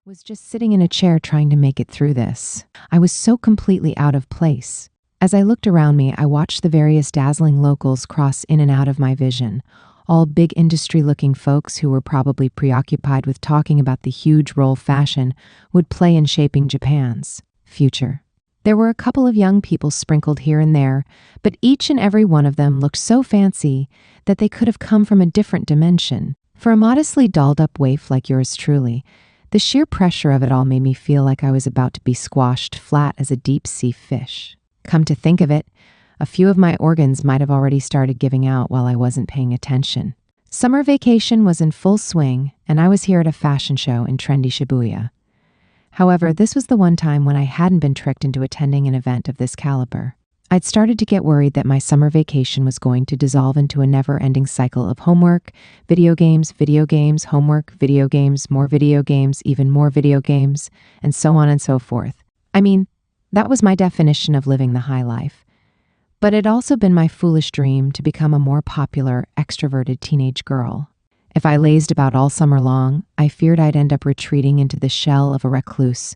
was just sitting in a chair trying to make it through this. I was so completely out of place. As I looked around me, I watched the various dazzling locals cross in and out of my vision, all big industry-looking folks who were probably preoccupied with talking about the huge role fashion would play in shaping Japan's future. There were a couple of young people sprinkled here and there, but each and every one of them looked so fancy that they could have come from a different dimension. For a modestly dolled-up waif like yours truly, the sheer pressure of it all made me feel like I was about to be squashed flat as a deep-sea fish. Come to think of it, a few of my organs might have already started giving out while I wasn't paying attention. Summer vacation was in full swing, and I was here at a fashion show in trendy Shibuya. However, this was the one time when I hadn't been tricked into attending an event of this caliber. I'd started to get worried that my summer vacation was going to dissolve into a never-ending cycle of homework, video games, homework, video games, more video games, even more video games, and so on and so forth. I mean, that was my definition of living the high life. But it'd also been my foolish dream to become a more popular, extroverted teenage girl. If I lazed about all summer long, I feared I'd end up retreating into the shell of a recluse,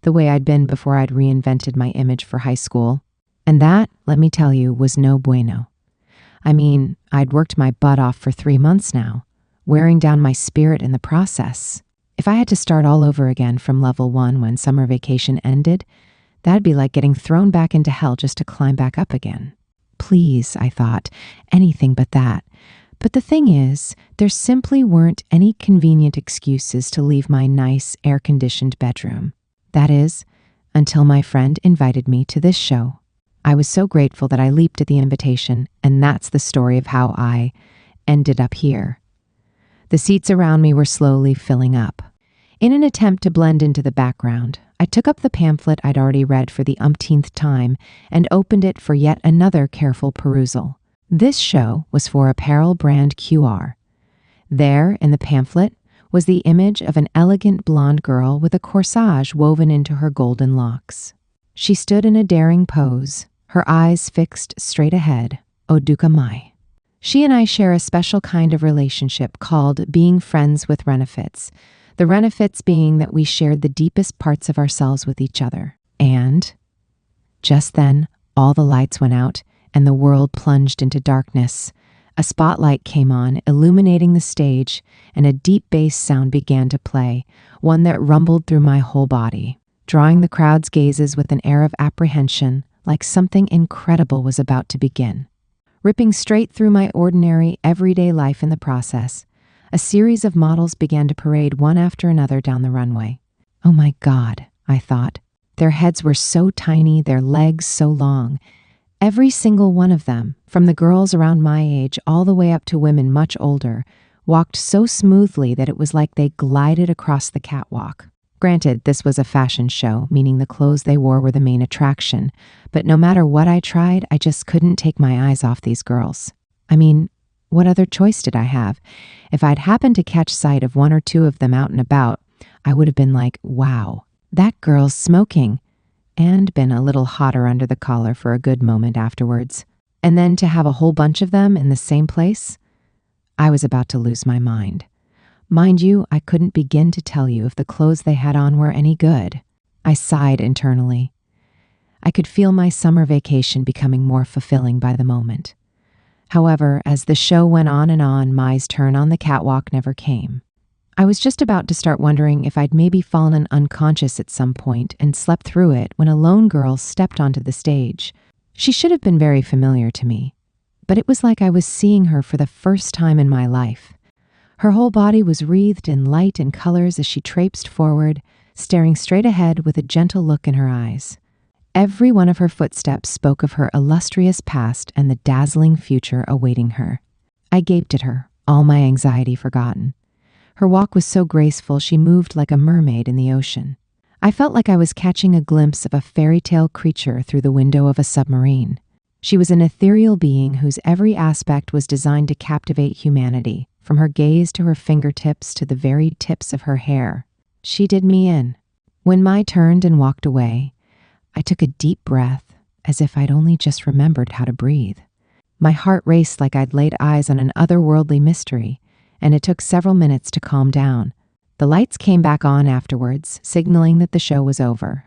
the way I'd been before I'd reinvented my image for high school. And that, let me tell you, was no bueno. I mean, I'd worked my butt off for 3 months now, wearing down my spirit in the process. If I had to start all over again from level 1 when summer vacation ended, that'd be like getting thrown back into hell just to climb back up again. Please, I thought, anything but that. But the thing is, there simply weren't any convenient excuses to leave my nice, air-conditioned bedroom. That is, until my friend invited me to this show. I was so grateful that I leaped at the invitation, and that's the story of how I ended up here. The seats around me were slowly filling up. In an attempt to blend into the background, I took up the pamphlet I'd already read for the umpteenth time and opened it for yet another careful perusal. This show was for apparel brand QR. There, in the pamphlet, was the image of an elegant blonde girl with a corsage woven into her golden locks. She stood in a daring pose, her eyes fixed straight ahead, Oduka Mai. She and I share a special kind of relationship called being friends with renefits, the renefits being that we shared the deepest parts of ourselves with each other. And just then, all the lights went out, and the world plunged into darkness. A spotlight came on, illuminating the stage, and a deep bass sound began to play, one that rumbled through my whole body, drawing the crowd's gazes with an air of apprehension, like something incredible was about to begin. Ripping straight through my ordinary, everyday life in the process, a series of models began to parade one after another down the runway. Oh my God, I thought. Their heads were so tiny, their legs so long. Every single one of them, from the girls around my age all the way up to women much older, walked so smoothly that it was like they glided across the catwalk. Granted, this was a fashion show, meaning the clothes they wore were the main attraction, but no matter what I tried, I just couldn't take my eyes off these girls. I mean, what other choice did I have? If I'd happened to catch sight of one or two of them out and about, I would have been like, wow, that girl's smoking, and been a little hotter under the collar for a good moment afterwards. And then to have a whole bunch of them in the same place? I was about to lose my mind. Mind you, I couldn't begin to tell you if the clothes they had on were any good. I sighed internally. I could feel my summer vacation becoming more fulfilling by the moment. However, as the show went on and on, Mai's turn on the catwalk never came. I was just about to start wondering if I'd maybe fallen unconscious at some point and slept through it when a lone girl stepped onto the stage. She should have been very familiar to me, but it was like I was seeing her for the first time in my life. Her whole body was wreathed in light and colors as she traipsed forward, staring straight ahead with a gentle look in her eyes. Every one of her footsteps spoke of her illustrious past and the dazzling future awaiting her. I gaped at her, all my anxiety forgotten. Her walk was so graceful she moved like a mermaid in the ocean. I felt like I was catching a glimpse of a fairy tale creature through the window of a submarine. She was an ethereal being whose every aspect was designed to captivate humanity, from her gaze to her fingertips to the very tips of her hair. She did me in. When Mai turned and walked away, I took a deep breath, as if I'd only just remembered how to breathe. My heart raced like I'd laid eyes on an otherworldly mystery, and it took several minutes to calm down. The lights came back on afterwards, signaling that the show was over.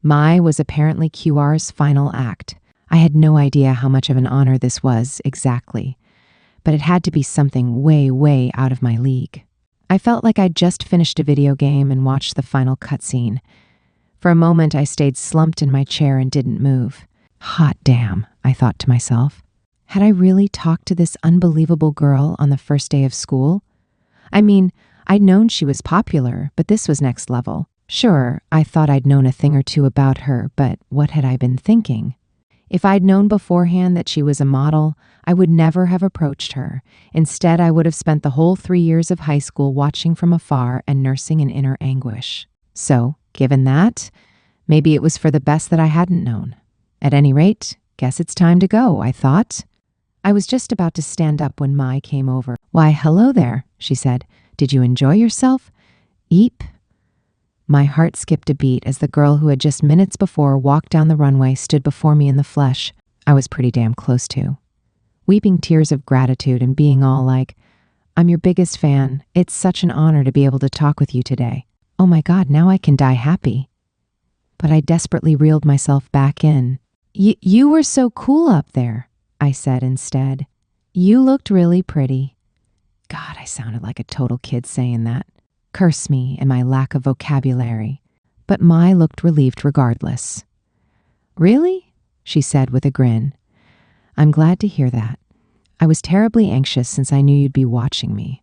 Mai was apparently QR's final act. I had no idea how much of an honor this was exactly, but it had to be something way, way out of my league. I felt like I'd just finished a video game and watched the final cutscene. For a moment, I stayed slumped in my chair and didn't move. Hot damn, I thought to myself. Had I really talked to this unbelievable girl on the first day of school? I mean, I'd known she was popular, but this was next level. Sure, I thought I'd known a thing or two about her, but what had I been thinking? If I'd known beforehand that she was a model, I would never have approached her. Instead, I would have spent the whole 3 years of high school watching from afar and nursing an inner anguish. So, given that, maybe it was for the best that I hadn't known. At any rate, guess it's time to go, I thought. I was just about to stand up when Mai came over. "Why, hello there," she said. "Did you enjoy yourself?" "Eep." My heart skipped a beat as the girl who had just minutes before walked down the runway stood before me in the flesh. I was pretty damn close to. Weeping tears of gratitude and being all like, "I'm your biggest fan. It's such an honor to be able to talk with you today. Oh my God, now I can die happy." But I desperately reeled myself back in. You were so cool up there," I said instead. "You looked really pretty." God, I sounded like a total kid saying that. Curse me and my lack of vocabulary. But Mai looked relieved regardless. "Really?" she said with a grin. "I'm glad to hear that. I was terribly anxious since I knew you'd be watching me."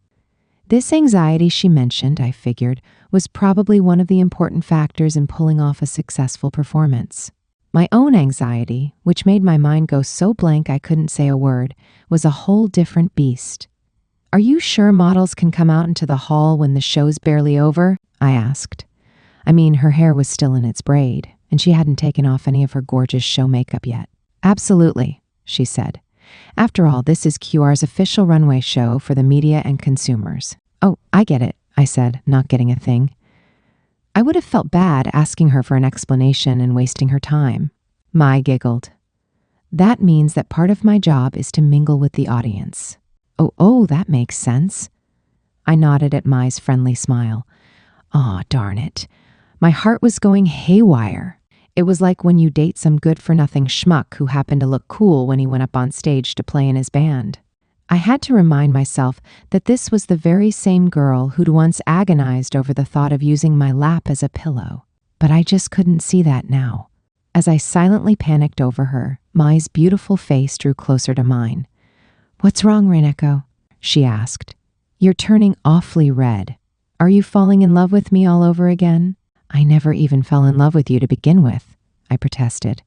This anxiety she mentioned, I figured, was probably one of the important factors in pulling off a successful performance. My own anxiety, which made my mind go so blank I couldn't say a word, was a whole different beast. "Are you sure models can come out into the hall when the show's barely over?" I asked. I mean, her hair was still in its braid, and she hadn't taken off any of her gorgeous show makeup yet. "Absolutely," she said. "After all, this is QR's official runway show for the media and consumers." "Oh, I get it," I said, not getting a thing. I would have felt bad asking her for an explanation and wasting her time. Mai giggled. "That means that part of my job is to mingle with the audience." Oh, that makes sense. I nodded at Mai's friendly smile. Aw, darn it. My heart was going haywire. It was like when you date some good-for-nothing schmuck who happened to look cool when he went up on stage to play in his band. I had to remind myself that this was the very same girl who'd once agonized over the thought of using my lap as a pillow. But I just couldn't see that now. As I silently panicked over her, Mai's beautiful face drew closer to mine. "What's wrong, Reineko?" she asked. "You're turning awfully red. Are you falling in love with me all over again?" "I never even fell in love with you to begin with," I protested.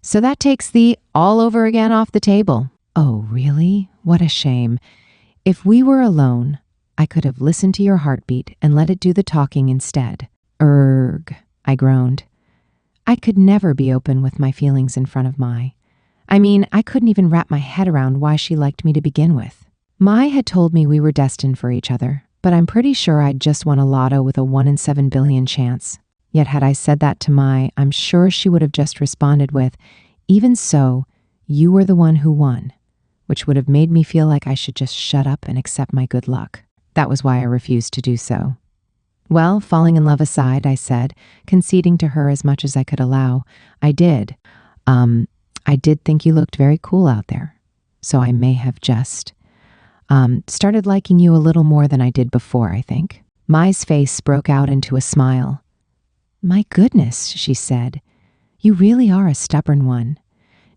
"So that takes the all over again off the table." "Oh, really? What a shame. If we were alone, I could have listened to your heartbeat and let it do the talking instead." "Erg," I groaned. I could never be open with my feelings in front of Mai. I mean, I couldn't even wrap my head around why she liked me to begin with. Mai had told me we were destined for each other, but I'm pretty sure I'd just won a lotto with a 1 in 7 billion chance. Yet had I said that to Mai, I'm sure she would have just responded with, "Even so, you were the one who won," which would have made me feel like I should just shut up and accept my good luck. That was why I refused to do so. "Well, falling in love aside," I said, conceding to her as much as I could allow, "I did. I did think you looked very cool out there. So I may have just started liking you a little more than I did before, I think." Mai's face broke out into a smile. "My goodness," she said. "You really are a stubborn one."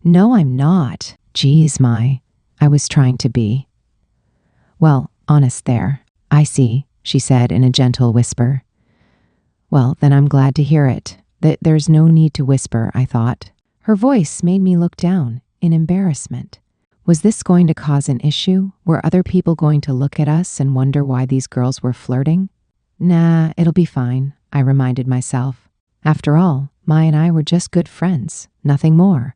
"No, I'm not." "Geez, Mai. I was trying to be." "Well, honest there. I see," she said in a gentle whisper. "Well, then I'm glad to hear it. There's no need to whisper," I thought. Her voice made me look down in embarrassment. Was this going to cause an issue? Were other people going to look at us and wonder why these girls were flirting? Nah, it'll be fine, I reminded myself. After all, Mai and I were just good friends, nothing more.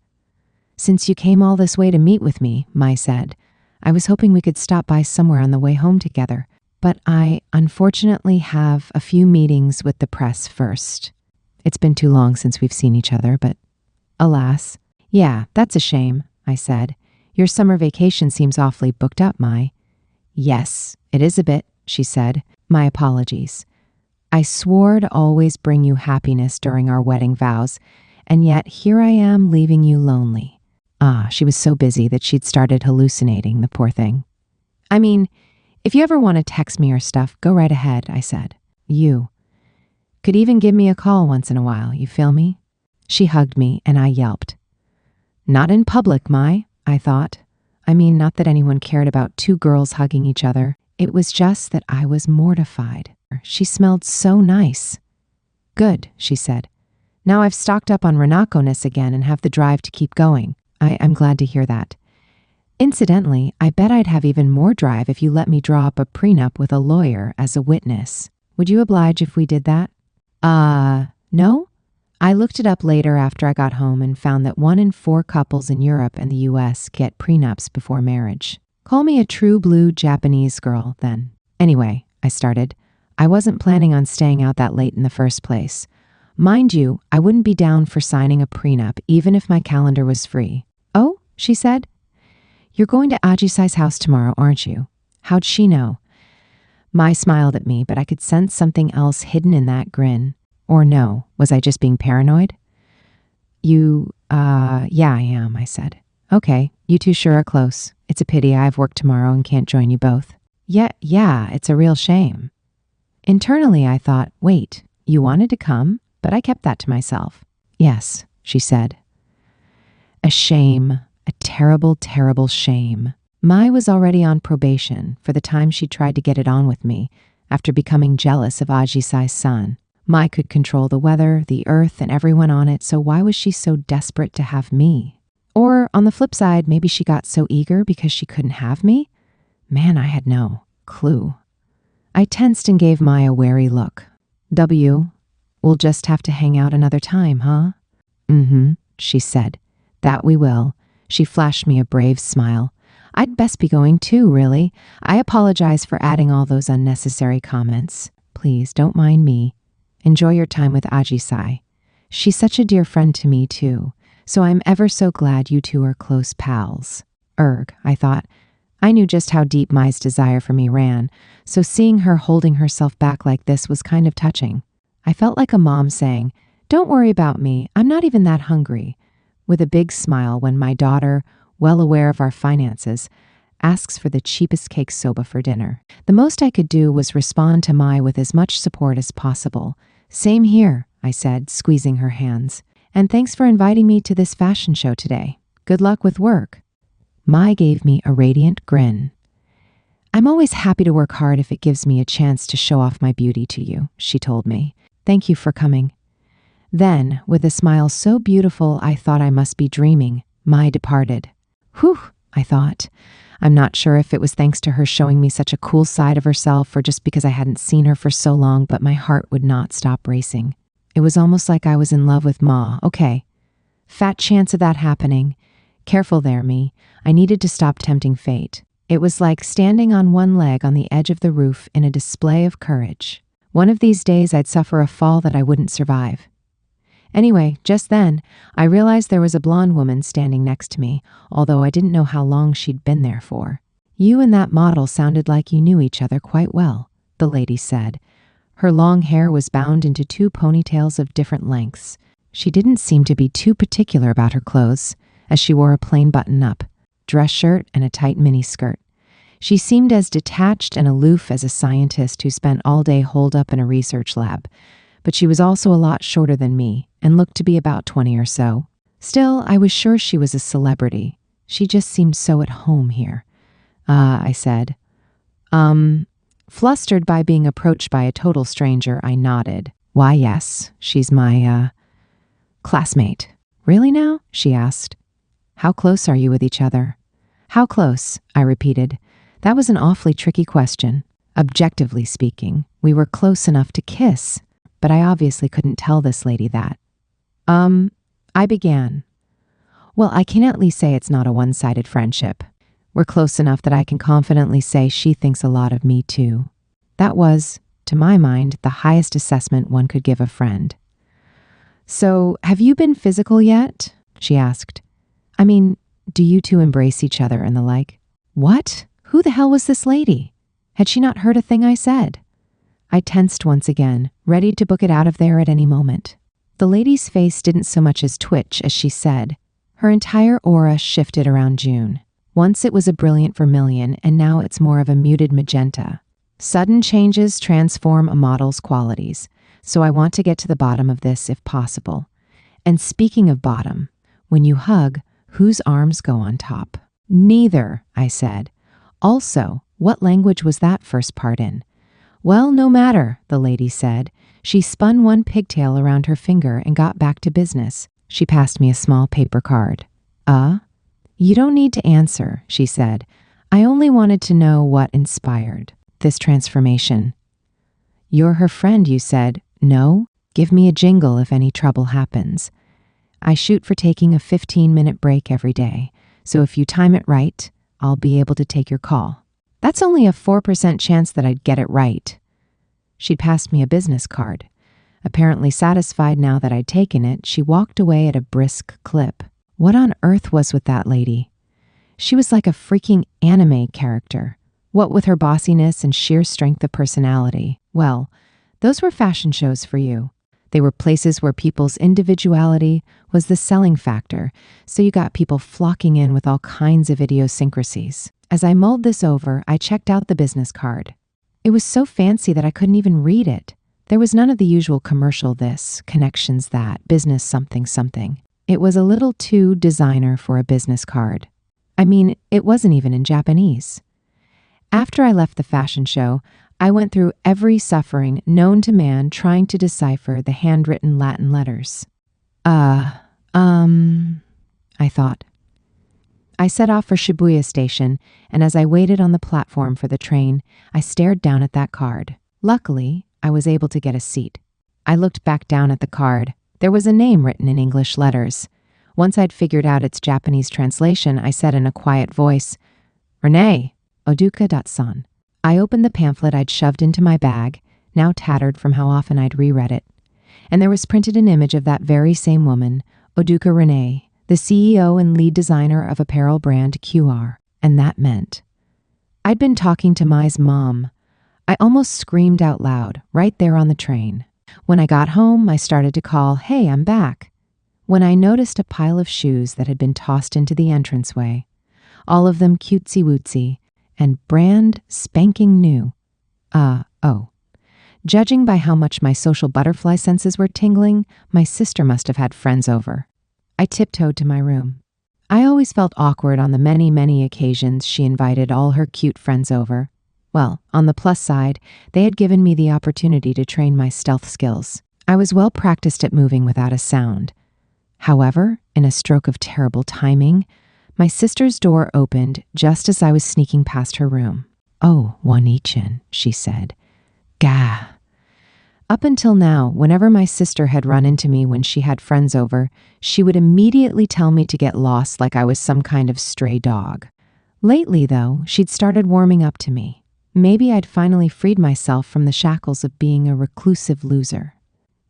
"Since you came all this way to meet with me," Mai said, "I was hoping we could stop by somewhere on the way home together, but I unfortunately have a few meetings with the press first. It's been too long since we've seen each other, but alas." "Yeah, that's a shame," I said. "Your summer vacation seems awfully booked up, Mai." "Yes, it is a bit," she said, My apologies. I swore to always bring you happiness during our wedding vows, and yet here I am leaving you lonely. She was so busy that she'd started hallucinating, the poor thing. I mean, if you ever want to text me or stuff, go right ahead, I said. You could even give me a call once in a while, you feel me? She hugged me and I yelped. Not in public, Mai, I thought. I mean, not that anyone cared about two girls hugging each other. It was just that I was mortified. She smelled so nice. Good, she said. Now I've stocked up on Renako-ness again and have the drive to keep going. I'm glad to hear that. Incidentally, I bet I'd have even more drive if you let me draw up a prenup with a lawyer as a witness. Would you oblige if we did that? No? I looked it up later after I got home and found that 1 in 4 couples in Europe and the US get prenups before marriage. Call me a true blue Japanese girl, then. Anyway, I started. I wasn't planning on staying out that late in the first place. Mind you, I wouldn't be down for signing a prenup even if my calendar was free. Oh, she said. You're going to Ajisai's house tomorrow, aren't you? How'd she know? Mai smiled at me, but I could sense something else hidden in that grin. Or no, was I just being paranoid? Yeah, I am, I said. Okay, you two sure are close. It's a pity I have work tomorrow and can't join you both. Yeah, it's a real shame. Internally, I thought, wait, you wanted to come? But I kept that to myself. Yes, she said. A shame, a terrible, terrible shame. Mai was already on probation for the time she tried to get it on with me after becoming jealous of Ajisai's son. Mai could control the weather, the earth, and everyone on it, so why was she so desperate to have me? Or, on the flip side, maybe she got so eager because she couldn't have me? Man, I had no clue. I tensed and gave Mai a wary look. We'll just have to hang out another time, huh? Mm-hmm, she said. That we will. She flashed me a brave smile. I'd best be going too, really. I apologize for adding all those unnecessary comments. Please, don't mind me. Enjoy your time with Ajisai. She's such a dear friend to me, too, so I'm ever so glad you two are close pals. I thought. I knew just how deep Mai's desire for me ran, so seeing her holding herself back like this was kind of touching. I felt like a mom saying, "Don't worry about me, I'm not even that hungry," with a big smile when my daughter, well aware of our finances, asks for the cheapest cake soba for dinner. The most I could do was respond to Mai with as much support as possible. Same here, I said, squeezing her hands. And thanks for inviting me to this fashion show today. Good luck with work. Mai gave me a radiant grin. I'm always happy to work hard if it gives me a chance to show off my beauty to you, she told me. Thank you for coming. Then, with a smile so beautiful I thought I must be dreaming, Mai departed. Whew, I thought. I'm not sure if it was thanks to her showing me such a cool side of herself or just because I hadn't seen her for so long, but my heart would not stop racing. It was almost like I was in love with Ma. Okay. Fat chance of that happening. Careful there, me. I needed to stop tempting fate. It was like standing on one leg on the edge of the roof in a display of courage. One of these days I'd suffer a fall that I wouldn't survive. Anyway, just then, I realized there was a blonde woman standing next to me, although I didn't know how long she'd been there for. You and that model sounded like you knew each other quite well, the lady said. Her long hair was bound into 2 ponytails of different lengths. She didn't seem to be too particular about her clothes, as she wore a plain button-up, dress shirt, and a tight miniskirt. She seemed as detached and aloof as a scientist who spent all day holed up in a research lab, but she was also a lot shorter than me and looked to be about 20 or so. Still, I was sure she was a celebrity. She just seemed so at home here. I said. Flustered by being approached by a total stranger, I nodded. Why, yes, she's my, classmate. Really now? She asked. How close are you with each other? How close? I repeated. That was an awfully tricky question. Objectively speaking, we were close enough to kiss, but I obviously couldn't tell this lady that. I began. Well, I can at least say it's not a one-sided friendship. We're close enough that I can confidently say she thinks a lot of me too. That was, to my mind, the highest assessment one could give a friend. So, have you been physical yet? She asked. I mean, do you two embrace each other and the like? What? Who the hell was this lady? Had she not heard a thing I said? I tensed once again, ready to book it out of there at any moment. The lady's face didn't so much as twitch as she said. Her entire aura shifted around June. Once it was a brilliant vermilion, and now it's more of a muted magenta. Sudden changes transform a model's qualities, so I want to get to the bottom of this if possible. And speaking of bottom, when you hug, whose arms go on top? Neither, I said. Also, what language was that first part in? Well, no matter, the lady said. She spun one pigtail around her finger and got back to business. She passed me a small paper card. You don't need to answer, she said. I only wanted to know what inspired this transformation. You're her friend, you said. No? Give me a jingle if any trouble happens. I shoot for taking a 15-minute break every day, so if you time it right, I'll be able to take your call. That's only a 4% chance that I'd get it right. She'd passed me a business card. Apparently satisfied now that I'd taken it, she walked away at a brisk clip. What on earth was with that lady? She was like a freaking anime character. What with her bossiness and sheer strength of personality. Well, those were fashion shows for you. They were places where people's individuality was the selling factor, so you got people flocking in with all kinds of idiosyncrasies. As I mulled this over, I checked out the business card. It was so fancy that I couldn't even read it. There was none of the usual commercial this, connections that, business something something. It was a little too designer for a business card. I mean, it wasn't even in Japanese. After I left the fashion show, I went through every suffering known to man trying to decipher the handwritten Latin letters. I thought. I set off for Shibuya Station, and as I waited on the platform for the train, I stared down at that card. Luckily, I was able to get a seat. I looked back down at the card. There was a name written in English letters. Once I'd figured out its Japanese translation, I said in a quiet voice, "Renee, Oduka-san." I opened the pamphlet I'd shoved into my bag, now tattered from how often I'd reread it, and there was printed an image of that very same woman, Oduka Renee, the CEO and lead designer of apparel brand QR, and that meant. I'd been talking to Mai's mom. I almost screamed out loud, right there on the train. When I got home, I started to call, "Hey, I'm back," when I noticed a pile of shoes that had been tossed into the entranceway, all of them cutesy-wootsy, and brand spanking new. Judging by how much my social butterfly senses were tingling, my sister must have had friends over. I tiptoed to my room. I always felt awkward on the many, many occasions she invited all her cute friends over. Well, on the plus side, they had given me the opportunity to train my stealth skills. I was well practiced at moving without a sound. However, in a stroke of terrible timing, my sister's door opened just as I was sneaking past her room. "Oh, Juanichin," she said. "Gah." Up until now, whenever my sister had run into me when she had friends over, she would immediately tell me to get lost like I was some kind of stray dog. Lately, though, she'd started warming up to me. Maybe I'd finally freed myself from the shackles of being a reclusive loser.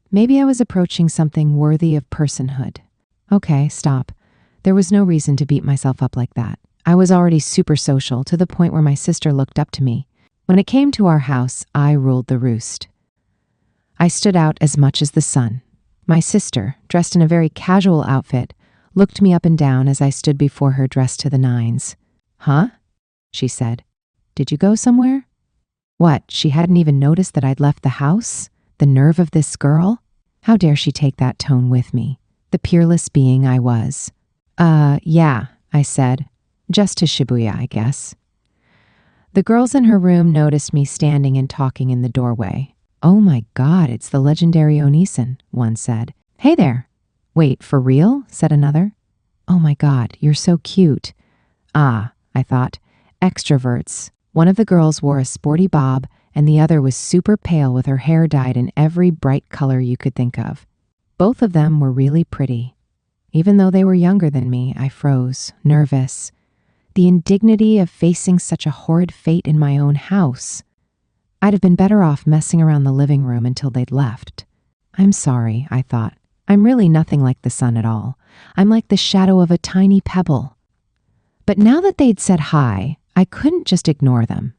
Maybe I was approaching something worthy of personhood. Okay, stop. There was no reason to beat myself up like that. I was already super social to the point where my sister looked up to me. When it came to our house, I ruled the roost. I stood out as much as the sun. My sister, dressed in a very casual outfit, looked me up and down as I stood before her dressed to the nines. "Huh?" she said. "Did you go somewhere?" What, she hadn't even noticed that I'd left the house? The nerve of this girl? How dare she take that tone with me? The peerless being I was. Yeah, I said. Just to Shibuya, I guess. The girls in her room noticed me standing and talking in the doorway. "Oh my God, it's the legendary Onisan," one said. "Hey there." "Wait, for real?" said another. "Oh my God, you're so cute." Ah, I thought. Extroverts. One of the girls wore a sporty bob, and the other was super pale with her hair dyed in every bright color you could think of. Both of them were really pretty. Even though they were younger than me, I froze, nervous. The indignity of facing such a horrid fate in my own house. I'd have been better off messing around the living room until they'd left. I'm sorry, I thought. I'm really nothing like the sun at all. I'm like the shadow of a tiny pebble. But now that they'd said hi, I couldn't just ignore them.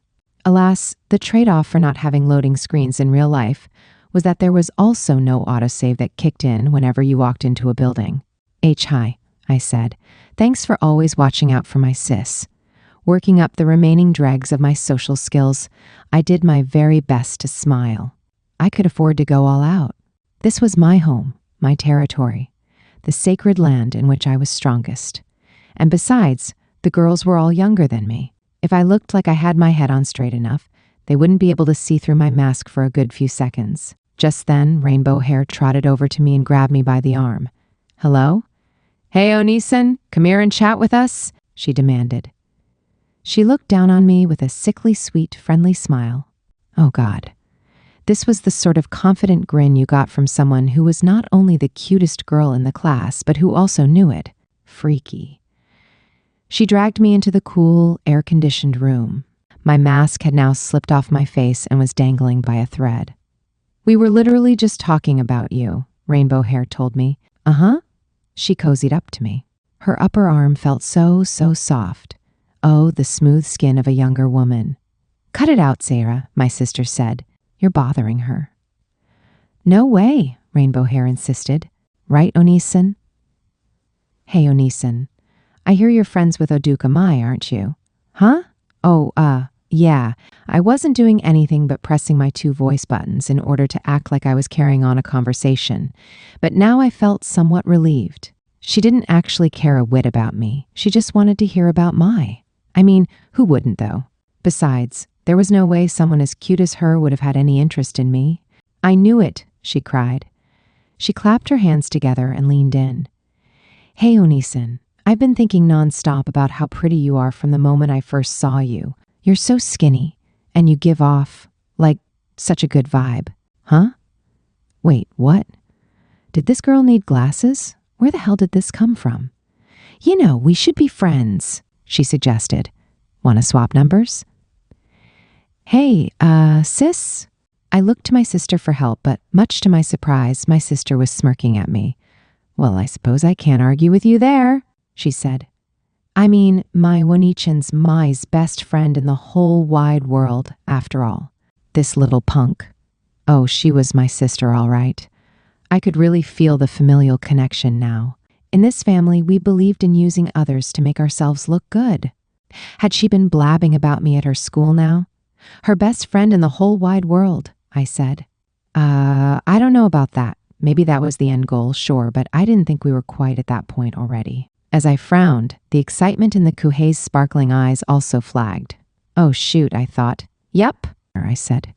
Alas, the trade-off for not having loading screens in real life was that there was also no autosave that kicked in whenever you walked into a building. Hi, I said. Thanks for always watching out for my sis. Working up the remaining dregs of my social skills, I did my very best to smile. I could afford to go all out. This was my home, my territory, the sacred land in which I was strongest. And besides, the girls were all younger than me. If I looked like I had my head on straight enough, they wouldn't be able to see through my mask for a good few seconds. Just then, Rainbow Hair trotted over to me and grabbed me by the arm. Hello? Hey, Onisan, come here and chat with us, she demanded. She looked down on me with a sickly sweet, friendly smile. Oh, God. This was the sort of confident grin you got from someone who was not only the cutest girl in the class, but who also knew it. Freaky. She dragged me into the cool, air-conditioned room. My mask had now slipped off my face and was dangling by a thread. We were literally just talking about you, Rainbow Hair told me. Uh-huh. She cozied up to me. Her upper arm felt so soft. Oh, the smooth skin of a younger woman. Cut it out, Sarah, my sister said. You're bothering her. No way, Rainbow Hair insisted. Right, Onisan? Hey, Onisan. I hear you're friends with Oduka Mai, aren't you? Huh? Oh, yeah. I wasn't doing anything but pressing my 2 voice buttons in order to act like I was carrying on a conversation. But now I felt somewhat relieved. She didn't actually care a whit about me. She just wanted to hear about Mai. I mean, who wouldn't, though? Besides, there was no way someone as cute as her would have had any interest in me. I knew it, she cried. She clapped her hands together and leaned in. Hey, Onisan, I've been thinking nonstop about how pretty you are from the moment I first saw you. You're so skinny, and you give off, like, such a good vibe. Huh? Wait, what? Did this girl need glasses? Where the hell did this come from? You know, we should be friends, she suggested. Want to swap numbers? Hey, sis? I looked to my sister for help, but much to my surprise, my sister was smirking at me. Well, I suppose I can't argue with you there, she said. I mean, my Wonichan's Mai's best friend in the whole wide world, after all. This little punk. Oh, she was my sister, all right. I could really feel the familial connection now. In this family, we believed in using others to make ourselves look good. Had she been blabbing about me at her school now? Her best friend in the whole wide world, I said. I don't know about that. Maybe that was the end goal, sure, but I didn't think we were quite at that point already. As I frowned, the excitement in the Kuhei's sparkling eyes also flagged. Oh, shoot, I thought. Yep, I said.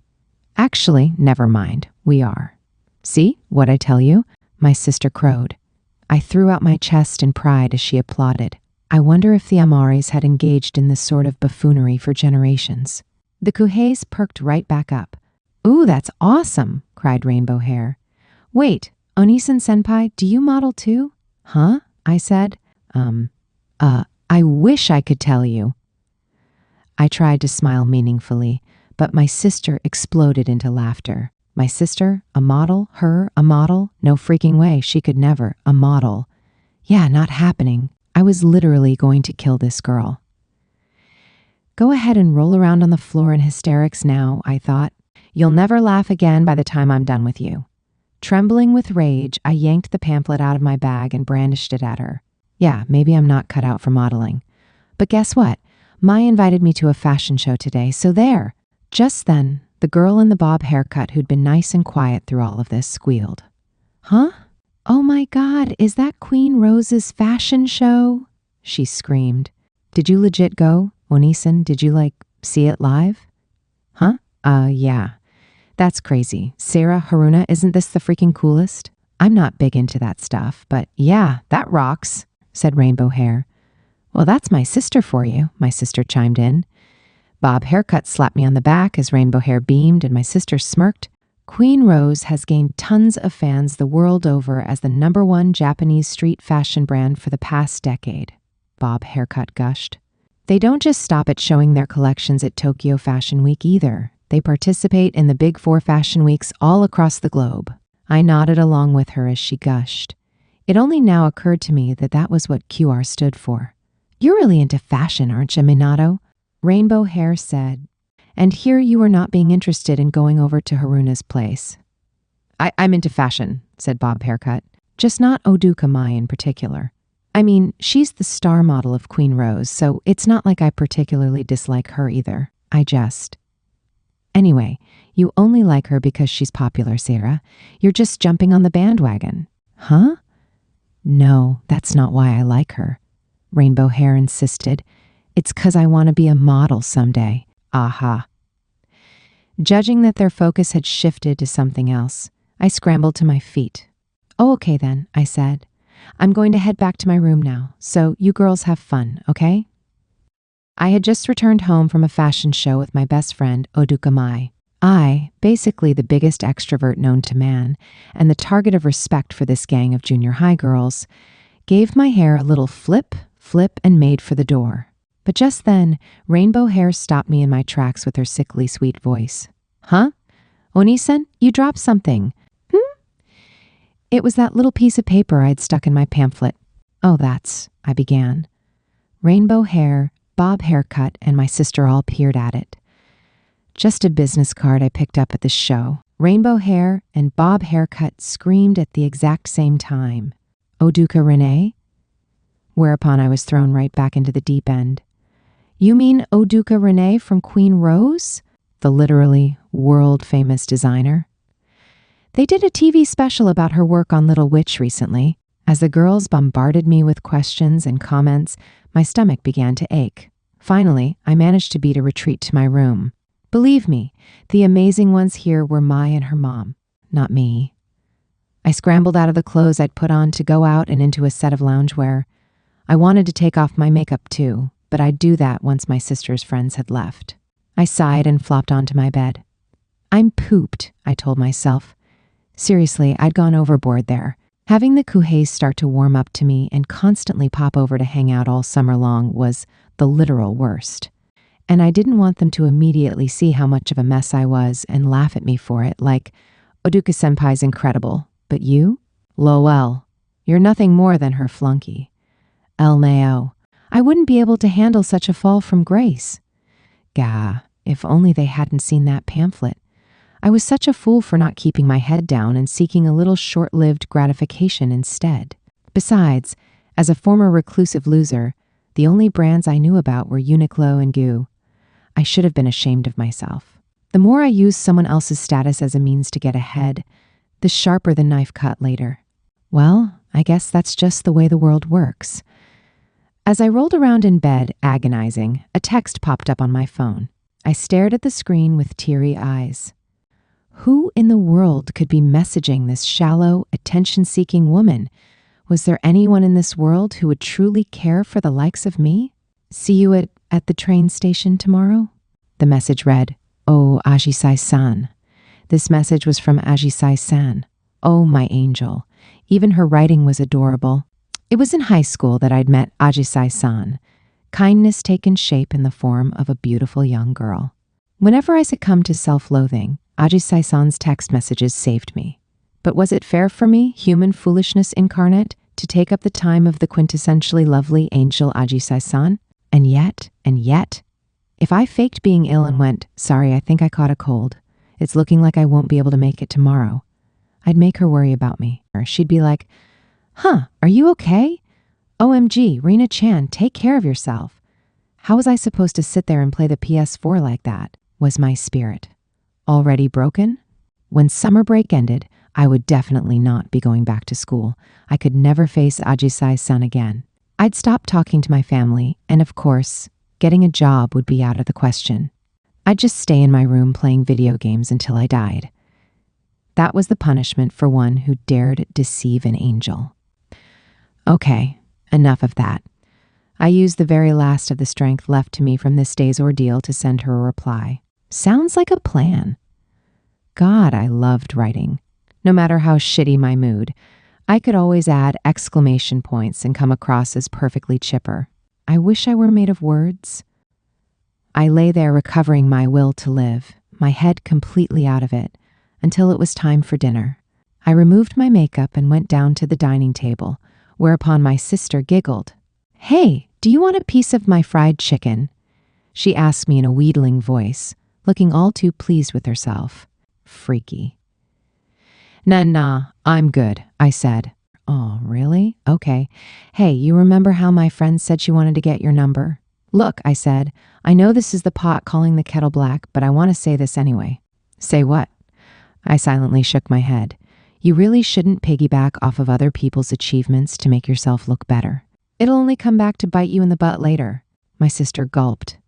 Actually, never mind. We are. See, what I tell you? My sister crowed. I threw out my chest in pride as she applauded. I wonder if the Amaris had engaged in this sort of buffoonery for generations. The Kuheis perked right back up. Ooh, that's awesome, cried Rainbow Hair. Wait, Onisan-senpai, do you model too? Huh? I said. I wish I could tell you. I tried to smile meaningfully, but my sister exploded into laughter. My sister? A model? Her? A model? No freaking way, she could never. A model. Yeah, not happening. I was literally going to kill this girl. Go ahead and roll around on the floor in hysterics now, I thought. You'll never laugh again by the time I'm done with you. Trembling with rage, I yanked the pamphlet out of my bag and brandished it at her. Yeah, maybe I'm not cut out for modeling. But guess what? Mai invited me to a fashion show today, so there. Just then, the girl in the bob haircut who'd been nice and quiet through all of this squealed. Huh? Oh my God, is that Queen Rose's fashion show? She screamed. Did you legit go, Onisan? Did you, see it live? Huh? Yeah. That's crazy. Sarah, Haruna, isn't this the freaking coolest? I'm not big into that stuff, but yeah, that rocks, said Rainbow Hair. Well, that's my sister for you, my sister chimed in. Bob Haircut slapped me on the back as Rainbow Hair beamed and my sister smirked. Queen Rose has gained tons of fans the world over as the #1 Japanese street fashion brand for the past decade, Bob Haircut gushed. They don't just stop at showing their collections at Tokyo Fashion Week either. They participate in the Big 4 fashion weeks all across the globe. I nodded along with her as she gushed. It only now occurred to me that that was what QR stood for. You're really into fashion, aren't you, Minato? Rainbow Hair said. And here you are not being interested in going over to Haruna's place. I'm into fashion, said Bob Haircut. Just not Oduka Mai in particular. I mean, she's the star model of Queen Rose, so it's not like I particularly dislike her either. I jest. Anyway, you only like her because she's popular, Sarah. You're just jumping on the bandwagon. Huh? No, that's not why I like her. Rainbow Hair insisted. It's 'cause I want to be a model someday. Aha. Judging that their focus had shifted to something else, I scrambled to my feet. Oh, okay then, I said. I'm going to head back to my room now, so you girls have fun, okay? I had just returned home from a fashion show with my best friend, Oduka Mai. I, basically the biggest extrovert known to man, and the target of respect for this gang of junior high girls, gave my hair a little flip, and made for the door. But just then, Rainbow Hair stopped me in my tracks with her sickly sweet voice. Huh? Onisen, you dropped something. It was that little piece of paper I'd stuck in my pamphlet. Oh, I began. Rainbow Hair, Bob Haircut, and my sister all peered at it. Just a business card I picked up at the show. Rainbow Hair and Bob Haircut screamed at the exact same time. Oduka Renee? Whereupon I was thrown right back into the deep end. You mean Oduka Renee from Queen Rose? The literally world-famous designer? They did a TV special about her work on Little Witch recently. As the girls bombarded me with questions and comments, my stomach began to ache. Finally, I managed to beat a retreat to my room. Believe me, the amazing ones here were Mai and her mom, not me. I scrambled out of the clothes I'd put on to go out and into a set of loungewear. I wanted to take off my makeup too, but I'd do that once my sister's friends had left. I sighed and flopped onto my bed. I'm pooped, I told myself. Seriously, I'd gone overboard there. Having the Kuheis start to warm up to me and constantly pop over to hang out all summer long was the literal worst. And I didn't want them to immediately see how much of a mess I was and laugh at me for it, like, Oduka-senpai's incredible, but you? Lol, you're nothing more than her flunky. LMAO, I wouldn't be able to handle such a fall from grace. Gah, if only they hadn't seen that pamphlet. I was such a fool for not keeping my head down and seeking a little short-lived gratification instead. Besides, as a former reclusive loser, the only brands I knew about were Uniqlo and Goo. I should have been ashamed of myself. The more I used someone else's status as a means to get ahead, the sharper the knife cut later. Well, I guess that's just the way the world works. As I rolled around in bed, agonizing, a text popped up on my phone. I stared at the screen with teary eyes. Who in the world could be messaging this shallow, attention-seeking woman? Was there anyone in this world who would truly care for the likes of me? See you at the train station tomorrow? The message read, Oh, Ajisai-san. This message was from Ajisai-san. Oh, my angel. Even her writing was adorable. It was in high school that I'd met Ajisai-san. Kindness taken shape in the form of a beautiful young girl. Whenever I succumbed to self-loathing, Ajisai-san's text messages saved me. But was it fair for me, human foolishness incarnate, to take up the time of the quintessentially lovely angel Ajisai-san? And yet, if I faked being ill and went, sorry, I think I caught a cold. It's looking like I won't be able to make it tomorrow. I'd make her worry about me. Or she'd be like, Huh, are you okay? OMG, Rena Chan, take care of yourself. How was I supposed to sit there and play the PS4 like that? Was my spirit already broken? When summer break ended, I would definitely not be going back to school. I could never face Ajisai-san again. I'd stop talking to my family, and of course, getting a job would be out of the question. I'd just stay in my room playing video games until I died. That was the punishment for one who dared deceive an angel. Okay, enough of that. I used the very last of the strength left to me from this day's ordeal to send her a reply. Sounds like a plan. God, I loved writing. No matter how shitty my mood, I could always add exclamation points and come across as perfectly chipper. I wish I were made of words. I lay there recovering my will to live, my head completely out of it, until it was time for dinner. I removed my makeup and went down to the dining table, whereupon my sister giggled. Hey, do you want a piece of my fried chicken? She asked me in a wheedling voice, looking all too pleased with herself. Freaky. Nah, I'm good, I said. Oh, really? Okay. Hey, you remember how my friend said she wanted to get your number? Look, I said, I know this is the pot calling the kettle black, but I want to say this anyway. Say what? I silently shook my head. You really shouldn't piggyback off of other people's achievements to make yourself look better. It'll only come back to bite you in the butt later. My sister gulped.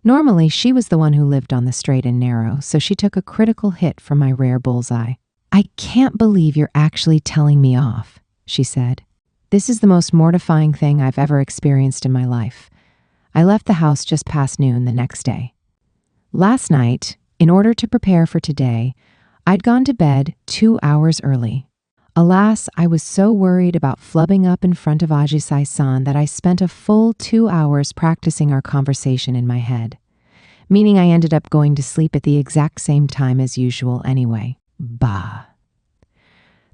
Normally, she was the one who lived on the straight and narrow, so she took a critical hit from my rare bullseye. I can't believe you're actually telling me off, she said. This is the most mortifying thing I've ever experienced in my life. I left the house just past noon the next day. Last night, in order to prepare for today, I'd gone to bed 2 hours early. Alas, I was so worried about flubbing up in front of Ajisai-san that I spent a full 2 hours practicing our conversation in my head, meaning I ended up going to sleep at the exact same time as usual anyway. Bah.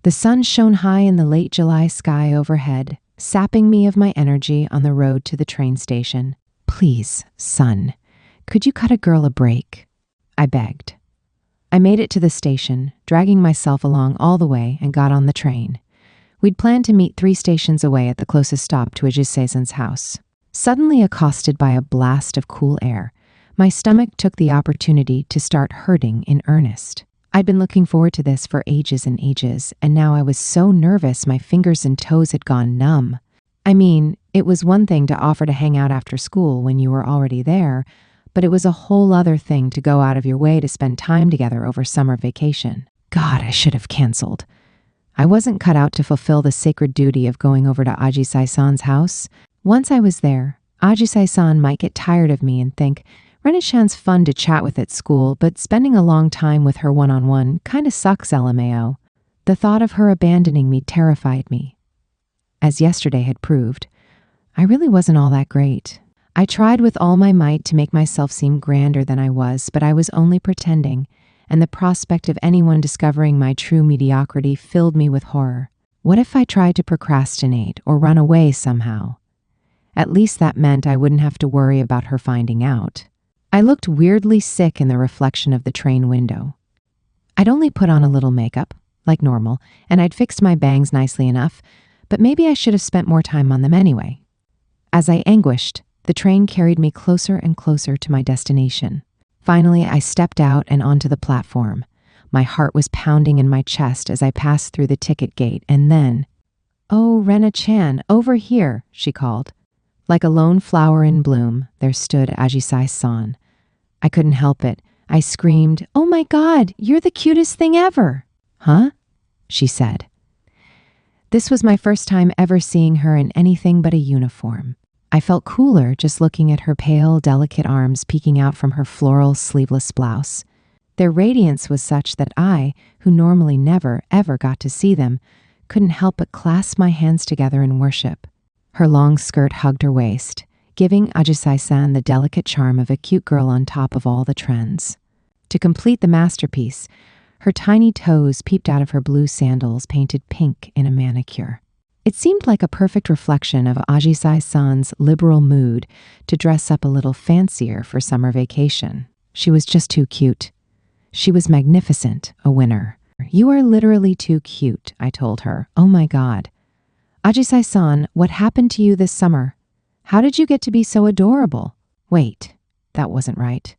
The sun shone high in the late July sky overhead, sapping me of my energy on the road to the train station. Please, sun, could you cut a girl a break? I begged. I made it to the station, dragging myself along all the way, and got on the train. We'd planned to meet 3 stations away at the closest stop to Ajisai-san's house. Suddenly accosted by a blast of cool air, my stomach took the opportunity to start hurting in earnest. I'd been looking forward to this for ages and ages, and now I was so nervous my fingers and toes had gone numb. I mean, it was one thing to offer to hang out after school when you were already there, but it was a whole other thing to go out of your way to spend time together over summer vacation. God, I should have canceled. I wasn't cut out to fulfill the sacred duty of going over to Ajisai-san's house. Once I was there, Ajisai-san might get tired of me and think, Renishan's fun to chat with at school, but spending a long time with her one-on-one kinda sucks, LMAO. The thought of her abandoning me terrified me. As yesterday had proved, I really wasn't all that great. I tried with all my might to make myself seem grander than I was, but I was only pretending, and the prospect of anyone discovering my true mediocrity filled me with horror. What if I tried to procrastinate or run away somehow? At least that meant I wouldn't have to worry about her finding out. I looked weirdly sick in the reflection of the train window. I'd only put on a little makeup, like normal, and I'd fixed my bangs nicely enough, but maybe I should have spent more time on them anyway. As I anguished, the train carried me closer and closer to my destination. Finally, I stepped out and onto the platform. My heart was pounding in my chest as I passed through the ticket gate, and then, "Oh, Rena-chan, over here," she called. Like a lone flower in bloom, there stood Ajisai-san. I couldn't help it. I screamed, "Oh my God, you're the cutest thing ever!" "Huh?" she said. This was my first time ever seeing her in anything but a uniform. I felt cooler just looking at her pale, delicate arms peeking out from her floral, sleeveless blouse. Their radiance was such that I, who normally never, ever got to see them, couldn't help but clasp my hands together in worship. Her long skirt hugged her waist, giving Ajisai-san the delicate charm of a cute girl on top of all the trends. To complete the masterpiece, her tiny toes peeped out of her blue sandals painted pink in a manicure. It seemed like a perfect reflection of Ajisai-san's liberal mood to dress up a little fancier for summer vacation. She was just too cute. She was magnificent, a winner. "You are literally too cute," I told her. "Oh my God. Ajisai-san, what happened to you this summer? How did you get to be so adorable?" Wait, that wasn't right.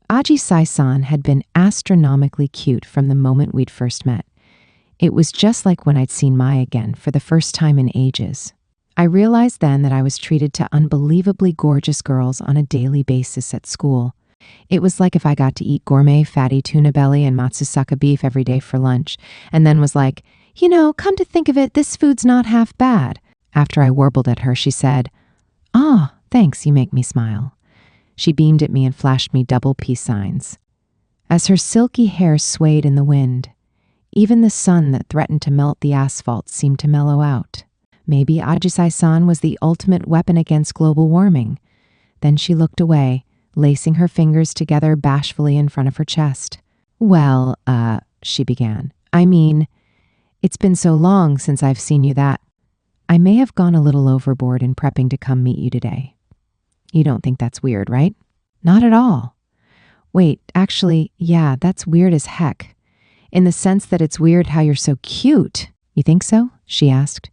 Ajisai-san had been astronomically cute from the moment we'd first met. It was just like when I'd seen Mai again for the first time in ages. I realized then that I was treated to unbelievably gorgeous girls on a daily basis at school. It was like if I got to eat gourmet fatty tuna belly and matsusaka beef every day for lunch, and then was like, "You know, come to think of it, this food's not half bad." After I warbled at her, she said, "Ah, thanks, you make me smile." She beamed at me and flashed me double peace signs. As her silky hair swayed in the wind, even the sun that threatened to melt the asphalt seemed to mellow out. Maybe Ajisai-san was the ultimate weapon against global warming. Then she looked away, lacing her fingers together bashfully in front of her chest. "Well, she began. "I mean, it's been so long since I've seen you that I may have gone a little overboard in prepping to come meet you today. You don't think that's weird, right?" "Not at all. Wait, actually, yeah, that's weird as heck. In the sense that it's weird how you're so cute. You think so? She asked.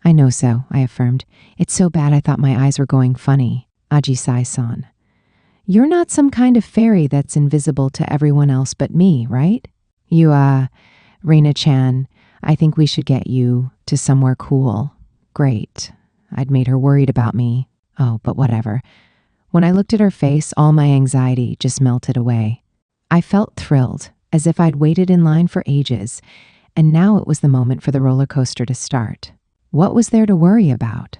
I know so, I affirmed. It's so bad I thought my eyes were going funny. Ajisai-san. You're not some kind of fairy that's invisible to everyone else but me, right? Reina-chan, I think we should get you to somewhere cool. Great. I'd made her worried about me. Oh, but whatever. When I looked at her face, all my anxiety just melted away. I felt thrilled, as if I'd waited in line for ages, and now it was the moment for the roller coaster to start. What was there to worry about?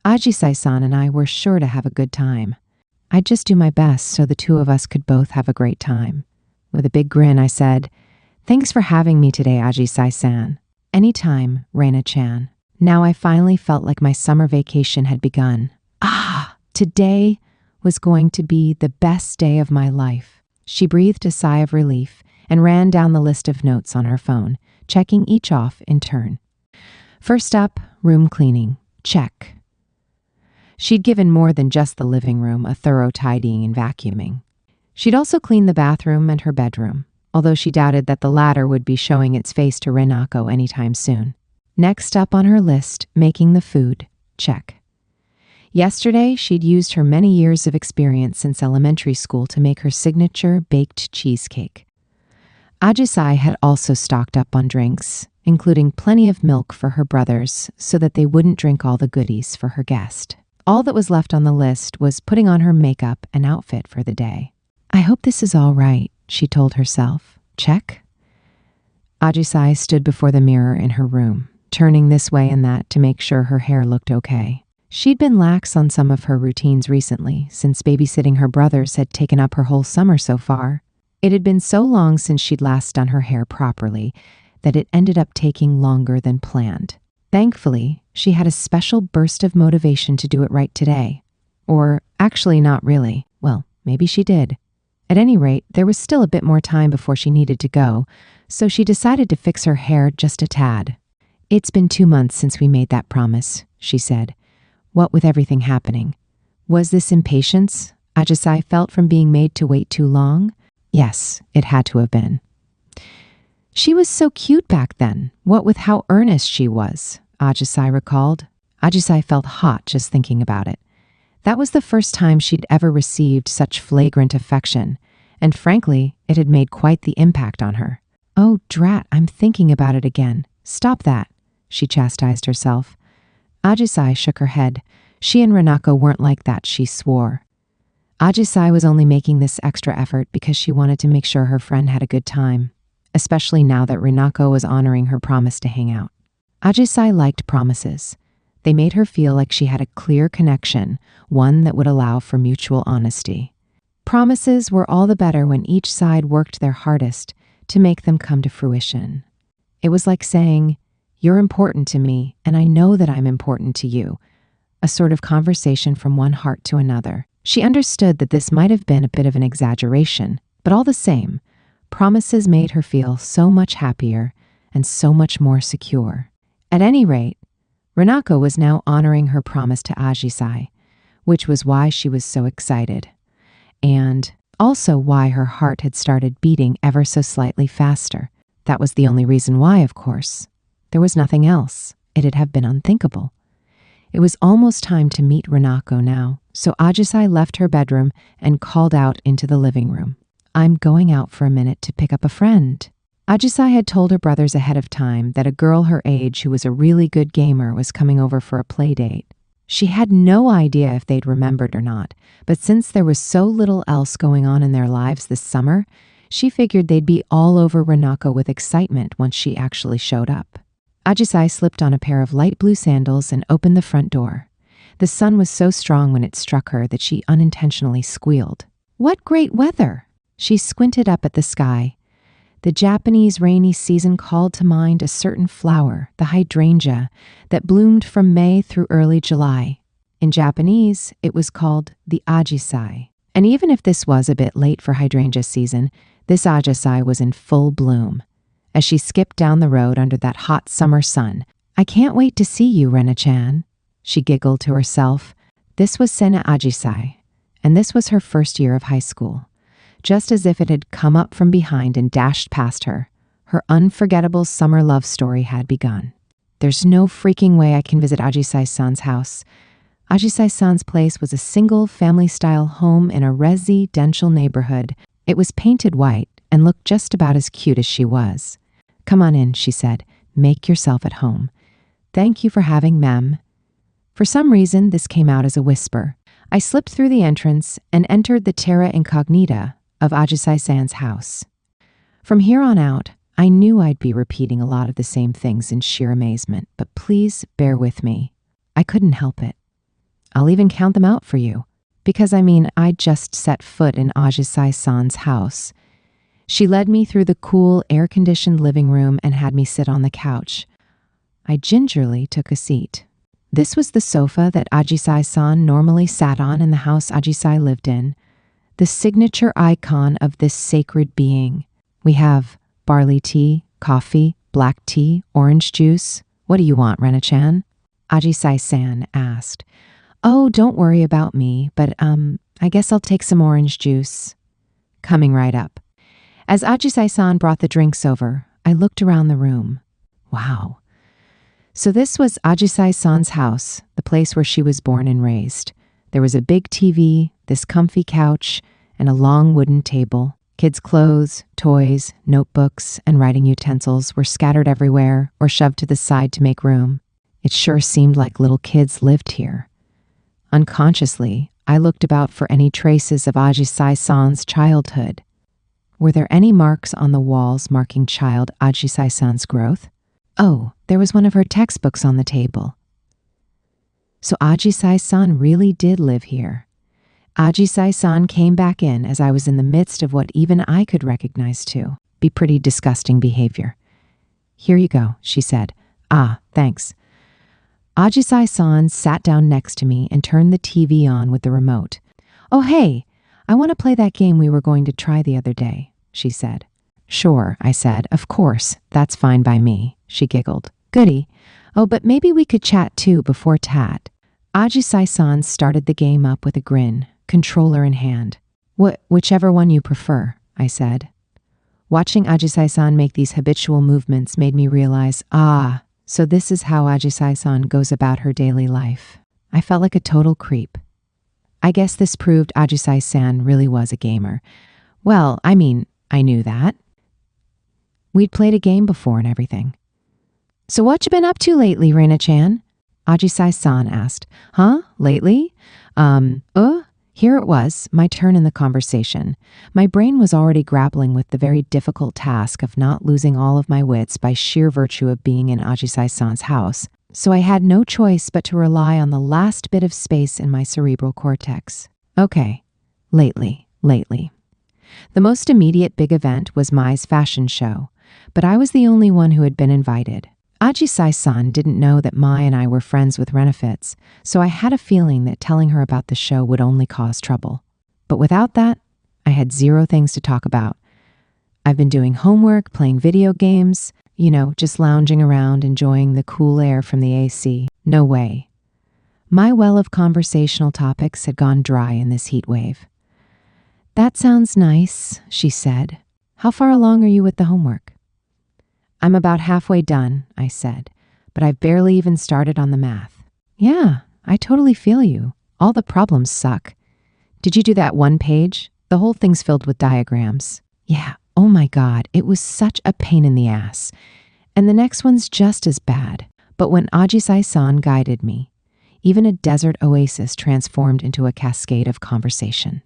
Ajisai-san and I were sure to have a good time. I'd just do my best so the two of us could both have a great time. With a big grin, I said, Thanks for having me today, Ajisai-san. Anytime, Reina-chan. Now I finally felt like my summer vacation had begun. Today was going to be the best day of my life. She breathed a sigh of relief and ran down the list of notes on her phone, checking each off in turn. First up, room cleaning. Check. She'd given more than just the living room a thorough tidying and vacuuming. She'd also cleaned the bathroom and her bedroom, although she doubted that the latter would be showing its face to Renako anytime soon. Next up on her list, making the food. Check. Yesterday, she'd used her many years of experience since elementary school to make her signature baked cheesecake. Ajisai had also stocked up on drinks, including plenty of milk for her brothers so that they wouldn't drink all the goodies for her guest. All that was left on the list was putting on her makeup and outfit for the day. I hope this is all right, she told herself. Check. Ajisai stood before the mirror in her room, turning this way and that to make sure her hair looked okay. She'd been lax on some of her routines recently, since babysitting her brothers had taken up her whole summer so far. It had been so long since she'd last done her hair properly that it ended up taking longer than planned. Thankfully, she had a special burst of motivation to do it right today. Or actually not really. Well, maybe she did. At any rate, there was still a bit more time before she needed to go, so she decided to fix her hair just a tad. It's been 2 months since we made that promise, she said. What with everything happening? Was this impatience Ajisai felt from being made to wait too long? Yes, it had to have been. She was so cute back then, what with how earnest she was, Ajisai recalled. Ajisai felt hot just thinking about it. That was the first time she'd ever received such flagrant affection, and frankly, it had made quite the impact on her. Oh, drat, I'm thinking about it again. Stop that, she chastised herself. Ajisai shook her head. She and Renako weren't like that, she swore. Ajisai was only making this extra effort because she wanted to make sure her friend had a good time, especially now that Renako was honoring her promise to hang out. Ajisai liked promises. They made her feel like she had a clear connection, one that would allow for mutual honesty. Promises were all the better when each side worked their hardest to make them come to fruition. It was like saying, You're important to me, and I know that I'm important to you. A sort of conversation from one heart to another. She understood that this might have been a bit of an exaggeration, but all the same, promises made her feel so much happier and so much more secure. At any rate, Renako was now honoring her promise to Ajisai, which was why she was so excited, and also why her heart had started beating ever so slightly faster. That was the only reason why, of course. There was nothing else. It'd have been unthinkable. It was almost time to meet Renako now, so Ajisai left her bedroom and called out into the living room. I'm going out for a minute to pick up a friend. Ajisai had told her brothers ahead of time that a girl her age who was a really good gamer was coming over for a play date. She had no idea if they'd remembered or not, but since there was so little else going on in their lives this summer, she figured they'd be all over Renako with excitement once she actually showed up. Ajisai slipped on a pair of light blue sandals and opened the front door. The sun was so strong when it struck her that she unintentionally squealed. What great weather! She squinted up at the sky. The Japanese rainy season called to mind a certain flower, the hydrangea, that bloomed from May through early July. In Japanese, it was called the ajisai. And even if this was a bit late for hydrangea season, this ajisai was in full bloom. As she skipped down the road under that hot summer sun, I can't wait to see you, Rena-chan. She giggled to herself. This was Sena Ajisai, and this was her first year of high school. Just as if it had come up from behind and dashed past her, her unforgettable summer love story had begun. There's no freaking way I can visit Ajisai-san's house. Ajisai-san's place was a single family-style home in a residential neighborhood. It was painted white and looked just about as cute as she was. "Come on in," she said. "Make yourself at home." "Thank you for having, ma'am." For some reason, this came out as a whisper. I slipped through the entrance and entered the terra incognita of Ajisai-san's house. From here on out, I knew I'd be repeating a lot of the same things in sheer amazement, but please bear with me. I couldn't help it. I'll even count them out for you, because I'd just set foot in Ajisai-san's house. She led me through the cool, air-conditioned living room and had me sit on the couch. I gingerly took a seat. This was the sofa that Ajisai-san normally sat on in the house Ajisai lived in, the signature icon of this sacred being. "We have barley tea, coffee, black tea, orange juice. What do you want, Rena-chan?" Ajisai-san asked. "Oh, don't worry about me, but I guess I'll take some orange juice." "Coming right up." As Ajisai-san brought the drinks over, I looked around the room. Wow. So this was Ajisai-san's house, the place where she was born and raised. There was a big TV, this comfy couch, and a long wooden table. Kids' clothes, toys, notebooks, and writing utensils were scattered everywhere or shoved to the side to make room. It sure seemed like little kids lived here. Unconsciously, I looked about for any traces of Ajisai-san's childhood. Were there any marks on the walls marking child Ajisai-san's growth? Oh, there was one of her textbooks on the table. So Ajisai-san really did live here. Ajisai-san came back in as I was in the midst of what even I could recognize to be pretty disgusting behavior. "Here you go," she said. "Ah, thanks." Ajisai-san sat down next to me and turned the TV on with the remote. "Oh, hey, I want to play that game we were going to try the other day," she said. "Sure," I said. "Of course, that's fine by me," she giggled. "Goody. Oh, but maybe we could chat too before tat." Ajisai-san started the game up with a grin, controller in hand. Whichever one you prefer," I said. Watching Ajisai-san make these habitual movements made me realize, so this is how Ajisai-san goes about her daily life. I felt like a total creep. I guess this proved Ajisai-san really was a gamer. Well, I knew that. We'd played a game before and everything. "So what you been up to lately, Rena-chan?" Ajisai-san asked. "Huh? Lately? Here it was, my turn in the conversation. My brain was already grappling with the very difficult task of not losing all of my wits by sheer virtue of being in Ajisai-san's house, so I had no choice but to rely on the last bit of space in my cerebral cortex. Okay, lately. The most immediate big event was Mai's fashion show, but I was the only one who had been invited. Ajisai-san didn't know that Mai and I were friends with Renafits, so I had a feeling that telling her about the show would only cause trouble. But without that, I had zero things to talk about. I've been doing homework, playing video games, just lounging around, enjoying the cool air from the AC. No way. My well of conversational topics had gone dry in this heat wave. "That sounds nice," she said. "How far along are you with the homework?" "I'm about halfway done," I said, "but I've barely even started on the math." "Yeah, I totally feel you. All the problems suck. Did you do that one page? The whole thing's filled with diagrams." "Yeah, oh my God, it was such a pain in the ass. And the next one's just as bad." But when Ajisai-san guided me, even a desert oasis transformed into a cascade of conversation.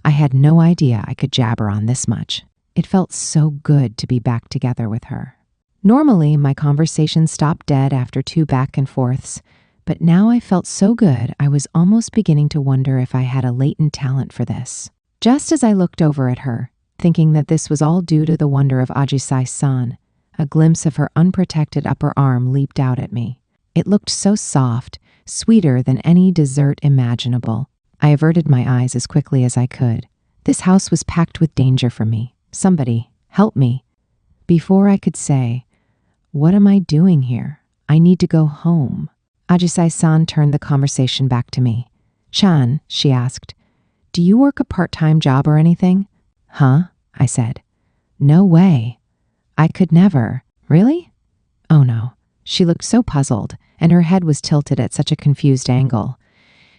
I had no idea I could jabber on this much. It felt so good to be back together with her. Normally, my conversations stopped dead after 2 back and forths, but now I felt so good I was almost beginning to wonder if I had a latent talent for this. Just as I looked over at her, thinking that this was all due to the wonder of Ajisai-san, a glimpse of her unprotected upper arm leaped out at me. It looked so soft, sweeter than any dessert imaginable. I averted my eyes as quickly as I could. This house was packed with danger for me. Somebody, help me. Before I could say, "What am I doing here? I need to go home," Ajisai-san turned the conversation back to me. "Chan," she asked, do you work a part-time job or anything? Huh? I said. No way. I could never. Really? Oh no. She looked so puzzled, and her head was tilted at such a confused angle.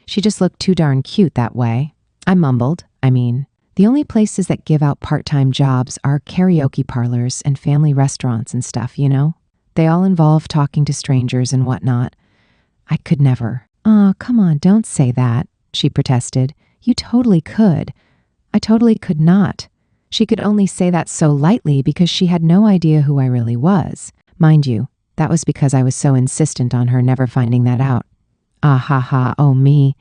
She just looked too darn cute that way. I mumbled, the only places that give out part-time jobs are karaoke parlors and family restaurants and stuff, you know? They all involve talking to strangers and whatnot. I could never. Aw, come on, don't say that, she protested. You totally could. I totally could not. She could only say that so lightly because she had no idea who I really was. Mind you, that was because I was so insistent on her never finding that out. Ah ha ha, oh me.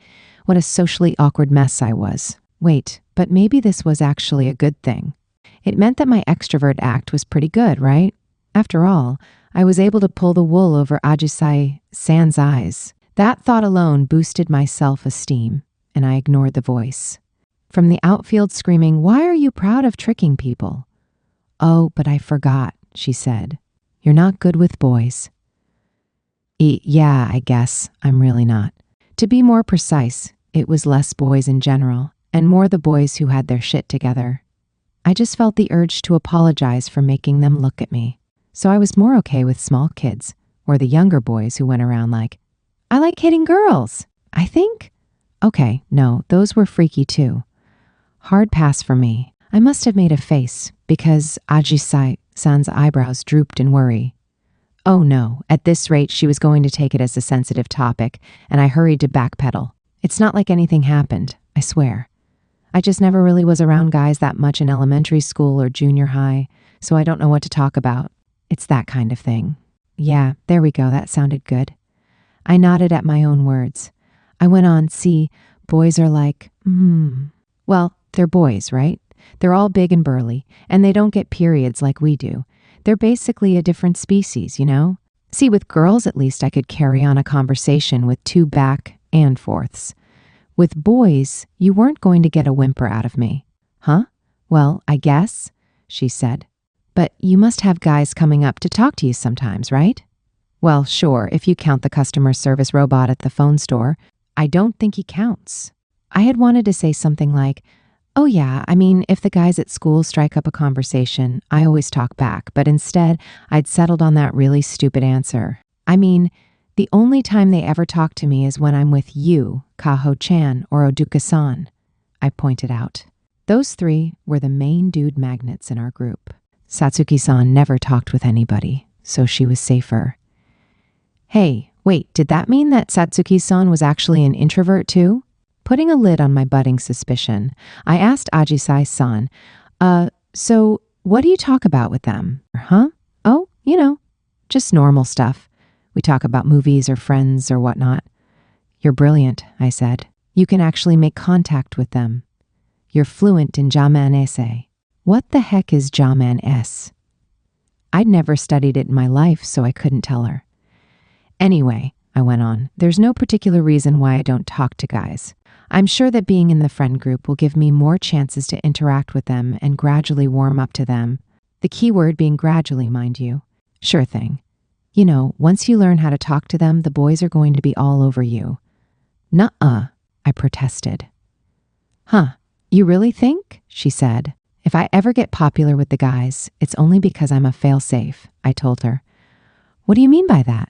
What a socially awkward mess I was. Wait, but maybe this was actually a good thing. It meant that my extrovert act was pretty good, right? After all, I was able to pull the wool over Ajisai-san's eyes. That thought alone boosted my self-esteem, and I ignored the voice. From the outfield screaming, "Why are you proud of tricking people?" "Oh, but I forgot," she said. "You're not good with boys." Yeah, I guess I'm really not. To be more precise, it was less boys in general, and more the boys who had their shit together. I just felt the urge to apologize for making them look at me. So I was more okay with small kids, or the younger boys who went around like, "I like hitting girls, I think." Okay, no, those were freaky too. Hard pass for me. I must have made a face, because Ajisai-san's eyebrows drooped in worry. Oh no, at this rate she was going to take it as a sensitive topic, and I hurried to backpedal. It's not like anything happened, I swear. I just never really was around guys that much in elementary school or junior high, so I don't know what to talk about. It's that kind of thing. Yeah, there we go, that sounded good. I nodded at my own words. I went on, see, boys are like, well, they're boys, right? They're all big and burly, and they don't get periods like we do. They're basically a different species, you know? See, with girls, at least I could carry on a conversation with 2 back and forths. With boys, you weren't going to get a whimper out of me. Huh? Well, I guess, she said. But you must have guys coming up to talk to you sometimes, right? Well, sure, if you count the customer service robot at the phone store. I don't think he counts. I had wanted to say something like, oh yeah, if the guys at school strike up a conversation, I always talk back, but instead, I'd settled on that really stupid answer. The only time they ever talk to me is when I'm with you, Kaho-chan or Oduka-san, I pointed out. Those 3 were the main dude magnets in our group. Satsuki-san never talked with anybody, so she was safer. Hey, wait, did that mean that Satsuki-san was actually an introvert too? Putting a lid on my budding suspicion, I asked Ajisai-san, so what do you talk about with them? Huh? Oh, just normal stuff. We talk about movies or friends or whatnot. You're brilliant, I said. You can actually make contact with them. You're fluent in Jaman-ese. What the heck is Jaman-es? I'd never studied it in my life, so I couldn't tell her. Anyway, I went on, there's no particular reason why I don't talk to guys. I'm sure that being in the friend group will give me more chances to interact with them and gradually warm up to them. The key word being gradually, mind you. Sure thing. Once you learn how to talk to them, the boys are going to be all over you. Nuh-uh, I protested. Huh, you really think? She said. If I ever get popular with the guys, it's only because I'm a fail-safe, I told her. What do you mean by that?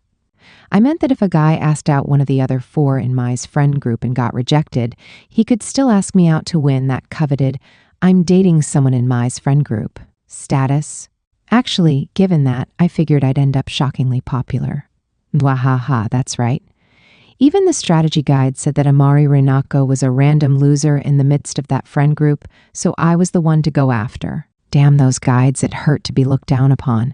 I meant that if a guy asked out one of the other 4 in Mai's friend group and got rejected, he could still ask me out to win that coveted, I'm dating someone in Mai's friend group status. Actually, given that, I figured I'd end up shockingly popular. Wahaha, that's right. Even the strategy guide said that Amari Renako was a random loser in the midst of that friend group, so I was the one to go after. Damn those guides, it hurt to be looked down upon.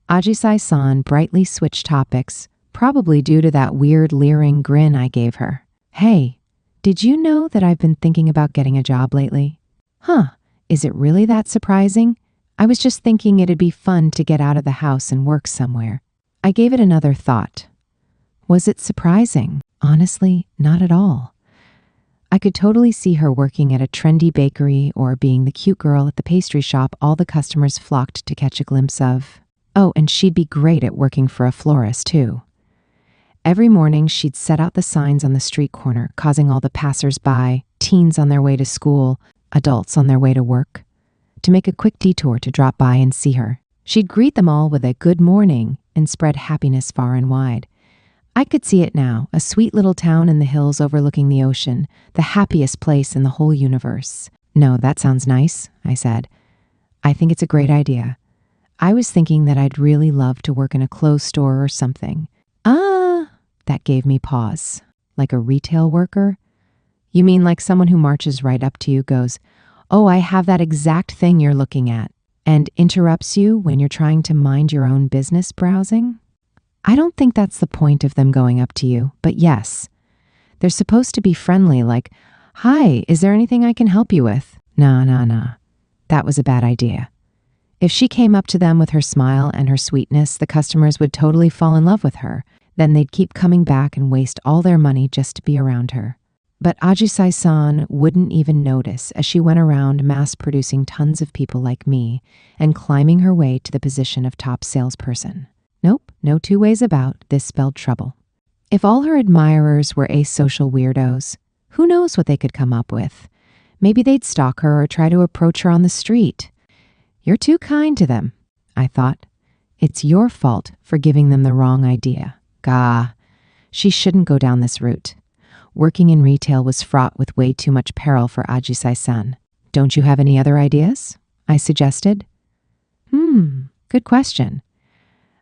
Ajisai-san brightly switched topics, probably due to that weird leering grin I gave her. Hey, did you know that I've been thinking about getting a job lately? Huh, is it really that surprising? I was just thinking it'd be fun to get out of the house and work somewhere. I gave it another thought. Was it surprising? Honestly, not at all. I could totally see her working at a trendy bakery or being the cute girl at the pastry shop all the customers flocked to catch a glimpse of. Oh, and she'd be great at working for a florist, too. Every morning, she'd set out the signs on the street corner, causing all the passers-by, teens on their way to school, adults on their way to work, to make a quick detour to drop by and see her. She'd greet them all with a good morning and spread happiness far and wide. I could see it now, a sweet little town in the hills overlooking the ocean, the happiest place in the whole universe. No, that sounds nice, I said. I think it's a great idea. I was thinking that I'd really love to work in a clothes store or something. That gave me pause. Like a retail worker? You mean like someone who marches right up to you, goes, "Oh, I have that exact thing you're looking at," and interrupts you when you're trying to mind your own business browsing? I don't think that's the point of them going up to you, but yes. They're supposed to be friendly, like, "Hi, is there anything I can help you with?" Nah. That was a bad idea. If she came up to them with her smile and her sweetness, the customers would totally fall in love with her. Then they'd keep coming back and waste all their money just to be around her. But Ajisai-san wouldn't even notice as she went around mass-producing tons of people like me and climbing her way to the position of top salesperson. Nope, no two ways about, this spelled trouble. If all her admirers were asocial weirdos, who knows what they could come up with? Maybe they'd stalk her or try to approach her on the street. You're too kind to them, I thought. It's your fault for giving them the wrong idea. Gah, she shouldn't go down this route. Working in retail was fraught with way too much peril for Ajisai-san. Don't you have any other ideas? I suggested. Good question.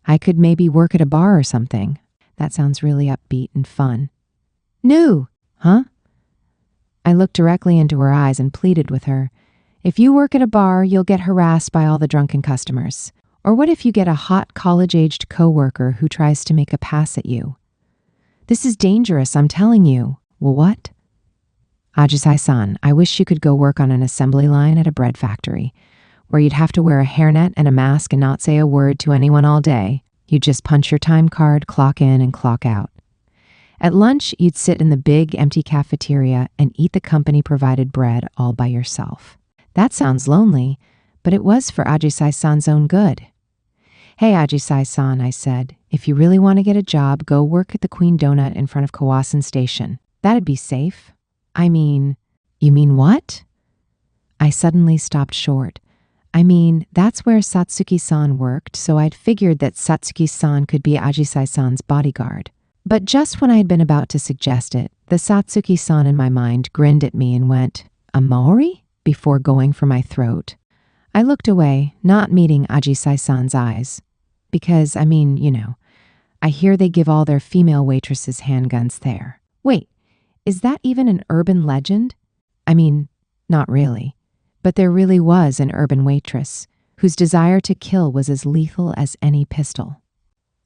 I could maybe work at a bar or something. That sounds really upbeat and fun. No, huh? I looked directly into her eyes and pleaded with her. If you work at a bar, you'll get harassed by all the drunken customers. Or what if you get a hot college-aged coworker who tries to make a pass at you? This is dangerous, I'm telling you. Well, what? Ajisai-san, I wish you could go work on an assembly line at a bread factory, where you'd have to wear a hairnet and a mask and not say a word to anyone all day. You'd just punch your time card, clock in, and clock out. At lunch, you'd sit in the big, empty cafeteria and eat the company-provided bread all by yourself. That sounds lonely, but it was for Ajisai-san's own good. Hey, Ajisai-san, I said, if you really want to get a job, go work at the Queen Donut in front of Kawasan Station. That'd be safe. You mean what? I suddenly stopped short. That's where Satsuki-san worked, so I'd figured that Satsuki-san could be Ajisai-san's bodyguard. But just when I had been about to suggest it, the Satsuki-san in my mind grinned at me and went, "A Maori?" before going for my throat. I looked away, not meeting Ajisai-san's eyes. Because, I hear they give all their female waitresses handguns there. Wait, is that even an urban legend? Not really. But there really was an urban waitress whose desire to kill was as lethal as any pistol.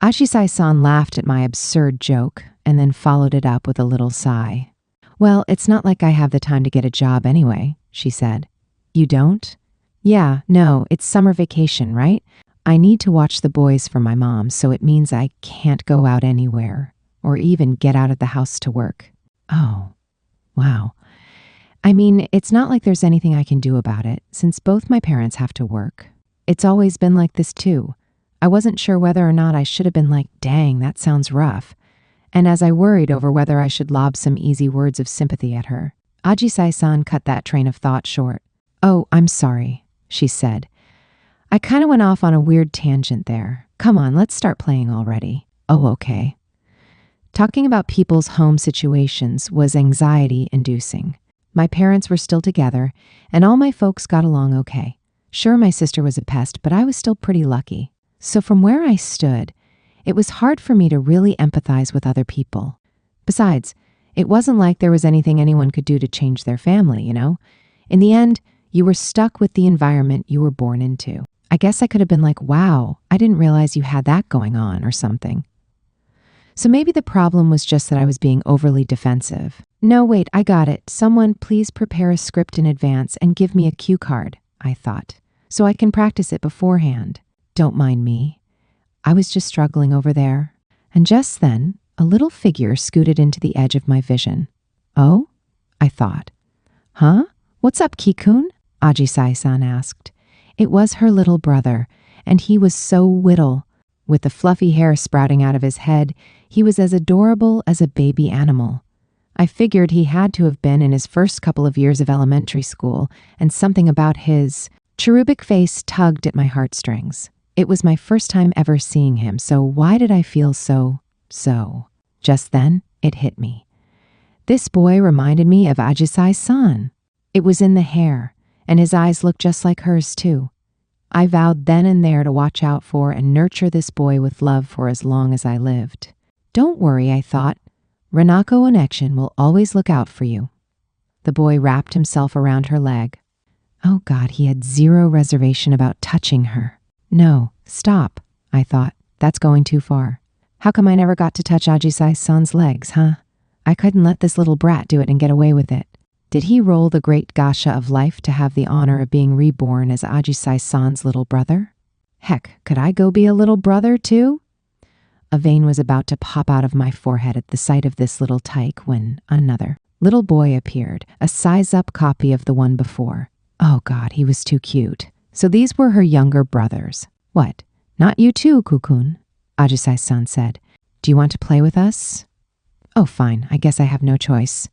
Ajisai-san laughed at my absurd joke and then followed it up with a little sigh. Well, it's not like I have the time to get a job anyway, she said. You don't? Yeah, no, it's summer vacation, right? I need to watch the boys for my mom, so it means I can't go out anywhere or even get out of the house to work. Oh, wow. It's not like there's anything I can do about it, since both my parents have to work. It's always been like this, too. I wasn't sure whether or not I should have been like, dang, that sounds rough. And as I worried over whether I should lob some easy words of sympathy at her, Ajisai-san cut that train of thought short. Oh, I'm sorry, she said. I kind of went off on a weird tangent there. Come on, let's start playing already. Oh, okay. Talking about people's home situations was anxiety-inducing. My parents were still together, and all my folks got along okay. Sure, my sister was a pest, but I was still pretty lucky. So from where I stood, it was hard for me to really empathize with other people. Besides, it wasn't like there was anything anyone could do to change their family, In the end, you were stuck with the environment you were born into. I guess I could have been like, wow, I didn't realize you had that going on or something. So maybe the problem was just that I was being overly defensive. No, wait, I got it. Someone please prepare a script in advance and give me a cue card, I thought, so I can practice it beforehand. Don't mind me. I was just struggling over there. And just then, a little figure scooted into the edge of my vision. Oh? I thought. Huh? What's up, Kikun? Ajisai-san asked. It was her little brother, and he was so little. With the fluffy hair sprouting out of his head, he was as adorable as a baby animal. I figured he had to have been in his first couple of years of elementary school, and something about his cherubic face tugged at my heartstrings. It was my first time ever seeing him, so why did I feel so? Just then, it hit me. This boy reminded me of Ajisai-san. It was in the hair, and his eyes looked just like hers too. I vowed then and there to watch out for and nurture this boy with love for as long as I lived. Don't worry, I thought. Renako Onekshin will always look out for you. The boy wrapped himself around her leg. Oh God, he had zero reservation about touching her. No, stop, I thought. That's going too far. How come I never got to touch Ajisai-san's legs, huh? I couldn't let this little brat do it and get away with it. Did he roll the great gasha of life to have the honor of being reborn as Ajisai-san's little brother? Heck, could I go be a little brother too? A vein was about to pop out of my forehead at the sight of this little tyke when another little boy appeared, a size-up copy of the one before. Oh God, he was too cute. So these were her younger brothers. What, not you too, Kukun? Ajisai-san said. Do you want to play with us? Oh, fine, I guess I have no choice.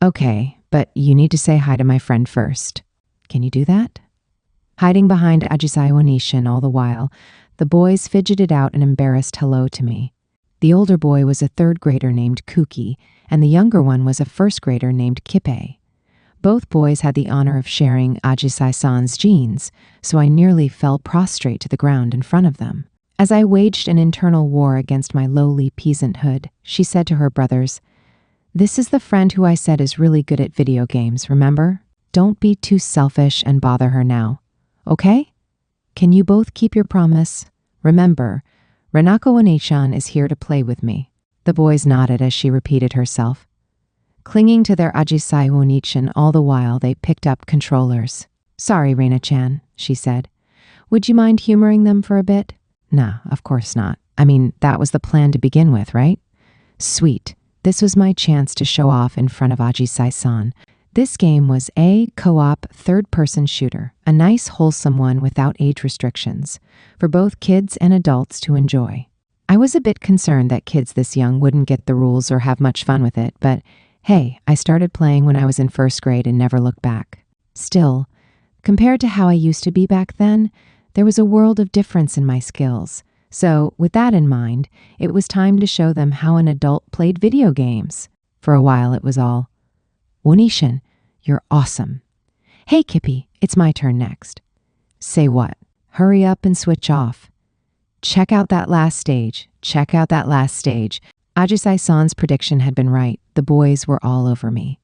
Okay, but you need to say hi to my friend first. Can you do that? Hiding behind Ajisai Onishin all the while, the boys fidgeted out an embarrassed hello to me. The older boy was a third grader named Kuki, and the younger one was a first grader named Kippei. Both boys had the honor of sharing Ajisai-san's genes, so I nearly fell prostrate to the ground in front of them. As I waged an internal war against my lowly peasanthood, she said to her brothers, "This is the friend who I said is really good at video games, remember? Don't be too selfish and bother her now. Okay? Can you both keep your promise? Remember, Renako One-chan is here to play with me." The boys nodded as she repeated herself. Clinging to their Ajisai Onichin all the while, they picked up controllers. "Sorry, Reina-chan," she said. "Would you mind humoring them for a bit?" Nah, of course not. I mean, that was the plan to begin with, right? Sweet. This was my chance to show off in front of Ajisai-san. This game was a co-op third-person shooter, a nice, wholesome one without age restrictions, for both kids and adults to enjoy. I was a bit concerned that kids this young wouldn't get the rules or have much fun with it, but hey, I started playing when I was in first grade and never looked back. Still, compared to how I used to be back then, there was a world of difference in my skills. So, with that in mind, it was time to show them how an adult played video games. For a while, it was all, "Onishin, you're awesome. Hey, Kippy, it's my turn next." Say what? Hurry up and switch off. Check out that last stage. Check out that last stage. Ajisai-san's prediction had been right. The boys were all over me.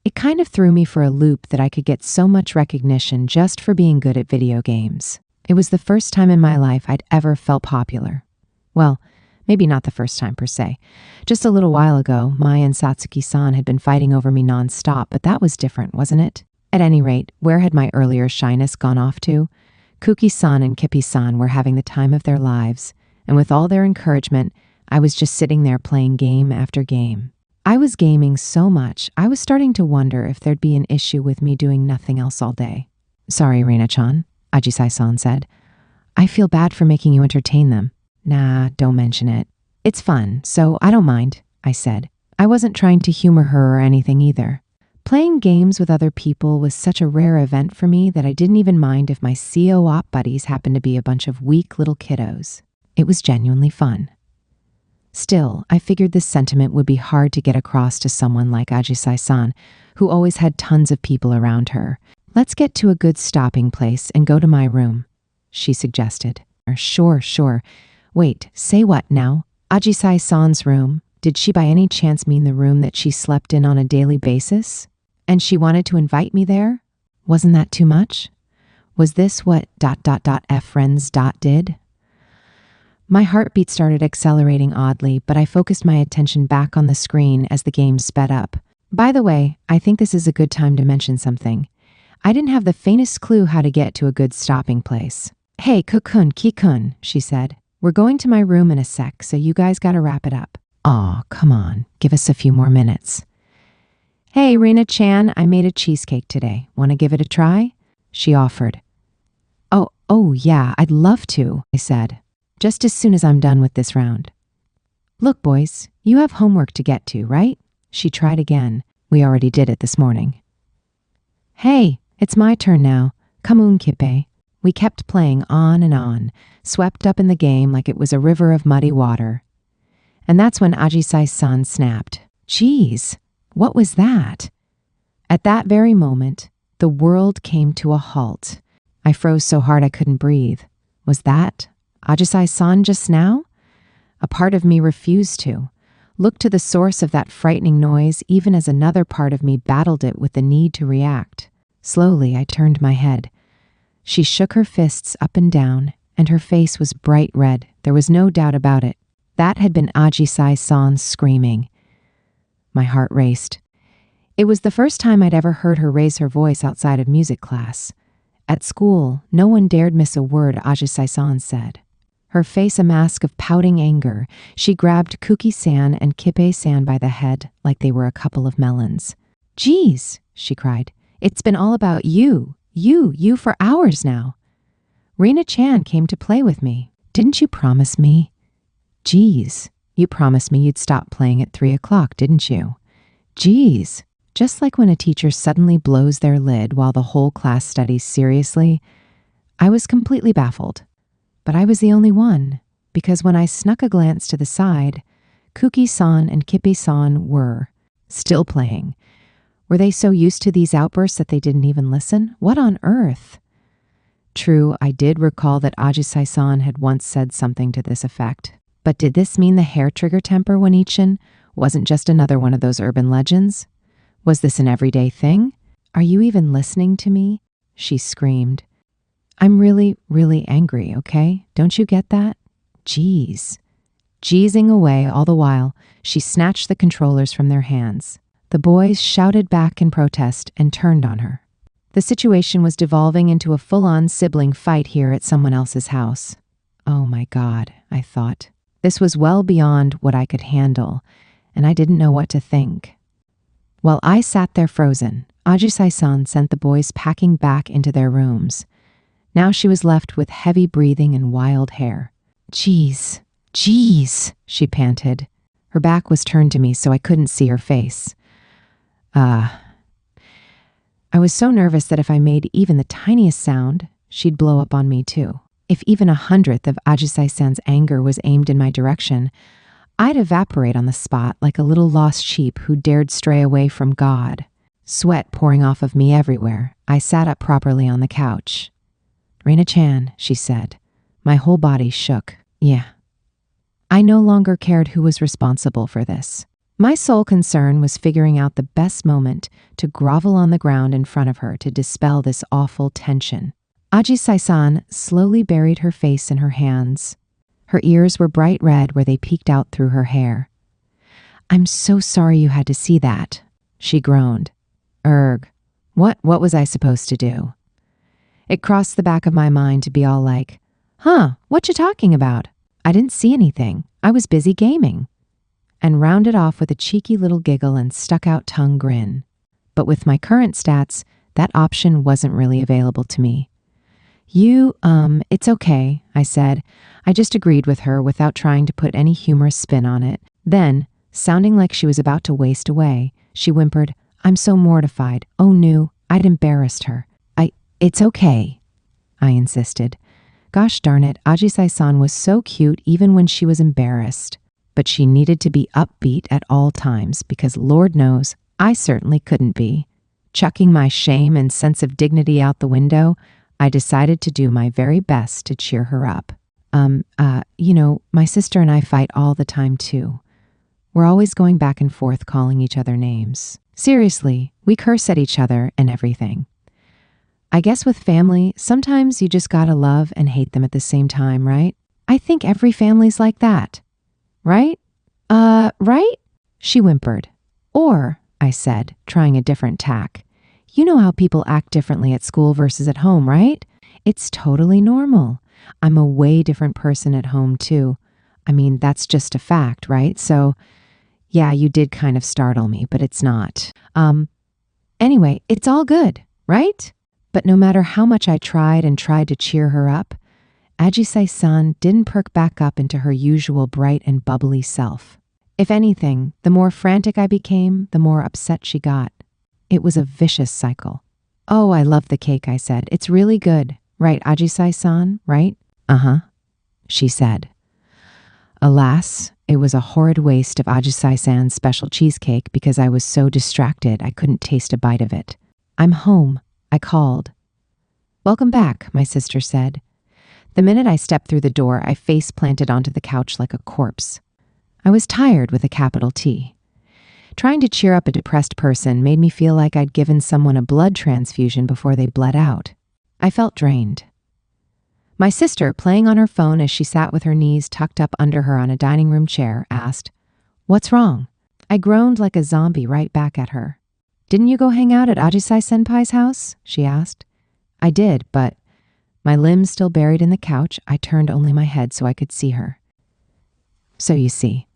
It kind of threw me for a loop that I could get so much recognition just for being good at video games. It was the first time in my life I'd ever felt popular. Well, maybe not the first time per se. Just a little while ago, Mai and Satsuki-san had been fighting over me non-stop, but that was different, wasn't it? At any rate, where had my earlier shyness gone off to? Kuki-san and Kippy-san were having the time of their lives, and with all their encouragement, I was just sitting there playing game after game. I was gaming so much, I was starting to wonder if there'd be an issue with me doing nothing else all day. "Sorry, Reina-chan," Ajisai-san said. "I feel bad for making you entertain them." "Nah, don't mention it. It's fun, so I don't mind," I said. I wasn't trying to humor her or anything either. Playing games with other people was such a rare event for me that I didn't even mind if my co-op buddies happened to be a bunch of weak little kiddos. It was genuinely fun. Still, I figured this sentiment would be hard to get across to someone like Ajisai-san, who always had tons of people around her. "Let's get to a good stopping place and go to my room," she suggested. Sure. Wait, say what now? Ajisai-san's room? Did she by any chance mean the room that she slept in on a daily basis? And she wanted to invite me there? Wasn't that too much? Was this what ... friends ... did? My heartbeat started accelerating oddly, but I focused my attention back on the screen as the game sped up. By the way, I think this is a good time to mention something. I didn't have the faintest clue how to get to a good stopping place. "Hey, Kikun, she said. "We're going to my room in a sec, so you guys gotta wrap it up." Aw, come on, give us a few more minutes. "Hey, Rena-chan, I made a cheesecake today. Want to give it a try?" she offered. Oh, yeah, I'd love to, I said, just as soon as I'm done with this round. "Look, boys, you have homework to get to, right?" She tried again. We already did it this morning. Hey, it's my turn now. Come on, Kippe. We kept playing on, swept up in the game like it was a river of muddy water. And that's when Ajisai-san snapped. Geez, what was that? At that very moment, the world came to a halt. I froze so hard I couldn't breathe. Was that Ajisai-san just now? A part of me refused to. Looked to the source of that frightening noise even as another part of me battled it with the need to react. Slowly, I turned my head. She shook her fists up and down, and her face was bright red. There was no doubt about it. That had been Ajisai-san screaming. My heart raced. It was the first time I'd ever heard her raise her voice outside of music class. At school, no one dared miss a word Ajisai-san said. Her face a mask of pouting anger, she grabbed Kuki-san and Kippe-san by the head like they were a couple of melons. Geez, she cried. It's been all about you for hours now. Rina-chan came to play with me. Didn't you promise me? Geez, you promised me you'd stop playing at 3 o'clock, didn't you? Geez, just like when a teacher suddenly blows their lid while the whole class studies seriously. I was completely baffled. But I was the only one, because when I snuck a glance to the side, Kuki-san and Kippe-san were still playing. Were they so used to these outbursts that they didn't even listen? What on earth? True, I did recall that Ajisai-san had once said something to this effect. But did this mean the hair trigger temper One-ichin wasn't just another one of those urban legends? Was this an everyday thing? Are you even listening to me? She screamed. I'm really, really angry, okay? Don't you get that? Jeez. Jeezing away all the while, she snatched the controllers from their hands. The boys shouted back in protest and turned on her. The situation was devolving into a full-on sibling fight here at someone else's house. Oh my God, I thought. This was well beyond what I could handle, and I didn't know what to think. While I sat there frozen, Ajisai-san sent the boys packing back into their rooms. Now she was left with heavy breathing and wild hair. Jeez, she panted. Her back was turned to me so I couldn't see her face. I was so nervous that if I made even the tiniest sound, she'd blow up on me too. If even 1/100th of Ajisai-san's anger was aimed in my direction, I'd evaporate on the spot like a little lost sheep who dared stray away from God. Sweat pouring off of me everywhere, I sat up properly on the couch. Rina-chan, she said. My whole body shook. Yeah. I no longer cared who was responsible for this. My sole concern was figuring out the best moment to grovel on the ground in front of her to dispel this awful tension. Ajisai-san slowly buried her face in her hands. Her ears were bright red where they peeked out through her hair. I'm so sorry you had to see that, she groaned. What was I supposed to do? It crossed the back of my mind to be all like, what you talking about? I didn't see anything. I was busy gaming. And rounded off with a cheeky little giggle and stuck-out tongue grin. But with my current stats, that option wasn't really available to me. It's okay, I said. I just agreed with her without trying to put any humorous spin on it. Then, sounding like she was about to waste away, she whimpered, I'm so mortified. Oh, no, I'd embarrassed her. It's okay, I insisted. Gosh darn it, Ajisai-san was so cute even when she was embarrassed. But she needed to be upbeat at all times because Lord knows, I certainly couldn't be. Chucking my shame and sense of dignity out the window, I decided to do my very best to cheer her up. My sister and I fight all the time too. We're always going back and forth calling each other names. Seriously, we curse at each other and everything. I guess with family, sometimes you just gotta love and hate them at the same time, right? I think every family's like that. Right? Right? She whimpered. Or, I said, trying a different tack. You know how people act differently at school versus at home, right? It's totally normal. I'm a way different person at home, too. I mean, that's just a fact, right? So, yeah, you did kind of startle me, but it's not. Anyway, it's all good, right? But no matter how much I tried to cheer her up, Ajisai-san didn't perk back up into her usual bright and bubbly self. If anything, the more frantic I became, the more upset she got. It was a vicious cycle. "Oh, I love the cake," I said. "It's really good. Right, Ajisai-san, right?" "Uh-huh," she said. Alas, it was a horrid waste of Ajisai-san's special cheesecake because I was so distracted I couldn't taste a bite of it. "I'm home," I called. "Welcome back," my sister said. The minute I stepped through the door, I face planted onto the couch like a corpse. I was tired with a capital T. Trying to cheer up a depressed person made me feel like I'd given someone a blood transfusion before they bled out. I felt drained. My sister, playing on her phone as she sat with her knees tucked up under her on a dining room chair, asked, "What's wrong?" I groaned like a zombie right back at her. "Didn't you go hang out at Ajisai-senpai's house?" she asked. I did, but my limbs still buried in the couch, I turned only my head so I could see her. So you see,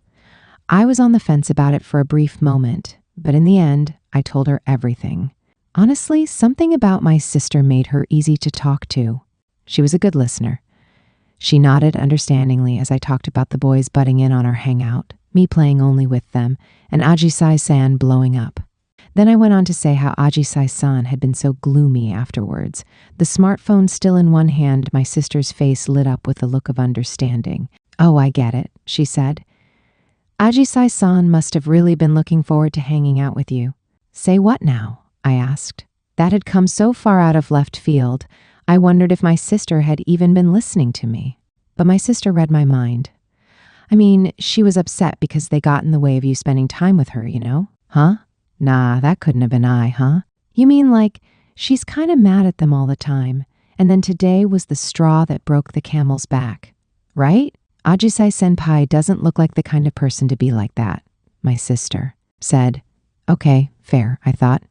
I was on the fence about it for a brief moment, but in the end, I told her everything. Honestly, something about my sister made her easy to talk to. She was a good listener. She nodded understandingly as I talked about the boys butting in on our hangout, me playing only with them, and Ajisai-san blowing up. Then I went on to say how Ajisai-san had been so gloomy afterwards. The smartphone still in one hand, my sister's face lit up with a look of understanding. "Oh, I get it," she said. "Ajisai-san must have really been looking forward to hanging out with you." "Say what now?" I asked. That had come so far out of left field, I wondered if my sister had even been listening to me. But my sister read my mind. "I mean, she was upset because they got in the way of you spending time with her, you know?" "Huh? Nah, that couldn't have been I, huh?" "You mean like, she's kind of mad at them all the time, and then today was the straw that broke the camel's back, right? Ajisai-senpai doesn't look like the kind of person to be like that," my sister said. "Okay, fair," I thought.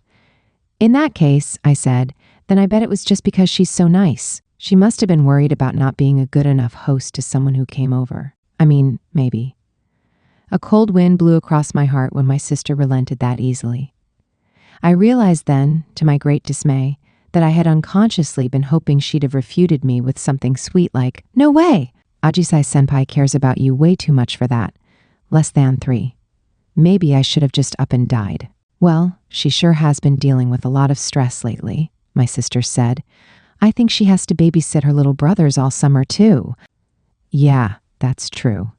"In that case," I said, "then I bet it was just because she's so nice. She must have been worried about not being a good enough host to someone who came over. I mean, maybe." A cold wind blew across my heart when my sister relented that easily. I realized then, to my great dismay, that I had unconsciously been hoping she'd have refuted me with something sweet like, "No way! Ajisai-senpai cares about you way too much for that. Less than 3. Maybe I should have just up and died." "Well, she sure has been dealing with a lot of stress lately," my sister said. "I think she has to babysit her little brothers all summer, too." "Yeah, that's true."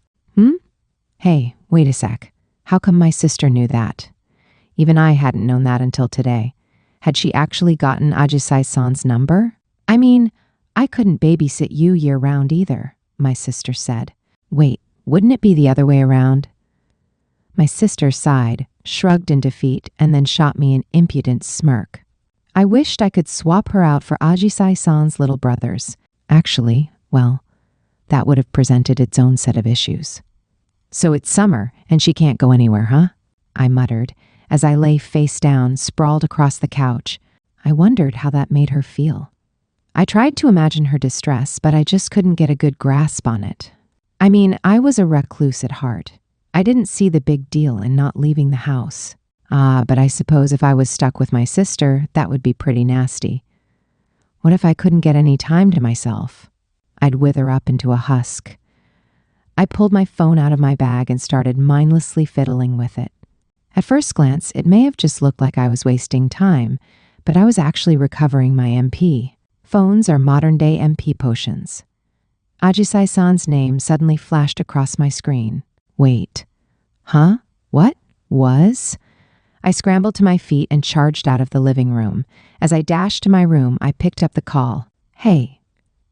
Hey, wait a sec. How come my sister knew that? Even I hadn't known that until today. Had she actually gotten Ajisai-san's number? "I mean, I couldn't babysit you year-round either," my sister said. "Wait, wouldn't it be the other way around?" My sister sighed, shrugged in defeat, and then shot me an impudent smirk. I wished I could swap her out for Ajisai-san's little brothers. Actually, well, that would have presented its own set of issues. "So it's summer, and she can't go anywhere, huh?" I muttered, as I lay face down, sprawled across the couch. I wondered how that made her feel. I tried to imagine her distress, but I just couldn't get a good grasp on it. I mean, I was a recluse at heart. I didn't see the big deal in not leaving the house. But I suppose if I was stuck with my sister, that would be pretty nasty. What if I couldn't get any time to myself? I'd wither up into a husk. I pulled my phone out of my bag and started mindlessly fiddling with it. At first glance, it may have just looked like I was wasting time, but I was actually recovering my MP. Phones are modern-day MP potions. Ajisai-san's name suddenly flashed across my screen. Wait. Huh? What? Was? I scrambled to my feet and charged out of the living room. As I dashed to my room, I picked up the call. "Hey,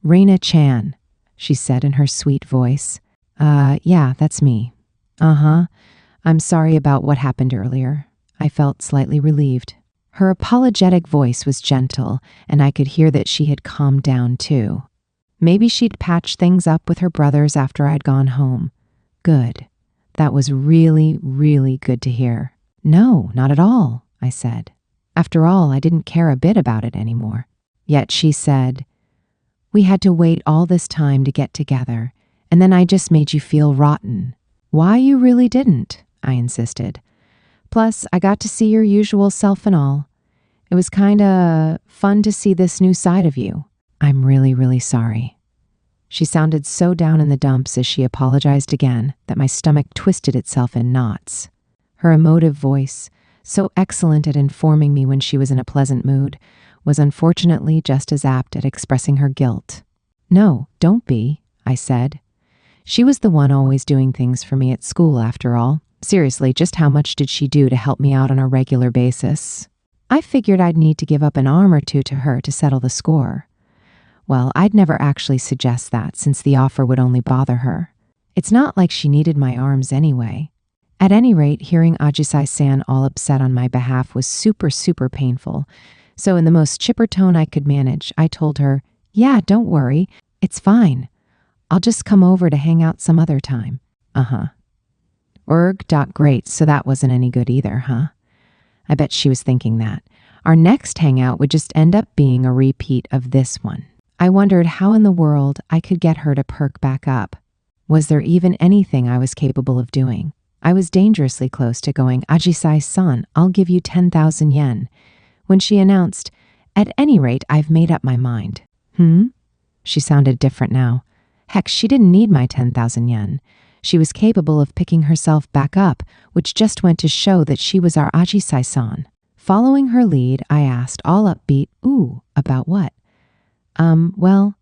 Raina-chan," she said in her sweet voice. Yeah, that's me." "Uh-huh. I'm sorry about what happened earlier." I felt slightly relieved. Her apologetic voice was gentle, and I could hear that she had calmed down too. Maybe she'd patched things up with her brothers after I'd gone home. Good. That was really, really good to hear. "No, not at all," I said. After all, I didn't care a bit about it anymore. Yet she said, "We had to wait all this time to get together, and then I just made you feel rotten." "Why you really didn't," I insisted. "Plus, I got to see your usual self and all. It was kinda fun to see this new side of you. I'm really, really sorry." She sounded so down in the dumps as she apologized again that my stomach twisted itself in knots. Her emotive voice, so excellent at informing me when she was in a pleasant mood, was unfortunately just as apt at expressing her guilt. "No, don't be," I said. She was the one always doing things for me at school, after all. Seriously, just how much did she do to help me out on a regular basis? I figured I'd need to give up an arm or two to her to settle the score. Well, I'd never actually suggest that, since the offer would only bother her. It's not like she needed my arms anyway. At any rate, hearing Ajisai-san all upset on my behalf was super painful. So in the most chipper tone I could manage, I told her, "Yeah, don't worry. It's fine. I'll just come over to hang out some other time." Great, so that wasn't any good either, huh? I bet she was thinking that. Our next hangout would just end up being a repeat of this one. I wondered how in the world I could get her to perk back up. Was there even anything I was capable of doing? I was dangerously close to going, "Ajisai-san, I'll give you 10,000 yen, when she announced, "At any rate, I've made up my mind." She sounded different now. Heck, she didn't need my 10,000 yen. She was capable of picking herself back up, which just went to show that she was our Ajisai-san. Following her lead, I asked, all upbeat, "Ooh, about what?" Well,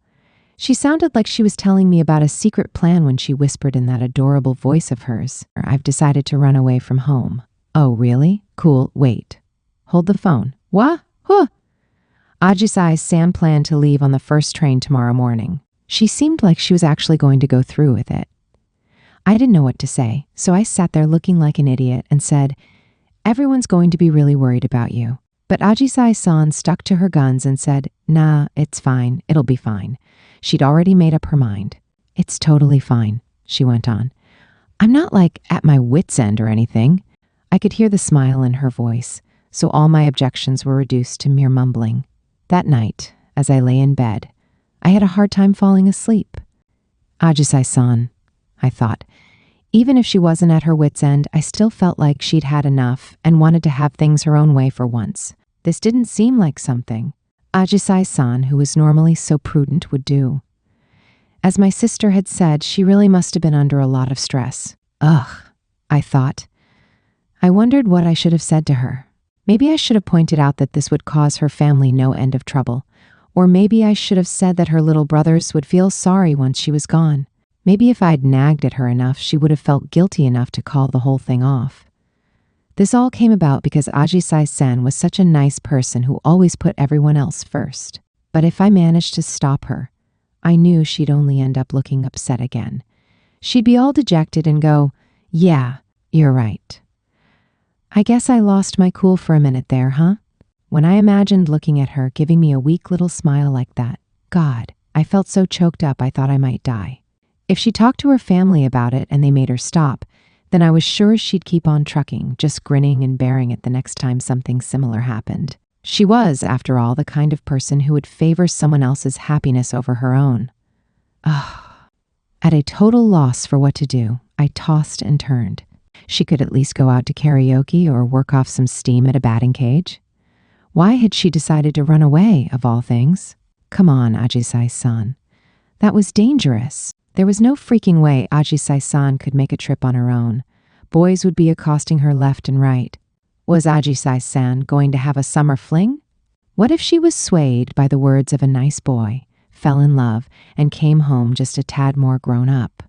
she sounded like she was telling me about a secret plan when she whispered in that adorable voice of hers, "I've decided to run away from home." "Oh, really? Cool, wait. Hold the phone." "What? Huh?" Ajisai-san planned to leave on the first train tomorrow morning. She seemed like she was actually going to go through with it. I didn't know what to say, so I sat there looking like an idiot and said, "Everyone's going to be really worried about you." But Ajisai-san stuck to her guns and said, "Nah, it's fine. It'll be fine." She'd already made up her mind. "It's totally fine," she went on. "I'm not like at my wit's end or anything." I could hear the smile in her voice, so all my objections were reduced to mere mumbling. That night, as I lay in bed, I had a hard time falling asleep. Ajisai-san, I thought. Even if she wasn't at her wit's end, I still felt like she'd had enough and wanted to have things her own way for once. This didn't seem like something Ajisai-san, who was normally so prudent, would do. As my sister had said, she really must have been under a lot of stress. Ugh, I thought. I wondered what I should have said to her. Maybe I should have pointed out that this would cause her family no end of trouble. Or maybe I should have said that her little brothers would feel sorry once she was gone. Maybe if I'd nagged at her enough, she would have felt guilty enough to call the whole thing off. This all came about because Ajisai-san was such a nice person who always put everyone else first. But if I managed to stop her, I knew she'd only end up looking upset again. She'd be all dejected and go, "Yeah, you're right." I guess I lost my cool for a minute there, huh? When I imagined looking at her giving me a weak little smile like that, God, I felt so choked up I thought I might die. If she talked to her family about it and they made her stop, then I was sure she'd keep on trucking, just grinning and bearing it the next time something similar happened. She was, after all, the kind of person who would favor someone else's happiness over her own. At a total loss for what to do, I tossed and turned. She could at least go out to karaoke or work off some steam at a batting cage. Why had she decided to run away, of all things? Come on, Ajisai-san. That was dangerous. There was no freaking way Ajisai-san could make a trip on her own. Boys would be accosting her left and right. Was Ajisai-san going to have a summer fling? What if she was swayed by the words of a nice boy, fell in love, and came home just a tad more grown up?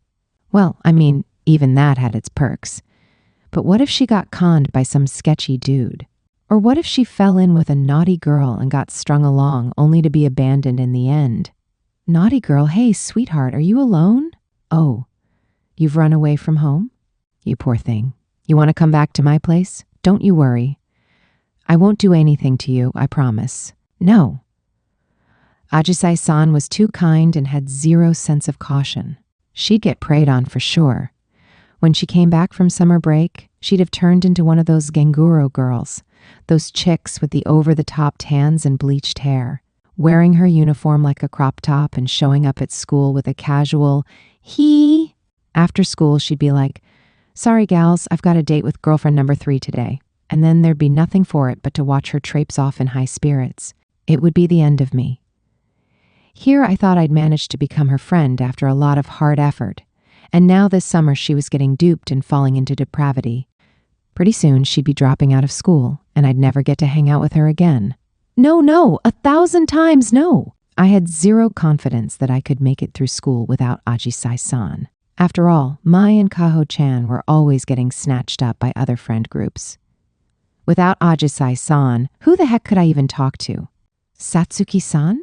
Well, I mean, even that had its perks. But what if she got conned by some sketchy dude? Or what if she fell in with a naughty girl and got strung along only to be abandoned in the end? Naughty girl, hey, sweetheart, are you alone? Oh, you've run away from home? You poor thing. You want to come back to my place? Don't you worry. I won't do anything to you, I promise. No. Ajisai-san was too kind and had zero sense of caution. She'd get preyed on for sure. When she came back from summer break, she'd have turned into one of those Genguro girls, those chicks with the over-the-top tans and bleached hair, wearing her uniform like a crop top and showing up at school with a casual, "He." After school, she'd be like, "Sorry, gals, I've got a date with girlfriend number 3 today." And then there'd be nothing for it but to watch her traipse off in high spirits. It would be the end of me. Here I thought I'd managed to become her friend after a lot of hard effort, and now this summer she was getting duped and falling into depravity. Pretty soon she'd be dropping out of school, and I'd never get to hang out with her again. No, 1,000 times no! I had zero confidence that I could make it through school without Ajisai-san. After all, Mai and Kaho-chan were always getting snatched up by other friend groups. Without Ajisai-san, who the heck could I even talk to? Satsuki-san?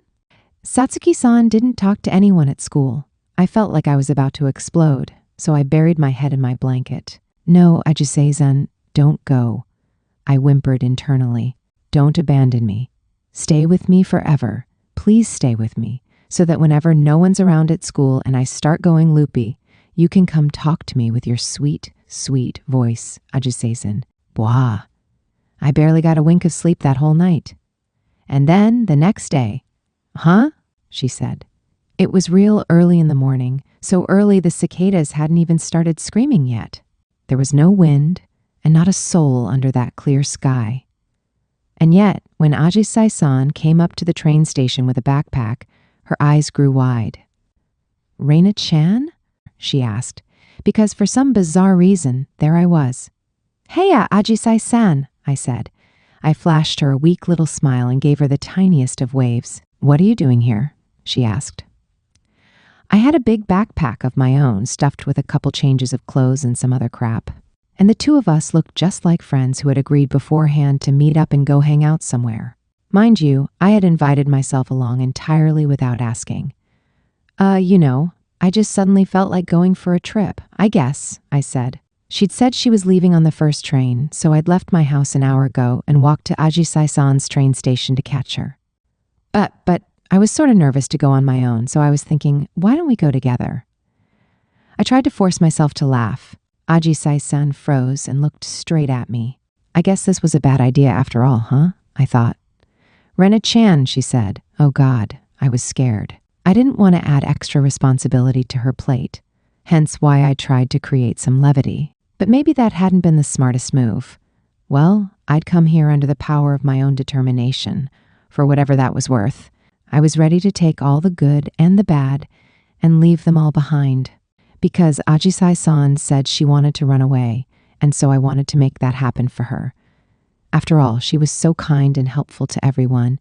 Satsuki-san didn't talk to anyone at school. I felt like I was about to explode, so I buried my head in my blanket. No, Ajisai-san, don't go. I whimpered internally. Don't abandon me. Stay with me forever. Please stay with me, so that whenever no one's around at school and I start going loopy, you can come talk to me with your sweet, sweet voice, Ajisai-san. Bwah. I barely got a wink of sleep that whole night. And then, the next day, huh? She said. It was real early in the morning, so early the cicadas hadn't even started screaming yet. There was no wind, and not a soul under that clear sky. And yet, when Ajisai-san came up to the train station with a backpack, her eyes grew wide. Reina-chan? She asked, because for some bizarre reason, there I was. Heya, Ajisai-san, I said. I flashed her a weak little smile and gave her the tiniest of waves. What are you doing here? She asked. I had a big backpack of my own, stuffed with a couple changes of clothes and some other crap. And the two of us looked just like friends who had agreed beforehand to meet up and go hang out somewhere. Mind you, I had invited myself along entirely without asking. I just suddenly felt like going for a trip, I guess, I said. She'd said she was leaving on the first train, so I'd left my house an hour ago and walked to Ajisai-san's train station to catch her. But I was sort of nervous to go on my own, so I was thinking, why don't we go together? I tried to force myself to laugh. Ajisai-san froze and looked straight at me. I guess this was a bad idea after all, huh? I thought. Rena-chan, she said. Oh God, I was scared. I didn't want to add extra responsibility to her plate, hence why I tried to create some levity. But maybe that hadn't been the smartest move. Well, I'd come here under the power of my own determination, for whatever that was worth. I was ready to take all the good and the bad and leave them all behind. Because Ajisai-san said she wanted to run away, and so I wanted to make that happen for her. After all, she was so kind and helpful to everyone,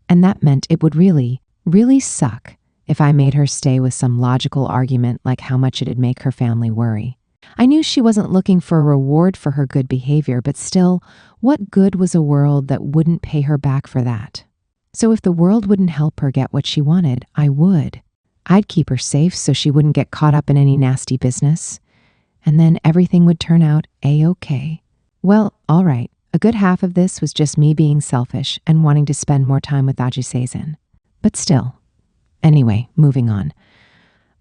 and that meant it would really, really suck if I made her stay with some logical argument like how much it'd make her family worry. I knew she wasn't looking for a reward for her good behavior, but still, what good was a world that wouldn't pay her back for that? So if the world wouldn't help her get what she wanted, I would. I'd keep her safe so she wouldn't get caught up in any nasty business. And then everything would turn out A-okay. Well, all right. A good half of this was just me being selfish and wanting to spend more time with Ajisai-san. But still. Anyway, moving on.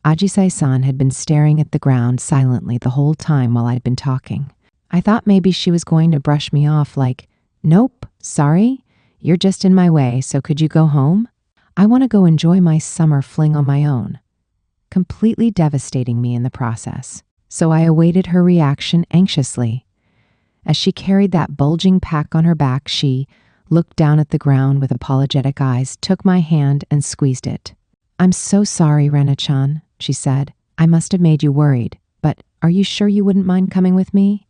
Ajisai-san had been staring at the ground silently the whole time while I'd been talking. I thought maybe she was going to brush me off like, nope, sorry, you're just in my way, so could you go home? I want to go enjoy my summer fling on my own. Completely devastating me in the process. So I awaited her reaction anxiously. As she carried that bulging pack on her back, she looked down at the ground with apologetic eyes, took my hand and squeezed it. I'm so sorry, Rena-chan, she said. I must have made you worried, but are you sure you wouldn't mind coming with me?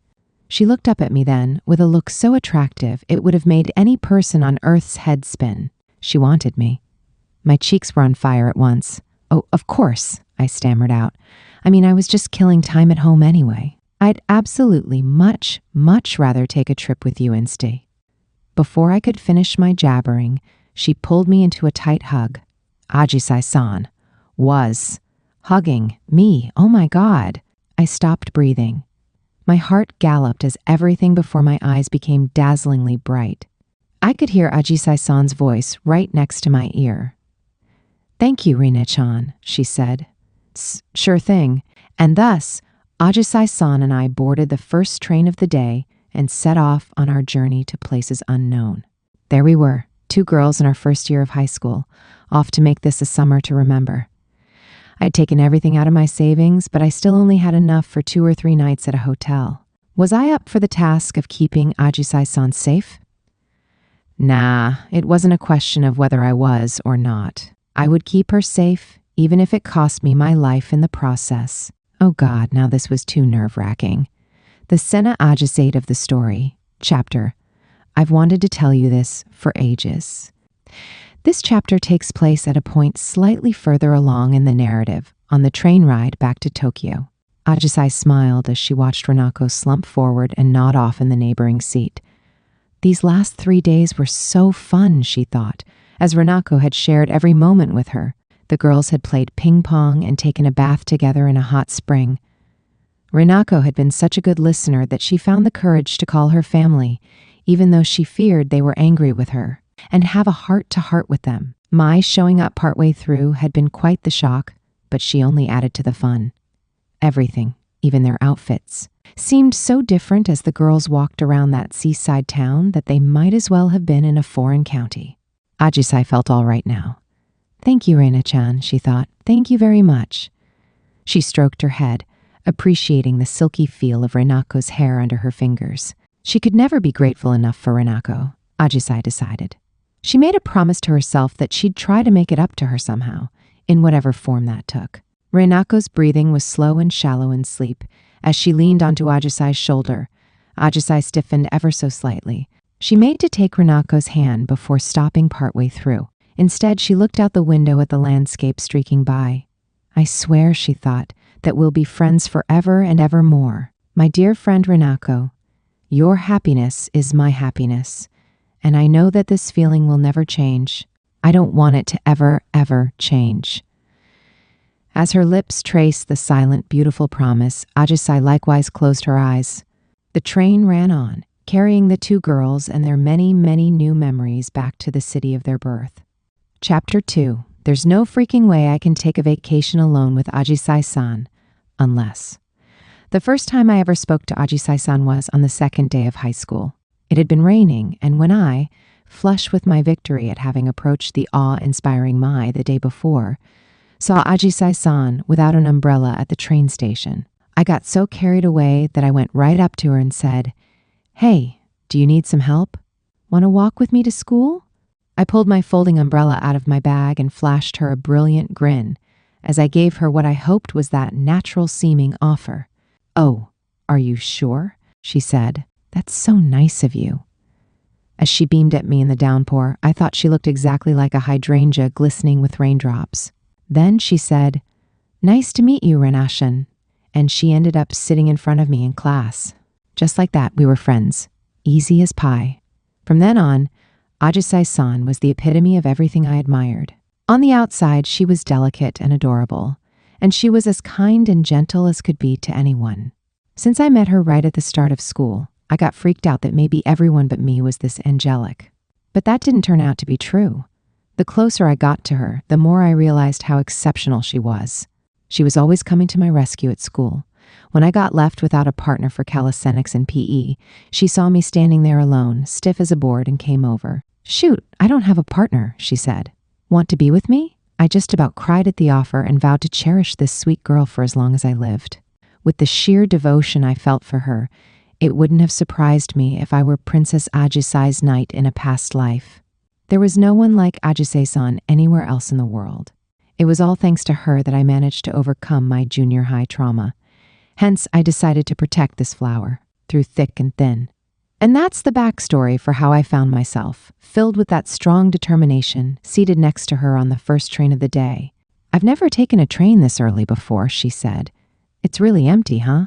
She looked up at me then, with a look so attractive it would have made any person on Earth's head spin. She wanted me. My cheeks were on fire at once. Oh, of course, I stammered out. I mean, I was just killing time at home anyway. I'd absolutely much, much rather take a trip with you and stay. Before I could finish my jabbering, she pulled me into a tight hug. Ajisai-san was hugging me. Oh my God. I stopped breathing. My heart galloped as everything before my eyes became dazzlingly bright. I could hear Ajisai-san's voice right next to my ear. Thank you, Rena-chan, she said. Sure thing. And thus, Ajisai-san and I boarded the first train of the day and set off on our journey to places unknown. There we were, two girls in our first year of high school, off to make this a summer to remember. I'd taken everything out of my savings, but I still only had enough for 2 or 3 nights at a hotel. Was I up for the task of keeping Ajisai-san safe? Nah, it wasn't a question of whether I was or not. I would keep her safe, even if it cost me my life in the process. Oh God, now this was too nerve-wracking. The scena agissate of the story. Chapter. I've wanted to tell you this for ages. This chapter takes place at a point slightly further along in the narrative, on the train ride back to Tokyo. Ajisai smiled as she watched Renako slump forward and nod off in the neighboring seat. These last 3 days were so fun, she thought, as Renako had shared every moment with her. The girls had played ping pong and taken a bath together in a hot spring. Renako had been such a good listener that she found the courage to call her family, even though she feared they were angry with her, and have a heart-to-heart with them. Mai showing up partway through had been quite the shock, but she only added to the fun. Everything, even their outfits, seemed so different as the girls walked around that seaside town that they might as well have been in a foreign county. Ajisai felt all right now. Thank you, Reina-chan, she thought. Thank you very much. She stroked her head, appreciating the silky feel of Renako's hair under her fingers. She could never be grateful enough for Renako, Ajisai decided. She made a promise to herself that she'd try to make it up to her somehow, in whatever form that took. Renako's breathing was slow and shallow in sleep. As she leaned onto Ajisai's shoulder, Ajisai stiffened ever so slightly. She made to take Renako's hand before stopping partway through. Instead, she looked out the window at the landscape streaking by. I swear, she thought, that we'll be friends forever and ever more. My dear friend Renako, your happiness is my happiness, and I know that this feeling will never change. I don't want it to ever, ever change. As her lips traced the silent, beautiful promise, Ajisai likewise closed her eyes. The train ran on, carrying the two girls and their many, many new memories back to the city of their birth. Chapter 2. There's no freaking way I can take a vacation alone with Ajisai-san, unless. The first time I ever spoke to Ajisai-san was on the second day of high school. It had been raining, and when I, flush with my victory at having approached the awe-inspiring Mai the day before, saw Ajisai-san without an umbrella at the train station, I got so carried away that I went right up to her and said, "Hey, do you need some help? Want to walk with me to school?" I pulled my folding umbrella out of my bag and flashed her a brilliant grin as I gave her what I hoped was that natural-seeming offer. "Oh, are you sure?" she said. "That's so nice of you." As she beamed at me in the downpour, I thought she looked exactly like a hydrangea glistening with raindrops. Then she said, "Nice to meet you, Renashan," and she ended up sitting in front of me in class. Just like that, we were friends, easy as pie. From then on, Ajisai-san was the epitome of everything I admired. On the outside, she was delicate and adorable, and she was as kind and gentle as could be to anyone. Since I met her right at the start of school, I got freaked out that maybe everyone but me was this angelic. But that didn't turn out to be true. The closer I got to her, the more I realized how exceptional she was. She was always coming to my rescue at school. When I got left without a partner for calisthenics and PE, she saw me standing there alone, stiff as a board, and came over. "Shoot, I don't have a partner," she said. "Want to be with me?" I just about cried at the offer and vowed to cherish this sweet girl for as long as I lived. With the sheer devotion I felt for her, it wouldn't have surprised me if I were Princess Ajisai's knight in a past life. There was no one like Ajisai-san anywhere else in the world. It was all thanks to her that I managed to overcome my junior high trauma. Hence, I decided to protect this flower, through thick and thin. And that's the backstory for how I found myself, filled with that strong determination, seated next to her on the first train of the day. "I've never taken a train this early before," she said. "It's really empty, huh?"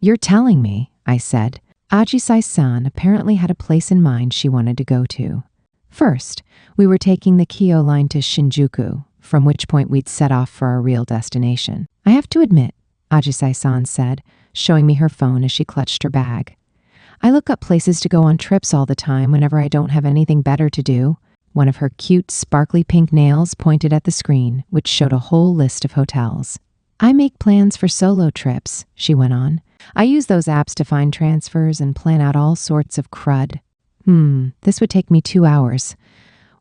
"You're telling me," I said. Ajisai-san apparently had a place in mind she wanted to go to. First, we were taking the Kyo line to Shinjuku, from which point we'd set off for our real destination. "I have to admit," Ajisai-san said, showing me her phone as she clutched her bag, "I look up places to go on trips all the time whenever I don't have anything better to do." One of her cute, sparkly pink nails pointed at the screen, which showed a whole list of hotels. "I make plans for solo trips," she went on. "I use those apps to find transfers and plan out all sorts of crud. This would take me 2 hours.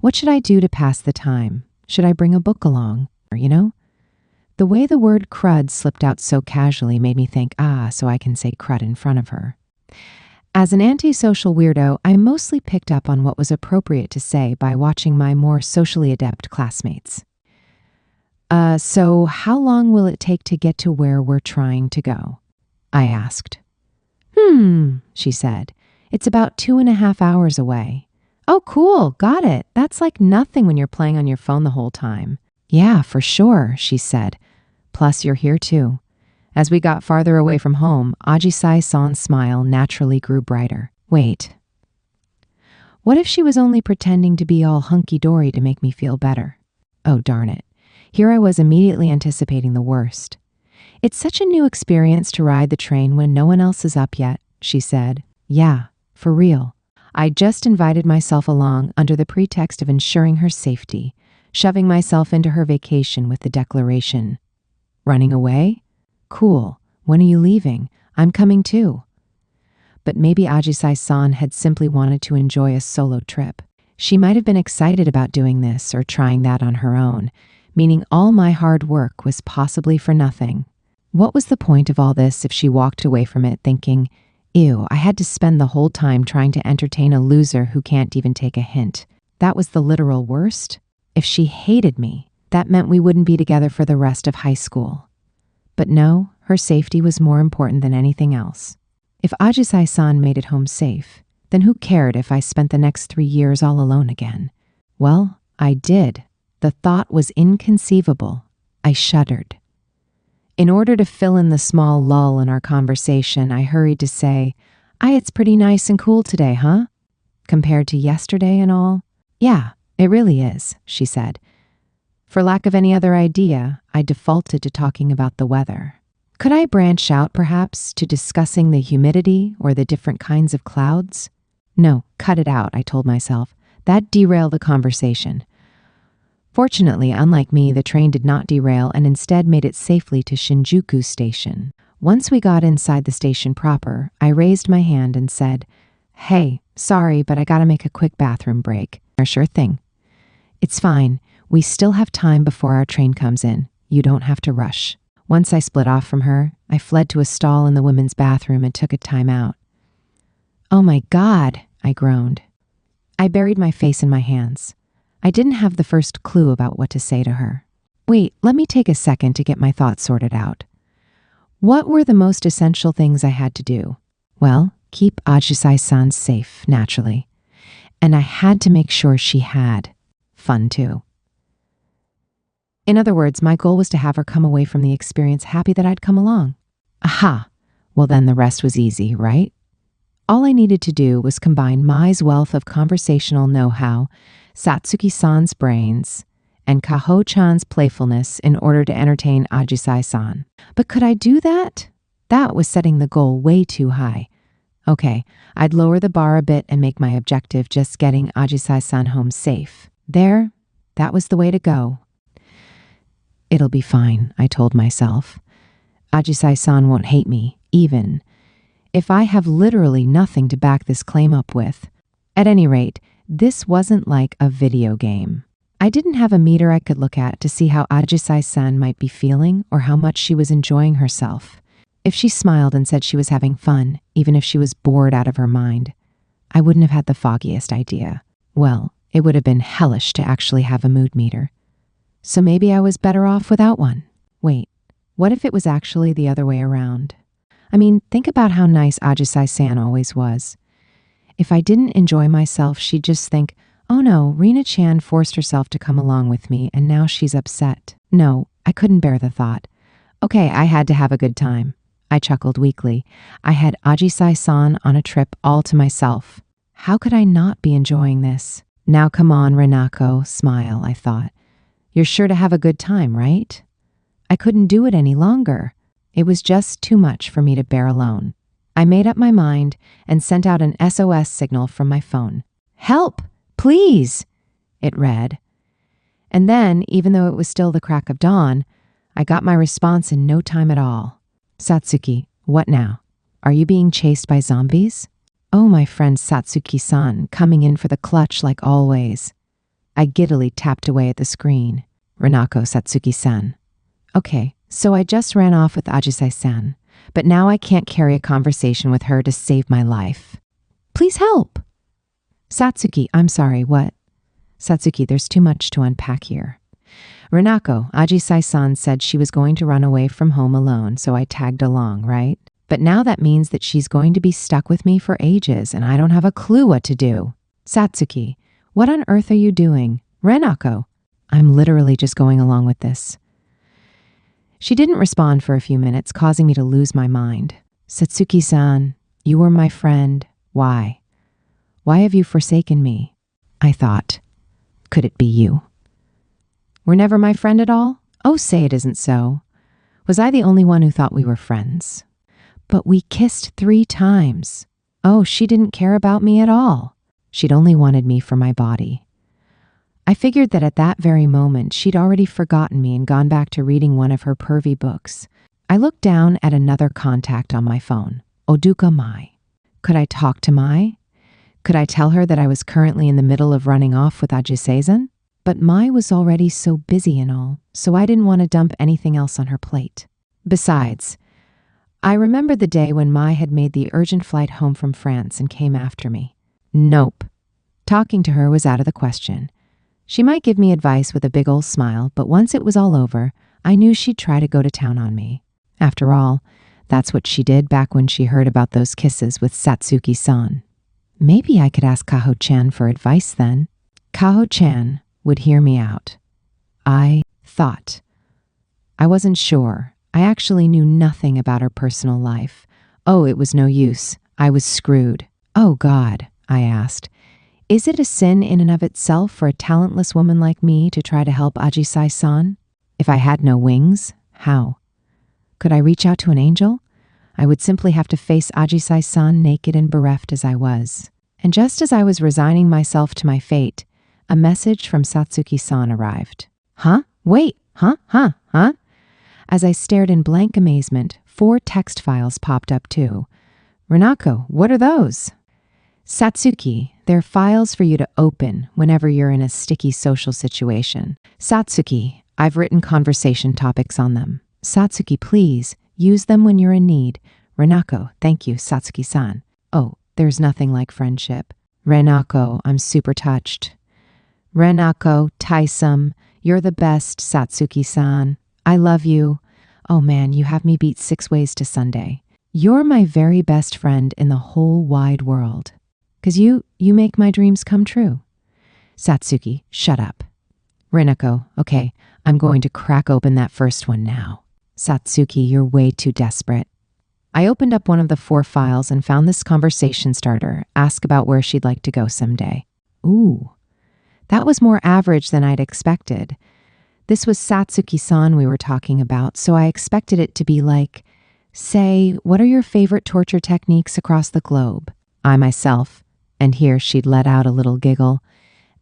What should I do to pass the time? Should I bring a book along? Or, The way the word crud slipped out so casually made me think, so I can say crud in front of her. As an antisocial weirdo, I mostly picked up on what was appropriate to say by watching my more socially adept classmates. So how long will it take to get to where we're trying to go? I asked. She said. It's about 2.5 hours away. Oh, cool. Got it. That's like nothing when you're playing on your phone the whole time. Yeah, for sure, she said. Plus, you're here too. As we got farther away from home, Ajisai-san's smile naturally grew brighter. Wait. What if she was only pretending to be all hunky-dory to make me feel better? Oh, darn it. Here I was immediately anticipating the worst. It's such a new experience to ride the train when no one else is up yet, she said. Yeah, for real. I just invited myself along under the pretext of ensuring her safety, shoving myself into her vacation with the declaration. Running away? Cool. When are you leaving? I'm coming too. But maybe Ajisai-san had simply wanted to enjoy a solo trip. She might have been excited about doing this or trying that on her own, meaning all my hard work was possibly for nothing. What was the point of all this if she walked away from it thinking, ew, I had to spend the whole time trying to entertain a loser who can't even take a hint? That was the literal worst? If she hated me, that meant we wouldn't be together for the rest of high school. But no, her safety was more important than anything else. If Ajisai-san made it home safe, then who cared if I spent the next 3 years all alone again? Well, I did. The thought was inconceivable. I shuddered. In order to fill in the small lull in our conversation, I hurried to say, it's pretty nice and cool today, huh? Compared to yesterday and all? Yeah, it really is, she said. For lack of any other idea, I defaulted to talking about the weather. Could I branch out, perhaps, to discussing the humidity or the different kinds of clouds? No, cut it out, I told myself. That derailed the conversation. Fortunately, unlike me, the train did not derail and instead made it safely to Shinjuku Station. Once we got inside the station proper, I raised my hand and said, Hey, sorry, but I gotta make a quick bathroom break. Sure thing. It's fine. We still have time before our train comes in. You don't have to rush. Once I split off from her, I fled to a stall in the women's bathroom and took a time out. Oh my God, I groaned. I buried my face in my hands. I didn't have the first clue about what to say to her. Wait, let me take a second to get my thoughts sorted out. What were the most essential things I had to do? Well, keep Ajisai-san safe, naturally. And I had to make sure she had fun too. In other words, my goal was to have her come away from the experience happy that I'd come along. Aha! Well, then the rest was easy, right? All I needed to do was combine Mai's wealth of conversational know-how, Satsuki-san's brains, and Kaho-chan's playfulness in order to entertain Ajisai-san. But could I do that? That was setting the goal way too high. Okay, I'd lower the bar a bit and make my objective just getting Ajisai-san home safe. There, that was the way to go. It'll be fine, I told myself. Ajisai-san won't hate me, even if I have literally nothing to back this claim up with. At any rate, this wasn't like a video game. I didn't have a meter I could look at to see how Ajisai-san might be feeling or how much she was enjoying herself. If she smiled and said she was having fun, even if she was bored out of her mind, I wouldn't have had the foggiest idea. Well, it would have been hellish to actually have a mood meter. So maybe I was better off without one. Wait, what if it was actually the other way around? I mean, think about how nice Ajisai-san always was. If I didn't enjoy myself, she'd just think, oh no, Rina-chan forced herself to come along with me and now she's upset. No, I couldn't bear the thought. Okay, I had to have a good time. I chuckled weakly. I had Ajisai-san on a trip all to myself. How could I not be enjoying this? Now come on, Renako, smile, I thought. You're sure to have a good time, right? I couldn't do it any longer. It was just too much for me to bear alone. I made up my mind and sent out an SOS signal from my phone. Help, please, it read. And then, even though it was still the crack of dawn, I got my response in no time at all. Satsuki, what now? Are you being chased by zombies? Oh, my friend Satsuki-san, coming in for the clutch like always. I giddily tapped away at the screen. Renako Satsuki-san. Okay, so I just ran off with Ajisai-san, but now I can't carry a conversation with her to save my life. Please help. Satsuki, I'm sorry, what? Satsuki, there's too much to unpack here. Renako, Ajisai-san said she was going to run away from home alone, so I tagged along, right? But now that means that she's going to be stuck with me for ages, and I don't have a clue what to do. Satsuki, what on earth are you doing? Renako, I'm literally just going along with this. She didn't respond for a few minutes, causing me to lose my mind. Satsuki-san, you were my friend. Why? Why have you forsaken me? I thought, could it be you? Were never my friend at all? Oh, say it isn't so. Was I the only one who thought we were friends? But we kissed 3 times. Oh, she didn't care about me at all. She'd only wanted me for my body. I figured that at that very moment, she'd already forgotten me and gone back to reading one of her pervy books. I looked down at another contact on my phone, Oduka Mai. Could I talk to Mai? Could I tell her that I was currently in the middle of running off with Ajisei-san? But Mai was already so busy and all, so I didn't want to dump anything else on her plate. Besides, I remembered the day when Mai had made the urgent flight home from France and came after me. Nope. Talking to her was out of the question. She might give me advice with a big old smile, but once it was all over, I knew she'd try to go to town on me. After all, that's what she did back when she heard about those kisses with Satsuki-san. Maybe I could ask Kaho-chan for advice then. Kaho-chan would hear me out. I thought. I wasn't sure. I actually knew nothing about her personal life. Oh, it was no use. I was screwed. Oh, God, I asked. Is it a sin in and of itself for a talentless woman like me to try to help Ajisai-san? If I had no wings, how? Could I reach out to an angel? I would simply have to face Ajisai-san naked and bereft as I was. And just as I was resigning myself to my fate, a message from Satsuki-san arrived. Huh? Wait, huh? As I stared in blank amazement, 4 text files popped up too. Renako, what are those? Satsuki, they're files for you to open whenever you're in a sticky social situation. Satsuki, I've written conversation topics on them. Satsuki, please, use them when you're in need. Renako, thank you, Satsuki-san. Oh, there's nothing like friendship. Renako, I'm super touched. Renako, Taisum, you're the best, Satsuki-san. I love you. Oh man, you have me beat 6 ways to Sunday. You're my very best friend in the whole wide world. 'Cause you make my dreams come true. Satsuki, shut up. Renako, okay, I'm going to crack open that first one now. Satsuki, you're way too desperate. I opened up one of the 4 files and found this conversation starter, ask about where she'd like to go someday. Ooh, that was more average than I'd expected. This was Satsuki-san we were talking about, so I expected it to be like, say, what are your favorite torture techniques across the globe? I myself, and here she'd let out a little giggle,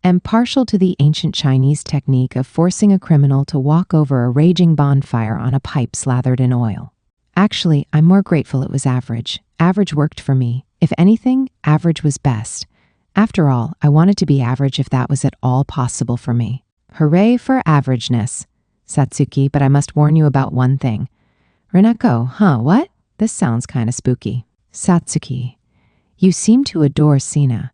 am partial to the ancient Chinese technique of forcing a criminal to walk over a raging bonfire on a pipe slathered in oil. Actually, I'm more grateful it was average. Average worked for me. If anything, average was best. After all, I wanted to be average if that was at all possible for me. Hooray for averageness. Satsuki, but I must warn you about one thing. Renako, what? This sounds kind of spooky. Satsuki, you seem to adore Sina,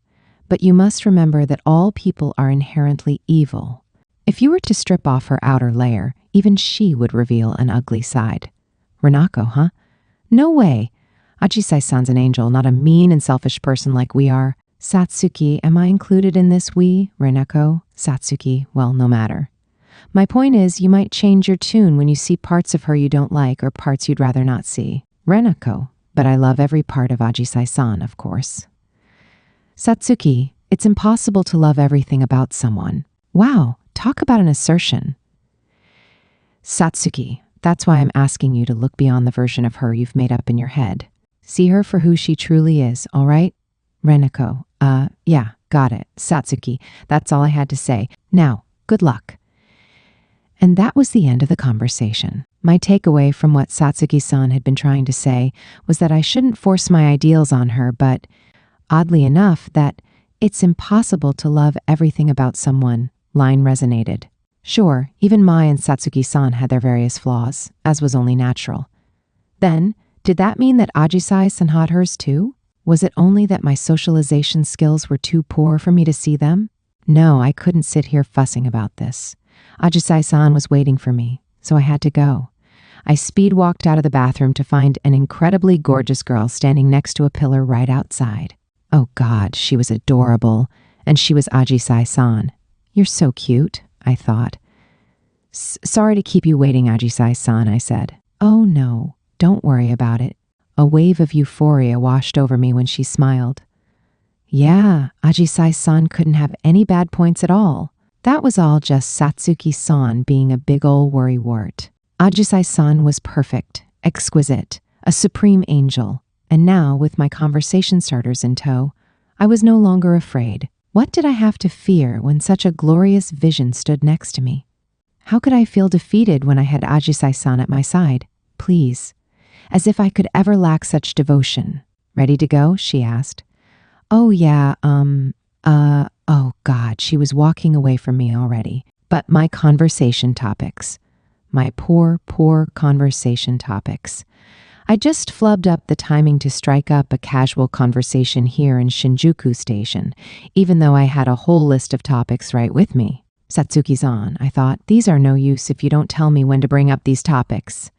but you must remember that all people are inherently evil. If you were to strip off her outer layer, even she would reveal an ugly side. Renako, No way. Ajisai-san's an angel, not a mean and selfish person like we are. Satsuki, am I included in this we? Renako, Satsuki, well, no matter. My point is, you might change your tune when you see parts of her you don't like or parts you'd rather not see. Renako, but I love every part of Ajisai-san, of course. Satsuki, it's impossible to love everything about someone. Wow, talk about an assertion. Satsuki, that's why I'm asking you to look beyond the version of her you've made up in your head. See her for who she truly is, all right? Renako, yeah, got it. Satsuki, that's all I had to say. Now, good luck. And that was the end of the conversation. My takeaway from what Satsuki-san had been trying to say was that I shouldn't force my ideals on her, but, oddly enough, that it's impossible to love everything about someone. Line resonated. Sure, even Mai and Satsuki-san had their various flaws, as was only natural. Then, did that mean that Ajisai-san had hers too? Was it only that my socialization skills were too poor for me to see them? No, I couldn't sit here fussing about this. Ajisai-san was waiting for me, so I had to go. I speed walked out of the bathroom to find an incredibly gorgeous girl standing next to a pillar right outside. Oh God, she was adorable, and she was Ajisai-san. You're so cute, I thought. Sorry to keep you waiting, Ajisai-san, I said. Oh no, don't worry about it. A wave of euphoria washed over me when she smiled. Yeah, Ajisai-san couldn't have any bad points at all. That was all just Satsuki-san being a big ol' worrywart. Ajisai-san was perfect, exquisite, a supreme angel, and now, with my conversation starters in tow, I was no longer afraid. What did I have to fear when such a glorious vision stood next to me? How could I feel defeated when I had Ajisai-san at my side? Please. As if I could ever lack such devotion. Ready to go? She asked. Oh yeah, oh God, she was walking away from me already. But my conversation topics. My poor conversation topics. I just flubbed up the timing to strike up a casual conversation here in Shinjuku Station, even though I had a whole list of topics right with me. Satsuki-san, I thought, these are no use if you don't tell me when to bring up these topics.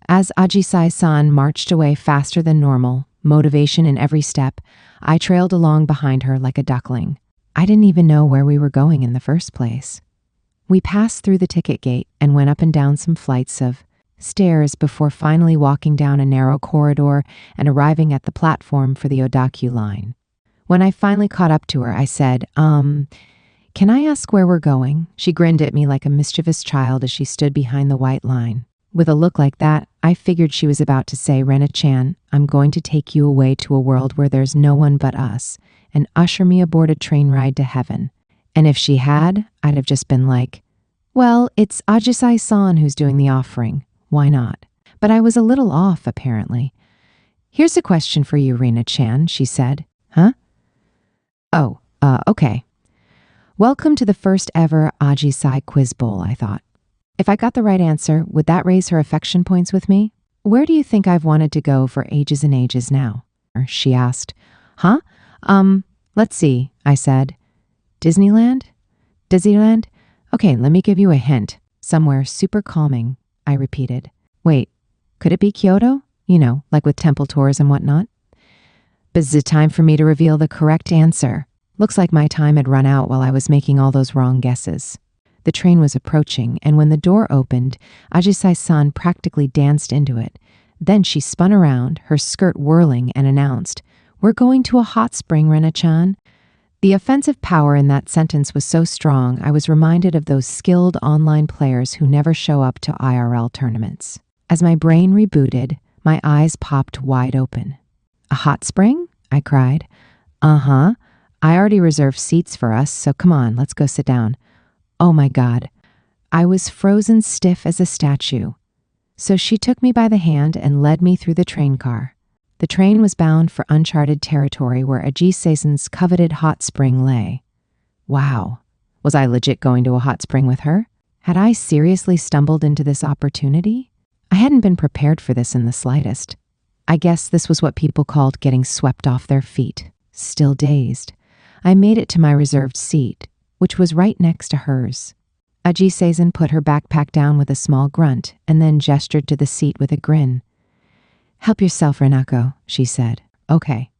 As Ajisai-san marched away faster than normal, motivation in every step, I trailed along behind her like a duckling. I didn't even know where we were going in the first place. We passed through the ticket gate and went up and down some flights of stairs before finally walking down a narrow corridor and arriving at the platform for the Odakyu line. When I finally caught up to her, I said, can I ask where we're going? She grinned at me like a mischievous child as she stood behind the white line. With a look like that, I figured she was about to say, Rena-chan, I'm going to take you away to a world where there's no one but us and usher me aboard a train ride to heaven. And if she had, I'd have just been like, well, it's Ajisai-san who's doing the offering. Why not? But I was a little off, apparently. Here's a question for you, Rena-chan, she said. Huh? Oh, okay. Welcome to the first ever Ajisai Quiz Bowl, I thought. If I got the right answer, would that raise her affection points with me? Where do you think I've wanted to go for ages and ages now? She asked. Huh? Let's see, I said. Disneyland? Disneyland? Okay, let me give you a hint. Somewhere super calming, I repeated. Wait, could it be Kyoto? You know, like with temple tours and whatnot? But is it time for me to reveal the correct answer? Looks like my time had run out while I was making all those wrong guesses. The train was approaching, and when the door opened, Ajisai-san practically danced into it. Then she spun around, her skirt whirling, and announced, We're going to a hot spring, Rena-chan. The offensive power in that sentence was so strong, I was reminded of those skilled online players who never show up to IRL tournaments. As my brain rebooted, my eyes popped wide open. A hot spring? I cried. Uh-huh. I already reserved seats for us, so come on, let's go sit down. Oh my God. I was frozen stiff as a statue. So she took me by the hand and led me through the train car. The train was bound for uncharted territory where Ajisai-san's coveted hot spring lay. Wow. Was I legit going to a hot spring with her? Had I seriously stumbled into this opportunity? I hadn't been prepared for this in the slightest. I guess this was what people called getting swept off their feet. Still dazed, I made it to my reserved seat, which was right next to hers. Ajisai-san put her backpack down with a small grunt and then gestured to the seat with a grin. Help yourself, Renako, she said. Okay.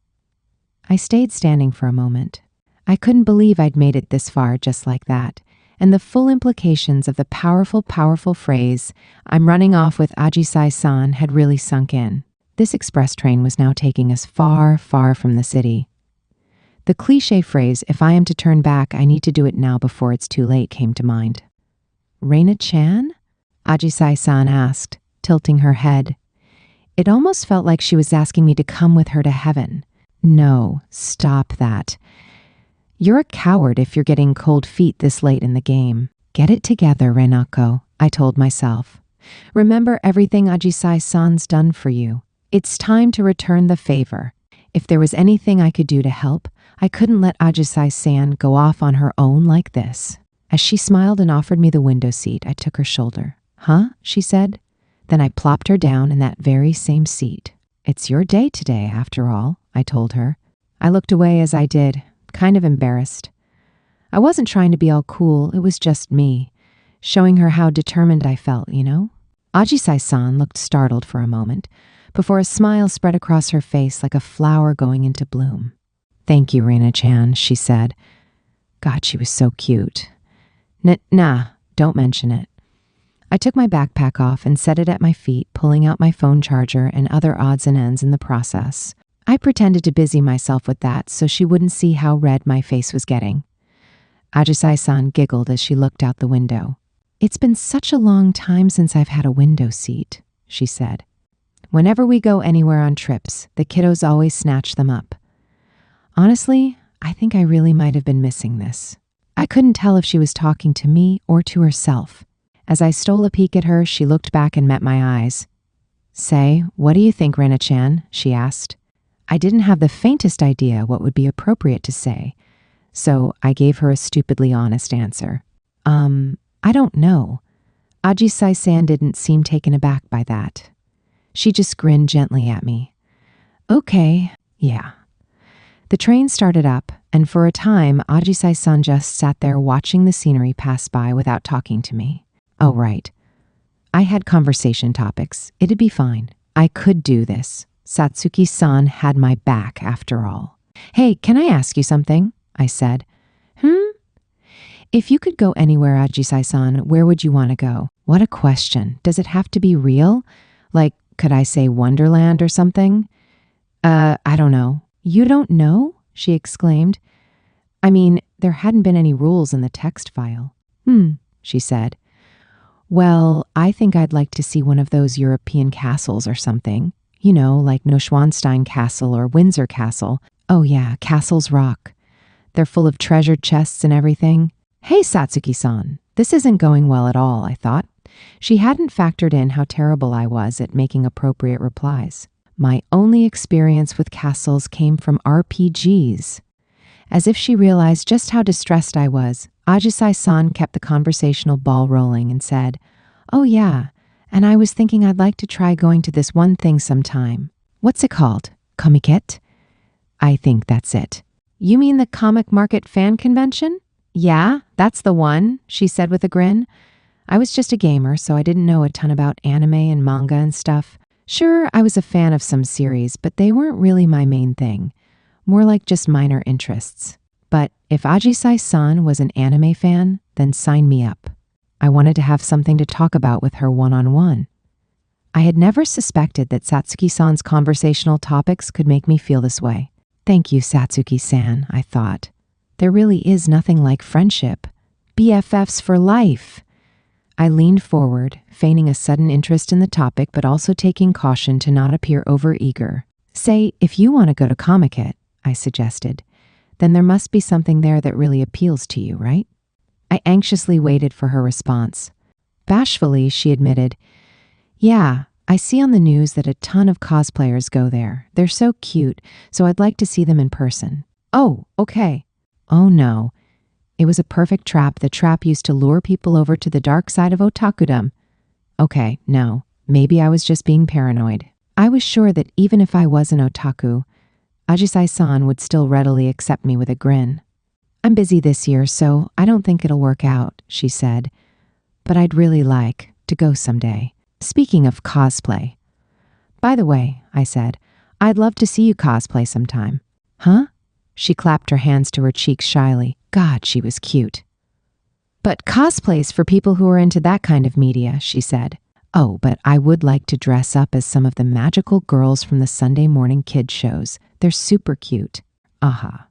I stayed standing for a moment. I couldn't believe I'd made it this far just like that, and the full implications of the powerful phrase, I'm running off with Ajisai-san, had really sunk in. This express train was now taking us far, far from the city. The cliché phrase, if I am to turn back, I need to do it now before it's too late, came to mind. Rena-chan? Ajisai-san asked, tilting her head. It almost felt like she was asking me to come with her to heaven. No, stop that. You're a coward if you're getting cold feet this late in the game. Get it together, Renako, I told myself. Remember everything Ajisai-san's done for you. It's time to return the favor. If there was anything I could do to help, I couldn't let Ajisai-san go off on her own like this. As she smiled and offered me the window seat, I took her shoulder. Huh? She said. Then I plopped her down in that very same seat. It's your day today, after all, I told her. I looked away as I did, kind of embarrassed. I wasn't trying to be all cool, it was just me. showing her how determined I felt, Ajisai-san looked startled for a moment, before a smile spread across her face like a flower going into bloom. "Thank you, Reina-chan," she said. God, she was so cute. Nah, don't mention it. I took my backpack off and set it at my feet, pulling out my phone charger and other odds and ends in the process. I pretended to busy myself with that so she wouldn't see how red my face was getting. Ajisai-san giggled as she looked out the window. "It's been such a long time since I've had a window seat," she said. "Whenever we go anywhere on trips, the kiddos always snatch them up. Honestly, I think I really might have been missing this." I couldn't tell if she was talking to me or to herself. As I stole a peek at her, she looked back and met my eyes. "Say, what do you think, Reina-chan?" she asked. I didn't have the faintest idea what would be appropriate to say, so I gave her a stupidly honest answer. I don't know." Ajisai-san didn't seem taken aback by that. She just grinned gently at me. "Okay, yeah." The train started up, and for a time, Ajisai-san just sat there watching the scenery pass by without talking to me. Oh, right. I had conversation topics. It'd be fine. I could do this. Satsuki-san had my back, after all. "Hey, can I ask you something?" I said. "If you could go anywhere, Ajisai-san, where would you want to go?" What a question. Does it have to be real? Like, could I say Wonderland or something? I don't know. "You don't know?" she exclaimed. I mean, there hadn't been any rules in the text file. She said. "Well, I think I'd like to see one of those European castles or something. Like Neuschwanstein Castle or Windsor Castle. Oh yeah, castles rock. They're full of treasure chests and everything." "Hey, Satsuki-san, this isn't going well at all," I thought. She hadn't factored in how terrible I was at making appropriate replies. My only experience with castles came from RPGs. As if she realized just how distressed I was, Ajisai-san kept the conversational ball rolling and said, "Oh yeah, and I was thinking I'd like to try going to this one thing sometime. What's it called? Comiket?" "I think that's it." "You mean the Comic Market Fan Convention?" "Yeah, that's the one," she said with a grin. I was just a gamer, so I didn't know a ton about anime and manga and stuff. Sure, I was a fan of some series, but they weren't really my main thing. More like just minor interests. But if Ajisai-san was an anime fan, then sign me up. I wanted to have something to talk about with her one-on-one. I had never suspected that Satsuki-san's conversational topics could make me feel this way. Thank you, Satsuki-san, I thought. There really is nothing like friendship. BFFs for life. I leaned forward, feigning a sudden interest in the topic, but also taking caution to not appear overeager. "Say, if you want to go to Comiket," I suggested, "then there must be something there that really appeals to you, right?" I anxiously waited for her response. Bashfully, she admitted, "Yeah, I see on the news that a ton of cosplayers go there. They're so cute, so I'd like to see them in person." "Oh, okay." Oh no. It was a perfect trap. The trap used to lure people over to the dark side of otakudom. Okay, no. Maybe I was just being paranoid. I was sure that even if I was an otaku, Ajisai-san would still readily accept me with a grin. "I'm busy this year, so I don't think it'll work out," she said. "But I'd really like to go someday. Speaking of cosplay." "By the way," I said, "I'd love to see you cosplay sometime." "Huh?" She clapped her hands to her cheeks shyly. God, she was cute. "But cosplay's for people who are into that kind of media," she said. "Oh, but I would like to dress up as some of the magical girls from the Sunday morning kid shows. They're super cute." Aha.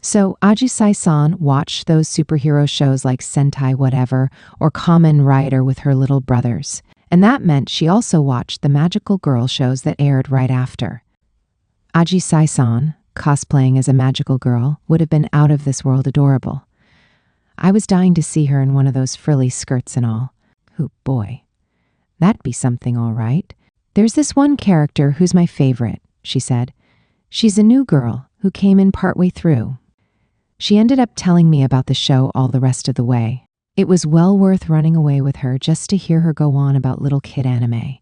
So Ajisai-san watched those superhero shows like Sentai Whatever or Kamen Rider with her little brothers. And that meant she also watched the magical girl shows that aired right after. Ajisai-san, cosplaying as a magical girl, would have been out of this world adorable. I was dying to see her in one of those frilly skirts and all. Oh boy. That'd be something all right. "There's this one character who's my favorite," she said. "She's a new girl who came in partway through." She ended up telling me about the show all the rest of the way. It was well worth running away with her just to hear her go on about little kid anime.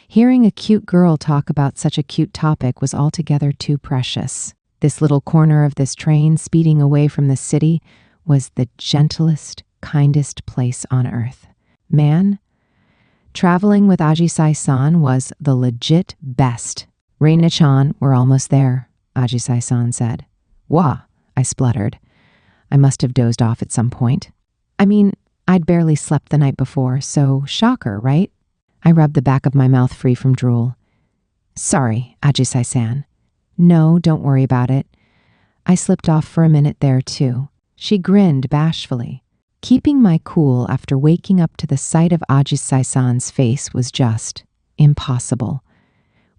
Hearing a cute girl talk about such a cute topic was altogether too precious. This little corner of this train speeding away from the city was the gentlest, kindest place on earth. Man, traveling with Ajisai-san was the legit best. Reina-chan, we're almost there, Ajisai-san said. Wah, I spluttered. I must have dozed off at some point. I mean, I'd barely slept the night before, so shocker, right? I rubbed the back of my mouth free from drool. Sorry, Ajisai-san. No, don't worry about it. I slipped off for a minute there, too. She grinned bashfully. Keeping my cool after waking up to the sight of Ajisai-san's face was just impossible.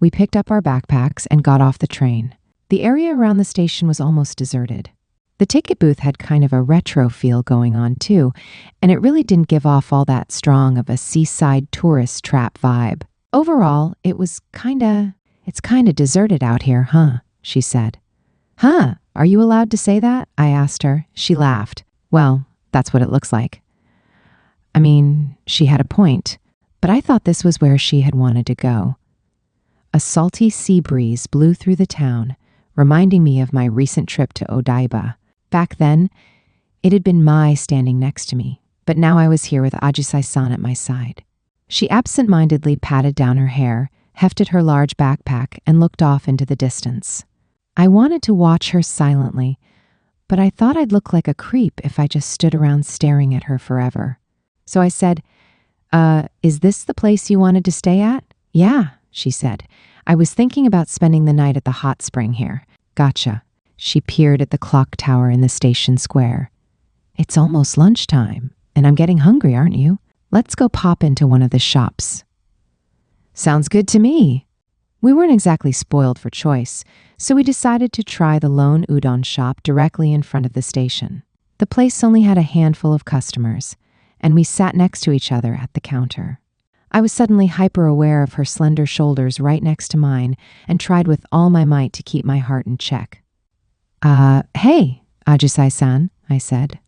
We picked up our backpacks and got off the train. The area around the station was almost deserted. The ticket booth had kind of a retro feel going on, too, and it really didn't give off all that strong of a seaside tourist trap vibe. Overall, it's kinda deserted out here, huh? She said. Huh? Are you allowed to say that? I asked her. She laughed. Well, that's what it looks like. I mean, she had a point, but I thought this was where she had wanted to go. A salty sea breeze blew through the town, reminding me of my recent trip to Odaiba. Back then, it had been Mai standing next to me, but now I was here with Ajisai-san at my side. She absent-mindedly patted down her hair, hefted her large backpack, and looked off into the distance. I wanted to watch her silently, but I thought I'd look like a creep if I just stood around staring at her forever. So I said, is this the place you wanted to stay at? Yeah, she said. I was thinking about spending the night at the hot spring here. Gotcha. She peered at the clock tower in the station square. It's almost lunchtime, and I'm getting hungry, aren't you? Let's go pop into one of the shops. Sounds good to me. We weren't exactly spoiled for choice, so we decided to try the lone udon shop directly in front of the station. The place only had a handful of customers, and we sat next to each other at the counter. I was suddenly hyper-aware of her slender shoulders right next to mine and tried with all my might to keep my heart in check. Hey, Ajisai-san, I said.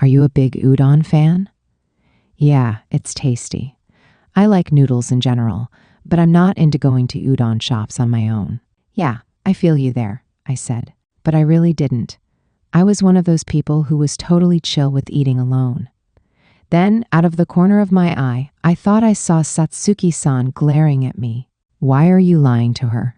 Are you a big udon fan? Yeah, it's tasty. I like noodles in general, but I'm not into going to udon shops on my own. Yeah, I feel you there, I said, but I really didn't. I was one of those people who was totally chill with eating alone. Then, out of the corner of my eye, I thought I saw Satsuki-san glaring at me. Why are you lying to her?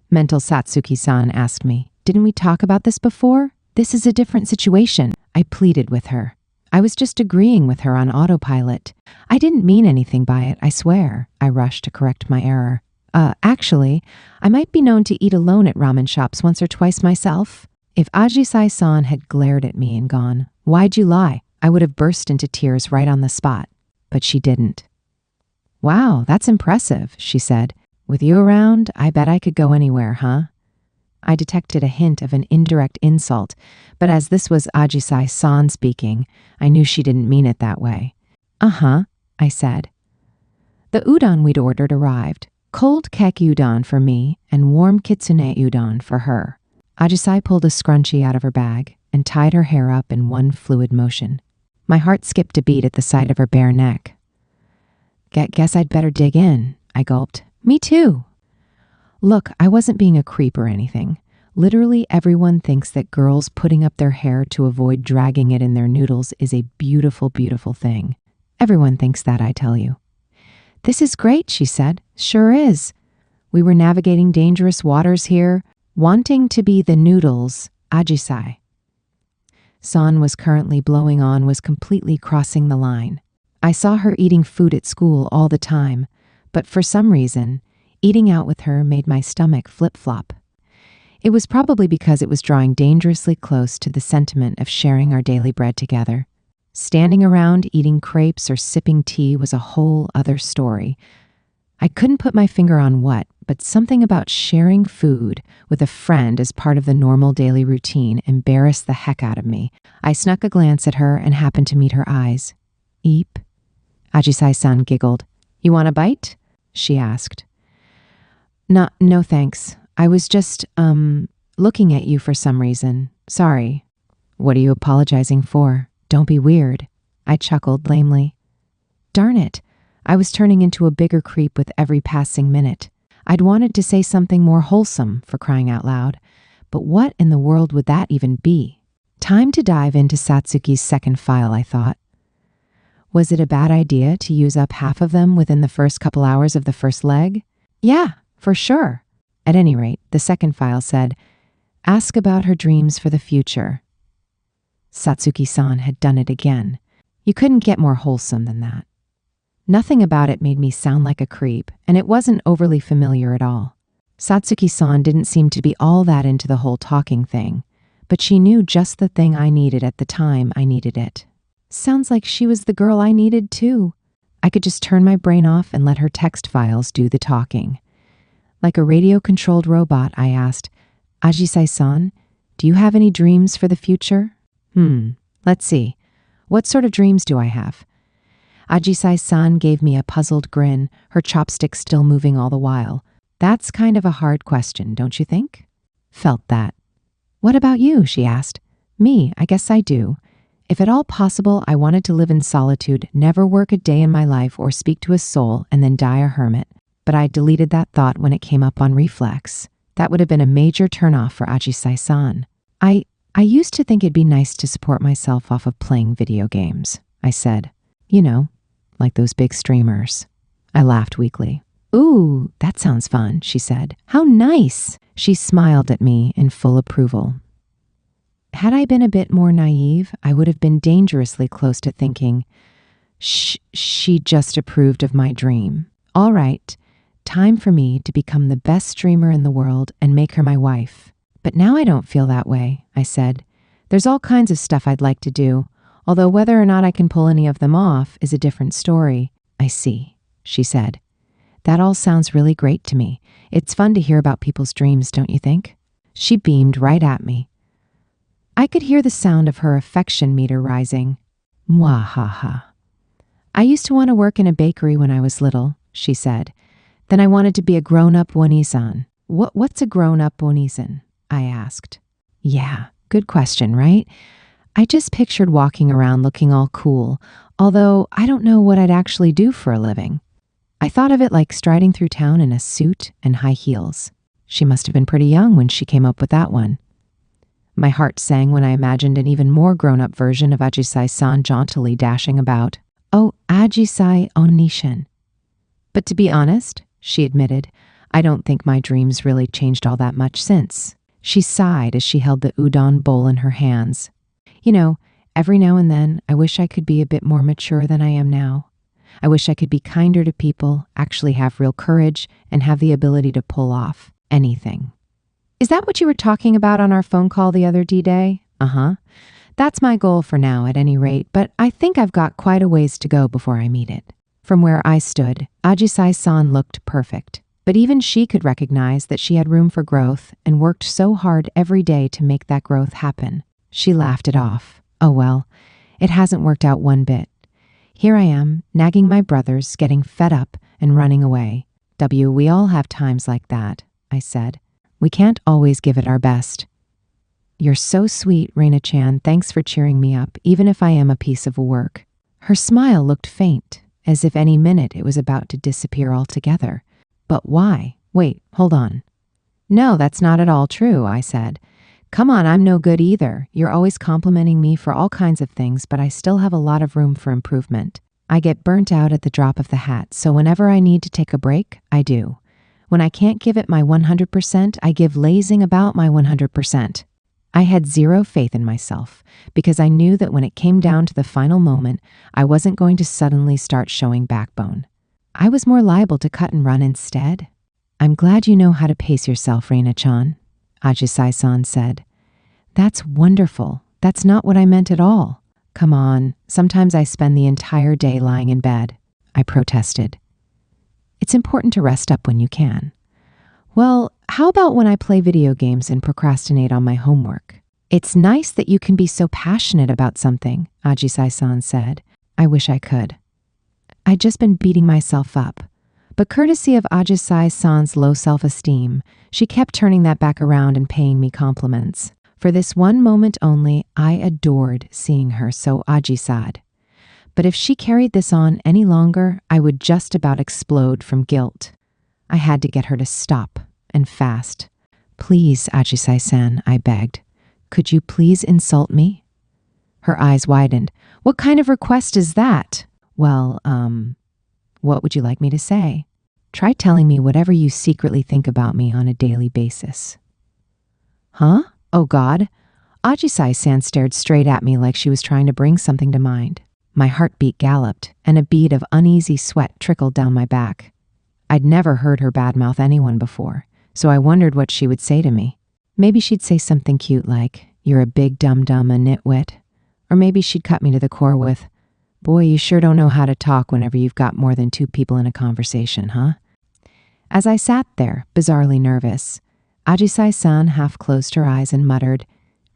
Mental Satsuki-san asked me. Didn't we talk about this before? This is a different situation, I pleaded with her. I was just agreeing with her on autopilot. I didn't mean anything by it, I swear. I rushed to correct my error. Actually, I might be known to eat alone at ramen shops once or twice myself. If Ajisai-san had glared at me and gone, why'd you lie? I would have burst into tears right on the spot. But she didn't. Wow, that's impressive, she said. With you around, I bet I could go anywhere, huh? I detected a hint of an indirect insult, but as this was Ajisai-san speaking, I knew she didn't mean it that way. Uh-huh, I said. The udon we'd ordered arrived. Cold kek udon for me and warm kitsune udon for her. Ajisai pulled a scrunchie out of her bag and tied her hair up in one fluid motion. My heart skipped a beat at the sight of her bare neck. Guess I'd better dig in, I gulped. Me too. Look, I wasn't being a creep or anything. Literally everyone thinks that girls putting up their hair to avoid dragging it in their noodles is a beautiful, beautiful thing. Everyone thinks that, I tell you. This is great, she said. Sure is. We were navigating dangerous waters here, wanting to be the noodles, Ajisai. San was currently blowing on was completely crossing the line. I saw her eating food at school all the time, but for some reason, eating out with her made my stomach flip-flop. It was probably because it was drawing dangerously close to the sentiment of sharing our daily bread together. Standing around eating crepes or sipping tea was a whole other story. I couldn't put my finger on what, but something about sharing food with a friend as part of the normal daily routine embarrassed the heck out of me. I snuck a glance at her and happened to meet her eyes. Eep. Ajisai-san giggled. You want a bite? She asked. No thanks. I was just, looking at you for some reason. Sorry. What are you apologizing for? Don't be weird. I chuckled lamely. Darn it. I was turning into a bigger creep with every passing minute. I'd wanted to say something more wholesome, for crying out loud. But what in the world would that even be? Time to dive into Satsuki's second file, I thought. Was it a bad idea to use up half of them within the first couple hours of the first leg? Yeah, for sure. At any rate, the second file said, ask about her dreams for the future. Satsuki-san had done it again. You couldn't get more wholesome than that. Nothing about it made me sound like a creep, and it wasn't overly familiar at all. Satsuki-san didn't seem to be all that into the whole talking thing, but she knew just the thing I needed at the time I needed it. Sounds like she was the girl I needed too. I could just turn my brain off and let her text files do the talking. Like a radio-controlled robot, I asked, Ajisai-san, do you have any dreams for the future? Let's see. What sort of dreams do I have? Ajisai-san gave me a puzzled grin, her chopsticks still moving all the while. That's kind of a hard question, don't you think? Felt that. What about you? She asked. Me, I guess I do. If at all possible, I wanted to live in solitude, never work a day in my life or speak to a soul, and then die a hermit. But I deleted that thought when it came up on reflex. That would have been a major turnoff for Ajisai-san. I used to think it'd be nice to support myself off of playing video games, I said. You know, like those big streamers. I laughed weakly. Ooh, that sounds fun, she said. How nice! She smiled at me in full approval. Had I been a bit more naive, I would have been dangerously close to thinking, she just approved of my dream. All right, time for me to become the best streamer in the world and make her my wife. But now I don't feel that way, I said. There's all kinds of stuff I'd like to do, although whether or not I can pull any of them off is a different story. I see, she said. That all sounds really great to me. It's fun to hear about people's dreams, don't you think? She beamed right at me. I could hear the sound of her affection meter rising. Mwahaha. I used to want to work in a bakery when I was little, she said. Then I wanted to be a grown-up Onizan. What's a grown-up Onizan? I asked. Yeah, good question, right? I just pictured walking around looking all cool, although I don't know what I'd actually do for a living. I thought of it like striding through town in a suit and high heels. She must have been pretty young when she came up with that one. My heart sang when I imagined an even more grown-up version of Ajisai-san jauntily dashing about. Oh, Ajisai Onishin. But to be honest, she admitted, I don't think my dreams really changed all that much since. She sighed as she held the udon bowl in her hands. You know, every now and then, I wish I could be a bit more mature than I am now. I wish I could be kinder to people, actually have real courage, and have the ability to pull off anything. Is that what you were talking about on our phone call the other D-Day? Uh-huh. That's my goal for now, at any rate, but I think I've got quite a ways to go before I meet it. From where I stood, Ajisai-san looked perfect, but even she could recognize that she had room for growth and worked so hard every day to make that growth happen. She laughed it off. Oh well, it hasn't worked out one bit. Here I am, nagging my brothers, getting fed up, and running away. We all have times like that, I said. We can't always give it our best. You're so sweet, Reina-chan. Thanks for cheering me up, even if I am a piece of work. Her smile looked faint, as if any minute it was about to disappear altogether. But why? Wait, hold on. No, that's not at all true, I said. Come on, I'm no good either. You're always complimenting me for all kinds of things, but I still have a lot of room for improvement. I get burnt out at the drop of the hat, so whenever I need to take a break, I do. When I can't give it my 100%, I give lazing about my 100%. I had zero faith in myself, because I knew that when it came down to the final moment, I wasn't going to suddenly start showing backbone. I was more liable to cut and run instead. I'm glad you know how to pace yourself, Reina-chan, Ajisai-san said. That's wonderful. That's not what I meant at all. Come on, sometimes I spend the entire day lying in bed, I protested. It's important to rest up when you can. Well, how about when I play video games and procrastinate on my homework? It's nice that you can be so passionate about something, Ajisai-san said. I wish I could. I'd just been beating myself up. But courtesy of Ajisai-san's low self-esteem, she kept turning that back around and paying me compliments. For this one moment only, I adored seeing her so Ajisa'd. But if she carried this on any longer, I would just about explode from guilt. I had to get her to stop, and fast. Please, Ajisai-san, I begged. Could you please insult me? Her eyes widened. What kind of request is that? Well, what would you like me to say? Try telling me whatever you secretly think about me on a daily basis. Huh? Oh God. Ajisai-san stared straight at me like she was trying to bring something to mind. My heartbeat galloped, and a bead of uneasy sweat trickled down my back. I'd never heard her badmouth anyone before, so I wondered what she would say to me. Maybe she'd say something cute like, "You're a big dum-dum, a nitwit." Or maybe she'd cut me to the core with, "Boy, you sure don't know how to talk whenever you've got more than two people in a conversation, huh?" As I sat there, bizarrely nervous, Ajisai-san half closed her eyes and muttered,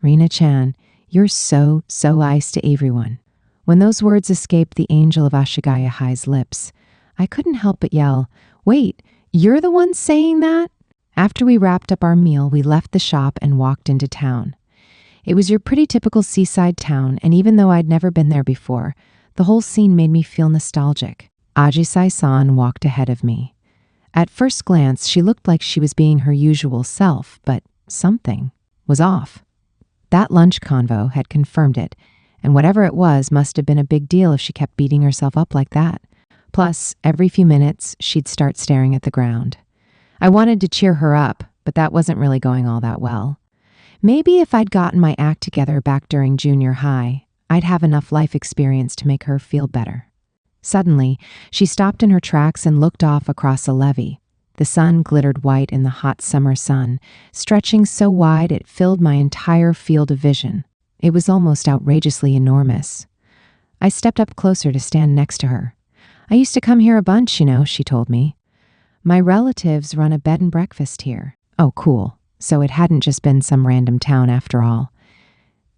"Rina-chan, you're so nice to everyone." When those words escaped the angel of Ashigaya High's lips, I couldn't help but yell, "Wait, you're the one saying that?" After we wrapped up our meal, we left the shop and walked into town. It was your pretty typical seaside town, and even though I'd never been there before, the whole scene made me feel nostalgic. Ajisai-san walked ahead of me. At first glance, she looked like she was being her usual self, but something was off. That lunch convo had confirmed it, and whatever it was must have been a big deal if she kept beating herself up like that. Plus, every few minutes, she'd start staring at the ground. I wanted to cheer her up, but that wasn't really going all that well. Maybe if I'd gotten my act together back during junior high, I'd have enough life experience to make her feel better. Suddenly, she stopped in her tracks and looked off across a levee. The sun glittered white in the hot summer sun, stretching so wide it filled my entire field of vision. It was almost outrageously enormous. I stepped up closer to stand next to her. "I used to come here a bunch, she told me. "My relatives run a bed and breakfast here." Oh, cool. So it hadn't just been some random town after all.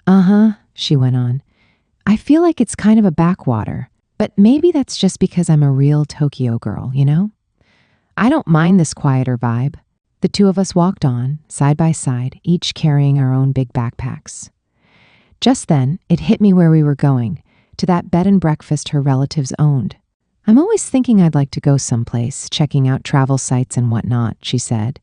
"Uh-huh," she went on. "I feel like it's kind of a backwater, but maybe that's just because I'm a real Tokyo girl, I don't mind this quieter vibe." The two of us walked on, side by side, each carrying our own big backpacks. Just then, it hit me where we were going, to that bed and breakfast her relatives owned. "I'm always thinking I'd like to go someplace, checking out travel sites and whatnot," she said.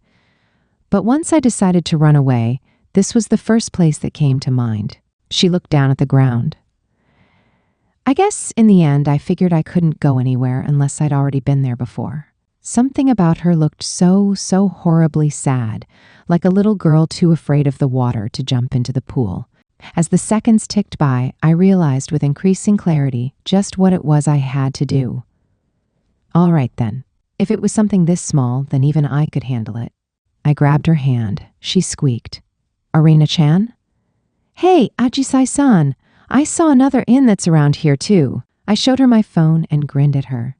But once I decided to run away, this was the first place that came to mind. She looked down at the ground. I guess in the end, I figured I couldn't go anywhere unless I'd already been there before. Something about her looked so horribly sad, like a little girl too afraid of the water to jump into the pool. As the seconds ticked by, I realized with increasing clarity just what it was I had to do. All right then. If it was something this small, then even I could handle it. I grabbed her hand. She squeaked. "Arena-chan?" "Hey, Ajisai-san, I saw another inn that's around here too." I showed her my phone and grinned at her.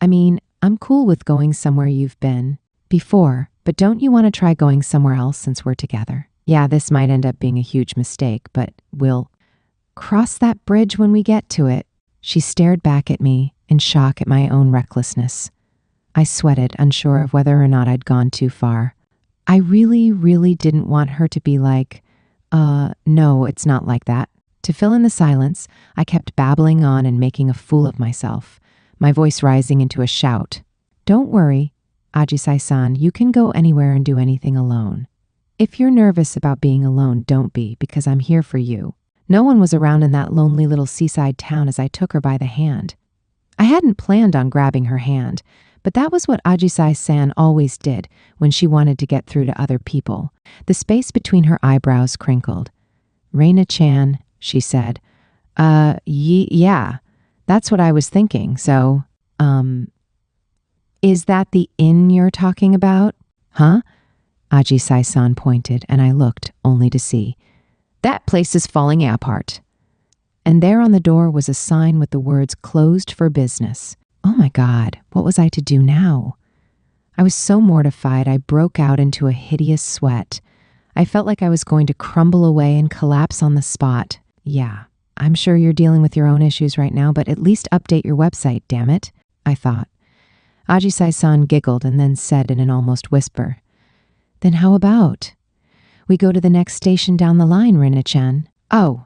"I mean, I'm cool with going somewhere you've been before, but don't you want to try going somewhere else since we're together? Yeah, this might end up being a huge mistake, but we'll cross that bridge when we get to it." She stared back at me in shock at my own recklessness. I sweated, unsure of whether or not I'd gone too far. I really didn't want her to be like, no, it's not like that." To fill in the silence, I kept babbling on and making a fool of myself, my voice rising into a shout. "Don't worry, Ajisai-san, you can go anywhere and do anything alone. If you're nervous about being alone, don't be, because I'm here for you." No one was around in that lonely little seaside town as I took her by the hand. I hadn't planned on grabbing her hand, but that was what Ajisai-san always did when she wanted to get through to other people. The space between her eyebrows crinkled. "Reina-chan," she said. Yeah, that's what I was thinking. So, is that the inn you're talking about?" "Huh?" Ajisai-san pointed, and I looked, only to see. "That place is falling apart." And there on the door was a sign with the words "Closed for business." Oh my God, what was I to do now? I was so mortified I broke out into a hideous sweat. I felt like I was going to crumble away and collapse on the spot. "Yeah, I'm sure you're dealing with your own issues right now, but at least update your website, damn it," I thought. Ajisai-san giggled and then said in an almost whisper, "Then how about we go to the next station down the line, Rina-chan?" "Oh,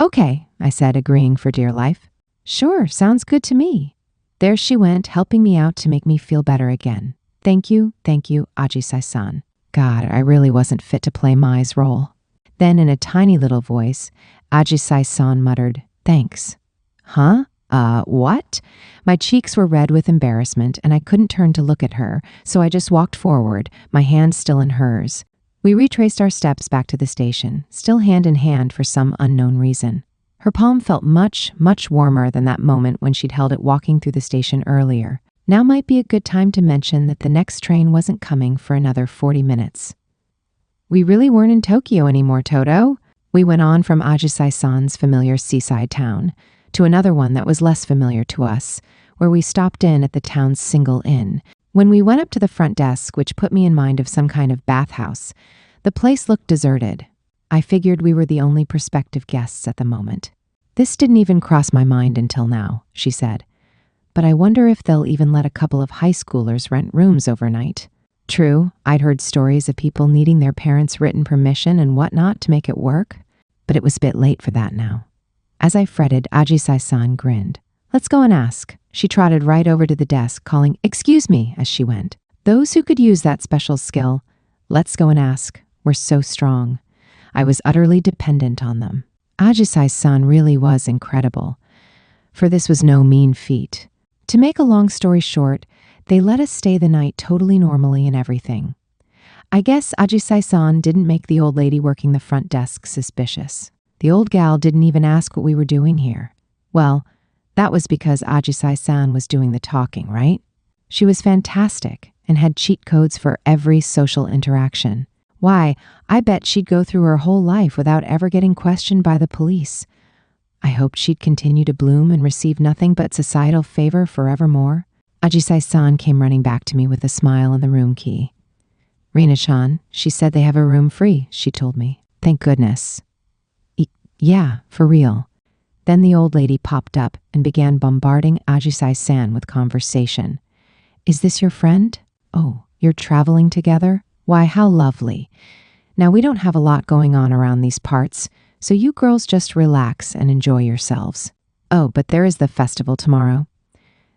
okay," I said, agreeing for dear life. "Sure, sounds good to me." There she went, helping me out to make me feel better again. Thank you, Ajisai-san. God, I really wasn't fit to play Mai's role. Then in a tiny little voice, Ajisai-san muttered, "Thanks." "Huh?" What? My cheeks were red with embarrassment, and I couldn't turn to look at her, so I just walked forward, my hand still in hers. We retraced our steps back to the station, still hand in hand for some unknown reason. Her palm felt much, much warmer than that moment when she'd held it walking through the station earlier. Now might be a good time to mention that the next train wasn't coming for another 40 minutes. We really weren't in Tokyo anymore, Toto. We went on from Ajisai-san's familiar seaside town to another one that was less familiar to us, where we stopped in at the town's single inn. When we went up to the front desk, which put me in mind of some kind of bathhouse, the place looked deserted. I figured we were the only prospective guests at the moment. This didn't even cross my mind until now, she said. But I wonder if they'll even let a couple of high schoolers rent rooms overnight. True, I'd heard stories of people needing their parents' written permission and whatnot to make it work, but it was a bit late for that now. As I fretted, Ajisai-san grinned. Let's go and ask. She trotted right over to the desk, calling, "Excuse me," as she went. Those who could use that special skill, let's go and ask, were so strong. I was utterly dependent on them. Ajisai-san really was incredible, for this was no mean feat. To make a long story short, they let us stay the night totally normally and everything. I guess Ajisai-san didn't make the old lady working the front desk suspicious. The old gal didn't even ask what we were doing here. Well, that was because Ajisai-san was doing the talking, right? She was fantastic and had cheat codes for every social interaction. Why, I bet she'd go through her whole life without ever getting questioned by the police. I hoped she'd continue to bloom and receive nothing but societal favor forevermore. Ajisai-san came running back to me with a smile and the room key. Rina-chan, she said they have a room free, she told me. Thank goodness. Yeah, for real. Then the old lady popped up and began bombarding Ajisai-san with conversation. Is this your friend? Oh, you're traveling together? Why, how lovely. Now, we don't have a lot going on around these parts, so you girls just relax and enjoy yourselves. Oh, but there is the festival tomorrow.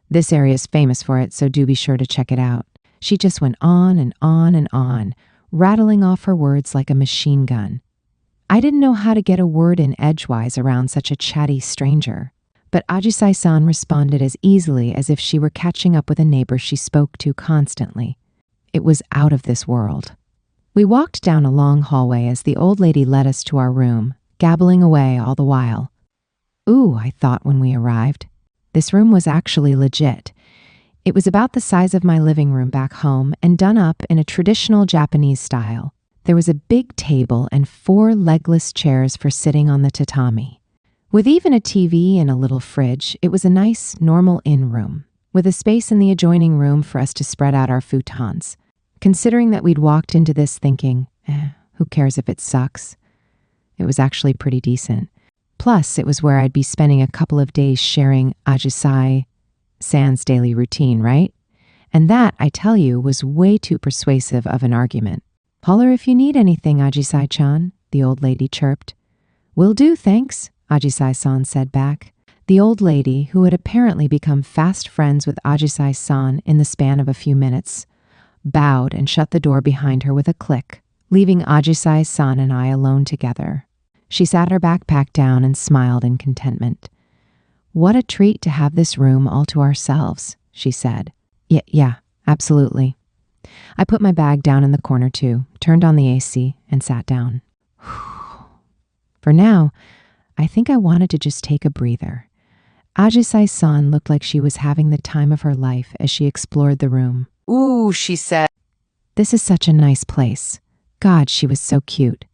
This area is famous for it, so do be sure to check it out. She just went on and on and on, rattling off her words like a machine gun. I didn't know how to get a word in edgewise around such a chatty stranger, but Ajisai-san responded as easily as if she were catching up with a neighbor she spoke to constantly. It was out of this world. We walked down a long hallway as the old lady led us to our room, gabbling away all the while. Ooh, I thought when we arrived. This room was actually legit. It was about the size of my living room back home and done up in a traditional Japanese style. There was a big table and 4 legless chairs for sitting on the tatami. With even a TV and a little fridge, it was a nice, normal inn room, with a space in the adjoining room for us to spread out our futons. Considering that we'd walked into this thinking, who cares if it sucks? It was actually pretty decent. Plus, it was where I'd be spending a couple of days sharing Ajisai-san's daily routine, right? And that, I tell you, was way too persuasive of an argument. Holler if you need anything, Ajisai-chan, the old lady chirped. Will do, thanks, Ajisai-san said back. The old lady, who had apparently become fast friends with Ajisai-san in the span of a few minutes, bowed and shut the door behind her with a click, leaving Ajisai-san and I alone together. She sat her backpack down and smiled in contentment. What a treat to have this room all to ourselves, she said. Yeah, absolutely. I put my bag down in the corner too, turned on the AC, and sat down. For now, I think I wanted to just take a breather. Ajisai-san looked like she was having the time of her life as she explored the room. Ooh, she said. This is such a nice place. God, she was so cute.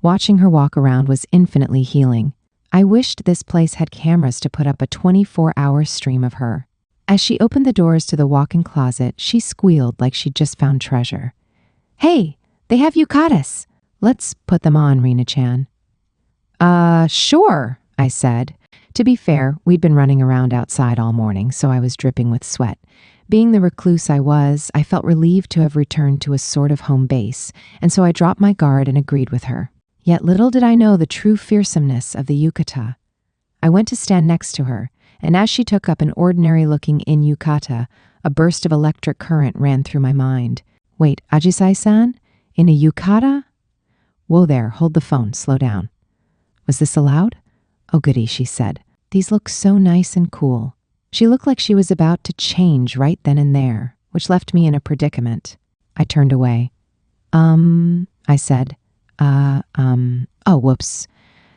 Watching her walk around was infinitely healing. I wished this place had cameras to put up a 24-hour stream of her. As she opened the doors to the walk-in closet, she squealed like she'd just found treasure. Hey, they have yukatas. Let's put them on, Rina-chan. Sure, I said. To be fair, we'd been running around outside all morning, so I was dripping with sweat. Being the recluse I was, I felt relieved to have returned to a sort of home base, and so I dropped my guard and agreed with her. Yet little did I know the true fearsomeness of the yukata. I went to stand next to her, and as she took up an ordinary-looking in yukata, a burst of electric current ran through my mind. Wait, Ajisai-san? In a yukata? Whoa there, hold the phone, slow down. Was this allowed? Oh goody, she said. These look so nice and cool. She looked like she was about to change right then and there, which left me in a predicament. I turned away. I said. Oh, whoops.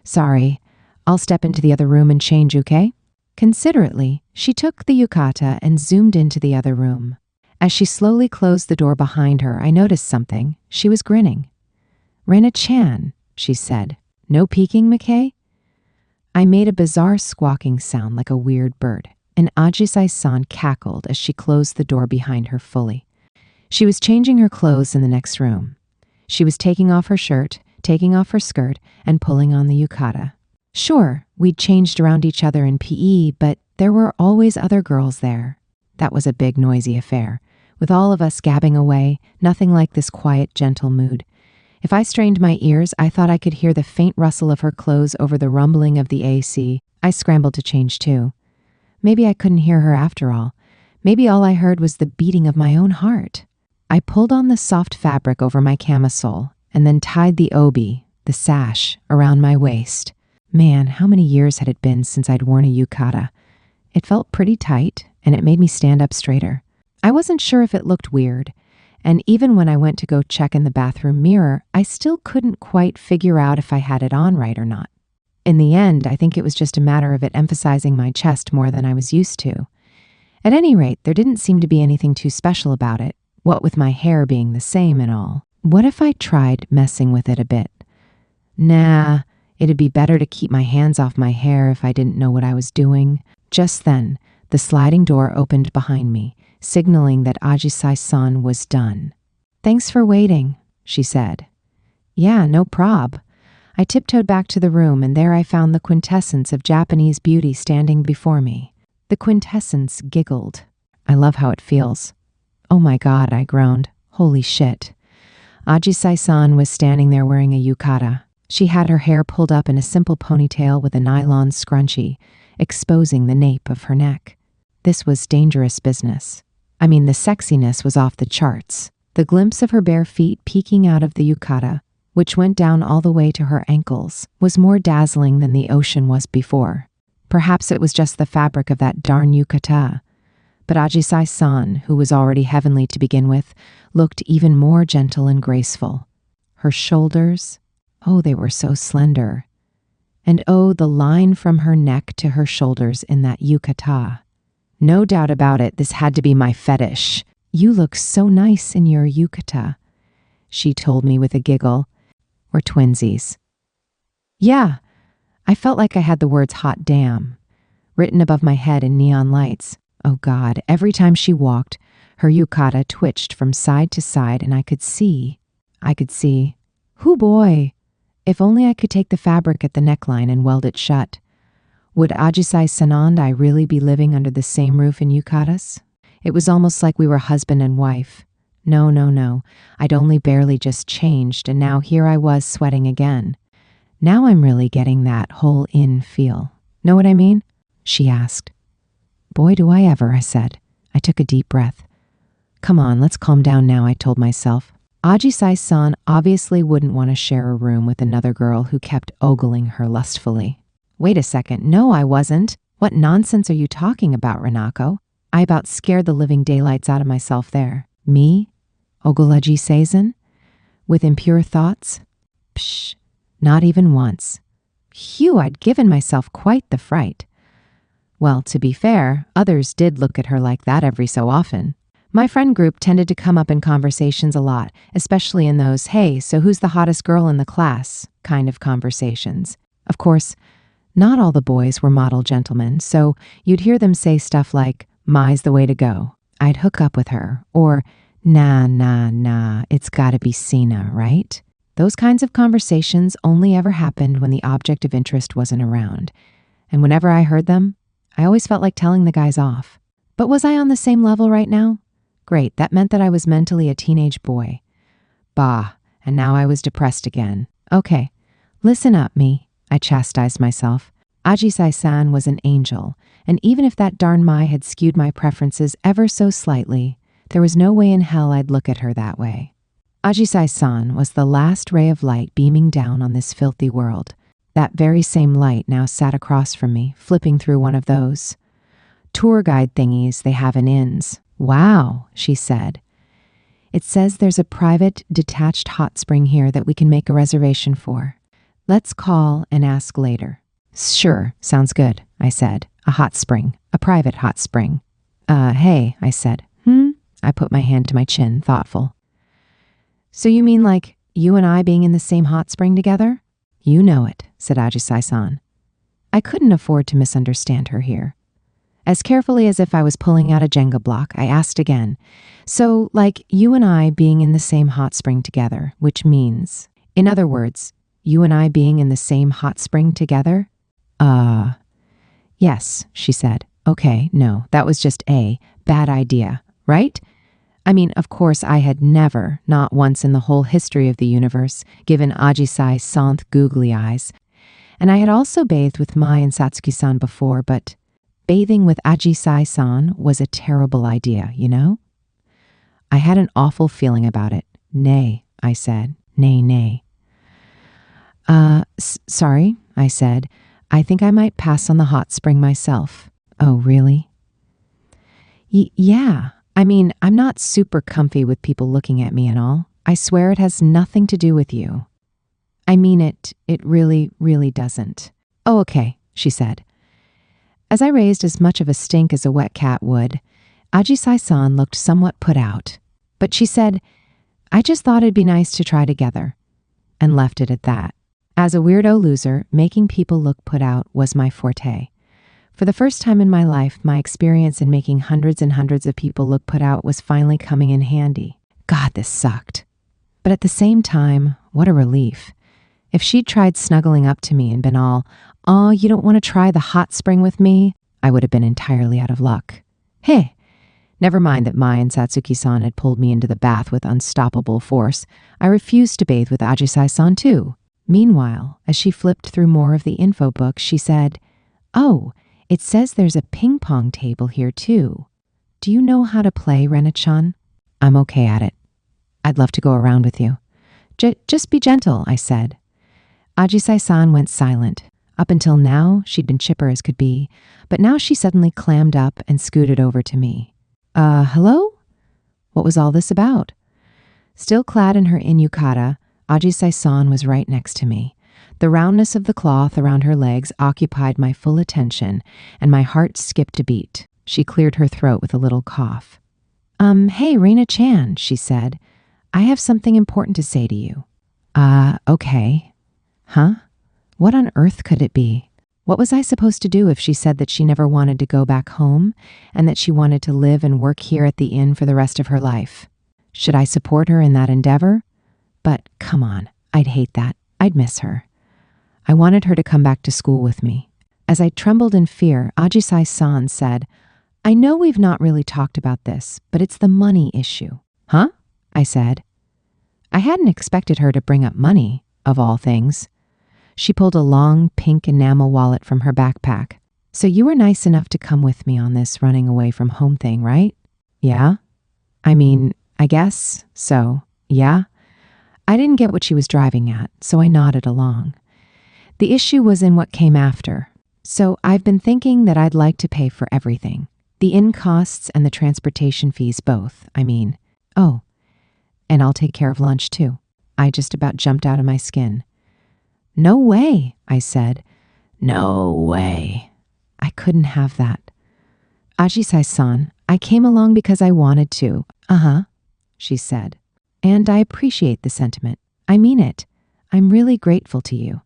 Sorry. I'll step into the other room and change, okay? Considerately, she took the yukata and zoomed into the other room. As she slowly closed the door behind her, I noticed something. She was grinning. "Rena-chan," she said. "No peeking, McKay?" I made a bizarre squawking sound like a weird bird, and Ajisai-san cackled as she closed the door behind her fully. She was changing her clothes in the next room. She was taking off her shirt, taking off her skirt, and pulling on the yukata. Sure, we'd changed around each other in PE, but there were always other girls there. That was a big, noisy affair. With all of us gabbing away, nothing like this quiet, gentle mood. If I strained my ears, I thought I could hear the faint rustle of her clothes over the rumbling of the AC. I scrambled to change too. Maybe I couldn't hear her after all. Maybe all I heard was the beating of my own heart. I pulled on the soft fabric over my camisole and then tied the obi, the sash, around my waist. Man, how many years had it been since I'd worn a yukata? It felt pretty tight, and it made me stand up straighter. I wasn't sure if it looked weird, and even when I went to go check in the bathroom mirror, I still couldn't quite figure out if I had it on right or not. In the end, I think it was just a matter of it emphasizing my chest more than I was used to. At any rate, there didn't seem to be anything too special about it, what with my hair being the same and all. What if I tried messing with it a bit? Nah, it'd be better to keep my hands off my hair if I didn't know what I was doing. Just then, the sliding door opened behind me, signaling that Ajisai-san was done. "Thanks for waiting," she said. "Yeah, no prob." I tiptoed back to the room, and there I found the quintessence of Japanese beauty standing before me. The quintessence giggled. "I love how it feels." "Oh my God," I groaned. "Holy shit." Ajisai-san was standing there wearing a yukata. She had her hair pulled up in a simple ponytail with a nylon scrunchie, exposing the nape of her neck. This was dangerous business. I mean, the sexiness was off the charts. The glimpse of her bare feet peeking out of the yukata, which went down all the way to her ankles, was more dazzling than the ocean was before. Perhaps it was just the fabric of that darn yukata. But Ajisai-san, who was already heavenly to begin with, looked even more gentle and graceful. Her shoulders, oh, they were so slender. And oh, the line from her neck to her shoulders in that yukata. No doubt about it, this had to be my fetish. "You look so nice in your yukata," she told me with a giggle. "We're twinsies." Yeah, I felt like I had the words "hot damn" written above my head in neon lights. Oh God, every time she walked, her yukata twitched from side to side, and I could see. Hoo boy! If only I could take the fabric at the neckline and weld it shut. Would Ajisai-san and I really be living under the same roof in yukatas? It was almost like we were husband and wife. No. I'd only barely just changed, and now here I was sweating again. Now I'm really getting that whole in feel. Know what I mean? She asked. Boy, do I ever, I said. I took a deep breath. Come on, let's calm down now, I told myself. Ajisai-san obviously wouldn't want to share a room with another girl who kept ogling her lustfully. Wait a second, no, I wasn't. What nonsense are you talking about, Renako? I about scared the living daylights out of myself there. Me? Ogolaji Seizan? With impure thoughts? Psh, not even once. Phew, I'd given myself quite the fright. Well, to be fair, others did look at her like that every so often. My friend group tended to come up in conversations a lot, especially in those, hey, so who's the hottest girl in the class kind of conversations. Of course, not all the boys were model gentlemen, so you'd hear them say stuff like, Mai's the way to go. I'd hook up with her, or nah, it's gotta be Sina, right? Those kinds of conversations only ever happened when the object of interest wasn't around. And whenever I heard them, I always felt like telling the guys off. But was I on the same level right now? Great, that meant that I was mentally a teenage boy. Bah, and now I was depressed again. Okay, listen up, me, I chastised myself. Ajisai-san was an angel, and even if that darn Mai had skewed my preferences ever so slightly, there was no way in hell I'd look at her that way. Ajisai-san was the last ray of light beaming down on this filthy world. That very same light now sat across from me, flipping through one of those tour guide thingies they have in inns. Wow, she said. It says there's a private, detached hot spring here that we can make a reservation for. Let's call and ask later. Sure, sounds good, I said. A hot spring, a private hot spring. Hey, I said. I put my hand to my chin, thoughtful. So you mean like you and I being in the same hot spring together? You know it, said Ajisai-san. I couldn't afford to misunderstand her here. As carefully as if I was pulling out a Jenga block, I asked again. So, like you and I being in the same hot spring together, which means, in other words, you and I being in the same hot spring together? Yes, she said. Okay, no, that was just a bad idea, right? I mean, of course, I had never, not once in the whole history of the universe, given Ajisai-san googly eyes. And I had also bathed with Mai and Satsuki-san before, but bathing with Ajisai-san was a terrible idea, you know? I had an awful feeling about it. Nay, I said. Nay. Sorry, I said. I think I might pass on the hot spring myself. Oh, really? Yeah. I mean, I'm not super comfy with people looking at me and all. I swear it has nothing to do with you. I mean it really, really doesn't. Oh, okay, she said. As I raised as much of a stink as a wet cat would, Ajisai-san looked somewhat put out. But she said, I just thought it'd be nice to try together, and left it at that. As a weirdo loser, making people look put out was my forte. For the first time in my life, my experience in making hundreds and hundreds of people look put out was finally coming in handy. God, this sucked. But at the same time, what a relief. If she'd tried snuggling up to me and been all, "Oh, you don't want to try the hot spring with me?" I would have been entirely out of luck. Hey, never mind that Mai and Satsuki-san had pulled me into the bath with unstoppable force. I refused to bathe with Ajisai-san too. Meanwhile, as she flipped through more of the info book, she said, "Oh, it says there's a ping pong table here too. Do you know how to play, Rena-chan?" "I'm okay at it. I'd love to go around with you." Just be gentle," I said. Ajisai-san went silent. Up until now, she'd been chipper as could be, but now she suddenly clammed up and scooted over to me. Hello? What was all this about? Still clad in her in-yukata, Ajisai-san was right next to me. The roundness of the cloth around her legs occupied my full attention, and my heart skipped a beat. She cleared her throat with a little cough. Hey, Rena-chan, she said. I have something important to say to you." Okay. Huh? What on earth could it be? What was I supposed to do if she said that she never wanted to go back home and that she wanted to live and work here at the inn for the rest of her life? Should I support her in that endeavor? But come on, I'd hate that. I'd miss her. I wanted her to come back to school with me. As I trembled in fear, Ajisai-san said, "I know we've not really talked about this, but it's the money issue." "Huh?" I said. I hadn't expected her to bring up money, of all things. She pulled a long pink enamel wallet from her backpack. "So you were nice enough to come with me on this running away from home thing, right?" "Yeah? I mean, I guess so, yeah." I didn't get what she was driving at, so I nodded along. The issue was in what came after. So I've been thinking that I'd like to pay for everything. The inn costs and the transportation fees both, I mean. Oh, and I'll take care of lunch too. I just about jumped out of my skin. "No way," I said. "No way." I couldn't have that. "Ajisai-san, I came along because I wanted to." "Uh-huh," she said. "And I appreciate the sentiment. I mean it. I'm really grateful to you."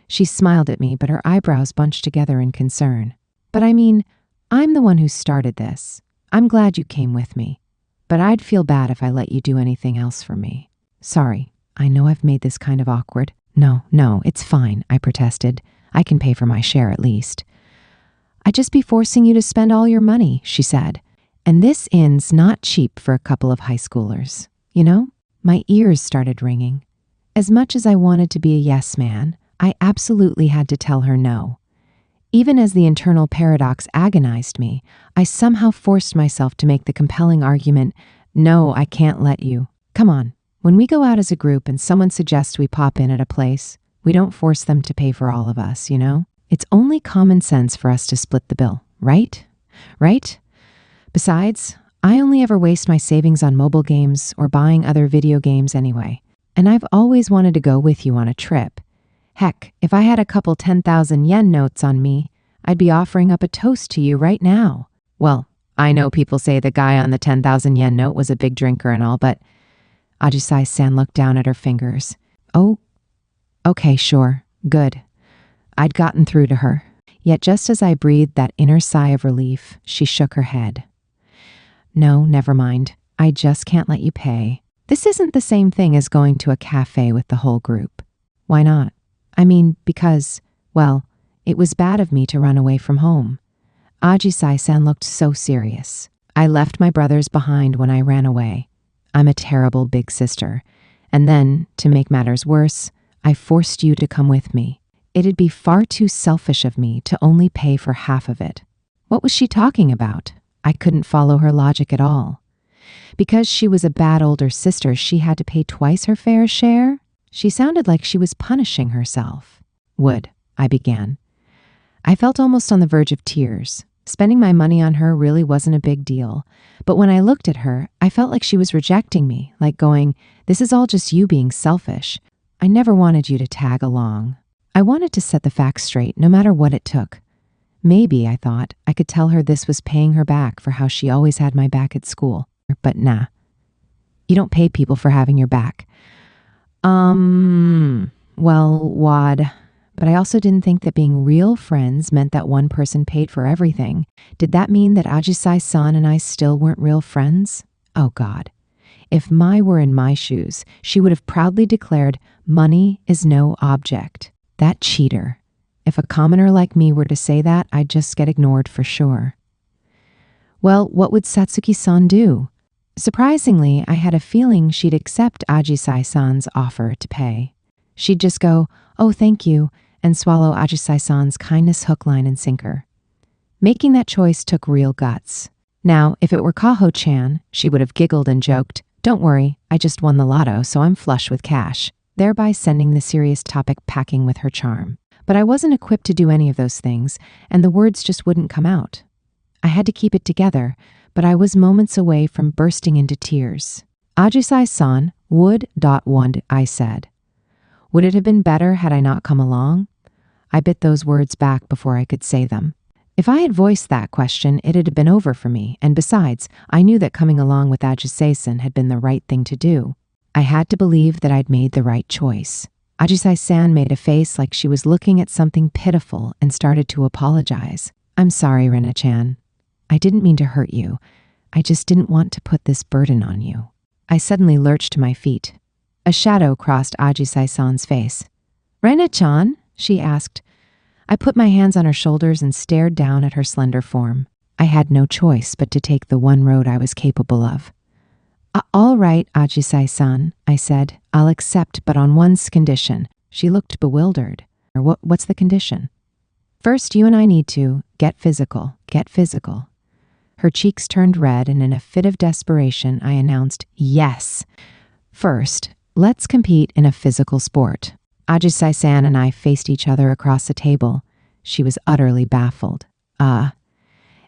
She smiled at me, but her eyebrows bunched together in concern. "But I mean, I'm the one who started this. I'm glad you came with me. But I'd feel bad if I let you do anything else for me. Sorry, I know I've made this kind of awkward." No, it's fine," I protested. "I can pay for my share at least." "I'd just be forcing you to spend all your money," she said. "And this inn's not cheap for a couple of high schoolers. You know?" My ears started ringing. As much as I wanted to be a yes man, I absolutely had to tell her no. Even as the internal paradox agonized me, I somehow forced myself to make the compelling argument, "No, I can't let you. Come on. When we go out as a group and someone suggests we pop in at a place, We don't force them to pay for all of us, you know? It's only common sense for us to split the bill, right? Right? Besides, I only ever waste my savings on mobile games or buying other video games anyway. And I've always wanted to go with you on a trip. Heck, if I had a couple 10,000 yen notes on me, I'd be offering up a toast to you right now. Well, I know people say the guy on the 10,000 yen note was a big drinker and all, but Ajisai-san looked down at her fingers. Oh, okay, sure, good. I'd gotten through to her. Yet just as I breathed that inner sigh of relief, she shook her head. No, never mind. I just can't let you pay. This isn't the same thing as going to a cafe with the whole group. Why not? I mean, because, well, it was bad of me to run away from home. Ajisai-san looked so serious. I left my brothers behind when I ran away. I'm a terrible big sister. And then, to make matters worse, I forced you to come with me. It'd be far too selfish of me to only pay for half of it. What was she talking about? I couldn't follow her logic at all. Because she was a bad older sister, she had to pay twice her fair share? She sounded like she was punishing herself. Would, I began. I felt almost on the verge of tears. Spending my money on her really wasn't a big deal. But when I looked at her, I felt like she was rejecting me, like going, this is all just you being selfish. I never wanted you to tag along. I wanted to set the facts straight, no matter what it took. Maybe, I thought, I could tell her this was paying her back for how she always had my back at school. But nah. You don't pay people for having your back. Well, Wad. But I also didn't think that being real friends meant that one person paid for everything. Did that mean that Ajisai-san and I still weren't real friends? Oh, God. If Mai were in my shoes, she would have proudly declared, money is no object. That cheater. If a commoner like me were to say that, I'd just get ignored for sure. Well, what would Satsuki-san do? Surprisingly, I had a feeling she'd accept Ajisai-san's offer to pay. She'd just go, oh, thank you, and swallow Ajisai-san's kindness hook, line, and sinker. Making that choice took real guts. Now, if it were Kaho-chan, she would have giggled and joked, don't worry, I just won the lotto, so I'm flush with cash, thereby sending the serious topic packing with her charm. But I wasn't equipped to do any of those things, and the words just wouldn't come out. I had to keep it together, but I was moments away from bursting into tears. Ajisai-san would, I said. Would it have been better had I not come along? I bit those words back before I could say them. If I had voiced that question, it'd have been over for me, and besides, I knew that coming along with Ajisai-san had been the right thing to do. I had to believe that I'd made the right choice. Ajisai-san made a face like she was looking at something pitiful and started to apologize. I'm sorry, Rena-chan. I didn't mean to hurt you. I just didn't want to put this burden on you. I suddenly lurched to my feet. A shadow crossed Ajisai-san's face. Rena-chan? She asked. I put my hands on her shoulders and stared down at her slender form. I had no choice but to take the one road I was capable of. All right, Ajisai-san, I said. I'll accept, but on one condition. She looked bewildered. What's the condition? First, you and I need to get physical. Get physical. Her cheeks turned red, and in a fit of desperation, I announced, yes. First, let's compete in a physical sport. Ajisai-san and I faced each other across the table. She was utterly baffled.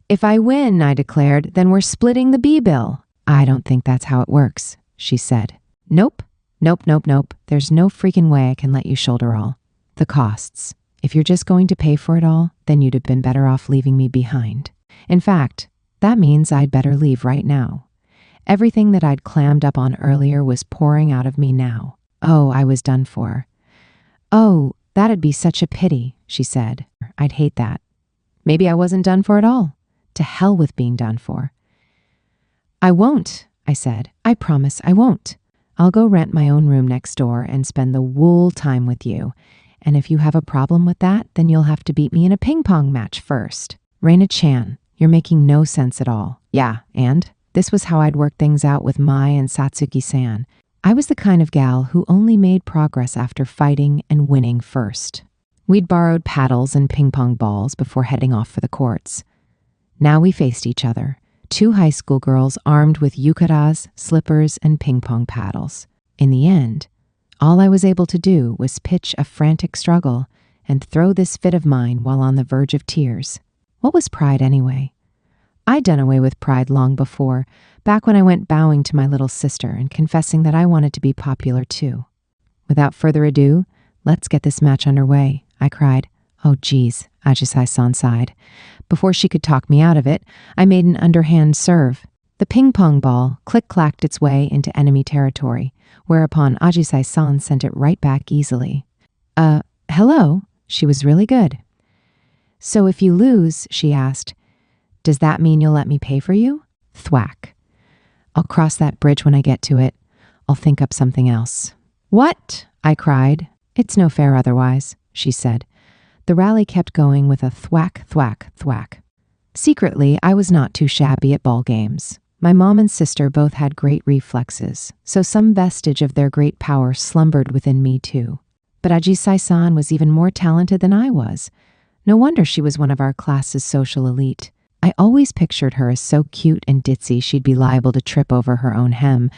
If I win, I declared, then we're splitting the B-bill. I don't think that's how it works, she said. Nope. There's no freaking way I can let you shoulder all. The costs. If you're just going to pay for it all, then you'd have been better off leaving me behind. In fact, that means I'd better leave right now. Everything that I'd clammed up on earlier was pouring out of me now. Oh, I was done for. Oh, that'd be such a pity, she said. I'd hate that. Maybe I wasn't done for at all. To hell with being done for. I won't, I said. I promise I won't. I'll go rent my own room next door and spend the whole time with you. And if you have a problem with that, then you'll have to beat me in a ping pong match first. Reina-chan, you're making no sense at all. Yeah, and? This was how I'd work things out with Mai and Satsuki-san. I was the kind of gal who only made progress after fighting and winning first. We'd borrowed paddles and ping pong balls before heading off for the courts. Now we faced each other, two high school girls armed with yukaras, slippers, and ping pong paddles. In the end, All I was able to do was pitch a frantic struggle and throw this fit of mine while on the verge of tears. What was pride anyway? I'd done away with pride long before, back when I went bowing to my little sister and confessing that I wanted to be popular too. Without further ado, let's get this match underway, I cried. Oh geez, Ajisai-san sighed. Before she could talk me out of it, I made an underhand serve. The ping-pong ball click-clacked its way into enemy territory, whereupon Ajisai-san sent it right back easily. Hello? She was really good. So if you lose, she asked, does that mean you'll let me pay for you? Thwack. I'll cross that bridge when I get to it. I'll think up something else. What? I cried. It's no fair otherwise, she said. The rally kept going with a thwack, thwack, thwack. Secretly, I was not too shabby at ball games. My mom and sister both had great reflexes, so some vestige of their great power slumbered within me too. But Ajisai-san was even more talented than I was. No wonder she was one of our class's social elite. I always pictured her as so cute and ditzy she'd be liable to trip over her own hem,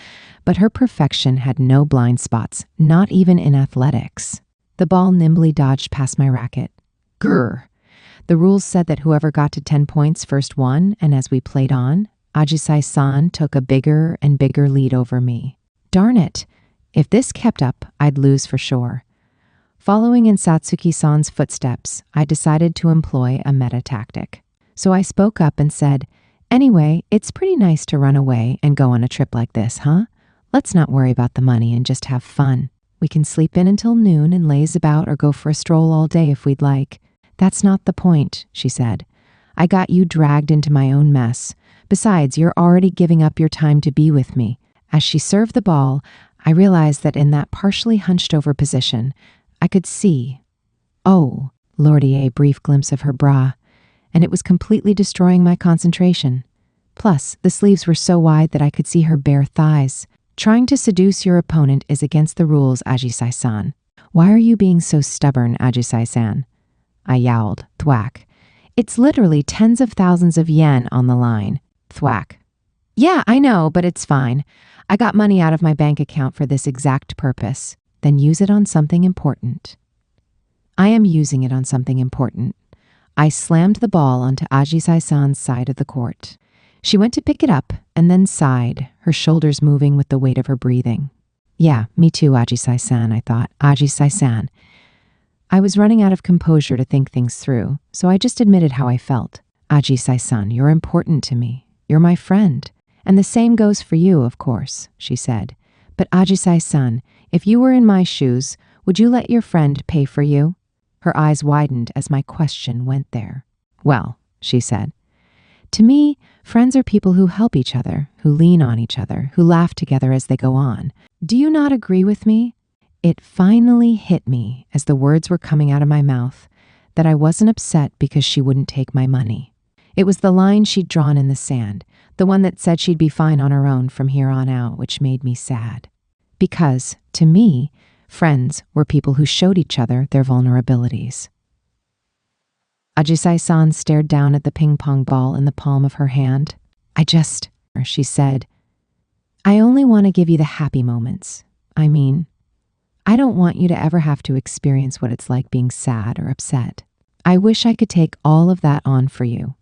but her perfection had no blind spots, not even in athletics. The ball nimbly dodged past my racket. Grr! The rules said that whoever got to 10 points first won, and as we played on, Ajisai-san took a bigger and bigger lead over me. Darn it! If this kept up, I'd lose for sure. Following in Satsuki-san's footsteps, I decided to employ a meta tactic. So I spoke up and said, anyway, it's pretty nice to run away and go on a trip like this, huh? Let's not worry about the money and just have fun. We can sleep in until noon and laze about or go for a stroll all day if we'd like. That's not the point, she said. I got you dragged into my own mess. Besides, you're already giving up your time to be with me. As she served the ball, I realized that in that partially hunched over position, I could see. Oh, lordy, a brief glimpse of her bra. And it was completely destroying my concentration. Plus, the sleeves were so wide that I could see her bare thighs. Trying to seduce your opponent is against the rules, Ajisai-san. Why are you being so stubborn, Ajisai-san? I yowled, thwack. It's literally tens of thousands of yen on the line. Thwack. Yeah, I know, but it's fine. I got money out of my bank account for this exact purpose. Then use it on something important. I am using it on something important. I slammed the ball onto Ajisai-san's side of the court. She went to pick it up and then sighed, her shoulders moving with the weight of her breathing. Yeah, me too, Ajisai-san, I thought. Ajisai-san. I was running out of composure to think things through, so I just admitted how I felt. Ajisai-san, you're important to me. You're my friend. And the same goes for you, of course, she said. But Ajisai-san, if you were in my shoes, would you let your friend pay for you? Her eyes widened as my question went there. Well, she said, to me, friends are people who help each other, who lean on each other, who laugh together as they go on. Do you not agree with me? It finally hit me as the words were coming out of my mouth that I wasn't upset because she wouldn't take my money. It was the line she'd drawn in the sand, the one that said she'd be fine on her own from here on out, which made me sad. Because, to me, friends were people who showed each other their vulnerabilities. Ajisai-san stared down at the ping-pong ball in the palm of her hand. She said, I only want to give you the happy moments. I mean, I don't want you to ever have to experience what it's like being sad or upset. I wish I could take all of that on for you.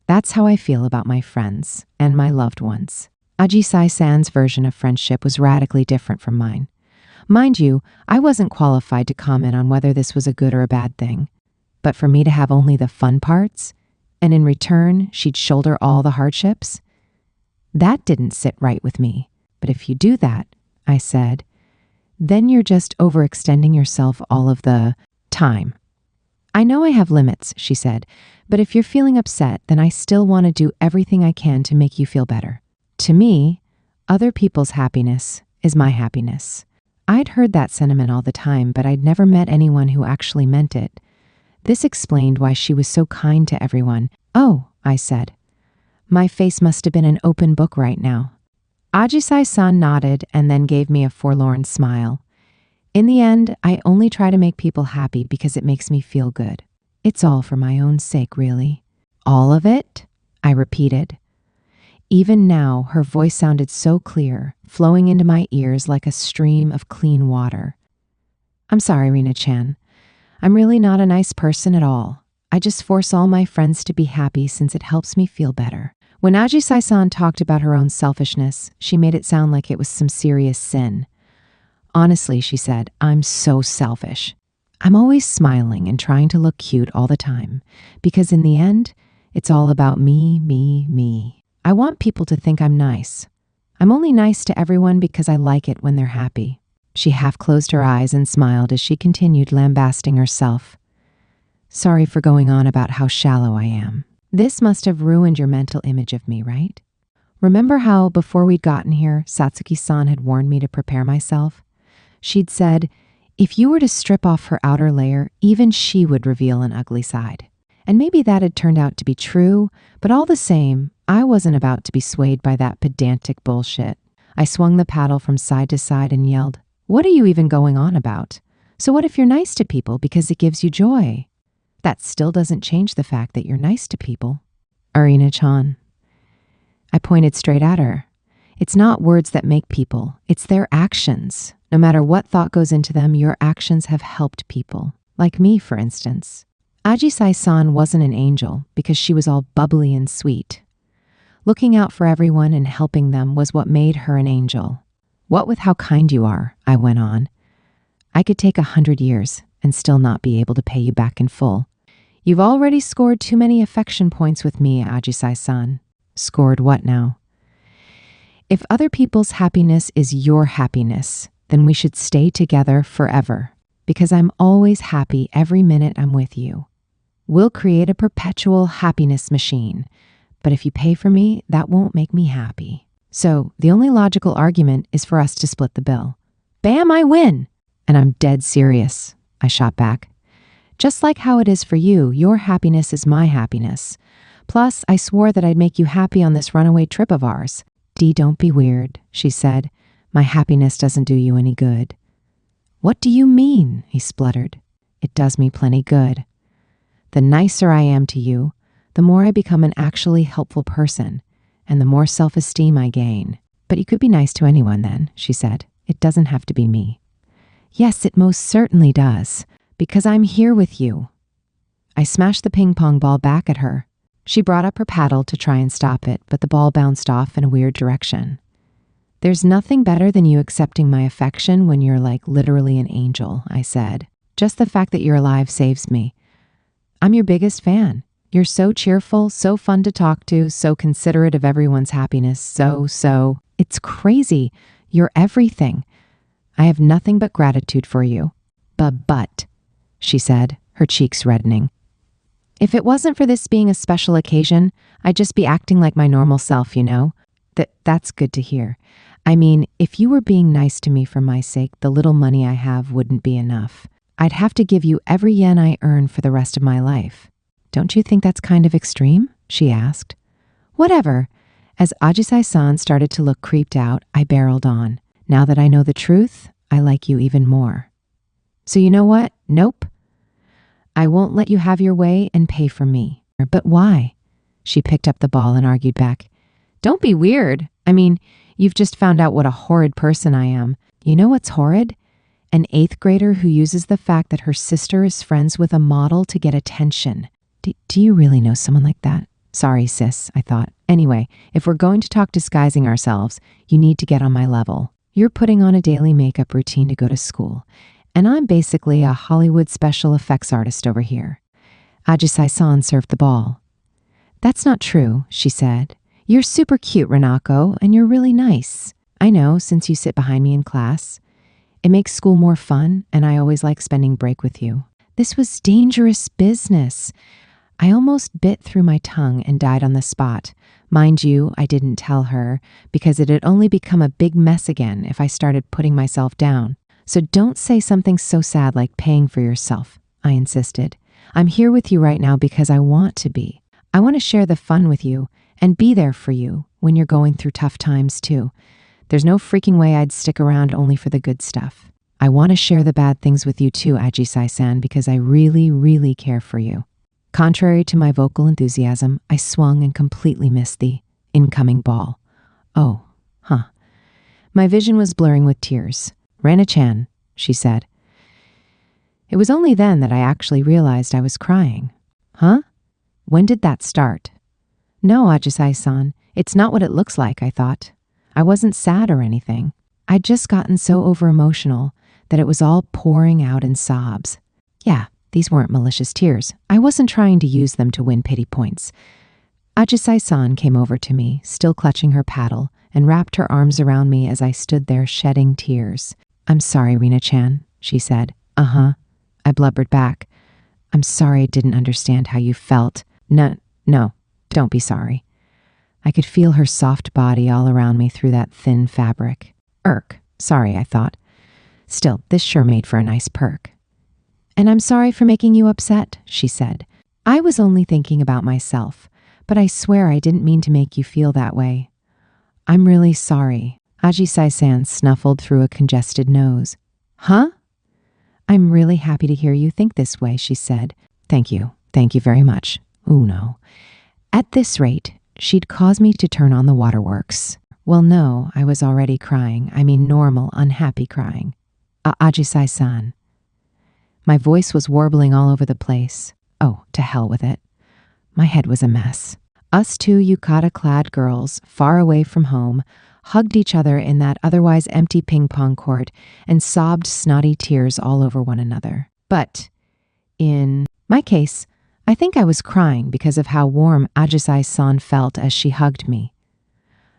That's how I feel about my friends and my loved ones. Ajisai-san's version of friendship was radically different from mine. Mind you, I wasn't qualified to comment on whether this was a good or a bad thing. But for me to have only the fun parts, and in return, she'd shoulder all the hardships? That didn't sit right with me. But if you do that, I said, then you're just overextending yourself all of the time. I know I have limits, she said, but if you're feeling upset, then I still want to do everything I can to make you feel better. To me, other people's happiness is my happiness. I'd heard that sentiment all the time, but I'd never met anyone who actually meant it. This explained why she was so kind to everyone. Oh, I said. My face must have been an open book right now. Ajisai-san nodded and then gave me a forlorn smile. In the end, I only try to make people happy because it makes me feel good. It's all for my own sake, really. All of it? I repeated. Even now, her voice sounded so clear, flowing into my ears like a stream of clean water. I'm sorry, Rina-chan. I'm really not a nice person at all. I just force all my friends to be happy since it helps me feel better. When Ajisai-san talked about her own selfishness, she made it sound like it was some serious sin. Honestly, she said, I'm so selfish. I'm always smiling and trying to look cute all the time, because in the end, it's all about me, me, me. I want people to think I'm nice. I'm only nice to everyone because I like it when they're happy. She half closed her eyes and smiled as she continued lambasting herself. Sorry for going on about how shallow I am. This must have ruined your mental image of me, right? Remember how, before we'd gotten here, Satsuki-san had warned me to prepare myself? She'd said, if you were to strip off her outer layer, even she would reveal an ugly side. And maybe that had turned out to be true, but all the same, I wasn't about to be swayed by that pedantic bullshit. I swung the paddle from side to side and yelled, what are you even going on about? So what if you're nice to people because it gives you joy? That still doesn't change the fact that you're nice to people. Arina-chan. I pointed straight at her. It's not words that make people, it's their actions. No matter what thought goes into them, your actions have helped people. Like me, for instance. Ajisai-san wasn't an angel because she was all bubbly and sweet. Looking out for everyone and helping them was what made her an angel. What with how kind you are, I went on. I could take 100 years and still not be able to pay you back in full. You've already scored too many affection points with me, Ajisai-san. Scored what now? If other people's happiness is your happiness, then we should stay together forever, because I'm always happy every minute I'm with you. We'll create a perpetual happiness machine, but if you pay for me, that won't make me happy. So the only logical argument is for us to split the bill. Bam, I win! And I'm dead serious, I shot back. Just like how it is for you, your happiness is my happiness. Plus, I swore that I'd make you happy on this runaway trip of ours. Dee, don't be weird, she said. My happiness doesn't do you any good. What do you mean? He spluttered. It does me plenty good. The nicer I am to you, the more I become an actually helpful person, and the more self-esteem I gain. But you could be nice to anyone then, she said. It doesn't have to be me. Yes, it most certainly does, because I'm here with you. I smashed the ping pong ball back at her. She brought up her paddle to try and stop it, but the ball bounced off in a weird direction. There's nothing better than you accepting my affection when you're like literally an angel, I said. Just the fact that you're alive saves me. I'm your biggest fan. You're so cheerful, so fun to talk to, so considerate of everyone's happiness, it's crazy. You're everything. I have nothing but gratitude for you. But, she said, her cheeks reddening. If it wasn't for this being a special occasion, I'd just be acting like my normal self, you know? That's good to hear. I mean, if you were being nice to me for my sake, the little money I have wouldn't be enough. I'd have to give you every yen I earn for the rest of my life. Don't you think that's kind of extreme? She asked. Whatever. As Ajisai-san started to look creeped out, I barreled on. Now that I know the truth, I like you even more. So you know what? Nope. I won't let you have your way and pay for me. But why? She picked up the ball and argued back. Don't be weird. I mean, you've just found out what a horrid person I am. You know what's horrid? An 8th grader who uses the fact that her sister is friends with a model to get attention. Do you really know someone like that? Sorry, sis, I thought. Anyway, if we're going to talk disguising ourselves, you need to get on my level. You're putting on a daily makeup routine to go to school, and I'm basically a Hollywood special effects artist over here. Ajisai-san served the ball. That's not true, she said. You're super cute, Renako, and you're really nice. I know, since you sit behind me in class. It makes school more fun, and I always like spending break with you. This was dangerous business. I almost bit through my tongue and died on the spot. Mind you, I didn't tell her, because it had only become a big mess again if I started putting myself down. So don't say something so sad like paying for yourself, I insisted. I'm here with you right now because I want to be. I want to share the fun with you and be there for you when you're going through tough times too. There's no freaking way I'd stick around only for the good stuff. I want to share the bad things with you too, Ajisai-san, because I really, really care for you. Contrary to my vocal enthusiasm, I swung and completely missed the incoming ball. Oh, huh. My vision was blurring with tears. "Reina-chan," she said. It was only then that I actually realized I was crying. Huh? When did that start? No, Ajisai-san, it's not what it looks like, I thought. I wasn't sad or anything. I'd just gotten so over-emotional that it was all pouring out in sobs. Yeah, these weren't malicious tears. I wasn't trying to use them to win pity points. Ajisai-san came over to me, still clutching her paddle, and wrapped her arms around me as I stood there shedding tears. "I'm sorry, Rina-chan," she said. "Uh-huh," I blubbered back. "I'm sorry I didn't understand how you felt." No, don't be sorry." I could feel her soft body all around me through that thin fabric. Sorry, I thought. Still, this sure made for a nice perk. "And I'm sorry for making you upset," she said. "I was only thinking about myself, but I swear I didn't mean to make you feel that way." "I'm really sorry." Ajisai-san snuffled through a congested nose. "Huh?" "I'm really happy to hear you think this way," she said. Thank you very much. Ooh, no. At this rate, she'd cause me to turn on the waterworks. Well, no, I was already crying. I mean normal, unhappy crying. Ajisai-san. My voice was warbling all over the place. Oh, to hell with it. My head was a mess. Us two yukata-clad girls, far away from home, hugged each other in that otherwise empty ping-pong court and sobbed snotty tears all over one another. But in my case, I think I was crying because of how warm Ajisai-san felt as she hugged me.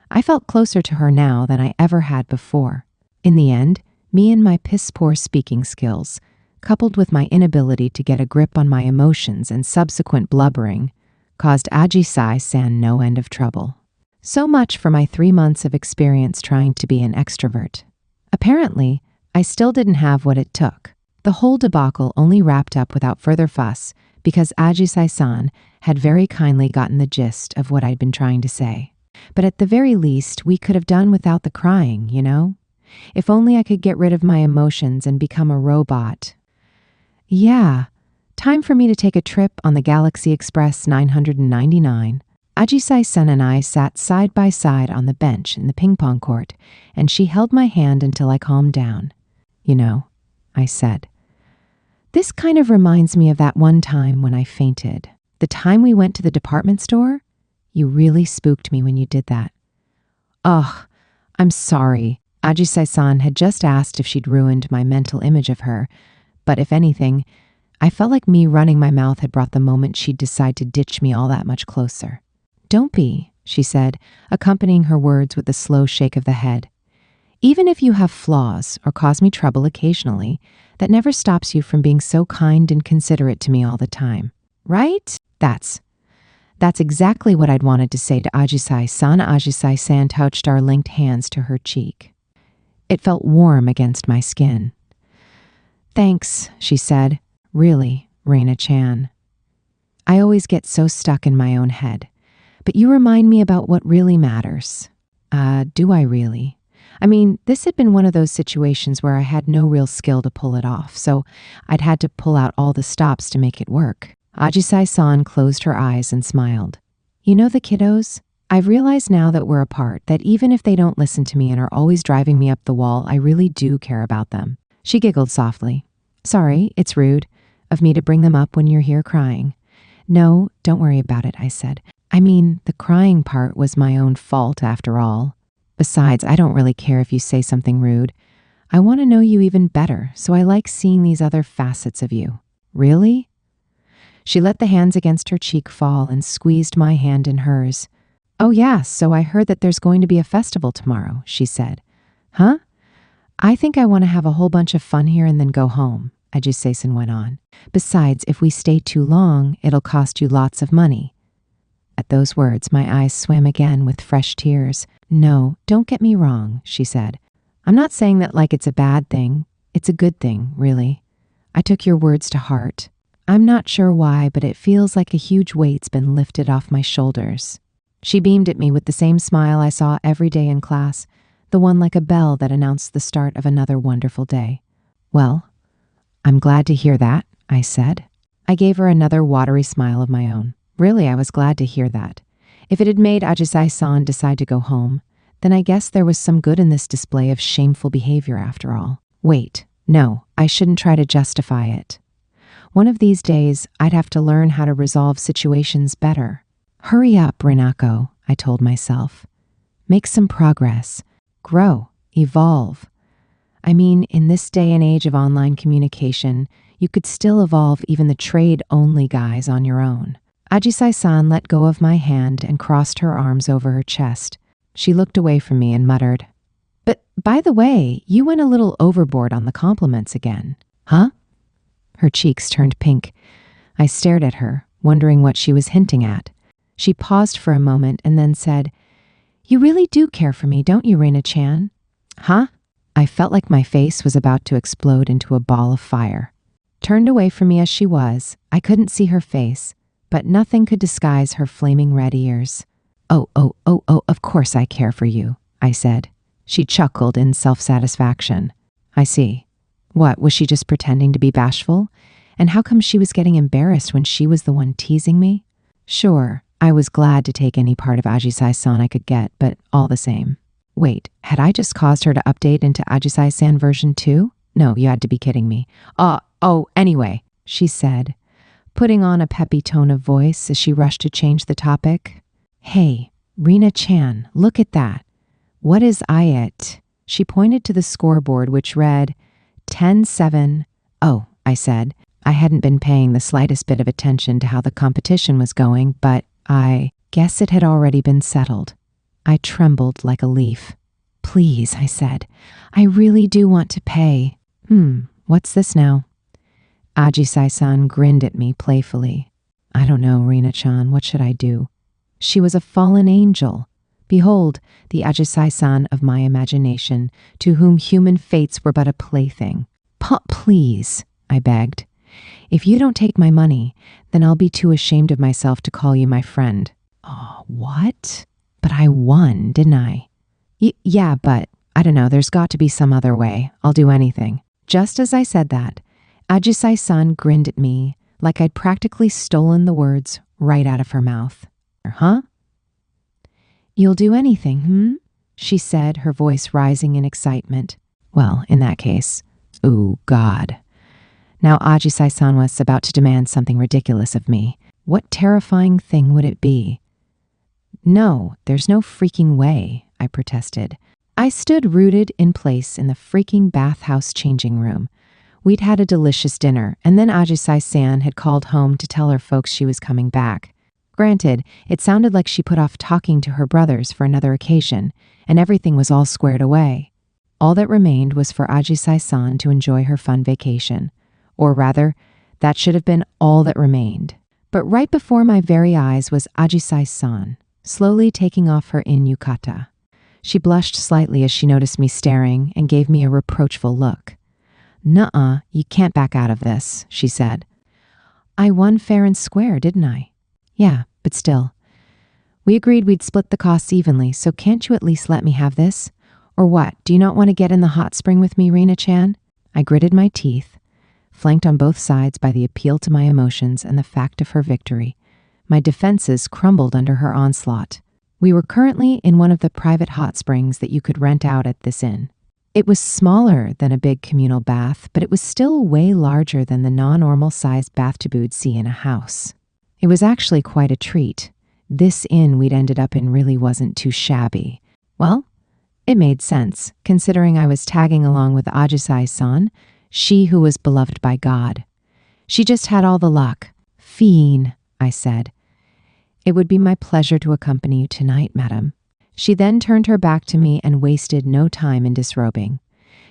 I felt closer to her now than I ever had before. In the end, me and my piss-poor speaking skills, coupled with my inability to get a grip on my emotions and subsequent blubbering, caused Ajisai-san no end of trouble. So much for my 3 months of experience trying to be an extrovert. Apparently, I still didn't have what it took. The whole debacle only wrapped up without further fuss because Ajisai-san had very kindly gotten the gist of what I'd been trying to say. But at the very least, we could have done without the crying, you know? If only I could get rid of my emotions and become a robot. Yeah, time for me to take a trip on the Galaxy Express 999. Ajisai-san and I sat side by side on the bench in the ping-pong court, and she held my hand until I calmed down. "You know," I said, "this kind of reminds me of that one time when I fainted. The time we went to the department store? You really spooked me when you did that." "Ugh, I'm sorry." Ajisai-san had just asked if she'd ruined my mental image of her, but if anything, I felt like me running my mouth had brought the moment she'd decide to ditch me all that much closer. "Don't be," she said, accompanying her words with a slow shake of the head. "Even if you have flaws or cause me trouble occasionally, that never stops you from being so kind and considerate to me all the time. Right? That's exactly what I'd wanted to say to Ajisai-san." Ajisai-san touched our linked hands to her cheek. It felt warm against my skin. "Thanks," she said. "Really, Reina-chan. I always get so stuck in my own head, but you remind me about what really matters." Do I really? I mean, this had been one of those situations where I had no real skill to pull it off, so I'd had to pull out all the stops to make it work. Ajisai-san closed her eyes and smiled. "You know the kiddos? I've realized now that we're apart that even if they don't listen to me and are always driving me up the wall, I really do care about them." She giggled softly. "Sorry, it's rude of me to bring them up when you're here crying." "No, don't worry about it," I said. "I mean, the crying part was my own fault after all. Besides, I don't really care if you say something rude. I want to know you even better, so I like seeing these other facets of you." "Really?" She let the hands against her cheek fall and squeezed my hand in hers. "Oh yeah, so I heard that there's going to be a festival tomorrow," she said. "Huh? I think I want to have a whole bunch of fun here and then go home," Ajisai-san went on. "Besides, if we stay too long, it'll cost you lots of money." At those words, my eyes swam again with fresh tears. "No, don't get me wrong," she said. "I'm not saying that like it's a bad thing. It's a good thing, really. I took your words to heart. I'm not sure why, but it feels like a huge weight's been lifted off my shoulders." She beamed at me with the same smile I saw every day in class, the one like a bell that announced the start of another wonderful day. "Well, I'm glad to hear that," I said. I gave her another watery smile of my own. Really, I was glad to hear that. If it had made Ajisai-san decide to go home, Then I guess there was some good in this display of shameful behavior after all. Wait, no, I shouldn't try to justify it. One of these days, I'd have to learn how to resolve situations better. Hurry up, Renako, I told myself. Make some progress. Grow. Evolve. I mean, in this day and age of online communication, you could still evolve even the trade-only guys on your own. Ajisai-san let go of my hand and crossed her arms over her chest. She looked away from me and muttered, "But by the way, you went a little overboard on the compliments again." Huh? Her cheeks turned pink. I stared at her, wondering what she was hinting at. She paused for a moment and then said, "You really do care for me, don't you, Reina-chan?" Huh? I felt like my face was about to explode into a ball of fire. Turned away from me as she was, I couldn't see her face, but nothing could disguise her flaming red ears. Oh, of course I care for you," I said. She chuckled in self-satisfaction. I see. What, was she just pretending to be bashful? And how come she was getting embarrassed when she was the one teasing me? Sure, I was glad to take any part of Ajisai-san I could get, but all the same. Wait, had I just caused her to update into Ajisai-san version 2? No, you had to be kidding me. Anyway, she said, putting on a peppy tone of voice as she rushed to change the topic. Hey, Rina-chan, look at that. What is it? She pointed to the scoreboard, which read 10-7. Oh, I said. I hadn't been paying the slightest bit of attention to how the competition was going, but I guess it had already been settled. I trembled like a leaf. Please, I said. I really do want to pay. What's this now? Ajisai-san grinned at me playfully. I don't know, Rina-chan, what should I do? She was a fallen angel. Behold, the Ajisai-san of my imagination, to whom human fates were but a plaything. Please, I begged. If you don't take my money, then I'll be too ashamed of myself to call you my friend. Oh, what? But I won, didn't I? Yeah, but I don't know, there's got to be some other way. I'll do anything. Just as I said that, Ajisai-san grinned at me like I'd practically stolen the words right out of her mouth. Huh? You'll do anything, she said, her voice rising in excitement. Well, in that case, ooh, God. Now Ajisai-san was about to demand something ridiculous of me. What terrifying thing would it be? No, there's no freaking way, I protested. I stood rooted in place in the freaking bathhouse changing room. We'd had a delicious dinner, and then Ajisai-san had called home to tell her folks she was coming back. Granted, it sounded like she put off talking to her brothers for another occasion, and everything was all squared away. All that remained was for Ajisai-san to enjoy her fun vacation. Or rather, that should have been all that remained. But right before my very eyes was Ajisai-san, slowly taking off her in-yukata. She blushed slightly as she noticed me staring and gave me a reproachful look. Nuh-uh, you can't back out of this, she said. I won fair and square, didn't I? Yeah, but still. We agreed we'd split the costs evenly, so can't you at least let me have this? Or what, do you not want to get in the hot spring with me, Rina-chan? I gritted my teeth, flanked on both sides by the appeal to my emotions and the fact of her victory. My defenses crumbled under her onslaught. We were currently in one of the private hot springs that you could rent out at this inn. It was smaller than a big communal bath, but it was still way larger than the non-normal sized bathtub you'd see in a house. It was actually quite a treat. This inn we'd ended up in really wasn't too shabby. Well, it made sense, considering I was tagging along with Ajisai-san, she who was beloved by God. She just had all the luck. Fiend, I said. It would be my pleasure to accompany you tonight, madam. She then turned her back to me and wasted no time in disrobing.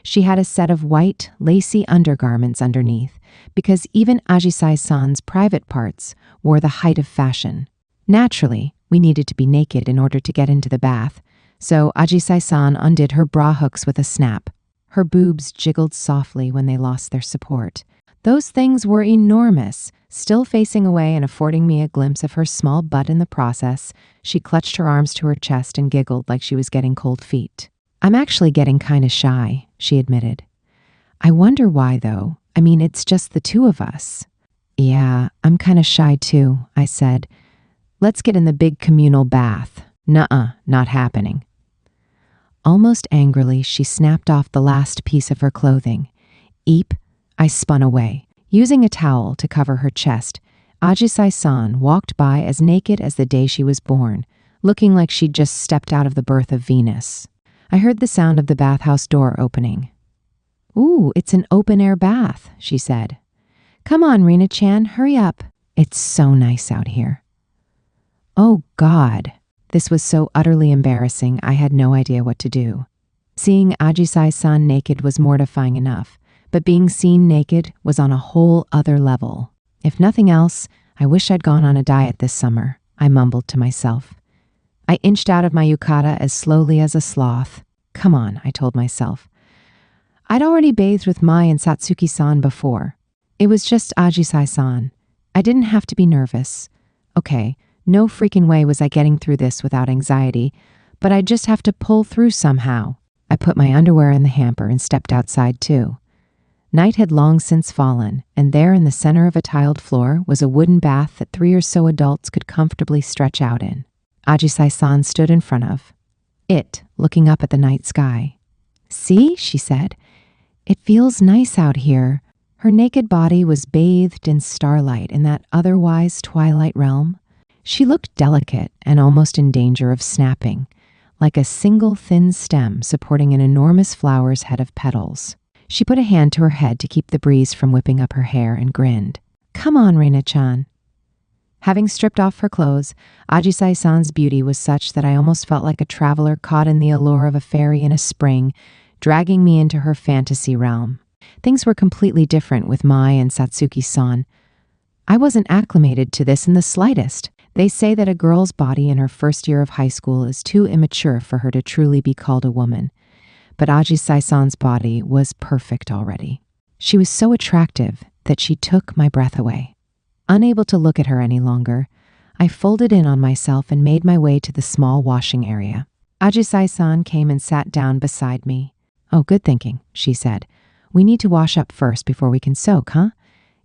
She had a set of white, lacy undergarments underneath, because even Ajisai-san's private parts wore the height of fashion. Naturally, we needed to be naked in order to get into the bath, so Ajisai-san undid her bra hooks with a snap. Her boobs jiggled softly when they lost their support. Those things were enormous. Still facing away and affording me a glimpse of her small butt in the process, she clutched her arms to her chest and giggled like she was getting cold feet. I'm actually getting kind of shy, she admitted. I wonder why, though. I mean, it's just the two of us. Yeah, I'm kind of shy too, I said. Let's get in the big communal bath. Nuh-uh, not happening. Almost angrily, she snapped off the last piece of her clothing. Eep, I spun away. Using a towel to cover her chest, Ajisai-san walked by as naked as the day she was born, looking like she'd just stepped out of the birth of Venus. I heard the sound of the bathhouse door opening. "Ooh, it's an open-air bath," she said. "Come on, Rina-chan, hurry up. It's so nice out here." Oh, God. This was so utterly embarrassing, I had no idea what to do. Seeing Ajisai-san naked was mortifying enough, but being seen naked was on a whole other level. If nothing else, I wish I'd gone on a diet this summer, I mumbled to myself. I inched out of my yukata as slowly as a sloth. Come on, I told myself. I'd already bathed with Mai and Satsuki-san before. It was just Ajisai-san. I didn't have to be nervous. Okay, no freaking way was I getting through this without anxiety, but I'd just have to pull through somehow. I put my underwear in the hamper and stepped outside too. Night had long since fallen, and there in the center of a tiled floor was a wooden bath that 3 or so adults could comfortably stretch out in. Ajisai-san stood in front of it, looking up at the night sky. "See," she said, "it feels nice out here." Her naked body was bathed in starlight in that otherwise twilight realm. She looked delicate and almost in danger of snapping, like a single thin stem supporting an enormous flower's head of petals. She put a hand to her head to keep the breeze from whipping up her hair and grinned. "Come on, Reina-chan." Having stripped off her clothes, Ajisai-san's beauty was such that I almost felt like a traveler caught in the allure of a fairy in a spring, dragging me into her fantasy realm. Things were completely different with Mai and Satsuki-san. I wasn't acclimated to this in the slightest. They say that a girl's body in her first year of high school is too immature for her to truly be called a woman. But Ajisai-san's body was perfect already. She was so attractive that she took my breath away. Unable to look at her any longer, I folded in on myself and made my way to the small washing area. Ajisai-san came and sat down beside me. "Oh, good thinking," she said. "We need to wash up first before we can soak, huh?"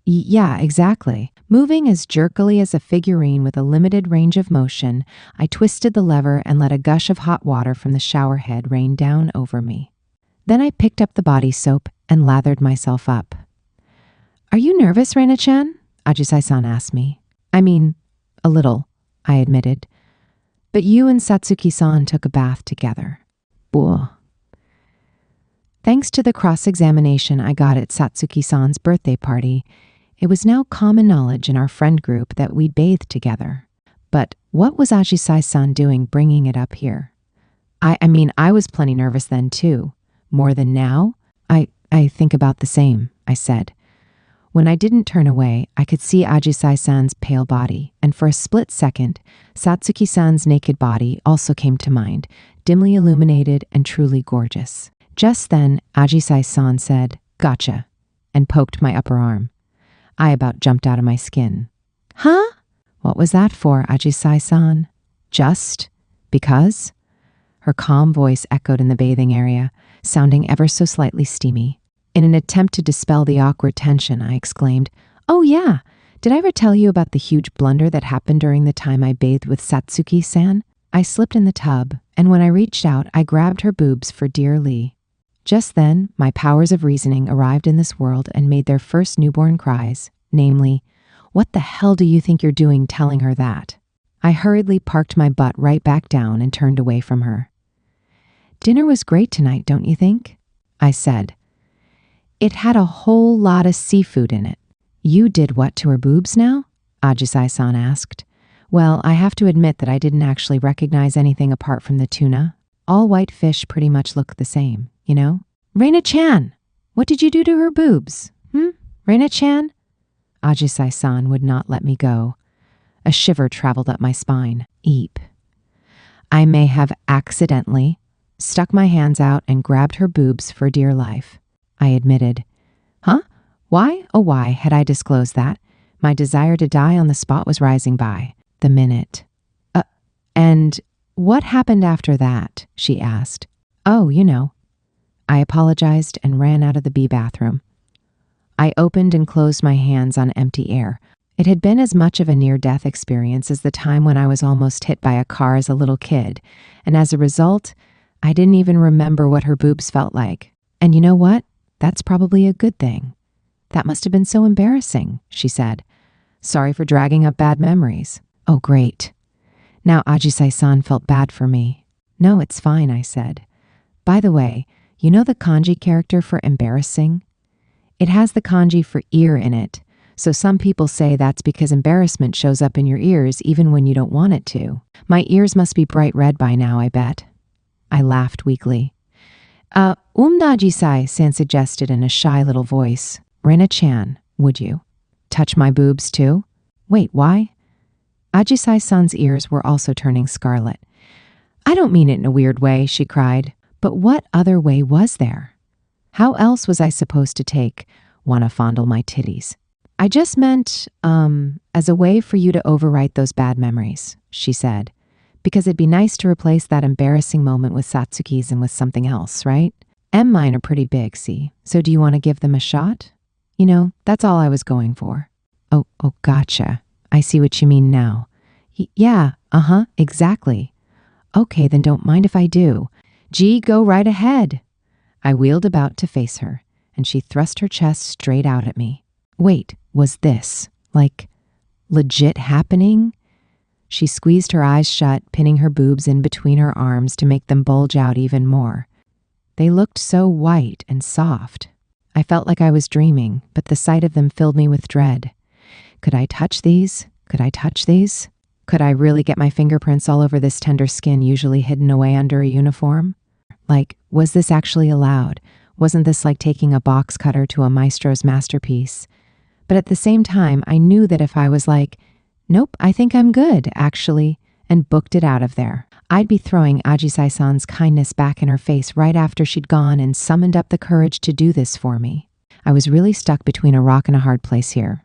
Yeah, exactly. Moving as jerkily as a figurine with a limited range of motion, I twisted the lever and let a gush of hot water from the shower head rain down over me. Then I picked up the body soap and lathered myself up. "Are you nervous, Reina-chan?" Ajisai-san asked me. "I mean, a little," I admitted. "But you and Satsuki-san took a bath together." Buh. Thanks to the cross-examination I got at Satsuki-san's birthday party, it was now common knowledge in our friend group that we'd bathed together. But what was Ajisai-san doing bringing it up here? I mean, I was plenty nervous then too. More than now? I think about the same, I said. When I didn't turn away, I could see Ajisai-san's pale body, and for a split second, Satsuki-san's naked body also came to mind, dimly illuminated and truly gorgeous. Just then, Ajisai-san said, "Gotcha," and poked my upper arm. I about jumped out of my skin. "Huh? What was that for, Ajisai-san?" "Just because?" Her calm voice echoed in the bathing area, sounding ever so slightly steamy. In an attempt to dispel the awkward tension, I exclaimed, "Oh yeah, did I ever tell you about the huge blunder that happened during the time I bathed with Satsuki-san?" I slipped in the tub, and when I reached out, I grabbed her boobs for dear Lee. Just then, my powers of reasoning arrived in this world and made their first newborn cries, namely, "What the hell do you think you're doing telling her that?" I hurriedly parked my butt right back down and turned away from her. "Dinner was great tonight, don't you think?" I said. "It had a whole lot of seafood in it." "You did what to her boobs now?" Ajisai-san asked. Well, I have to admit that I didn't actually recognize anything apart from the tuna. All white fish pretty much look the same, you know? "Reina-chan, what did you do to her boobs? Reina-chan?" Ajisai-san would not let me go. A shiver traveled up my spine. Eep. I may have accidentally stuck my hands out and grabbed her boobs for dear life. I admitted. "Huh? Why, oh why, had I disclosed that? My desire to die on the spot was rising by the minute. And what happened after that?" she asked. "Oh, you know." I apologized and ran out of the bee bathroom. I opened and closed my hands on empty air. It had been as much of a near-death experience as the time when I was almost hit by a car as a little kid, and as a result, I didn't even remember what her boobs felt like. And you know what? That's probably a good thing. That must have been so embarrassing, she said. Sorry for dragging up bad memories. Oh, great. Now Ajisai-san felt bad for me. No, it's fine, I said. By the way, you know the kanji character for embarrassing? It has the kanji for ear in it, so some people say that's because embarrassment shows up in your ears even when you don't want it to. My ears must be bright red by now, I bet. I laughed weakly. Ajisai-san suggested in a shy little voice. Rena-chan, would you? Touch my boobs too? Wait, why? Ajisai-san's ears were also turning scarlet. I don't mean it in a weird way, she cried. But what other way was there? How else was I supposed to take, wanna fondle my titties? I just meant, as a way for you to overwrite those bad memories, she said. Because it'd be nice to replace that embarrassing moment with Satsuki's and with something else, right? And mine are pretty big, see? So do you want to give them a shot? You know, that's all I was going for. Oh, gotcha. I see what you mean now. Yeah, exactly. Okay, then don't mind if I do. Gee, go right ahead. I wheeled about to face her, and she thrust her chest straight out at me. Wait, was this, legit happening? She squeezed her eyes shut, pinning her boobs in between her arms to make them bulge out even more. They looked so white and soft. I felt like I was dreaming, but the sight of them filled me with dread. Could I touch these? Could I touch these? Could I really get my fingerprints all over this tender skin usually hidden away under a uniform? Was this actually allowed? Wasn't this like taking a box cutter to a maestro's masterpiece? But at the same time, I knew that if I was nope, I think I'm good, actually, and booked it out of there, I'd be throwing Ajisai-san's kindness back in her face right after she'd gone and summoned up the courage to do this for me. I was really stuck between a rock and a hard place here.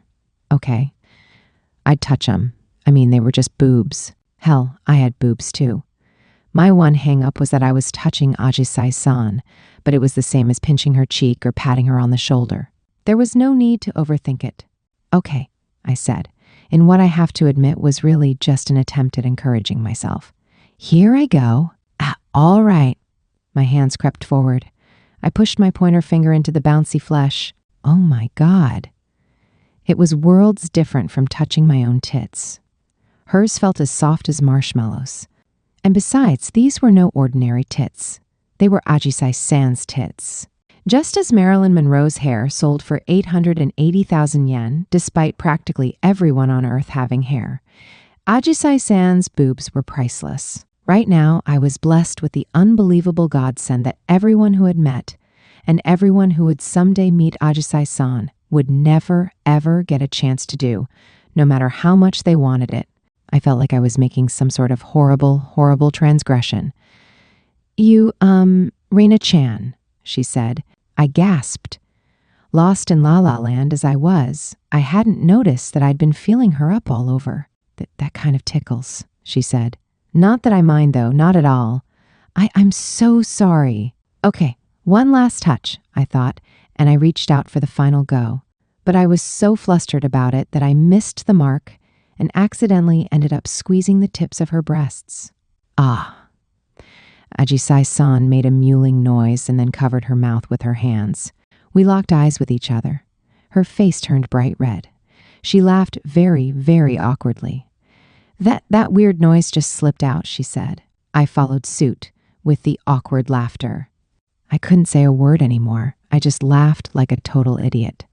Okay. I'd touch them. I mean, they were just boobs. Hell, I had boobs too. My one hang-up was that I was touching Ajisai-san, but it was the same as pinching her cheek or patting her on the shoulder. There was no need to overthink it. Okay, I said, in what I have to admit was really just an attempt at encouraging myself. Here I go. All right. My hands crept forward. I pushed my pointer finger into the bouncy flesh. Oh my God. It was worlds different from touching my own tits. Hers felt as soft as marshmallows. And besides, these were no ordinary tits. They were Ajisai-san's tits. Just as Marilyn Monroe's hair sold for 880,000 yen, despite practically everyone on Earth having hair, Ajisai-san's boobs were priceless. Right now, I was blessed with the unbelievable godsend that everyone who had met, and everyone who would someday meet Ajisai-san, would never, ever get a chance to do, no matter how much they wanted it. I felt like I was making some sort of horrible, horrible transgression. You, Rena-chan, she said. I gasped. Lost in La La Land as I was, I hadn't noticed that I'd been feeling her up all over. That kind of tickles, she said. Not that I mind, though, not at all. I'm so sorry. Okay, one last touch, I thought, and I reached out for the final go. But I was so flustered about it that I missed the mark and accidentally ended up squeezing the tips of her breasts. Ah. Ajisai-san made a mewling noise and then covered her mouth with her hands. We locked eyes with each other. Her face turned bright red. She laughed very, very awkwardly. That weird noise just slipped out, she said. I followed suit with the awkward laughter. I couldn't say a word anymore. I just laughed like a total idiot.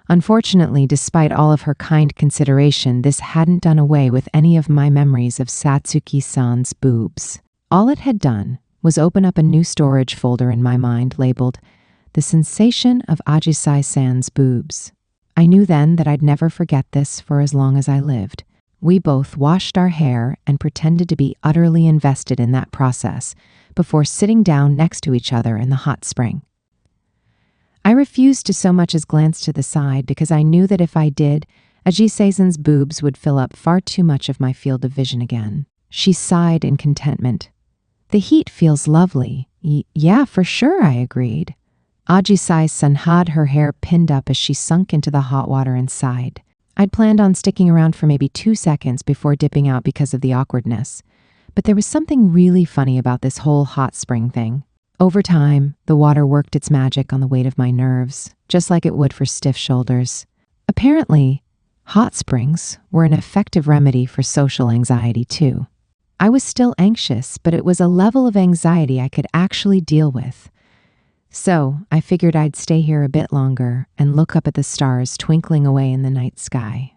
Unfortunately, despite all of her kind consideration, this hadn't done away with any of my memories of Satsuki-san's boobs. All it had done was open up a new storage folder in my mind labeled, The Sensation of Ajisai-san's Boobs. I knew then that I'd never forget this for as long as I lived. We both washed our hair and pretended to be utterly invested in that process before sitting down next to each other in the hot spring. I refused to so much as glance to the side because I knew that if I did, Ajisai-san's boobs would fill up far too much of my field of vision again. She sighed in contentment. The heat feels lovely. Yeah, for sure, I agreed. Ajisai-san had her hair pinned up as she sunk into the hot water and sighed. I'd planned on sticking around for maybe 2 seconds before dipping out because of the awkwardness. But there was something really funny about this whole hot spring thing. Over time, the water worked its magic on the weight of my nerves, just like it would for stiff shoulders. Apparently, hot springs were an effective remedy for social anxiety too. I was still anxious, but it was a level of anxiety I could actually deal with. So I figured I'd stay here a bit longer and look up at the stars twinkling away in the night sky.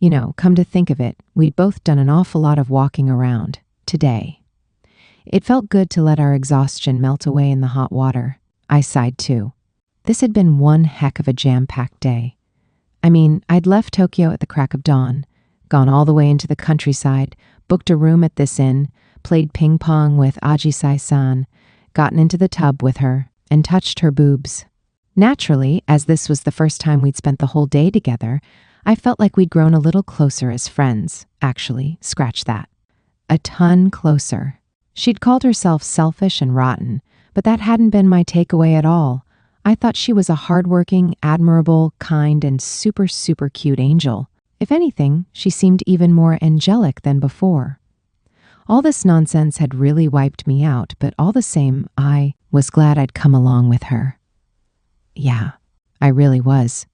You know, come to think of it, we'd both done an awful lot of walking around today. It felt good to let our exhaustion melt away in the hot water. I sighed too. This had been one heck of a jam-packed day. I mean, I'd left Tokyo at the crack of dawn, gone all the way into the countryside, booked a room at this inn, played ping pong with Ajisai-san, gotten into the tub with her, and touched her boobs. Naturally, as this was the first time we'd spent the whole day together, I felt like we'd grown a little closer as friends. Actually, scratch that. A ton closer. She'd called herself selfish and rotten, but that hadn't been my takeaway at all. I thought she was a hardworking, admirable, kind, and super cute angel. If anything, she seemed even more angelic than before. All this nonsense had really wiped me out, but all the same, I was glad I'd come along with her. Yeah, I really was.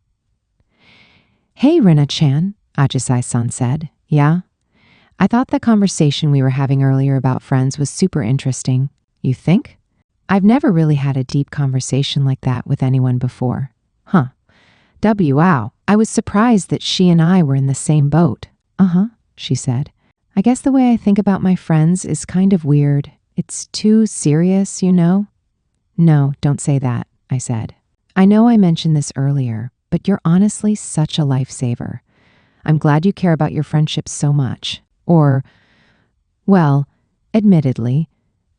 "Hey, Rina-chan," Ajisai-san said. "Yeah?" I thought the conversation we were having earlier about friends was super interesting. You think? I've never really had a deep conversation like that with anyone before. Huh. Wow. I was surprised that she and I were in the same boat. Uh-huh, she said. I guess the way I think about my friends is kind of weird. It's too serious, you know? No, don't say that, I said. I know I mentioned this earlier, but you're honestly such a lifesaver. I'm glad you care about your friendships so much. Or, well, admittedly,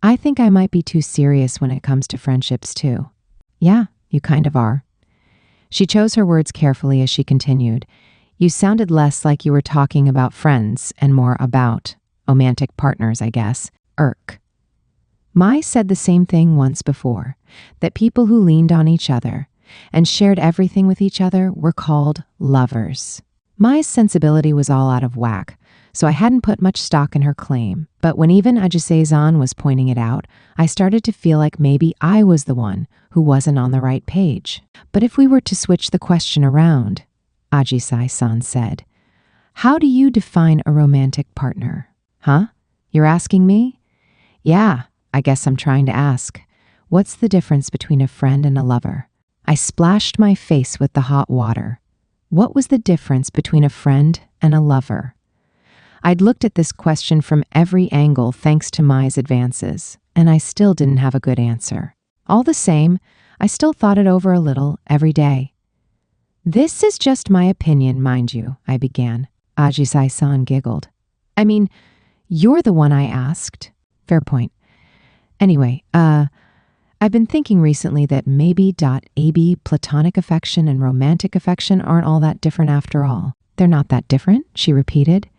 I think I might be too serious when it comes to friendships too. Yeah, you kind of are. She chose her words carefully as she continued. You sounded less like you were talking about friends and more about romantic partners, I guess. Mai said the same thing once before, that people who leaned on each other and shared everything with each other were called lovers. Mai's sensibility was all out of whack, so I hadn't put much stock in her claim. But when even Ajisai-san was pointing it out, I started to feel like maybe I was the one who wasn't on the right page. But if we were to switch the question around, Ajisai-san said, how do you define a romantic partner? Huh? You're asking me? Yeah, I guess I'm trying to ask. What's the difference between a friend and a lover? I splashed my face with the hot water. What was the difference between a friend and a lover? I'd looked at this question from every angle thanks to Mai's advances, and I still didn't have a good answer. All the same, I still thought it over a little every day. This is just my opinion, mind you, I began. Ajisai-san giggled. I mean, you're the one I asked. Fair point. Anyway, I've been thinking recently that maybe AB platonic affection and romantic affection aren't all that different after all. They're not that different, she repeated.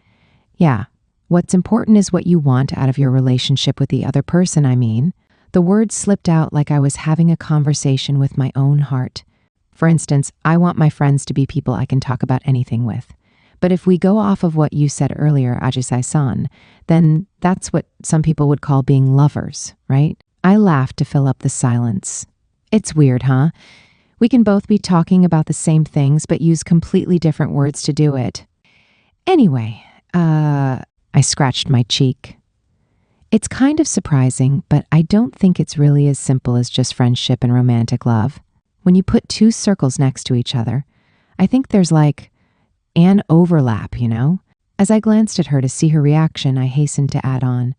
Yeah, what's important is what you want out of your relationship with the other person, I mean. The words slipped out like I was having a conversation with my own heart. For instance, I want my friends to be people I can talk about anything with. But if we go off of what you said earlier, Ajisai-san, then that's what some people would call being lovers, right? I laughed to fill up the silence. It's weird, huh? We can both be talking about the same things, but use completely different words to do it. Anyway, I scratched my cheek. It's kind of surprising, but I don't think it's really as simple as just friendship and romantic love. When you put two circles next to each other, I think there's like an overlap, you know? As I glanced at her to see her reaction, I hastened to add on,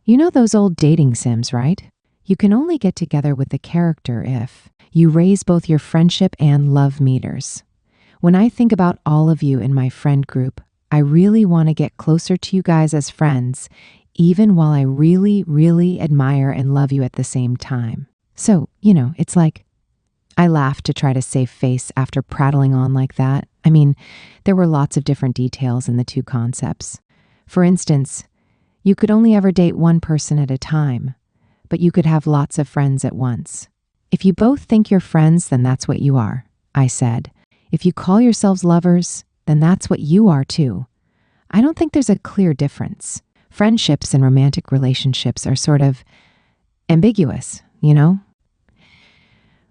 you know those old dating sims, right? You can only get together with the character if you raise both your friendship and love meters. When I think about all of you in my friend group, I really want to get closer to you guys as friends, even while I really, really admire and love you at the same time. So, you know, it's like, I laughed to try to save face after prattling on like that. I mean, there were lots of different details in the two concepts. For instance, you could only ever date one person at a time, but you could have lots of friends at once. If you both think you're friends, then that's what you are, I said. If you call yourselves lovers, then that's what you are too. I don't think there's a clear difference. Friendships and romantic relationships are sort of ambiguous, you know?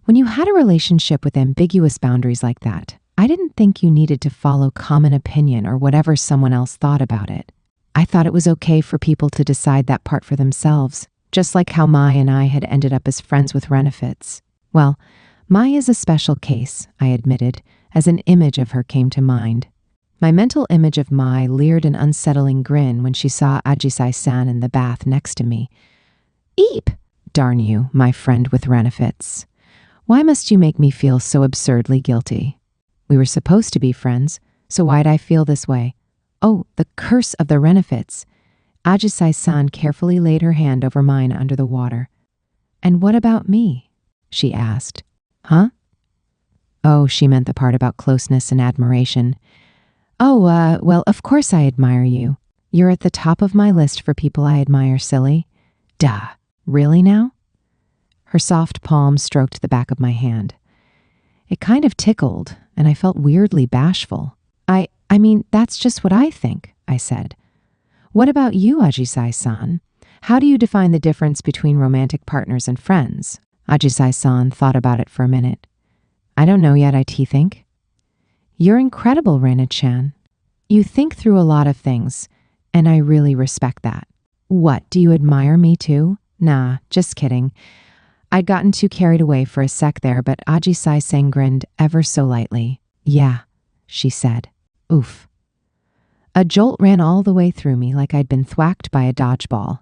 When you had a relationship with ambiguous boundaries like that, I didn't think you needed to follow common opinion or whatever someone else thought about it. I thought it was okay for people to decide that part for themselves, just like how Mai and I had ended up as friends with Renefits. Well, Mai is a special case, I admitted, as an image of her came to mind. My mental image of Mai leered an unsettling grin when she saw Ajisai-san in the bath next to me. Eep! Darn you, my friend with Renefits. Why must you make me feel so absurdly guilty? We were supposed to be friends, so why'd I feel this way? Oh, the curse of the Renefits. Ajisai-san carefully laid her hand over mine under the water. And what about me? She asked. Huh? Oh, she meant the part about closeness and admiration. Oh, well, of course I admire you. You're at the top of my list for people I admire, silly. Duh. Really now? Her soft palm stroked the back of my hand. It kind of tickled, and I felt weirdly bashful. I mean, that's just what I think, I said. What about you, Ajisai-san? How do you define the difference between romantic partners and friends? Ajisai-san thought about it for a minute. I don't know yet, I think. You're incredible, Reina-chan. You think through a lot of things, and I really respect that. What, do you admire me too? Nah, just kidding. I'd gotten too carried away for a sec there, but Ajisai-san grinned ever so lightly. Yeah, she said. Oof. A jolt ran all the way through me like I'd been thwacked by a dodgeball.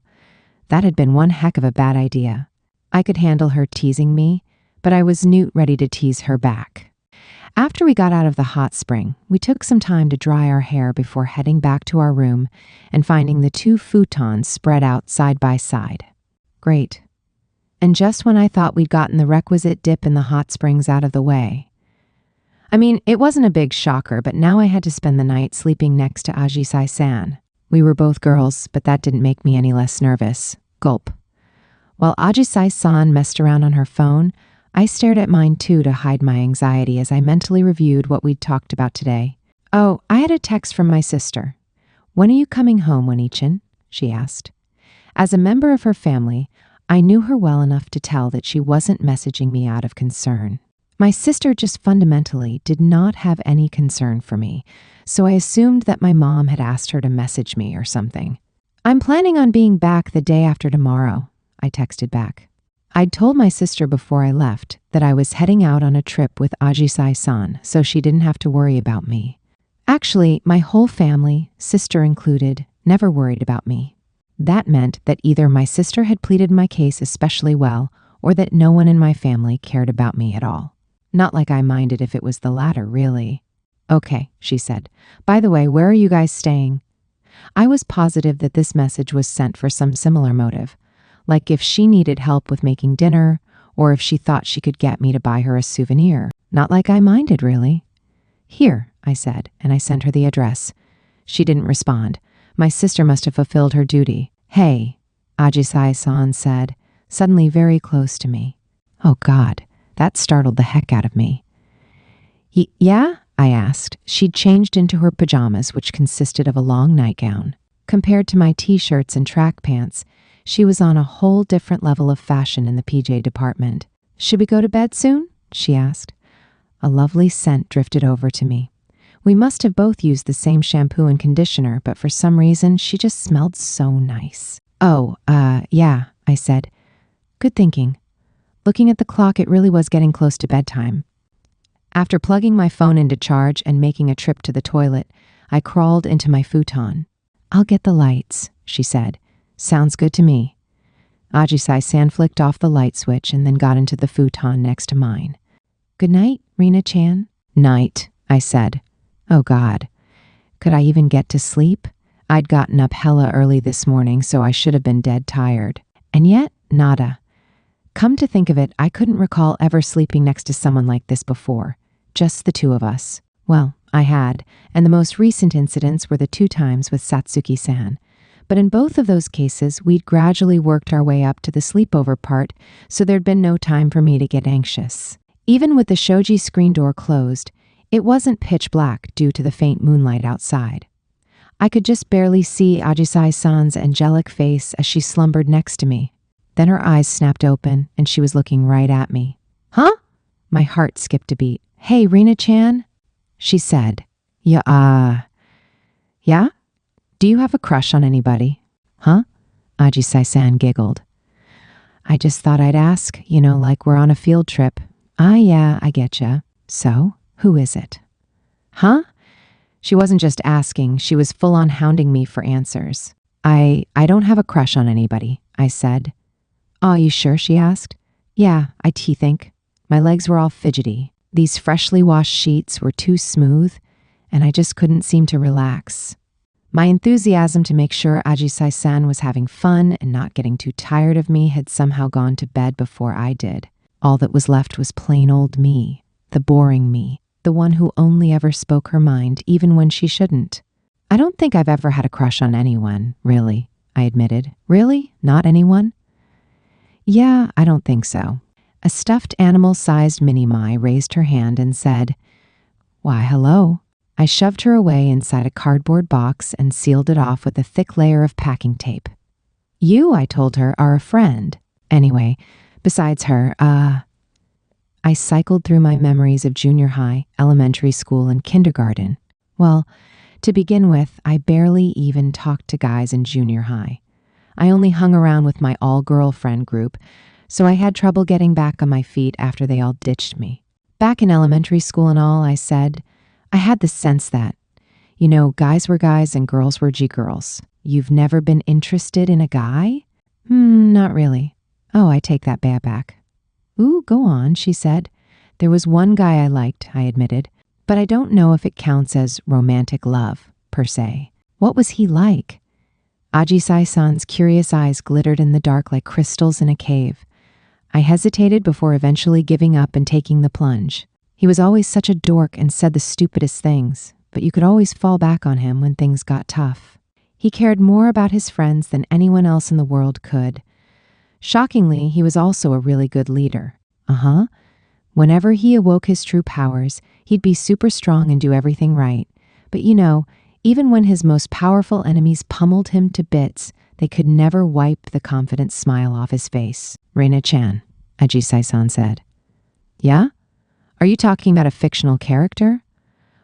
That had been one heck of a bad idea. I could handle her teasing me, but I was Newt ready to tease her back. After we got out of the hot spring, we took some time to dry our hair before heading back to our room and finding the 2 futons spread out side by side. Great. And just when I thought we'd gotten the requisite dip in the hot springs out of the way. I mean, it wasn't a big shocker, but now I had to spend the night sleeping next to Ajisai-san. We were both girls, but that didn't make me any less nervous. Gulp. While Ajisai-san messed around on her phone, I stared at mine too to hide my anxiety as I mentally reviewed what we'd talked about today. Oh, I had a text from my sister. When are you coming home, Onichin? She asked. As a member of her family, I knew her well enough to tell that she wasn't messaging me out of concern. My sister just fundamentally did not have any concern for me, so I assumed that my mom had asked her to message me or something. I'm planning on being back the day after tomorrow, I texted back. I'd told my sister before I left that I was heading out on a trip with Ajisai-san, so she didn't have to worry about me. Actually, my whole family, sister included, never worried about me. That meant that either my sister had pleaded my case especially well, or that no one in my family cared about me at all. Not like I minded if it was the latter, really. Okay, she said. By the way, where are you guys staying? I was positive that this message was sent for some similar motive, like if she needed help with making dinner, or if she thought she could get me to buy her a souvenir. Not like I minded, really. Here, I said, and I sent her the address. She didn't respond. My sister must have fulfilled her duty. Hey, Ajisai-san said, suddenly very close to me. Oh, God, that startled the heck out of me. Yeah? I asked. She'd changed into her pajamas, which consisted of a long nightgown. Compared to my t-shirts and track pants, she was on a whole different level of fashion in the PJ department. Should we go to bed soon? She asked. A lovely scent drifted over to me. We must have both used the same shampoo and conditioner, but for some reason, she just smelled so nice. Oh, yeah, I said. Good thinking. Looking at the clock, it really was getting close to bedtime. After plugging my phone into charge and making a trip to the toilet, I crawled into my futon. I'll get the lights, she said. Sounds good to me. Ajisai-san flicked off the light switch and then got into the futon next to mine. Good night, Rina-chan. Night, I said. Oh, God. Could I even get to sleep? I'd gotten up hella early this morning, so I should have been dead tired. And yet, nada. Come to think of it, I couldn't recall ever sleeping next to someone like this before. Just the 2 of us. Well, I had, and the most recent incidents were the 2 times with Satsuki-san. But in both of those cases, we'd gradually worked our way up to the sleepover part, so there'd been no time for me to get anxious. Even with the shoji screen door closed, it wasn't pitch black due to the faint moonlight outside. I could just barely see Ajisai-san's angelic face as she slumbered next to me. Then her eyes snapped open and she was looking right at me. Huh? My heart skipped a beat. Hey, Rina-chan? She said. Yeah? Do you have a crush on anybody? Huh? Ajisai-san giggled. I just thought I'd ask, like we're on a field trip. Ah, yeah, I getcha. So, who is it? Huh? She wasn't just asking, she was full on hounding me for answers. I don't have a crush on anybody, I said. Aw, you sure? She asked. Yeah, I think. My legs were all fidgety. These freshly washed sheets were too smooth, and I just couldn't seem to relax. My enthusiasm to make sure Ajisai-san was having fun and not getting too tired of me had somehow gone to bed before I did. All that was left was plain old me, the boring me, the one who only ever spoke her mind even when she shouldn't. I don't think I've ever had a crush on anyone, really, I admitted. Really? Not anyone? Yeah, I don't think so. A stuffed animal-sized Mini-Mai raised her hand and said, Why, hello. I shoved her away inside a cardboard box and sealed it off with a thick layer of packing tape. You, I told her, are a friend. Anyway, besides her, I cycled through my memories of junior high, elementary school, and kindergarten. Well, to begin with, I barely even talked to guys in junior high. I only hung around with my all-girlfriend group, so I had trouble getting back on my feet after they all ditched me. Back in elementary school and all, I said, I had the sense that, guys were guys and girls were G-girls. You've never been interested in a guy? Not really. Oh, I take that back. Ooh, go on, she said. There was one guy I liked, I admitted, but I don't know if it counts as romantic love, per se. What was he like? Ajisai-san's curious eyes glittered in the dark like crystals in a cave. I hesitated before eventually giving up and taking the plunge. He was always such a dork and said the stupidest things, but you could always fall back on him when things got tough. He cared more about his friends than anyone else in the world could. Shockingly, he was also a really good leader. Whenever he awoke his true powers, he'd be super strong and do everything right. But even when his most powerful enemies pummeled him to bits, they could never wipe the confident smile off his face. Reina-chan, Ajisai-san said. Yeah? Are you talking about a fictional character?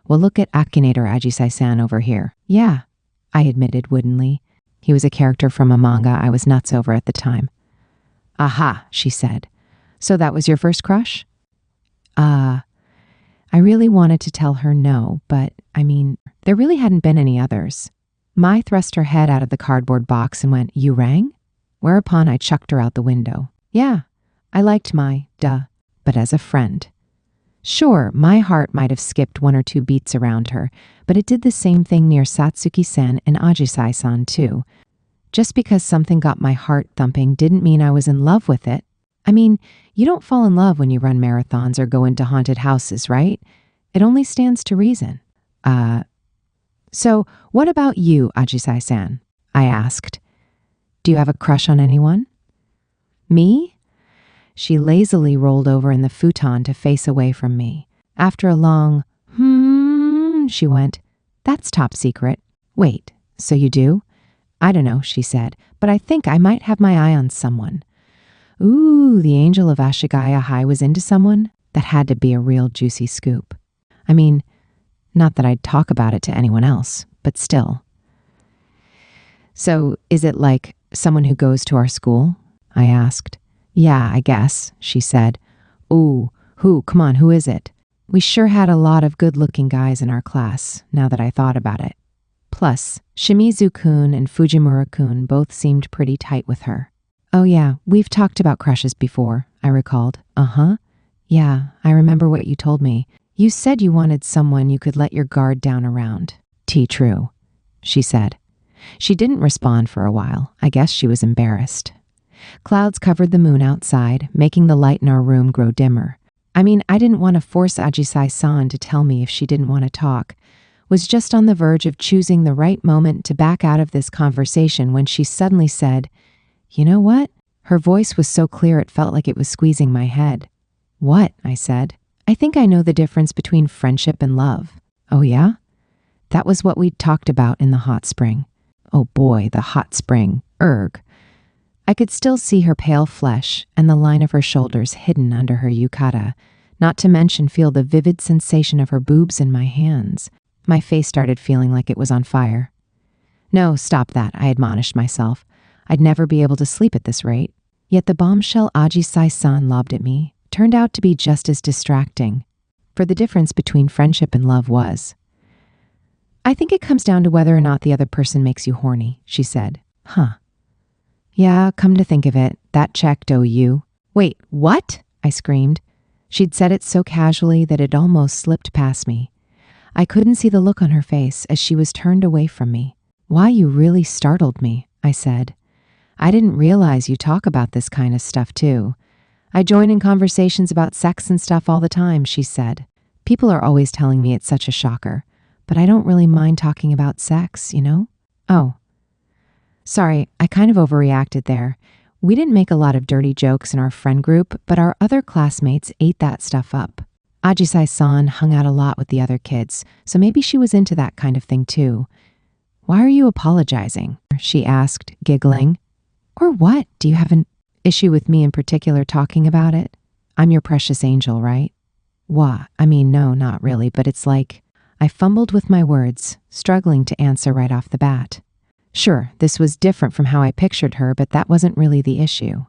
Well, look at Akinator Ajisai-san over here. Yeah, I admitted woodenly. He was a character from a manga I was nuts over at the time. Aha, she said. So that was your first crush? I really wanted to tell her no, but, there really hadn't been any others. Mai thrust her head out of the cardboard box and went, You rang? Whereupon I chucked her out the window. Yeah, I liked Mai, but as a friend. Sure, my heart might have skipped 1 or 2 beats around her, but it did the same thing near Satsuki-sen and Ajisai-san too. Just because something got my heart thumping didn't mean I was in love with it. You don't fall in love when you run marathons or go into haunted houses, right? It only stands to reason. So what about you, Ajisai-san? I asked. Do you have a crush on anyone? Me? She lazily rolled over in the futon to face away from me. After a long, she went, That's top secret. Wait, so you do? I don't know, she said, but I think I might have my eye on someone. Ooh, the angel of Ashigaya High was into someone? That had to be a real juicy scoop. Not that I'd talk about it to anyone else, but still. So, is it like someone who goes to our school? I asked. Yeah, I guess, she said. Ooh, who? Come on, who is it? We sure had a lot of good-looking guys in our class, now that I thought about it. Plus, Shimizu-kun and Fujimura-kun both seemed pretty tight with her. Oh yeah, we've talked about crushes before, I recalled. Yeah, I remember what you told me. You said you wanted someone you could let your guard down around. True, she said. She didn't respond for a while. I guess she was embarrassed. Clouds covered the moon outside, making the light in our room grow dimmer. I didn't want to force Ajisai-san to tell me if she didn't want to talk. Was just on the verge of choosing the right moment to back out of this conversation when she suddenly said, You know what? Her voice was so clear it felt like it was squeezing my head. What? I said. I think I know the difference between friendship and love. Oh yeah? That was what we'd talked about in the hot spring. Oh boy, the hot spring. Erg. I could still see her pale flesh and the line of her shoulders hidden under her yukata, not to mention feel the vivid sensation of her boobs in my hands. My face started feeling like it was on fire. No, stop that, I admonished myself. I'd never be able to sleep at this rate. Yet the bombshell Ajisai-san lobbed at me turned out to be just as distracting. For the difference between friendship and love was, I think it comes down to whether or not the other person makes you horny, she said. Huh. Yeah, come to think of it, that checked, OU. Wait, what? I screamed. She'd said it so casually that it almost slipped past me. I couldn't see the look on her face as she was turned away from me. Why, you really startled me, I said. I didn't realize you talk about this kind of stuff too. I join in conversations about sex and stuff all the time, she said. People are always telling me it's such a shocker, but I don't really mind talking about sex, you know? Oh. Sorry, I kind of overreacted there. We didn't make a lot of dirty jokes in our friend group, but our other classmates ate that stuff up. Ajisai-san hung out a lot with the other kids, so maybe she was into that kind of thing too. Why are you apologizing? She asked, giggling. Or what? Do you have an issue with me in particular talking about it? I'm your precious angel, right? What? I mean, no, not really, but it's like, I fumbled with my words, struggling to answer right off the bat. Sure, this was different from how I pictured her, but that wasn't really the issue.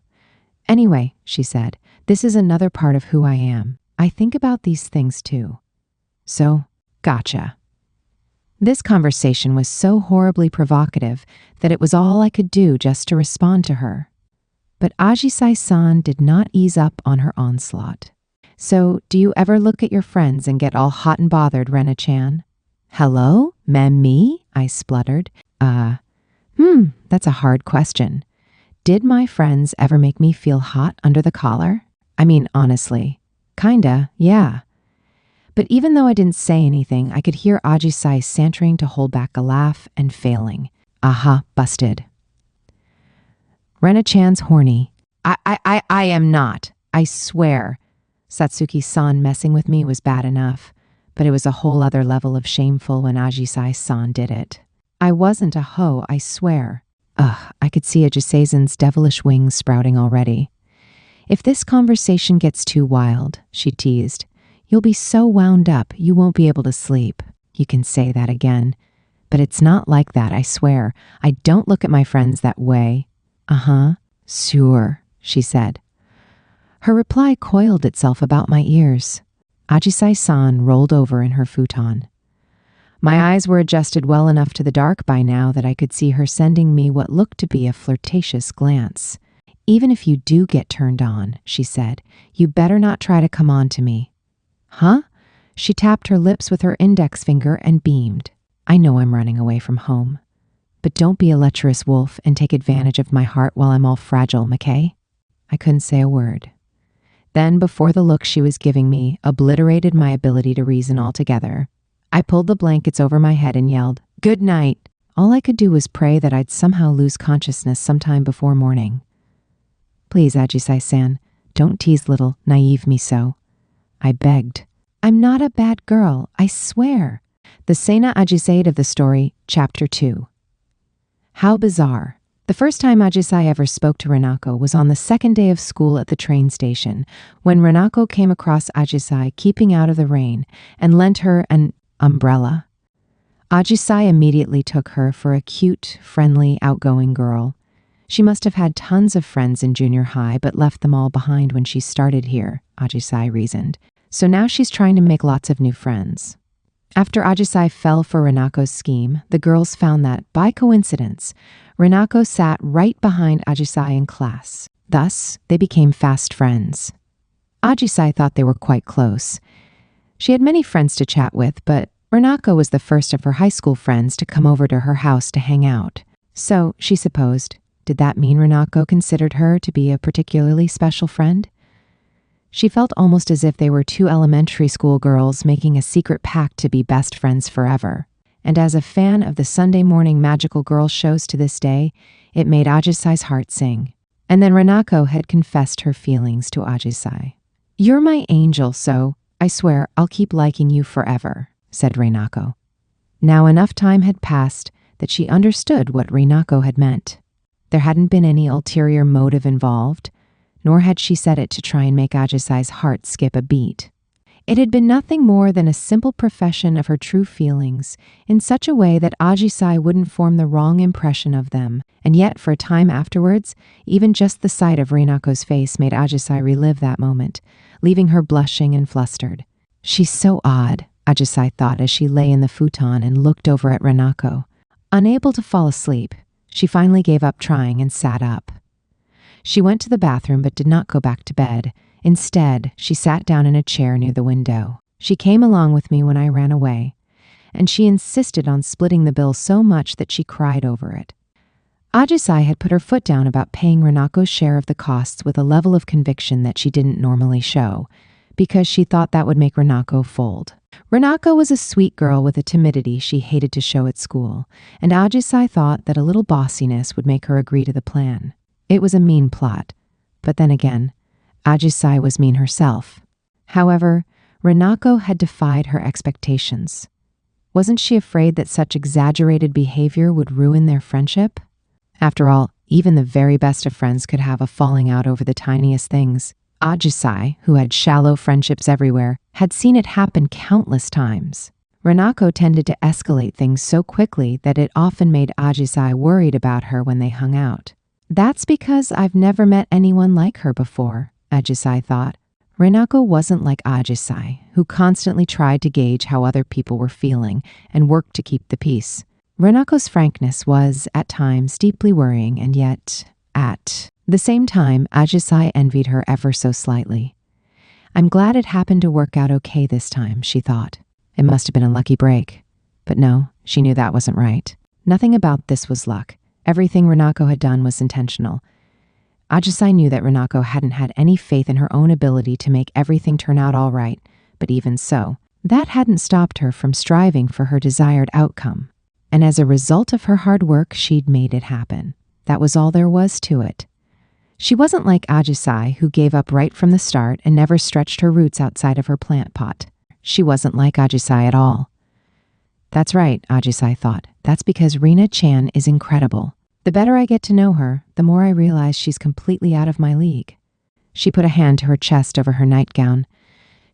Anyway, she said, this is another part of who I am. I think about these things too. So, gotcha. This conversation was so horribly provocative that it was all I could do just to respond to her. But Ajisai-san did not ease up on her onslaught. So, do you ever look at your friends and get all hot and bothered, Rena-chan? Hello? Me? I spluttered. That's a hard question. Did my friends ever make me feel hot under the collar? I mean, honestly. Kinda, yeah. But even though I didn't say anything, I could hear Ajisai santering to hold back a laugh and failing. Aha, busted. Rena-chan's horny. I am not. I swear. Satsuki-san messing with me was bad enough, but it was a whole other level of shameful when Ajisai-san did it. I wasn't a hoe, I swear. Ugh, I could see Ajisai-san's devilish wings sprouting already. If this conversation gets too wild, she teased, you'll be so wound up you won't be able to sleep. You can say that again. But it's not like that, I swear. I don't look at my friends that way. Uh-huh, sure, she said. Her reply coiled itself about my ears. Ajisai-san rolled over in her futon. My eyes were adjusted well enough to the dark by now that I could see her sending me what looked to be a flirtatious glance. Even if you do get turned on, she said, you better not try to come on to me. Huh? She tapped her lips with her index finger and beamed. I know I'm running away from home. But don't be a lecherous wolf and take advantage of my heart while I'm all fragile, McKay. I couldn't say a word. Then, before the look she was giving me obliterated my ability to reason altogether, I pulled the blankets over my head and yelled, "Good night." All I could do was pray that I'd somehow lose consciousness sometime before morning. Please, Ajisai-san, don't tease little, naive me so. I begged. I'm not a bad girl, I swear. The Seina Ajisai of the story, Chapter 2. How bizarre. The first time Ajisai ever spoke to Renako was on the second day of school at the train station, when Renako came across Ajisai keeping out of the rain and lent her an umbrella. Ajisai immediately took her for a cute, friendly, outgoing girl. She must have had tons of friends in junior high, but left them all behind when she started here, Ajisai reasoned. So now she's trying to make lots of new friends. After Ajisai fell for Renako's scheme, the girls found that, by coincidence, Renako sat right behind Ajisai in class. Thus, they became fast friends. Ajisai thought they were quite close. She had many friends to chat with, but Renako was the first of her high school friends to come over to her house to hang out. So, she supposed, did that mean Renako considered her to be a particularly special friend? She felt almost as if they were two elementary school girls making a secret pact to be best friends forever. And as a fan of the Sunday morning magical girl shows to this day, it made Ajisai's heart sing. And then Renako had confessed her feelings to Ajisai. You're my angel, so I swear I'll keep liking you forever, said Renako. Now enough time had passed that she understood what Rinako had meant. There hadn't been any ulterior motive involved, nor had she said it to try and make Ajisai's heart skip a beat. It had been nothing more than a simple profession of her true feelings in such a way that Ajisai wouldn't form the wrong impression of them, and yet for a time afterwards, even just the sight of Rinako's face made Ajisai relive that moment, leaving her blushing and flustered. She's so odd, Ajisai thought as she lay in the futon and looked over at Rinako. Unable to fall asleep, she finally gave up trying and sat up. She went to the bathroom but did not go back to bed. Instead, she sat down in a chair near the window. She came along with me when I ran away, and she insisted on splitting the bill so much that she cried over it. Ajisai had put her foot down about paying Rinako's share of the costs with a level of conviction that she didn't normally show, because she thought that would make Rinako fold. Rinako was a sweet girl with a timidity she hated to show at school, and Ajisai thought that a little bossiness would make her agree to the plan. It was a mean plot, but then again, Ajisai was mean herself. However, Rinako had defied her expectations. Wasn't she afraid that such exaggerated behavior would ruin their friendship? After all, even the very best of friends could have a falling out over the tiniest things. Ajisai, who had shallow friendships everywhere, had seen it happen countless times. Rinako tended to escalate things so quickly that it often made Ajisai worried about her when they hung out. That's because I've never met anyone like her before, Ajisai thought. Rinako wasn't like Ajisai, who constantly tried to gauge how other people were feeling and worked to keep the peace. Rinako's frankness was, at times, deeply worrying, and yet, at the same time, Ajisai envied her ever so slightly. I'm glad it happened to work out okay this time, she thought. It must have been a lucky break. But no, she knew that wasn't right. Nothing about this was luck. Everything Rinako had done was intentional. Ajisai knew that Rinako hadn't had any faith in her own ability to make everything turn out all right, but even so, that hadn't stopped her from striving for her desired outcome. And as a result of her hard work, she'd made it happen. That was all there was to it. She wasn't like Ajisai, who gave up right from the start and never stretched her roots outside of her plant pot. She wasn't like Ajisai at all. That's right, Ajisai thought. That's because Rina-chan is incredible. The better I get to know her, the more I realize she's completely out of my league. She put a hand to her chest over her nightgown.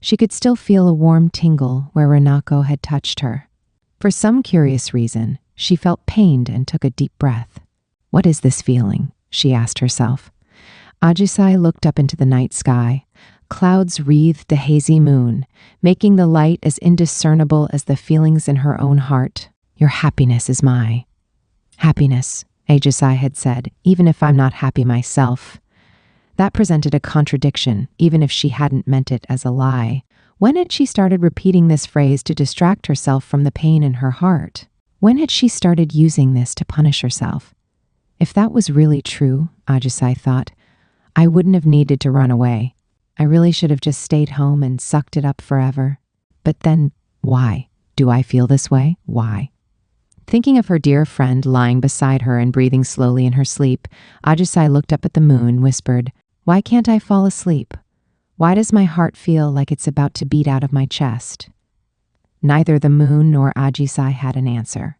She could still feel a warm tingle where Rinako had touched her. For some curious reason, she felt pained and took a deep breath. What is this feeling? She asked herself. Ajisai looked up into the night sky. Clouds wreathed the hazy moon, making the light as indiscernible as the feelings in her own heart. Your happiness is my happiness, Ajisai had said, even if I'm not happy myself. That presented a contradiction, even if she hadn't meant it as a lie. When had she started repeating this phrase to distract herself from the pain in her heart? When had she started using this to punish herself? If that was really true, Ajisai thought, I wouldn't have needed to run away. I really should have just stayed home and sucked it up forever. But then, why? Do I feel this way? Why? Thinking of her dear friend lying beside her and breathing slowly in her sleep, Ajisai looked up at the moon and whispered, Why can't I fall asleep? Why does my heart feel like it's about to beat out of my chest? Neither the moon nor Ajisai had an answer.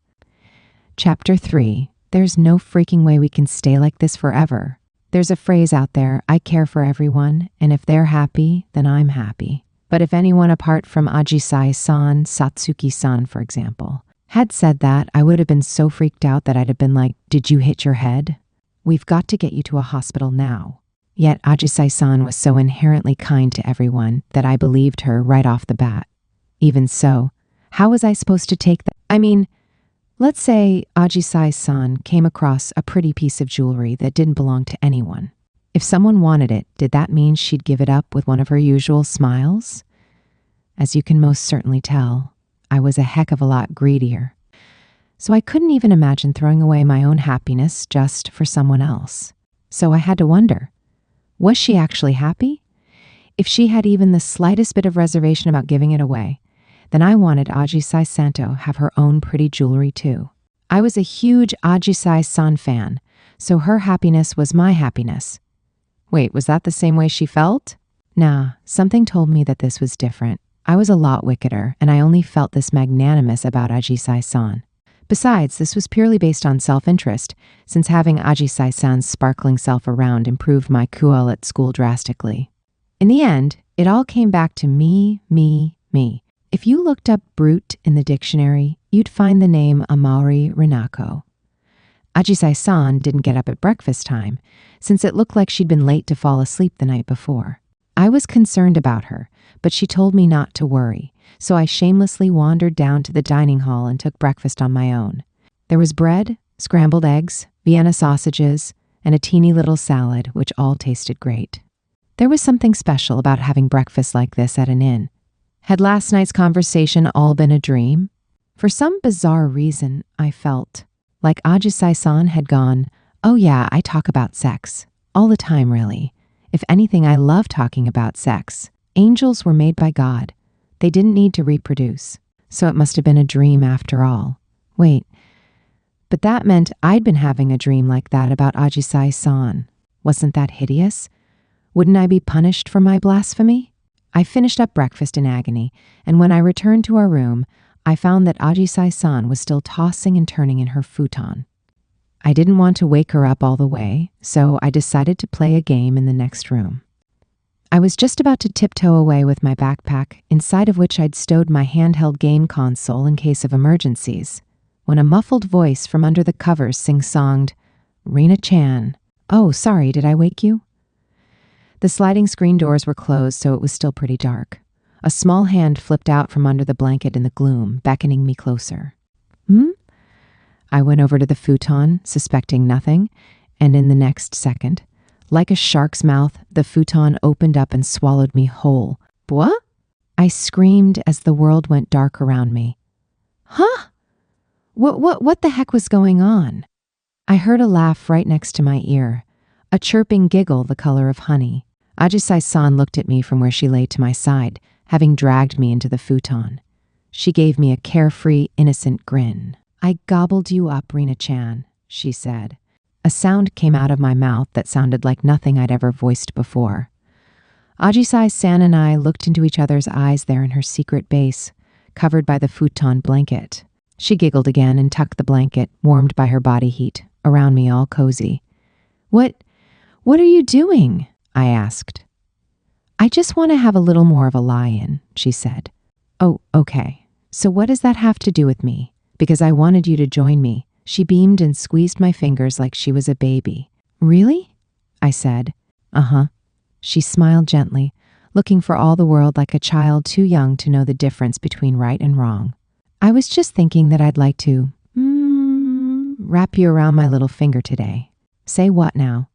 Chapter 3. There's no freaking way we can stay like this forever. There's a phrase out there, I care for everyone, and if they're happy, then I'm happy. But if anyone apart from Ajisai-san, Satsuki-san, for example, had said that, I would have been so freaked out that I'd have been like, did you hit your head? We've got to get you to a hospital now. Yet Ajisai-san was so inherently kind to everyone that I believed her right off the bat. Even so, how was I supposed to take that? I mean, let's say Ajisai-san came across a pretty piece of jewelry that didn't belong to anyone. If someone wanted it, did that mean she'd give it up with one of her usual smiles? As you can most certainly tell, I was a heck of a lot greedier. So I couldn't even imagine throwing away my own happiness just for someone else. So I had to wonder, was she actually happy? If she had even the slightest bit of reservation about giving it away, then I wanted Ajisai Santo have her own pretty jewelry too. I was a huge Ajisai-san fan, so her happiness was my happiness. Wait, was that the same way she felt? Nah, something told me that this was different. I was a lot wickeder, and I only felt this magnanimous about Ajisai-san. Besides, this was purely based on self-interest, since having Ajisai-san's sparkling self around improved my QL at school drastically. In the end, it all came back to me, me, me. If you looked up brute in the dictionary, you'd find the name Amaury Renako. Ajisai-san didn't get up at breakfast time, since it looked like she'd been late to fall asleep the night before. I was concerned about her, but she told me not to worry, so I shamelessly wandered down to the dining hall and took breakfast on my own. There was bread, scrambled eggs, Vienna sausages, and a teeny little salad, which all tasted great. There was something special about having breakfast like this at an inn. Had last night's conversation all been a dream? For some bizarre reason, I felt like Ajisai-san had gone, "Oh yeah, I talk about sex. All the time, really. If anything, I love talking about sex. Angels were made by God. They didn't need to reproduce. So it must have been a dream after all. Wait, but that meant I'd been having a dream like that about Ajisai-san. Wasn't that hideous? Wouldn't I be punished for my blasphemy? I finished up breakfast in agony, and when I returned to our room, I found that Ajisai-san was still tossing and turning in her futon. I didn't want to wake her up all the way, so I decided to play a game in the next room. I was just about to tiptoe away with my backpack, inside of which I'd stowed my handheld game console in case of emergencies, when a muffled voice from under the covers sing-songed, "Rina-chan. Oh, sorry, did I wake you?" The sliding screen doors were closed, so it was still pretty dark. A small hand flipped out from under the blanket in the gloom, beckoning me closer. I went over to the futon, suspecting nothing, and in the next second, like a shark's mouth, the futon opened up and swallowed me whole. "What?" I screamed as the world went dark around me. "Huh? What the heck was going on?" I heard a laugh right next to my ear, a chirping giggle the color of honey. Ajisai-san looked at me from where she lay to my side, having dragged me into the futon. She gave me a carefree, innocent grin. "I gobbled you up, Rina-chan," she said. A sound came out of my mouth that sounded like nothing I'd ever voiced before. Ajisai-san and I looked into each other's eyes there in her secret base, covered by the futon blanket. She giggled again and tucked the blanket, warmed by her body heat, around me all cozy. What are you doing?" I asked. "I just want to have a little more of a lie-in," she said. "Oh, okay. So what does that have to do with me? Because I wanted you to join me." She beamed and squeezed my fingers like she was a baby. "Really?" I said. "Uh-huh." She smiled gently, looking for all the world like a child too young to know the difference between right and wrong. "I was just thinking that I'd like to, wrap you around my little finger today." "Say what now?"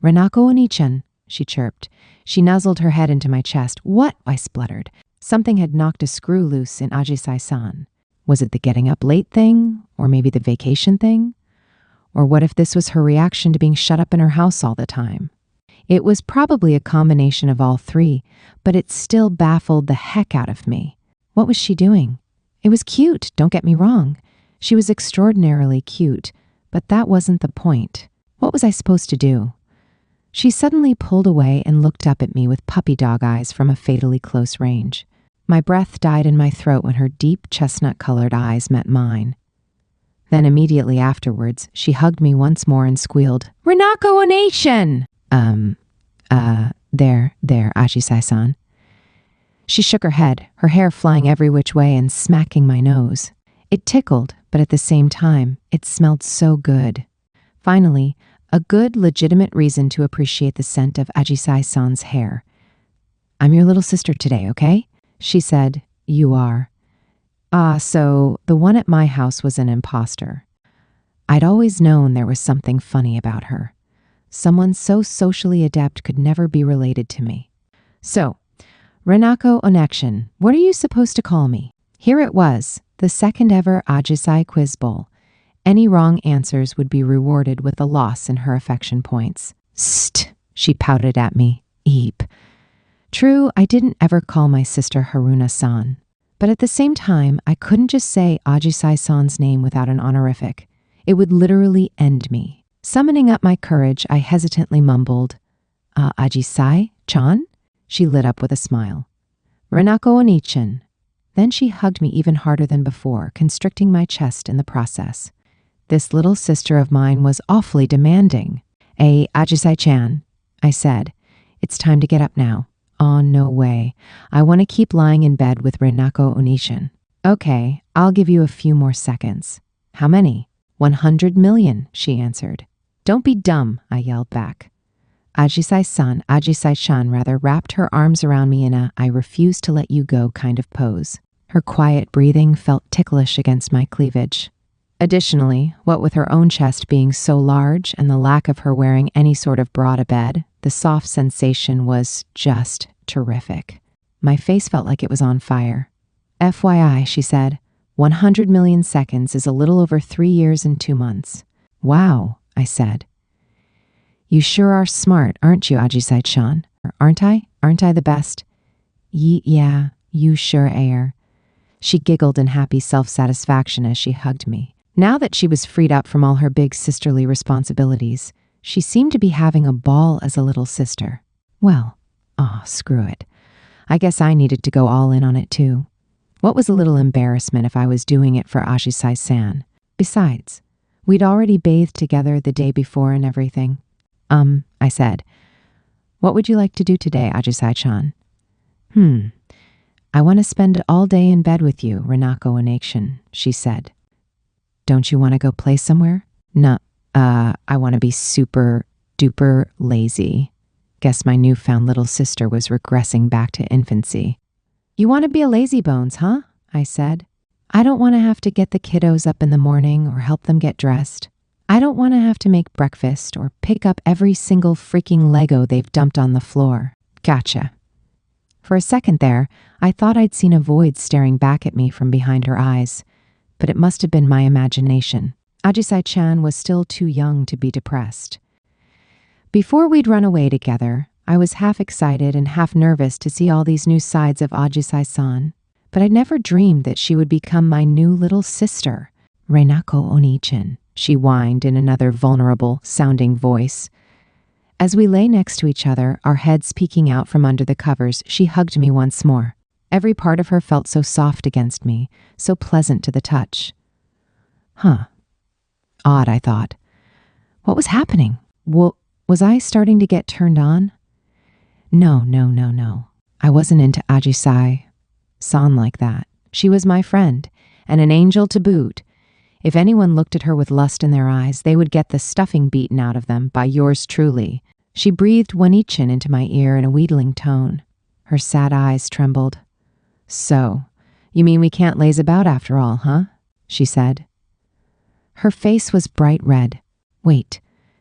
"Renako Oni-chan," she chirped. She nuzzled her head into my chest. "What?" I spluttered. Something had knocked a screw loose in Ajisai-san. Was it the getting up late thing? Or maybe the vacation thing? Or what if this was her reaction to being shut up in her house all the time? It was probably a combination of all three, but it still baffled the heck out of me. What was she doing? It was cute, don't get me wrong. She was extraordinarily cute, but that wasn't the point. What was I supposed to do? She suddenly pulled away and looked up at me with puppy dog eyes from a fatally close range. My breath died in my throat when her deep chestnut-colored eyes met mine. Then immediately afterwards, she hugged me once more and squealed, "Renako a nation!" There, Ajisai-san. She shook her head, her hair flying every which way and smacking my nose. It tickled, but at the same time, it smelled so good. Finally, a good, legitimate reason to appreciate the scent of Ajisai-san's hair. "I'm your little sister today, okay?" She said. "You are." So the one at my house was an imposter. I'd always known there was something funny about her. Someone so socially adept could never be related to me. "So, Renako Onection, what are you supposed to call me?" Here it was, the second ever Ajisai Quiz Bowl. Any wrong answers would be rewarded with a loss in her affection points. "St," she pouted at me. "Eep." True, I didn't ever call my sister Haruna-san. But at the same time, I couldn't just say Ajisai-san's name without an honorific. It would literally end me. Summoning up my courage, I hesitantly mumbled, Ajisai-chan? She lit up with a smile. Renako Onichin. Then she hugged me even harder than before, constricting my chest in the process. This little sister of mine was awfully demanding. Ajisai-chan, I said. It's time to get up now. Oh, no way. I want to keep lying in bed with Renako Onichin. Okay, I'll give you a few more seconds. How many? 100 million, she answered. Don't be dumb, I yelled back. Ajisai-chan rather, wrapped her arms around me in a I refuse to let you go kind of pose. Her quiet breathing felt ticklish against my cleavage. Additionally, what with her own chest being so large and the lack of her wearing any sort of bra to bed, the soft sensation was just terrific. My face felt like it was on fire. FYI, she said, 100 million seconds is a little over 3 years and 2 months. Wow, I said. You sure are smart, aren't you, Ajisai-chan? Aren't I? Aren't I the best? Yeah, you sure are. She giggled in happy self-satisfaction as she hugged me. Now that she was freed up from all her big sisterly responsibilities, she seemed to be having a ball as a little sister. Well, screw it. I guess I needed to go all in on it too. What was a little embarrassment if I was doing it for Ajisai-san? Besides, we'd already bathed together the day before and everything. I said. What would you like to do today, Ajisai-chan? I want to spend all day in bed with you, Renako Onichin, she said. Don't you want to go play somewhere? No, I want to be super duper lazy. Guess my newfound little sister was regressing back to infancy. You want to be a lazybones, huh? I said. I don't want to have to get the kiddos up in the morning or help them get dressed. I don't want to have to make breakfast or pick up every single freaking Lego they've dumped on the floor. Gotcha. For a second there, I thought I'd seen a void staring back at me from behind her eyes, but it must have been my imagination. Ajisai-chan was still too young to be depressed. Before we'd run away together, I was half excited and half nervous to see all these new sides of Ajisai-san, but I'd never dreamed that she would become my new little sister, Renako Onichin, she whined in another vulnerable-sounding voice. As we lay next to each other, our heads peeking out from under the covers, she hugged me once more. Every part of her felt so soft against me, so pleasant to the touch. Odd, I thought. What was happening? Was I starting to get turned on? No. I wasn't into Ajisai-san like that. She was my friend, and an angel to boot. If anyone looked at her with lust in their eyes, they would get the stuffing beaten out of them by yours truly. She breathed Onichin into my ear in a wheedling tone. Her sad eyes trembled. So, you mean we can't laze about after all, huh? She said. Her face was bright red. Wait,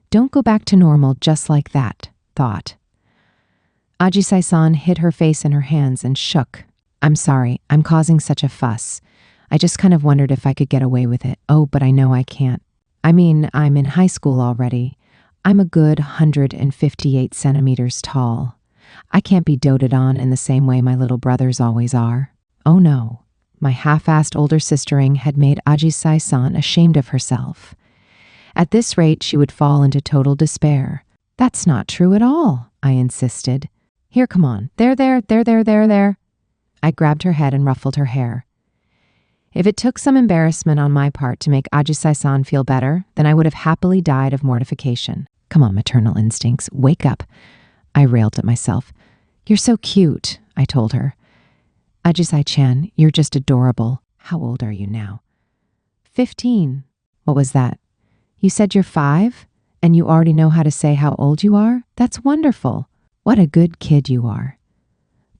don't go back to normal just like that, thought. Ajisai-san hid her face in her hands and shook. I'm sorry, I'm causing such a fuss. I just kind of wondered if I could get away with it. Oh, but I know I can't. I mean, I'm in high school already. I'm a good 158 centimeters tall. I can't be doted on in the same way my little brothers always are. Oh no, my half-assed older sistering had made Ajisai-san ashamed of herself. At this rate, she would fall into total despair. That's not true at all, I insisted. Here, come on. There. I grabbed her head and ruffled her hair. If it took some embarrassment on my part to make Ajisai-san feel better, then I would have happily died of mortification. Come on, maternal instincts, wake up. I railed at myself. You're so cute, I told her. Ajisai-chan, you're just adorable. How old are you now? 15. What was that? You said you're 5? And you already know how to say how old you are? That's wonderful. What a good kid you are.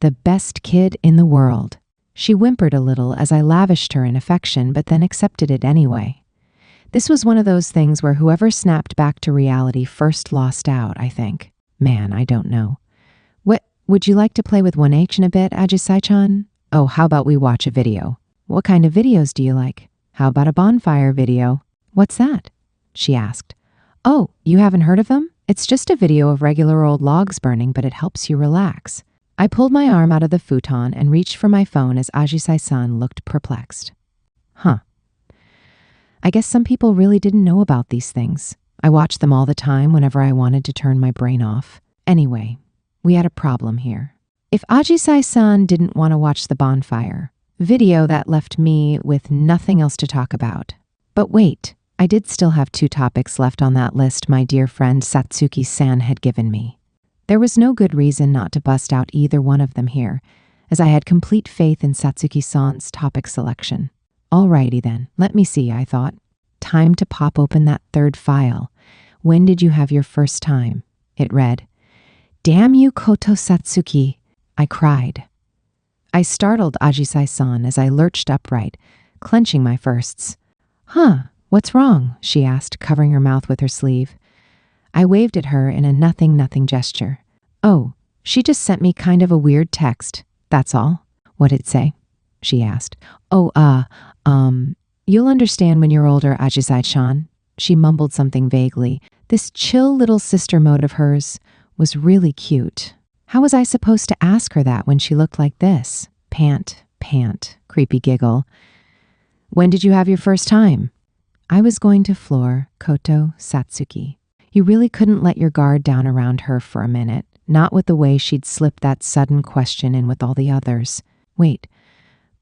The best kid in the world. She whimpered a little as I lavished her in affection, but then accepted it anyway. This was one of those things where whoever snapped back to reality first lost out, I think. Man, I don't know. Would you like to play with 1H in a bit, Ajisai-chan? Oh, how about we watch a video? What kind of videos do you like? How about a bonfire video? What's that? She asked. Oh, you haven't heard of them? It's just a video of regular old logs burning, but it helps you relax. I pulled my arm out of the futon and reached for my phone as Ajisai-san looked perplexed. I guess some people really didn't know about these things. I watched them all the time whenever I wanted to turn my brain off. Anyway, we had a problem here. If Ajisai-san didn't want to watch the bonfire, video that left me with nothing else to talk about. But wait, I did still have 2 topics left on that list my dear friend Satsuki-san had given me. There was no good reason not to bust out either one of them here, as I had complete faith in Satsuki-san's topic selection. Alrighty then, let me see, I thought. Time to pop open that 3rd file. When did you have your first time? It read. Damn you, Koto Satsuki, I cried. I startled Ajisai-san as I lurched upright, clenching my fists. Huh, what's wrong? She asked, covering her mouth with her sleeve. I waved at her in a nothing gesture. Oh, she just sent me kind of a weird text, that's all. What'd it say? She asked. Oh, you'll understand when you're older, Ajisai-chan. She mumbled something vaguely. This chill little sister mode of hers was really cute. How was I supposed to ask her that when she looked like this? Pant, creepy giggle. When did you have your first time? I was going to floor Koto Satsuki. You really couldn't let your guard down around her for a minute, not with the way she'd slipped that sudden question in with all the others. Wait,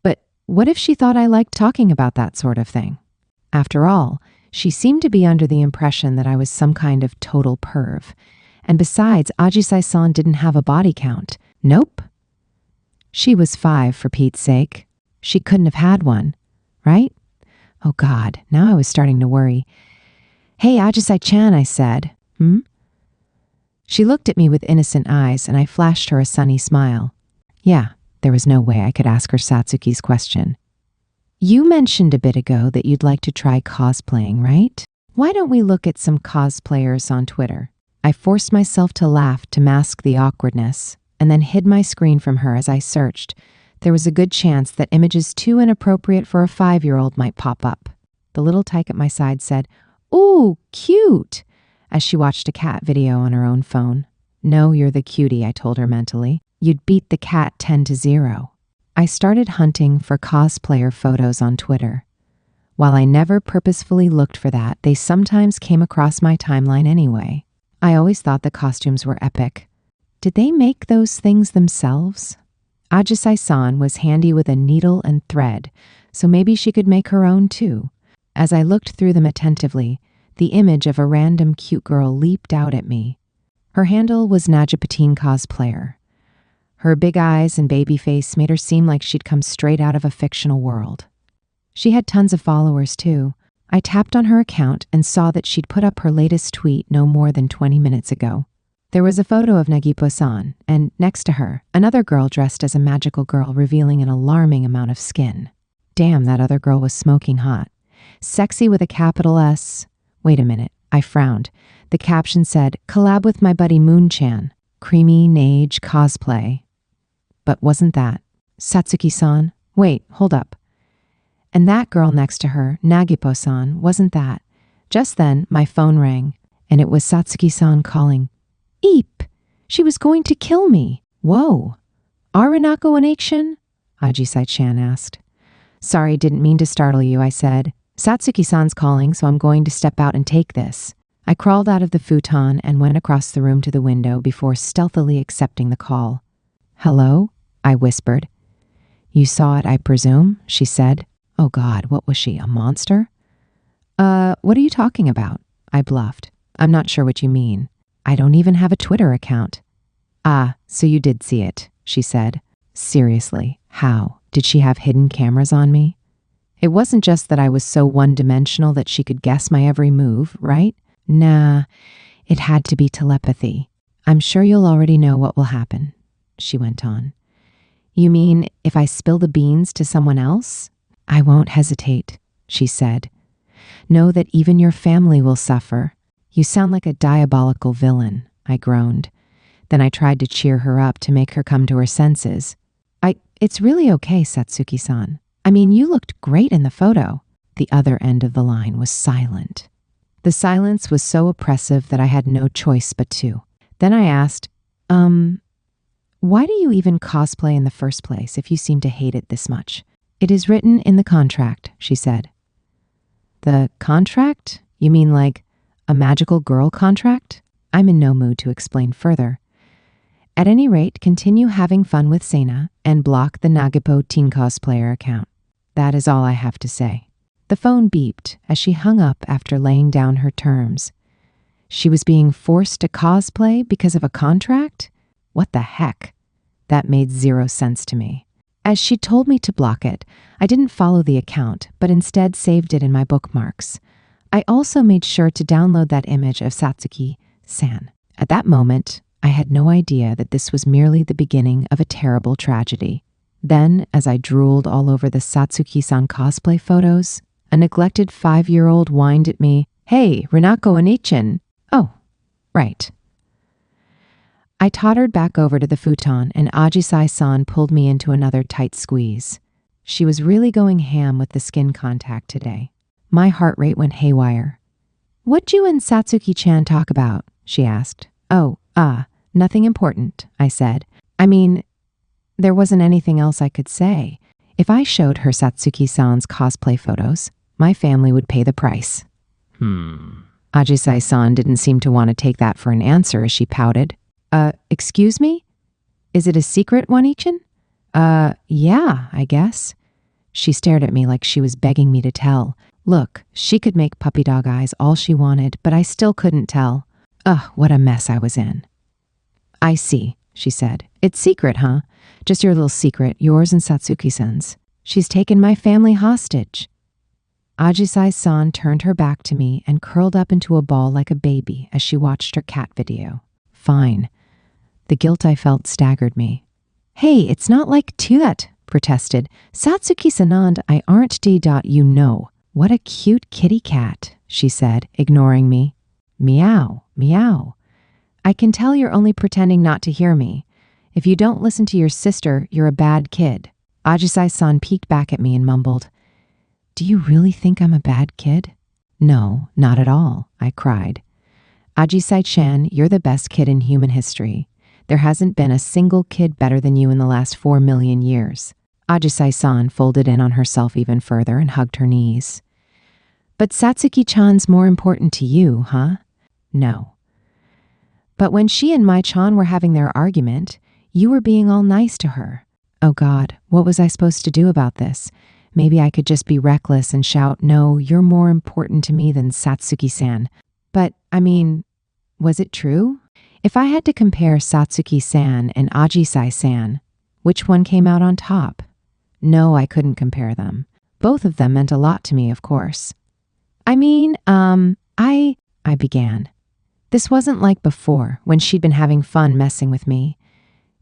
but what if she thought I liked talking about that sort of thing? After all, she seemed to be under the impression that I was some kind of total perv. And besides, Ajisai-san didn't have a body count. Nope. She was 5, for Pete's sake. She couldn't have had one, right? Oh God, now I was starting to worry. Hey, Ajisai-chan, I said. She looked at me with innocent eyes, and I flashed her a sunny smile. Yeah, there was no way I could ask her Satsuki's question. You mentioned a bit ago that you'd like to try cosplaying, right? Why don't we look at some cosplayers on Twitter? I forced myself to laugh to mask the awkwardness, and then hid my screen from her as I searched. There was a good chance that images too inappropriate for a 5-year-old might pop up. The little tyke at my side said, "Ooh, cute," as she watched a cat video on her own phone. No, you're the cutie, I told her mentally. You'd beat the cat 10-0. I started hunting for cosplayer photos on Twitter. While I never purposefully looked for that, they sometimes came across my timeline anyway. I always thought the costumes were epic. Did they make those things themselves? Ajisai-san was handy with a needle and thread, so maybe she could make her own too. As I looked through them attentively, the image of a random cute girl leaped out at me. Her handle was Najapatine Cosplayer. Her big eyes and baby face made her seem like she'd come straight out of a fictional world. She had tons of followers too. I tapped on her account and saw that she'd put up her latest tweet no more than 20 minutes ago. There was a photo of Nagipo-san, and next to her, another girl dressed as a magical girl revealing an alarming amount of skin. Damn, that other girl was smoking hot. Sexy with a capital S. Wait a minute, I frowned. The caption said, "Collab with my buddy Moon-chan. Creamy Nage cosplay." But wasn't that Satsuki-san? Wait, hold up. And that girl next to her, Nagipo-san, wasn't that. Just then, my phone rang, and it was Satsuki-san calling. Eep! She was going to kill me. Whoa. Aranako an action? Ajisai-chan asked. Sorry, didn't mean to startle you, I said. Satsuki-san's calling, so I'm going to step out and take this. I crawled out of the futon and went across the room to the window before stealthily accepting the call. Hello? I whispered. You saw it, I presume, she said. Oh God, what was she, a monster? What are you talking about? I bluffed. I'm not sure what you mean. I don't even have a Twitter account. Ah, so you did see it, she said. Seriously, how? Did she have hidden cameras on me? It wasn't just that I was so one-dimensional that she could guess my every move, right? Nah, it had to be telepathy. I'm sure you'll already know what will happen, she went on. You mean if I spill the beans to someone else? I won't hesitate, she said. Know that even your family will suffer. You sound like a diabolical villain, I groaned. Then I tried to cheer her up to make her come to her senses. It's really okay, Satsuki-san. I mean, you looked great in the photo. The other end of the line was silent. The silence was so oppressive that I had no choice but to. Then I asked, why do you even cosplay in the first place if you seem to hate it this much? It is written in the contract, she said. The contract? You mean like a magical girl contract? I'm in no mood to explain further. At any rate, continue having fun with Sena and block the Nagapo teen cosplayer account. That is all I have to say." The phone beeped as she hung up after laying down her terms. She was being forced to cosplay because of a contract? What the heck? That made zero sense to me. As she told me to block it, I didn't follow the account, but instead saved it in my bookmarks. I also made sure to download that image of Satsuki-san. At that moment, I had no idea that this was merely the beginning of a terrible tragedy. Then, as I drooled all over the Satsuki-san cosplay photos, a neglected 5-year-old whined at me, "Hey, Rinako Onichin." Oh, right. I tottered back over to the futon, and Ajisai-san pulled me into another tight squeeze. She was really going ham with the skin contact today. My heart rate went haywire. "What'd you and Satsuki-chan talk about?" she asked. "Oh, nothing important," I said. I mean, there wasn't anything else I could say. If I showed her Satsuki-san's cosplay photos, my family would pay the price. Ajisai-san didn't seem to want to take that for an answer as she pouted. Excuse me? Is it a secret, Wanichin?" Yeah, I guess." She stared at me like she was begging me to tell. Look, she could make puppy dog eyes all she wanted, but I still couldn't tell. What a mess I was in. "I see," she said. "It's secret, huh? Just your little secret, yours and Satsuki-san's. She's taken my family hostage." Ajisai-san turned her back to me and curled up into a ball like a baby as she watched her cat video. Fine. The guilt I felt staggered me. "Hey, it's not like that," protested. "Satsuki-san, I aren't you know. What a cute kitty cat," she said, ignoring me. "Meow, meow. I can tell you're only pretending not to hear me. If you don't listen to your sister, you're a bad kid." Ajisai-san peeked back at me and mumbled, "Do you really think I'm a bad kid?" "No, not at all," I cried. "Ajisai-chan, you're the best kid in human history. There hasn't been a single kid better than you in the last 4 million years. Ajisai-san folded in on herself even further and hugged her knees. "But Satsuki-chan's more important to you, huh?" "No." "But when she and Mai-chan were having their argument, you were being all nice to her." Oh God, what was I supposed to do about this? Maybe I could just be reckless and shout, "No, you're more important to me than Satsuki-san." But, was it true? If I had to compare Satsuki-san and Ajisai-san, which one came out on top? No, I couldn't compare them. Both of them meant a lot to me, of course. I began. This wasn't like before, when she'd been having fun messing with me.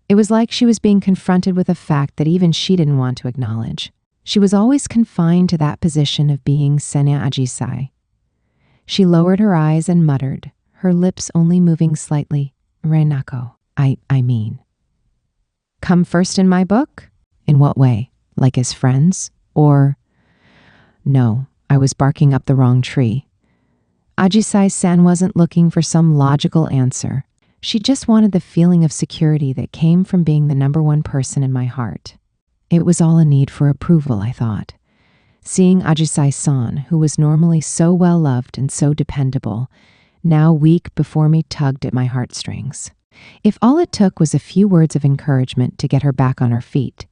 It was like she was being confronted with a fact that even she didn't want to acknowledge. She was always confined to that position of being Sena Ajisai. She lowered her eyes and muttered, her lips only moving slightly, "Renako, I mean." "Come first in my book? In what way? Like as friends? Or—" No, I was barking up the wrong tree. Ajisai-san wasn't looking for some logical answer. She just wanted the feeling of security that came from being the number one person in my heart. It was all a need for approval, I thought. Seeing Ajisai-san, who was normally so well-loved and so dependable, now weak before me, tugged at my heartstrings. If all it took was a few words of encouragement to get her back on her feet,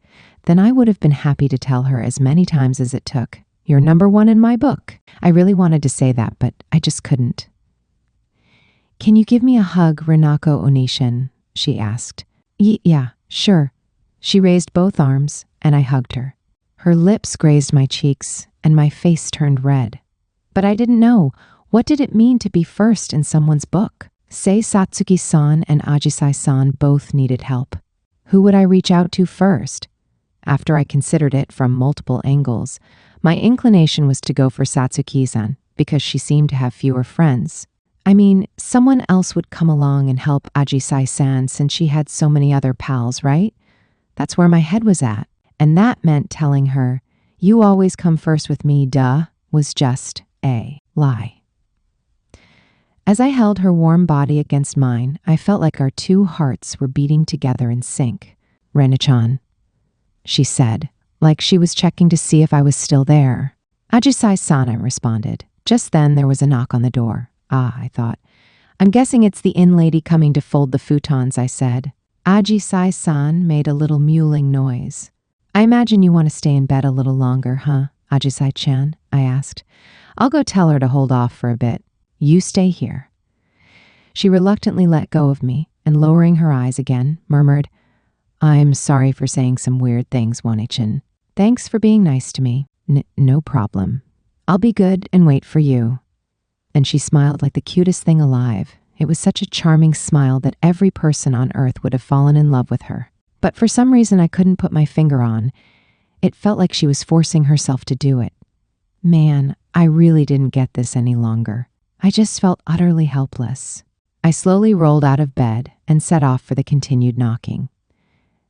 then I would have been happy to tell her as many times as it took, "You're number one in my book." I really wanted to say that, but I just couldn't. "Can you give me a hug, Rinako Onishin?" she asked. Yeah, sure." She raised both arms, and I hugged her. Her lips grazed my cheeks, and my face turned red. But I didn't know. What did it mean to be first in someone's book? Say Satsuki-san and Ajisai-san both needed help. Who would I reach out to first? After I considered it from multiple angles, my inclination was to go for Satsuki-san because she seemed to have fewer friends. Someone else would come along and help Ajisai-san since she had so many other pals, right? That's where my head was at. And that meant telling her, "You always come first with me, duh," was just a lie. As I held her warm body against mine, I felt like our two hearts were beating together in sync. "Rena-chan," she said, like she was checking to see if I was still there. "Ajisai-san," I responded. Just then there was a knock on the door. I thought. "I'm guessing it's the inn lady coming to fold the futons," I said. Ajisai-san made a little mewling noise. I imagine you want to stay in bed a little longer, huh, Ajisai-chan? I asked. I'll go tell her to hold off for a bit. You stay here. She reluctantly let go of me and, lowering her eyes again, murmured, I'm sorry for saying some weird things, Wane-chan. Thanks for being nice to me. No problem. I'll be good and wait for you. And she smiled like the cutest thing alive. It was such a charming smile that every person on earth would have fallen in love with her. But for some reason I couldn't put my finger on. It felt like she was forcing herself to do it. Man, I really didn't get this any longer. I just felt utterly helpless. I slowly rolled out of bed and set off for the continued knocking.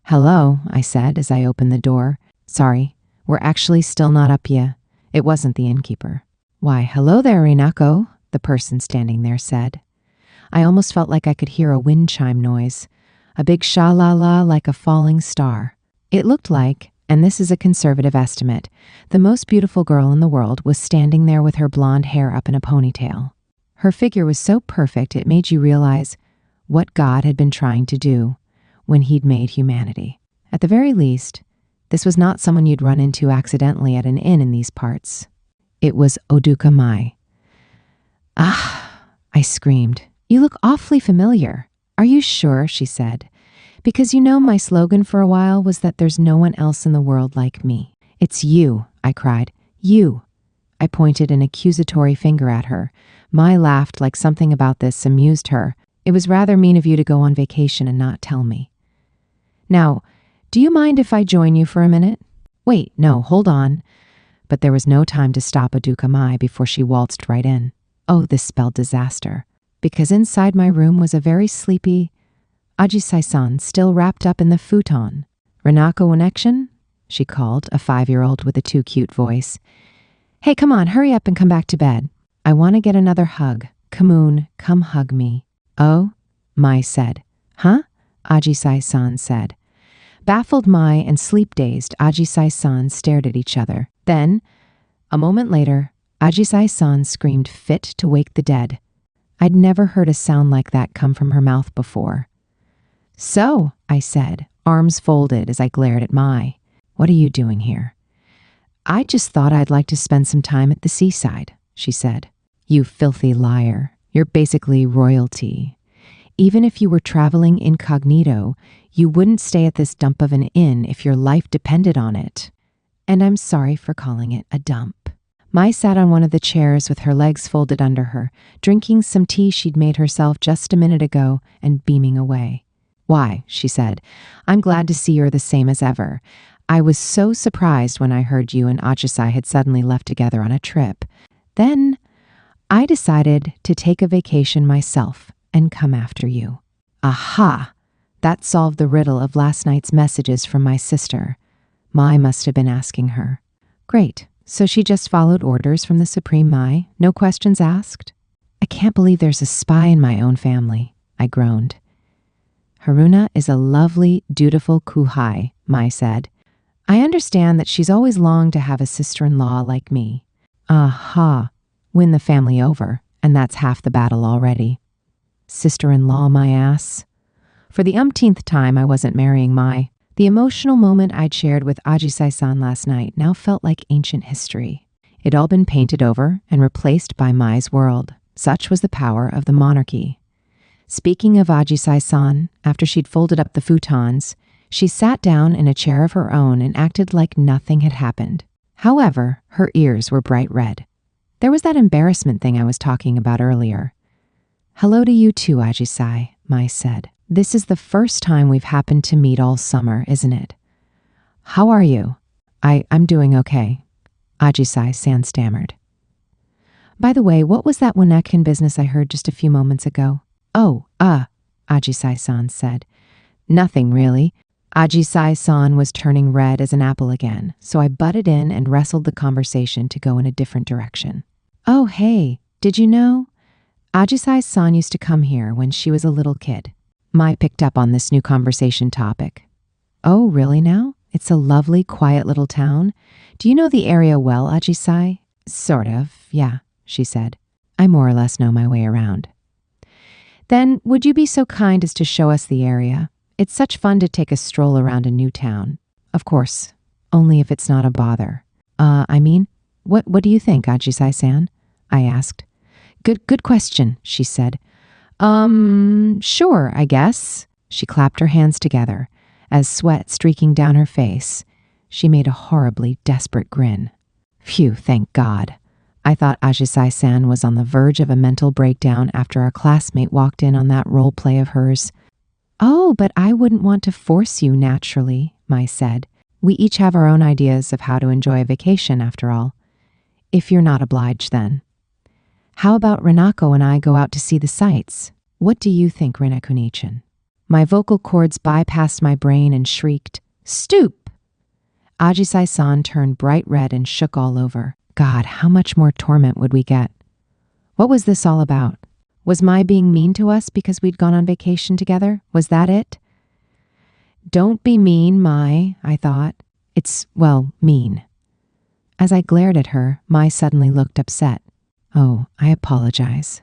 Hello, I said as I opened the door. Sorry, we're actually still not up yet. It wasn't the innkeeper. Why, hello there, Rinako, the person standing there said. I almost felt like I could hear a wind chime noise, a big sha-la-la like a falling star. It looked like, and this is a conservative estimate, the most beautiful girl in the world was standing there with her blonde hair up in a ponytail. Her figure was so perfect it made you realize what God had been trying to do when he'd made humanity. At the very least, this was not someone you'd run into accidentally at an inn in these parts. It was Oduka Mai. Ah, I screamed. You look awfully familiar. Are you sure? She said. Because you know my slogan for a while was that there's no one else in the world like me. It's you, I cried. You. I pointed an accusatory finger at her. Mai laughed like something about this amused her. It was rather mean of you to go on vacation and not tell me. Now, do you mind if I join you for a minute? Wait, no, hold on. But there was no time to stop Oduka Mai before she waltzed right in. Oh, this spelled disaster. Because inside my room was a very sleepy Ajisai-san still wrapped up in the futon. Rinako Wane-chan? She called, a 5-year-old with a too cute voice. Hey, come on, hurry up and come back to bed. I want to get another hug. Kamoon, come hug me. Oh? Mai said. Huh? Ajisai-san said. Baffled Mai and sleep-dazed Ajisai-san stared at each other. Then, a moment later, Ajisai-san screamed fit to wake the dead. I'd never heard a sound like that come from her mouth before. So, I said, arms folded as I glared at Mai. What are you doing here? I just thought I'd like to spend some time at the seaside, she said. You filthy liar. You're basically royalty. Even if you were traveling incognito, you wouldn't stay at this dump of an inn if your life depended on it. And I'm sorry for calling it a dump. Mai sat on one of the chairs with her legs folded under her, drinking some tea she'd made herself just a minute ago and beaming away. Why, she said, I'm glad to see you're the same as ever. I was so surprised when I heard you and Ajisai had suddenly left together on a trip. Then I decided to take a vacation myself and come after you. Aha! That solved the riddle of last night's messages from my sister. Mai must have been asking her. Great. So she just followed orders from the Supreme Mai, no questions asked? I can't believe there's a spy in my own family, I groaned. Haruna is a lovely, dutiful kuhai, Mai said. I understand that she's always longed to have a sister-in-law like me. Aha, win the family over, and that's half the battle already. Sister-in-law, my ass. For the umpteenth time, I wasn't marrying Mai. The emotional moment I'd shared with Ajisai-san last night now felt like ancient history. It'd all been painted over and replaced by Mai's world. Such was the power of the monarchy. Speaking of Ajisai-san, after she'd folded up the futons, she sat down in a chair of her own and acted like nothing had happened. However, her ears were bright red. There was that embarrassment thing I was talking about earlier. Hello to you too, Ajisai, Mai said. This is the first time we've happened to meet all summer, isn't it? How are you? I'm doing okay, Ajisai-san stammered. By the way, what was that Wanekin business I heard just a few moments ago? Oh, Ajisai-san said. Nothing, really. Ajisai-san was turning red as an apple again, so I butted in and wrestled the conversation to go in a different direction. Oh, hey, did you know? Ajisai-san used to come here when she was a little kid. Mai picked up on this new conversation topic. Oh, really now? It's a lovely, quiet little town. Do you know the area well, Ajisai? Sort of, yeah, she said. I more or less know my way around. Then, would you be so kind as to show us the area? It's such fun to take a stroll around a new town. Of course, only if it's not a bother. What do you think, Ajisai-san? I asked. Good question, she said. Sure, I guess. She clapped her hands together, as sweat streaking down her face. She made a horribly desperate grin. Phew, thank God. I thought Ajisai-san was on the verge of a mental breakdown after our classmate walked in on that role play of hers. Oh, but I wouldn't want to force you naturally, Mai said. We each have our own ideas of how to enjoy a vacation, after all. If you're not obliged, then. How about Renako and I go out to see the sights? What do you think, Rina-kun-chan? My vocal cords bypassed my brain and shrieked, Stoop! Ajisai-san turned bright red and shook all over. God, how much more torment would we get? What was this all about? Was Mai being mean to us because we'd gone on vacation together? Was that it? Don't be mean, Mai, I thought. It's, well, mean. As I glared at her, Mai suddenly looked upset. Oh, I apologize.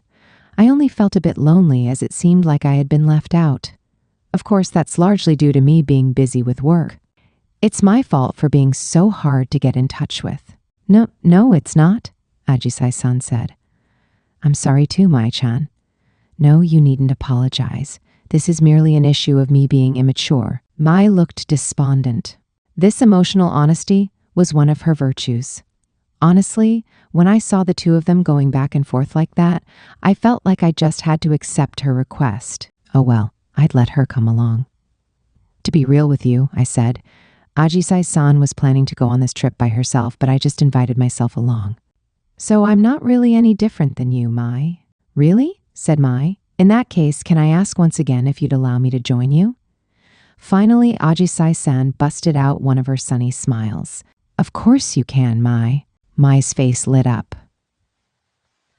I only felt a bit lonely as it seemed like I had been left out. Of course, that's largely due to me being busy with work. It's my fault for being so hard to get in touch with. No, it's not, Ajisai-san said. I'm sorry too, Mai-chan. No, you needn't apologize. This is merely an issue of me being immature. Mai looked despondent. This emotional honesty was one of her virtues. Honestly, when I saw the two of them going back and forth like that, I felt like I just had to accept her request. Oh well, I'd let her come along. To be real with you, I said, Ajisai-san was planning to go on this trip by herself, but I just invited myself along. So I'm not really any different than you, Mai. Really? Said Mai. In that case, can I ask once again if you'd allow me to join you? Finally, Ajisai-san busted out one of her sunny smiles. Of course you can, Mai. Mai's face lit up.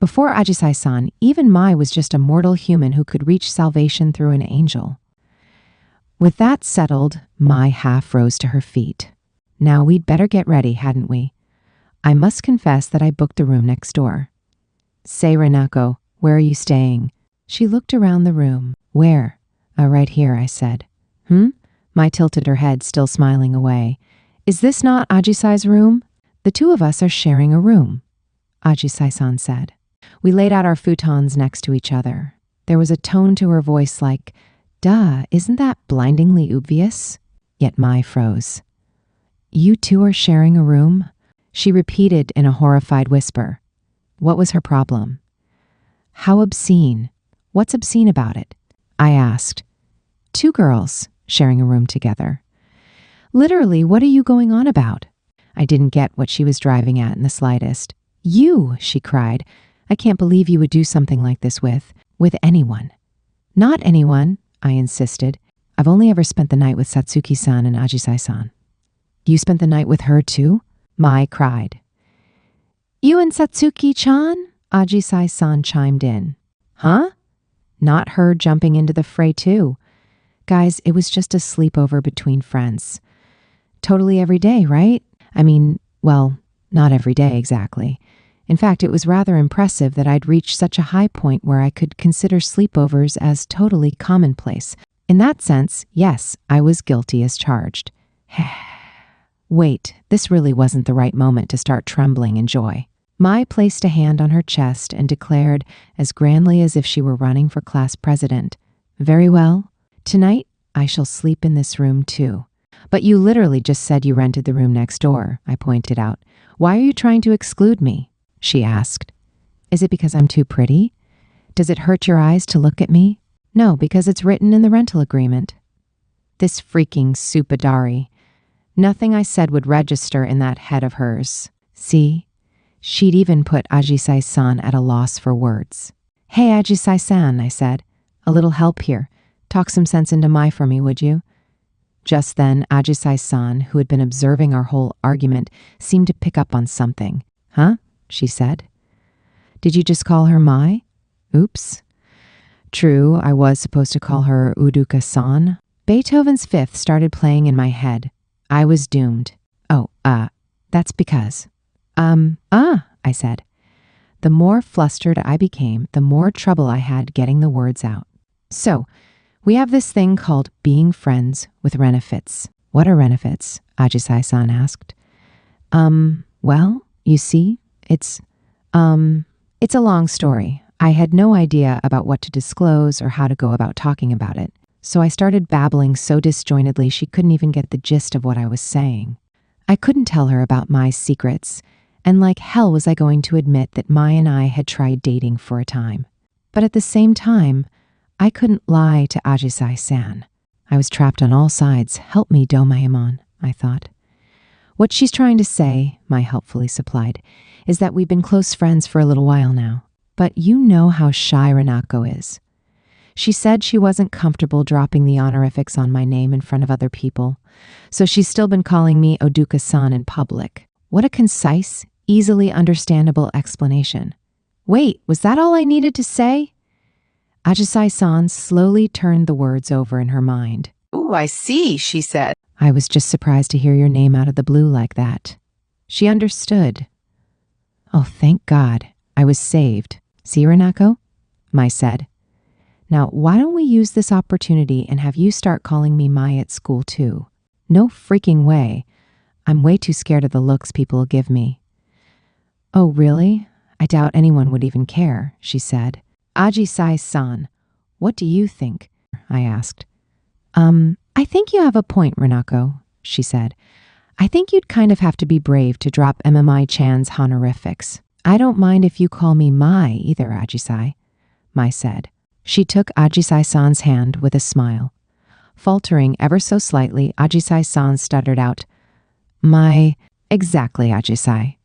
Before Ajisai-san, even Mai was just a mortal human who could reach salvation through an angel. With that settled, Mai half rose to her feet. Now we'd better get ready, hadn't we? I must confess that I booked the room next door. Say, Renako, where are you staying? She looked around the room. Where? Right here, I said. Mai tilted her head, still smiling away. Is this not Ajisai's room? The two of us are sharing a room, Ajisai-san said. We laid out our futons next to each other. There was a tone to her voice like, duh, isn't that blindingly obvious? Yet Mai froze. You two are sharing a room? She repeated in a horrified whisper. What was her problem? How obscene? What's obscene about it? I asked. Two girls sharing a room together. Literally, what are you going on about? I didn't get what she was driving at in the slightest. You, she cried. I can't believe you would do something like this with anyone. Not anyone, I insisted. I've only ever spent the night with Satsuki-san and Ajisai-san. You spent the night with her too? Mai cried. You and Satsuki-chan? Ajisai-san chimed in. Huh? Not her jumping into the fray too. Guys, it was just a sleepover between friends. Totally every day, right? I mean, well, not every day exactly. In fact, it was rather impressive that I'd reached such a high point where I could consider sleepovers as totally commonplace. In that sense, yes, I was guilty as charged. Wait, this really wasn't the right moment to start trembling in joy. Mai placed a hand on her chest and declared, as grandly as if she were running for class president, Very well, tonight I shall sleep in this room too. But you literally just said you rented the room next door, I pointed out. Why are you trying to exclude me? She asked. Is it because I'm too pretty? Does it hurt your eyes to look at me? No, because it's written in the rental agreement. This freaking Supadari. Nothing I said would register in that head of hers. See? She'd even put Ajisai-san at a loss for words. Hey, Ajisai-san, I said. A little help here. Talk some sense into Mai for me, would you? Just then, Ajisai-san, who had been observing our whole argument, seemed to pick up on something. Huh? She said. Did you just call her Mai? Oops. True, I was supposed to call her Uduka-san. Beethoven's Fifth started playing in my head. I was doomed. Oh, that's because. I said. The more flustered I became, the more trouble I had getting the words out. So, We have this thing called being friends with renefits. What are renefits? Ajisai-san asked. Well, you see, it's a long story. I had no idea about what to disclose or how to go about talking about it, so I started babbling so disjointedly she couldn't even get the gist of what I was saying. I couldn't tell her about my secrets, and like hell was I going to admit that Mai and I had tried dating for a time. But at the same time, I couldn't lie to Ajisai-san. I was trapped on all sides. Help me, Domaemon, I thought. What she's trying to say, Mai helpfully supplied, is that we've been close friends for a little while now. But you know how shy Renako is. She said she wasn't comfortable dropping the honorifics on my name in front of other people, so she's still been calling me Oduka-san in public. What a concise, easily understandable explanation. Wait, was that all I needed to say? Ajisai-san slowly turned the words over in her mind. Ooh, I see, she said. I was just surprised to hear your name out of the blue like that. She understood. Oh, thank God. I was saved. See, Renako? Mai said. Now, why don't we use this opportunity and have you start calling me Mai at school, too? No freaking way. I'm way too scared of the looks people will give me. Oh, really? I doubt anyone would even care, she said. Ajisai-san, what do you think? I asked. I think you have a point, Renako, she said. I think you'd kind of have to be brave to drop MMI-chan's honorifics. I don't mind if you call me Mai either, Ajisai, Mai said. She took Ajisai-san's hand with a smile. Faltering ever so slightly, Ajisai-san stuttered out, Mai, exactly, Ajisai.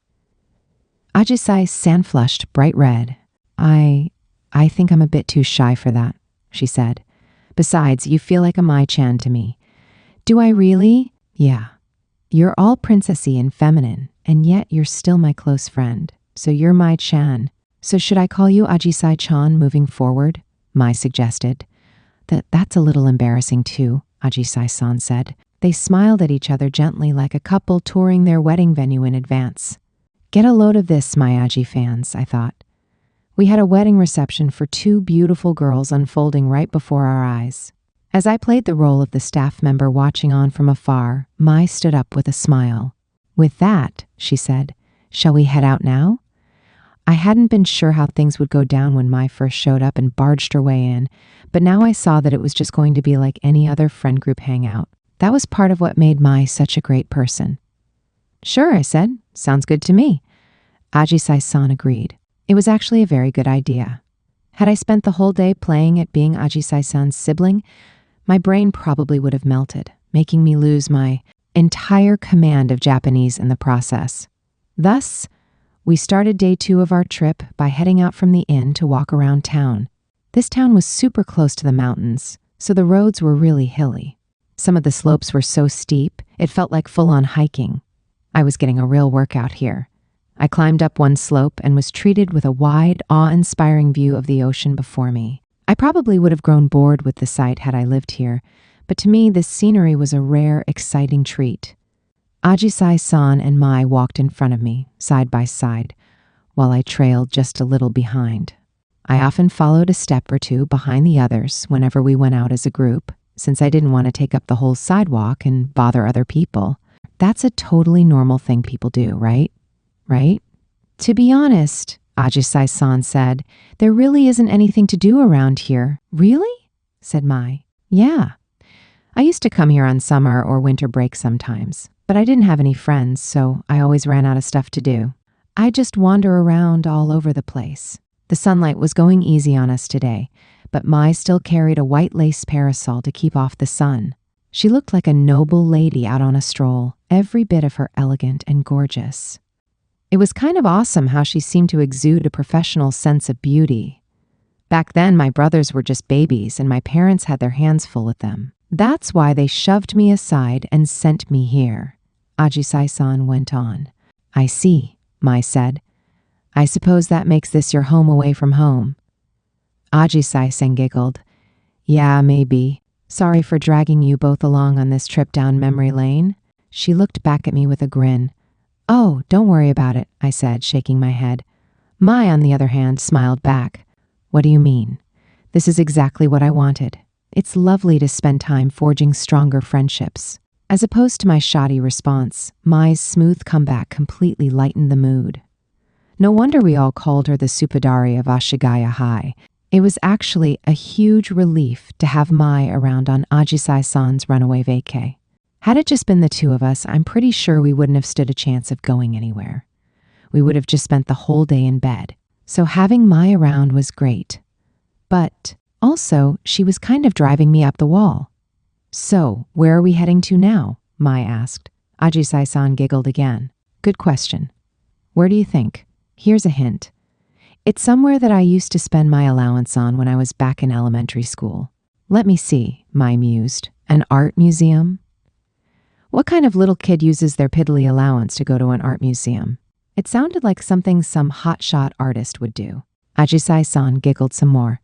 Ajisai-san flushed bright red. I think I'm a bit too shy for that, she said. Besides, you feel like a Mai-chan to me. Do I really? Yeah. You're all princessy and feminine, and yet you're still my close friend. So you're Mai-chan. So should I call you Ajisai-chan moving forward? Mai suggested. That's a little embarrassing too, Ajisai-san said. They smiled at each other gently like a couple touring their wedding venue in advance. Get a load of this, my Aji fans, I thought. We had a wedding reception for two beautiful girls unfolding right before our eyes. As I played the role of the staff member watching on from afar, Mai stood up with a smile. With that, she said, shall we head out now? I hadn't been sure how things would go down when Mai first showed up and barged her way in, but now I saw that it was just going to be like any other friend group hangout. That was part of what made Mai such a great person. Sure, I said. Sounds good to me. Ajisai-san agreed. It was actually a very good idea. Had I spent the whole day playing at being Ajisai-san's sibling, my brain probably would have melted, making me lose my entire command of Japanese in the process. Thus, we started day 2 of our trip by heading out from the inn to walk around town. This town was super close to the mountains, so the roads were really hilly. Some of the slopes were so steep, it felt like full-on hiking. I was getting a real workout here. I climbed up one slope and was treated with a wide, awe-inspiring view of the ocean before me. I probably would have grown bored with the sight had I lived here, but to me this scenery was a rare, exciting treat. Ajisai-san and Mai walked in front of me, side by side, while I trailed just a little behind. I often followed a step or two behind the others whenever we went out as a group, since I didn't want to take up the whole sidewalk and bother other people. That's a totally normal thing people do, right? Right? To be honest, Ajisai-san said, there really isn't anything to do around here. Really? Said Mai. Yeah. I used to come here on summer or winter break sometimes, but I didn't have any friends, so I always ran out of stuff to do. I just wander around all over the place. The sunlight was going easy on us today, but Mai still carried a white lace parasol to keep off the sun. She looked like a noble lady out on a stroll, every bit of her elegant and gorgeous. It was kind of awesome how she seemed to exude a professional sense of beauty. Back then, my brothers were just babies, and my parents had their hands full with them. That's why they shoved me aside and sent me here. Ajisai-san went on. I see, Mai said. I suppose that makes this your home away from home. Ajisai-san giggled. Yeah, maybe. Sorry for dragging you both along on this trip down memory lane. She looked back at me with a grin. Oh, don't worry about it, I said, shaking my head. Mai, on the other hand, smiled back. What do you mean? This is exactly what I wanted. It's lovely to spend time forging stronger friendships. As opposed to my shoddy response, Mai's smooth comeback completely lightened the mood. No wonder we all called her the Supadari of Ashigaya High. It was actually a huge relief to have Mai around on Ajisai-san's runaway vacay. Had it just been the two of us, I'm pretty sure we wouldn't have stood a chance of going anywhere. We would have just spent the whole day in bed. So having Mai around was great. But also, she was kind of driving me up the wall. "So, where are we heading to now?" Mai asked. Ajisai-san giggled again. "Good question. Where do you think?" "Here's a hint. It's somewhere that I used to spend my allowance on when I was back in elementary school." "Let me see," Mai mused. "An art museum?" What kind of little kid uses their piddly allowance to go to an art museum? It sounded like something some hotshot artist would do. Ajisai-san giggled some more.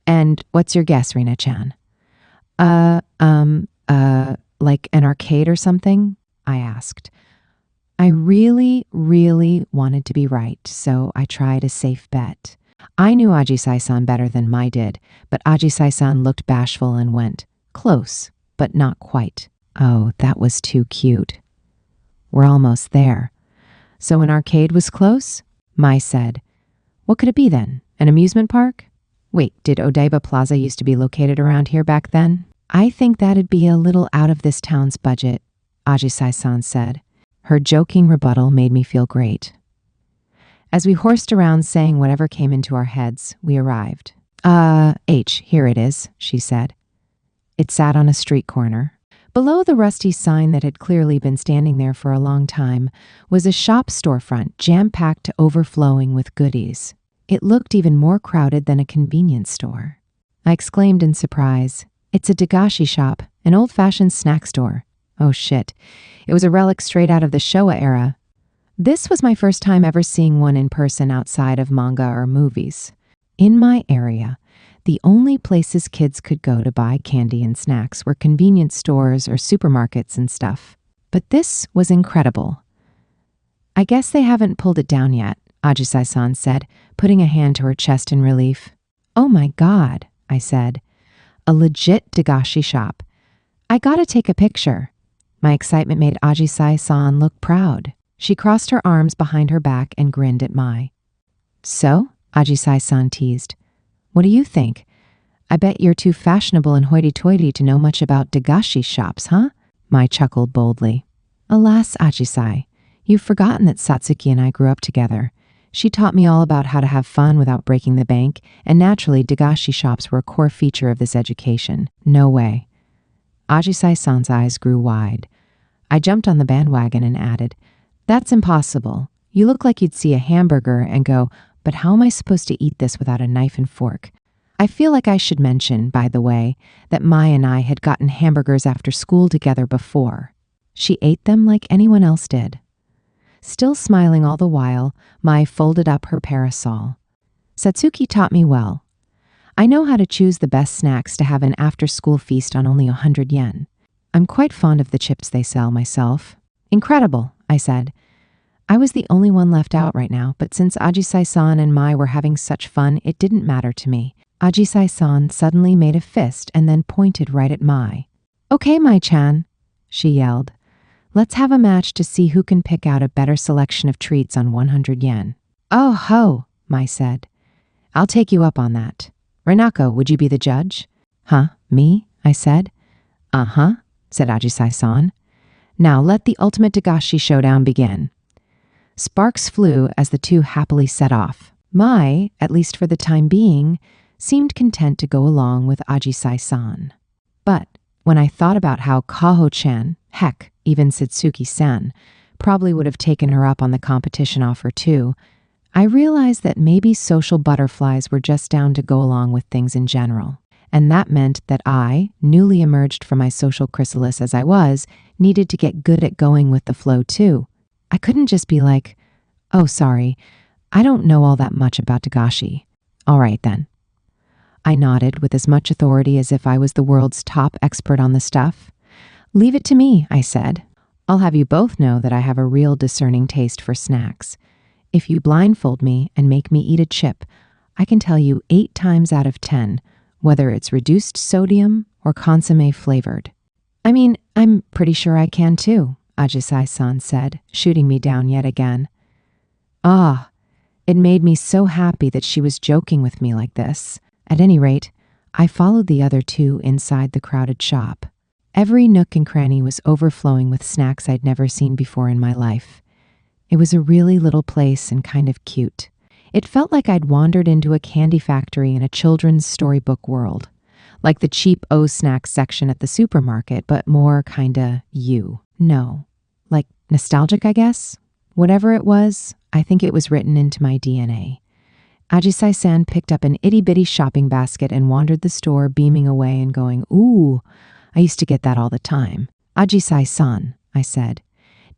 "And what's your guess, Rina-chan?" Like an arcade or something?" I asked. I really, really wanted to be right, so I tried a safe bet. I knew Ajisai-san better than Mai did, but Ajisai-san looked bashful and went, "Close, but not quite." Oh, that was too cute. "We're almost there." "So an arcade was close?" Mai said. "What could it be then? An amusement park?" "Wait, did Odaiba Plaza used to be located around here back then?" "I think that'd be a little out of this town's budget," Ajisai-san said. Her joking rebuttal made me feel great. As we horsed around saying whatever came into our heads, we arrived. Here it is," she said. It sat on a street corner. Below the rusty sign that had clearly been standing there for a long time was a shop storefront jam-packed to overflowing with goodies. It looked even more crowded than a convenience store. I exclaimed in surprise, "It's a dagashi shop, an old-fashioned snack store." Oh shit, it was a relic straight out of the Showa era. This was my first time ever seeing one in person outside of manga or movies. In my area, the only places kids could go to buy candy and snacks were convenience stores or supermarkets and stuff. But this was incredible. "I guess they haven't pulled it down yet," Ajisai-san said, putting a hand to her chest in relief. "Oh my god," I said. "A legit dagashi shop. I gotta take a picture." My excitement made Ajisai-san look proud. She crossed her arms behind her back and grinned at Mai. "So?" Ajisai-san teased. "What do you think? I bet you're too fashionable and hoity-toity to know much about dagashi shops, huh?" Mai chuckled boldly. "Alas, Ajisai, you've forgotten that Satsuki and I grew up together. She taught me all about how to have fun without breaking the bank, and naturally, dagashi shops were a core feature of this education. No way." Ajisai-san's eyes grew wide. I jumped on the bandwagon and added, "That's impossible. You look like you'd see a hamburger and go, 'But how am I supposed to eat this without a knife and fork?'" I feel like I should mention, by the way, that Mai and I had gotten hamburgers after school together before. She ate them like anyone else did. Still smiling all the while, Mai folded up her parasol. "Satsuki taught me well. I know how to choose the best snacks to have an after-school feast on only 100 yen. I'm quite fond of the chips they sell myself." "Incredible," I said. I was the only one left out right now, but since Ajisai-san and Mai were having such fun, it didn't matter to me. Ajisai-san suddenly made a fist and then pointed right at Mai. "Okay, Mai-chan," she yelled. "Let's have a match to see who can pick out a better selection of treats on 100 yen. "Oh ho," Mai said. "I'll take you up on that. Renako, would you be the judge?" "Huh, me?" I said. "Uh-huh," said Ajisai-san. "Now let the ultimate dagashi showdown begin." Sparks flew as the two happily set off. Mai, at least for the time being, seemed content to go along with Ajisai-san. But when I thought about how Kaho-chan, heck, even Satsuki-san, probably would have taken her up on the competition offer too, I realized that maybe social butterflies were just down to go along with things in general. And that meant that I, newly emerged from my social chrysalis as I was, needed to get good at going with the flow too. I couldn't just be like, "Oh, sorry, I don't know all that much about dagashi." "All right then." I nodded with as much authority as if I was the world's top expert on the stuff. "Leave it to me," I said. "I'll have you both know that I have a real discerning taste for snacks. If you blindfold me and make me eat a chip, I can tell you 8 times out of 10 whether it's reduced sodium or consommé flavored. I mean, I'm pretty sure I can too, Ajisai-san said, shooting me down yet again. Ah, it made me so happy that she was joking with me like this. At any rate, I followed the other two inside the crowded shop. Every nook and cranny was overflowing with snacks I'd never seen before in my life. It was a really little place and kind of cute. It felt like I'd wandered into a candy factory in a children's storybook world, like the cheap O-snacks section at the supermarket, but more kinda you. No, like nostalgic, I guess? Whatever it was, I think it was written into my DNA. Ajisai-san picked up an itty-bitty shopping basket and wandered the store, beaming away and going, "Ooh, I used to get that all the time." "Ajisai-san," I said,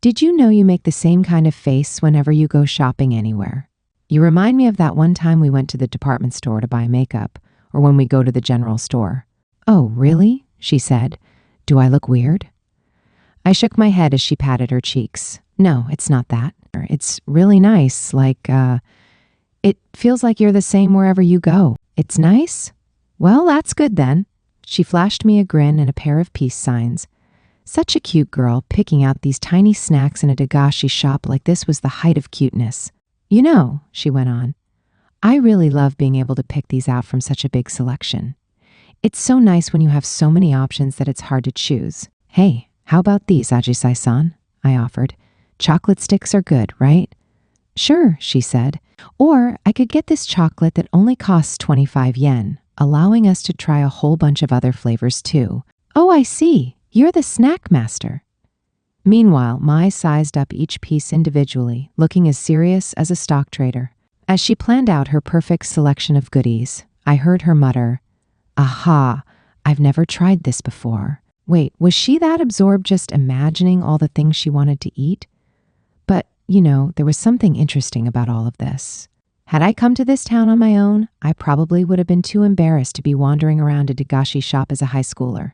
"did you know you make the same kind of face whenever you go shopping anywhere? You remind me of that one time we went to the department store to buy makeup, or when we go to the general store." "Oh, really?" she said. "Do I look weird?" I shook my head as she patted her cheeks. "No, it's not that. It's really nice, it feels like you're the same wherever you go." "It's nice? Well, that's good then." She flashed me a grin and a pair of peace signs. Such a cute girl, picking out these tiny snacks in a dagashi shop like this was the height of cuteness. "You know," she went on, "I really love being able to pick these out from such a big selection. It's so nice when you have so many options that it's hard to choose. Hey, how about these, Ajisai-san?" I offered. "Chocolate sticks are good, right?" "Sure," she said. "Or I could get this chocolate that only costs 25 yen, allowing us to try a whole bunch of other flavors too." "Oh, I see. You're the snack master." Meanwhile, Mai sized up each piece individually, looking as serious as a stock trader. As she planned out her perfect selection of goodies, I heard her mutter, "Aha, I've never tried this before." Wait, was she that absorbed just imagining all the things she wanted to eat? But, there was something interesting about all of this. Had I come to this town on my own, I probably would have been too embarrassed to be wandering around a dagashi shop as a high schooler.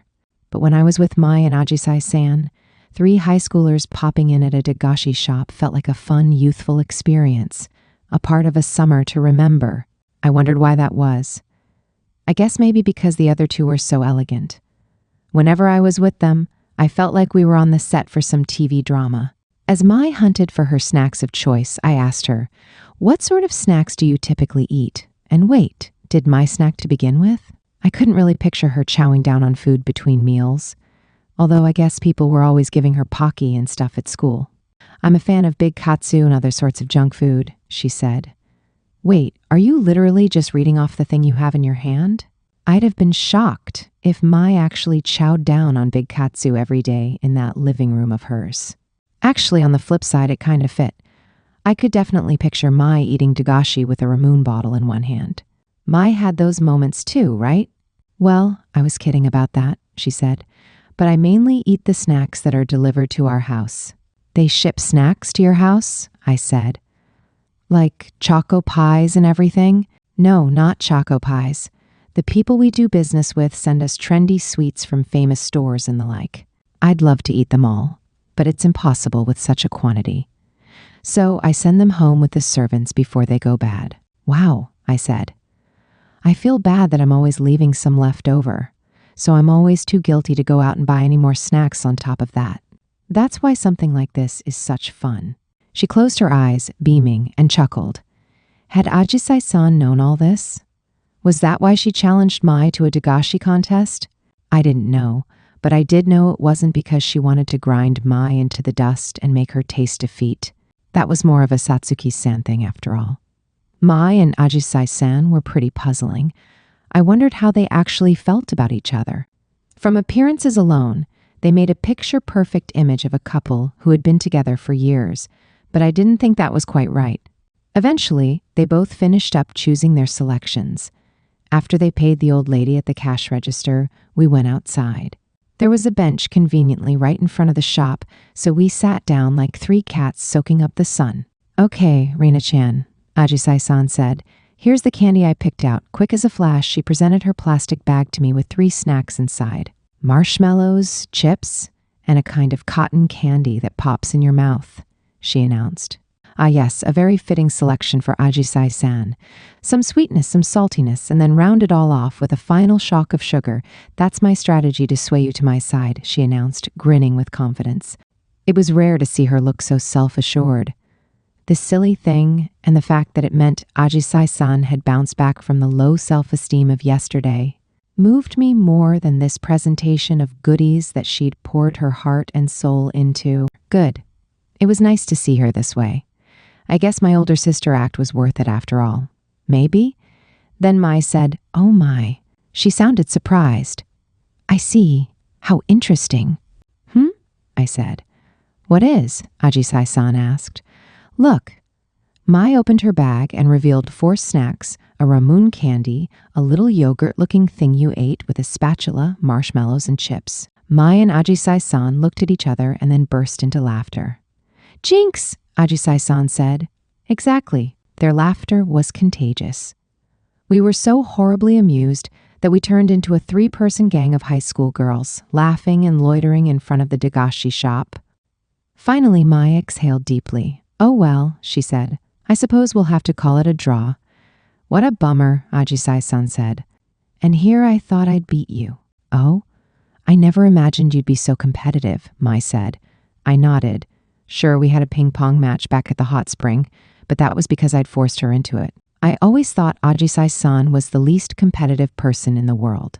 But when I was with Mai and Ajisai-san, 3 high schoolers popping in at a dagashi shop felt like a fun, youthful experience, a part of a summer to remember. I wondered why that was. I guess maybe because the other two were so elegant. Whenever I was with them, I felt like we were on the set for some TV drama. As Mai hunted for her snacks of choice, I asked her, "What sort of snacks do you typically eat?" And wait, did Mai snack to begin with? I couldn't really picture her chowing down on food between meals, although I guess people were always giving her pocky and stuff at school. "I'm a fan of big katsu and other sorts of junk food," she said. "Wait, are you literally just reading off the thing you have in your hand?" I'd have been shocked if Mai actually chowed down on big katsu every day in that living room of hers. Actually, on the flip side, it kind of fit. I could definitely picture Mai eating dagashi with a Ramoon bottle in one hand. Mai had those moments too, right? "Well, I was kidding about that," she said, "but I mainly eat the snacks that are delivered to our house." "They ship snacks to your house?" I said. "Like choco pies and everything?" "No, not choco pies. The people we do business with send us trendy sweets from famous stores and the like. I'd love to eat them all, but it's impossible with such a quantity. So I send them home with the servants before they go bad." "Wow," I said. "I feel bad that I'm always leaving some left over, so I'm always too guilty to go out and buy any more snacks on top of that. That's why something like this is such fun." She closed her eyes, beaming, and chuckled. Had Ajisai-san known all this? Was that why she challenged Mai to a dagashi contest? I didn't know, but I did know it wasn't because she wanted to grind Mai into the dust and make her taste defeat. That was more of a Satsuki-san thing after all. Mai and Ajisai-san were pretty puzzling. I wondered how they actually felt about each other. From appearances alone, they made a picture-perfect image of a couple who had been together for years, but I didn't think that was quite right. Eventually, they both finished up choosing their selections. After they paid the old lady at the cash register, we went outside. There was a bench conveniently right in front of the shop, so we sat down like 3 cats soaking up the sun. "Okay, Rina-chan," Ajisai-san said. "Here's the candy I picked out." Quick as a flash, she presented her plastic bag to me with 3 snacks inside. "Marshmallows, chips, and a kind of cotton candy that pops in your mouth," she announced. Ah yes, a very fitting selection for Ajisai-san. Some sweetness, some saltiness, and then round it all off with a final shock of sugar. That's my strategy to sway you to my side, she announced, grinning with confidence. It was rare to see her look so self-assured. This silly thing, and the fact that it meant Ajisai-san had bounced back from the low self-esteem of yesterday, moved me more than this presentation of goodies that she'd poured her heart and soul into. Good. It was nice to see her this way. I guess my older sister act was worth it after all. Maybe? Then Mai said, "Oh my." She sounded surprised. "I see. How interesting." I said. "What is?" Ajisai-san asked. "Look." Mai opened her bag and revealed 4 snacks, a Ramun candy, a little yogurt-looking thing you ate with a spatula, marshmallows, and chips. Mai and Ajisai-san looked at each other and then burst into laughter. "Jinx!" Ajisai-san said. Exactly. Their laughter was contagious. We were so horribly amused that we turned into a 3-person gang of high school girls, laughing and loitering in front of the dagashi shop. Finally, Mai exhaled deeply. "Oh well," she said. "I suppose we'll have to call it a draw." "What a bummer," Ajisai-san said. "And here I thought I'd beat you." "Oh? I never imagined you'd be so competitive," Mai said. I nodded. Sure, we had a ping-pong match back at the hot spring, but that was because I'd forced her into it. I always thought Ajisai-san was the least competitive person in the world.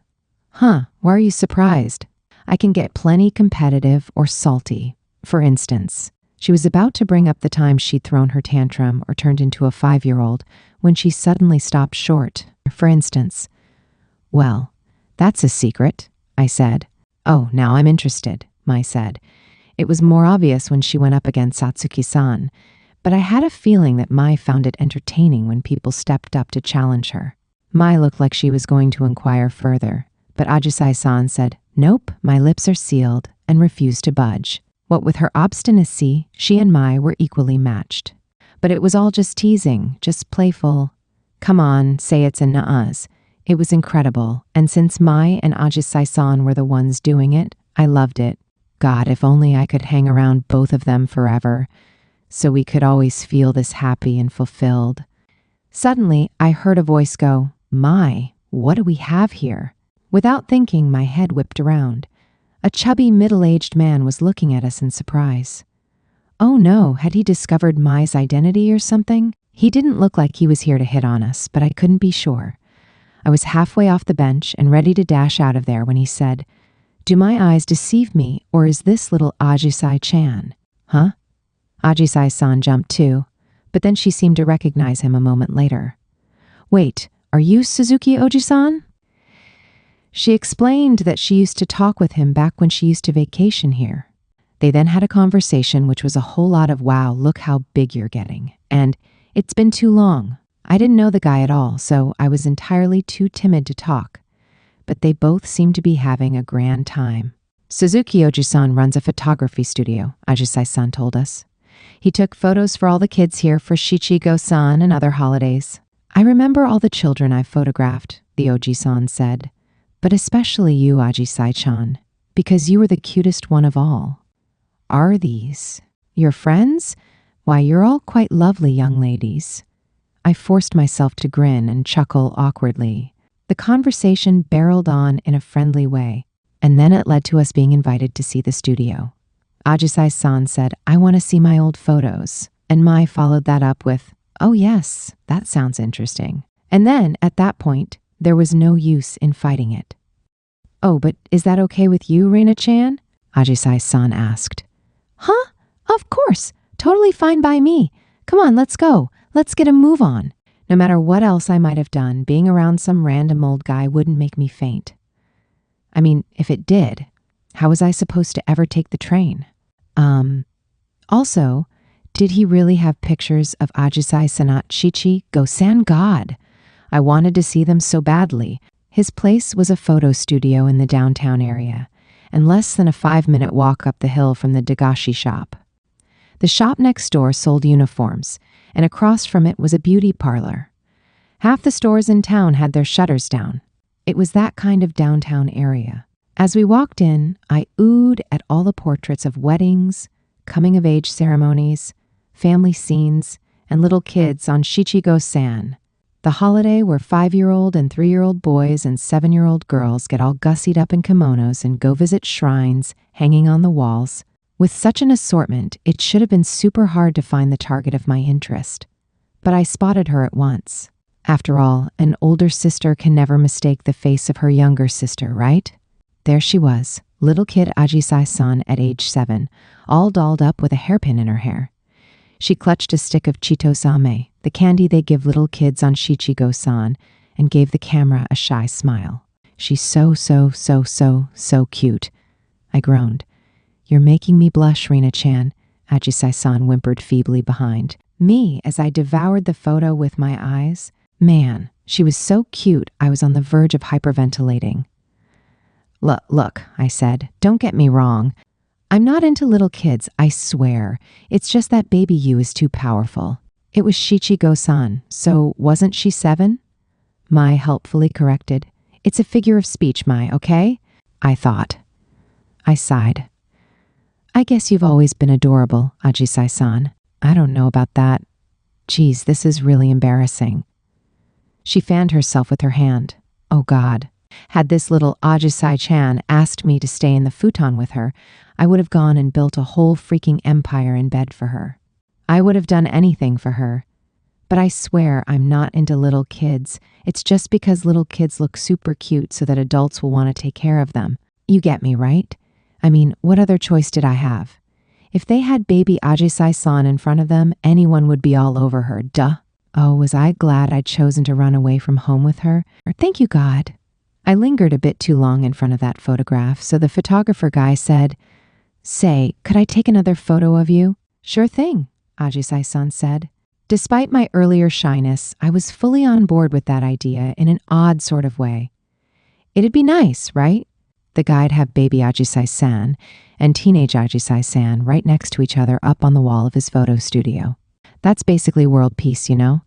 Huh, why are you surprised? I can get plenty competitive or salty. For instance, she was about to bring up the time she'd thrown her tantrum or turned into a 5-year-old when she suddenly stopped short. For instance, "Well, that's a secret," I said. "Oh, now I'm interested," Mai said. It was more obvious when she went up against Satsuki-san, but I had a feeling that Mai found it entertaining when people stepped up to challenge her. Mai looked like she was going to inquire further, but Ajisai-san said, "Nope, my lips are sealed," and refused to budge. What with her obstinacy, she and Mai were equally matched. But it was all just teasing, just playful. Come on, say it's a nuh-uhs. It was incredible, and since Mai and Ajisai-san were the ones doing it, I loved it. God, if only I could hang around both of them forever, so we could always feel this happy and fulfilled. Suddenly, I heard a voice go, "My, what do we have here?" Without thinking, my head whipped around. A chubby, middle-aged man was looking at us in surprise. Oh no, had he discovered Mai's identity or something? He didn't look like he was here to hit on us, but I couldn't be sure. I was halfway off the bench and ready to dash out of there when he said, "Do my eyes deceive me, or is this little Ajisai-chan?" Huh? Ajisai-san jumped too, but then she seemed to recognize him a moment later. "Wait, are you Suzuki Oji-san?" She explained that she used to talk with him back when she used to vacation here. They then had a conversation which was a whole lot of "wow, look how big you're getting," and "it's been too long." I didn't know the guy at all, so I was entirely too timid to talk. But they both seemed to be having a grand time. "Suzuki Oji-san runs a photography studio," Ajisai-san told us. "He took photos for all the kids here for Shichigo-san and other holidays. I remember all the children I've photographed," the Oji-san said. "But especially you, Ajisai-chan, because you were the cutest one of all." "Are these your friends? Why, you're all quite lovely young ladies." I forced myself to grin and chuckle awkwardly. The conversation barreled on in a friendly way, and then it led to us being invited to see the studio. Ajisai-san said, "I want to see my old photos," and Mai followed that up with, "Oh yes, that sounds interesting." And then, at that point, there was no use in fighting it. "Oh, but is that okay with you, Reina-chan?" Ajisai-san asked. "Huh? Of course. Totally fine by me. Come on, let's go. Let's get a move on." No matter what else I might have done, being around some random old guy wouldn't make me faint. I mean, if it did, how was I supposed to ever take the train? Also, did he really have pictures of Ajisai Sanat Chichi? Go-san God! I wanted to see them so badly. His place was a photo studio in the downtown area, and less than a 5-minute walk up the hill from the dagashi shop. The shop next door sold uniforms, and across from it was a beauty parlor. Half the stores in town had their shutters down. It was that kind of downtown area. As we walked in, I oohed at all the portraits of weddings, coming-of-age ceremonies, family scenes, and little kids on Shichigo-san, the holiday where 5-year-old and 3-year-old boys and 7-year-old girls get all gussied up in kimonos and go visit shrines hanging on the walls. With such an assortment, it should have been super hard to find the target of my interest. But I spotted her at once. After all, an older sister can never mistake the face of her younger sister, right? There she was, little kid Ajisai-san at age 7, all dolled up with a hairpin in her hair. She clutched a stick of chitosame, the candy they give little kids on Shichigo-san, and gave the camera a shy smile. She's so cute. I groaned. You're making me blush, Rina-chan, Ajisai-san whimpered feebly behind me as I devoured the photo with my eyes. Man, she was so cute I was on the verge of hyperventilating. Look, I said, don't get me wrong. I'm not into little kids, I swear. It's just that baby you is too powerful. It was Shichigo-san, so wasn't she 7? Mai helpfully corrected. It's a figure of speech, Mai, okay? I thought. I sighed. I guess you've always been adorable, Ajisai-san. I don't know about that. Geez, this is really embarrassing. She fanned herself with her hand. Oh God. Had this little Ajisai-chan asked me to stay in the futon with her, I would have gone and built a whole freaking empire in bed for her. I would have done anything for her. But I swear I'm not into little kids. It's just because little kids look super cute so that adults will want to take care of them. You get me, right? I mean, what other choice did I have? If they had baby Ajisai-san in front of them, anyone would be all over her, duh. Oh, was I glad I'd chosen to run away from home with her? Or thank you, God. I lingered a bit too long in front of that photograph, so the photographer guy said, Say, could I take another photo of you? Sure thing, Ajisai-san said. Despite my earlier shyness, I was fully on board with that idea in an odd sort of way. It'd be nice, right? The guy'd have baby Ajisai-san and teenage Ajisai-san right next to each other up on the wall of his photo studio. That's basically world peace, you know?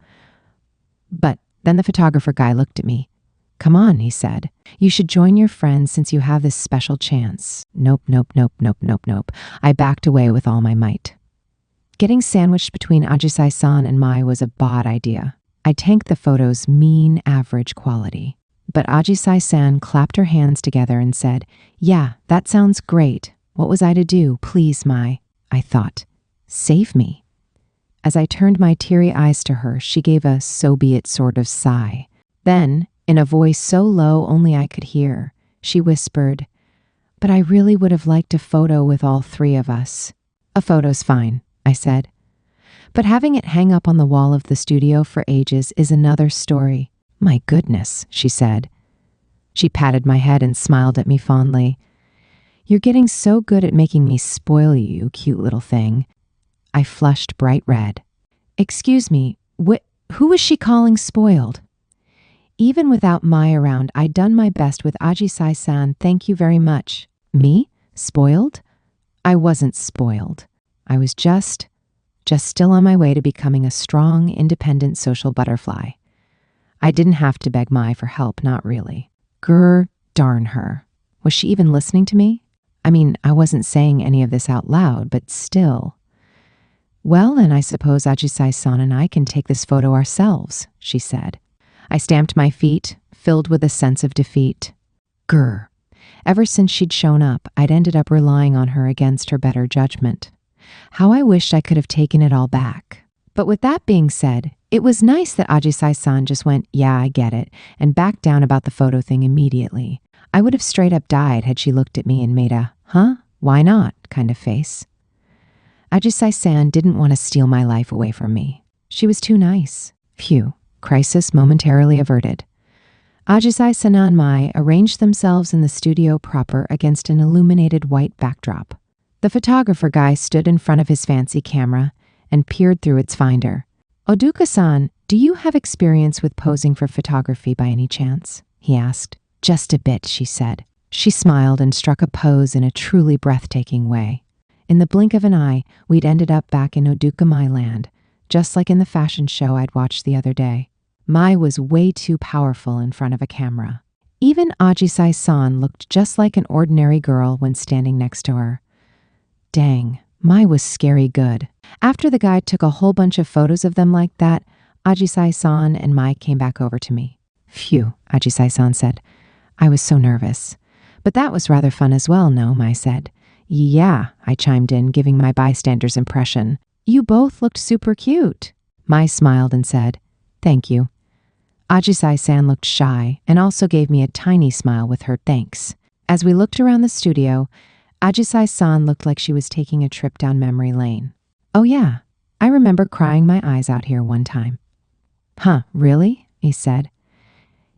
But then the photographer guy looked at me. Come on, he said. You should join your friends since you have this special chance. Nope. I backed away with all my might. Getting sandwiched between Ajisai-san and Mai was a bad idea. I tanked the photo's mean average quality. But Ajisai-san clapped her hands together and said, Yeah, that sounds great. What was I to do? Please, Mai. I thought. Save me. As I turned my teary eyes to her, she gave a so-be-it sort of sigh. Then, in a voice so low only I could hear, she whispered, But I really would have liked a photo with all 3 of us. A photo's fine, I said. But having it hang up on the wall of the studio for ages is another story. My goodness, she said. She patted my head and smiled at me fondly. You're getting so good at making me spoil you, you cute little thing. I flushed bright red. Excuse me, who was she calling spoiled? Even without Mai around, I'd done my best with Ajisai-san, thank you very much. Me? Spoiled? I wasn't spoiled. I was just still on my way to becoming a strong, independent social butterfly. I didn't have to beg Mai for help, not really. Grr, darn her. Was she even listening to me? I mean, I wasn't saying any of this out loud, but still. Well, then I suppose Ajisai-san and I can take this photo ourselves, she said. I stamped my feet, filled with a sense of defeat. Grr. Ever since she'd shown up, I'd ended up relying on her against her better judgment. How I wished I could have taken it all back. But with that being said, it was nice that Ajisai-san just went, yeah, I get it, and backed down about the photo thing immediately. I would have straight up died had she looked at me and made a, huh, why not, kind of face. Ajisai-san didn't want to steal my life away from me. She was too nice. Phew, crisis momentarily averted. Ajisai-san and Mai arranged themselves in the studio proper against an illuminated white backdrop. The photographer guy stood in front of his fancy camera and peered through its finder. Oduka-san, do you have experience with posing for photography by any chance? He asked. Just a bit, she said. She smiled and struck a pose in a truly breathtaking way. In the blink of an eye, we'd ended up back in Oduka Mai land, just like in the fashion show I'd watched the other day. Mai was way too powerful in front of a camera. Even Ajisai-san looked just like an ordinary girl when standing next to her. Dang, Mai was scary good. After the guy took a whole bunch of photos of them like that, Ajisai-san and Mai came back over to me. Phew, Ajisai-san said. I was so nervous. But that was rather fun as well, no, Mai said. Yeah, I chimed in, giving my bystander's impression. You both looked super cute. Mai smiled and said, Thank you. Ajisai-san looked shy and also gave me a tiny smile with her thanks. As we looked around the studio, Ajisai-san looked like she was taking a trip down memory lane. Oh yeah, I remember crying my eyes out here one time. Huh, really? He said.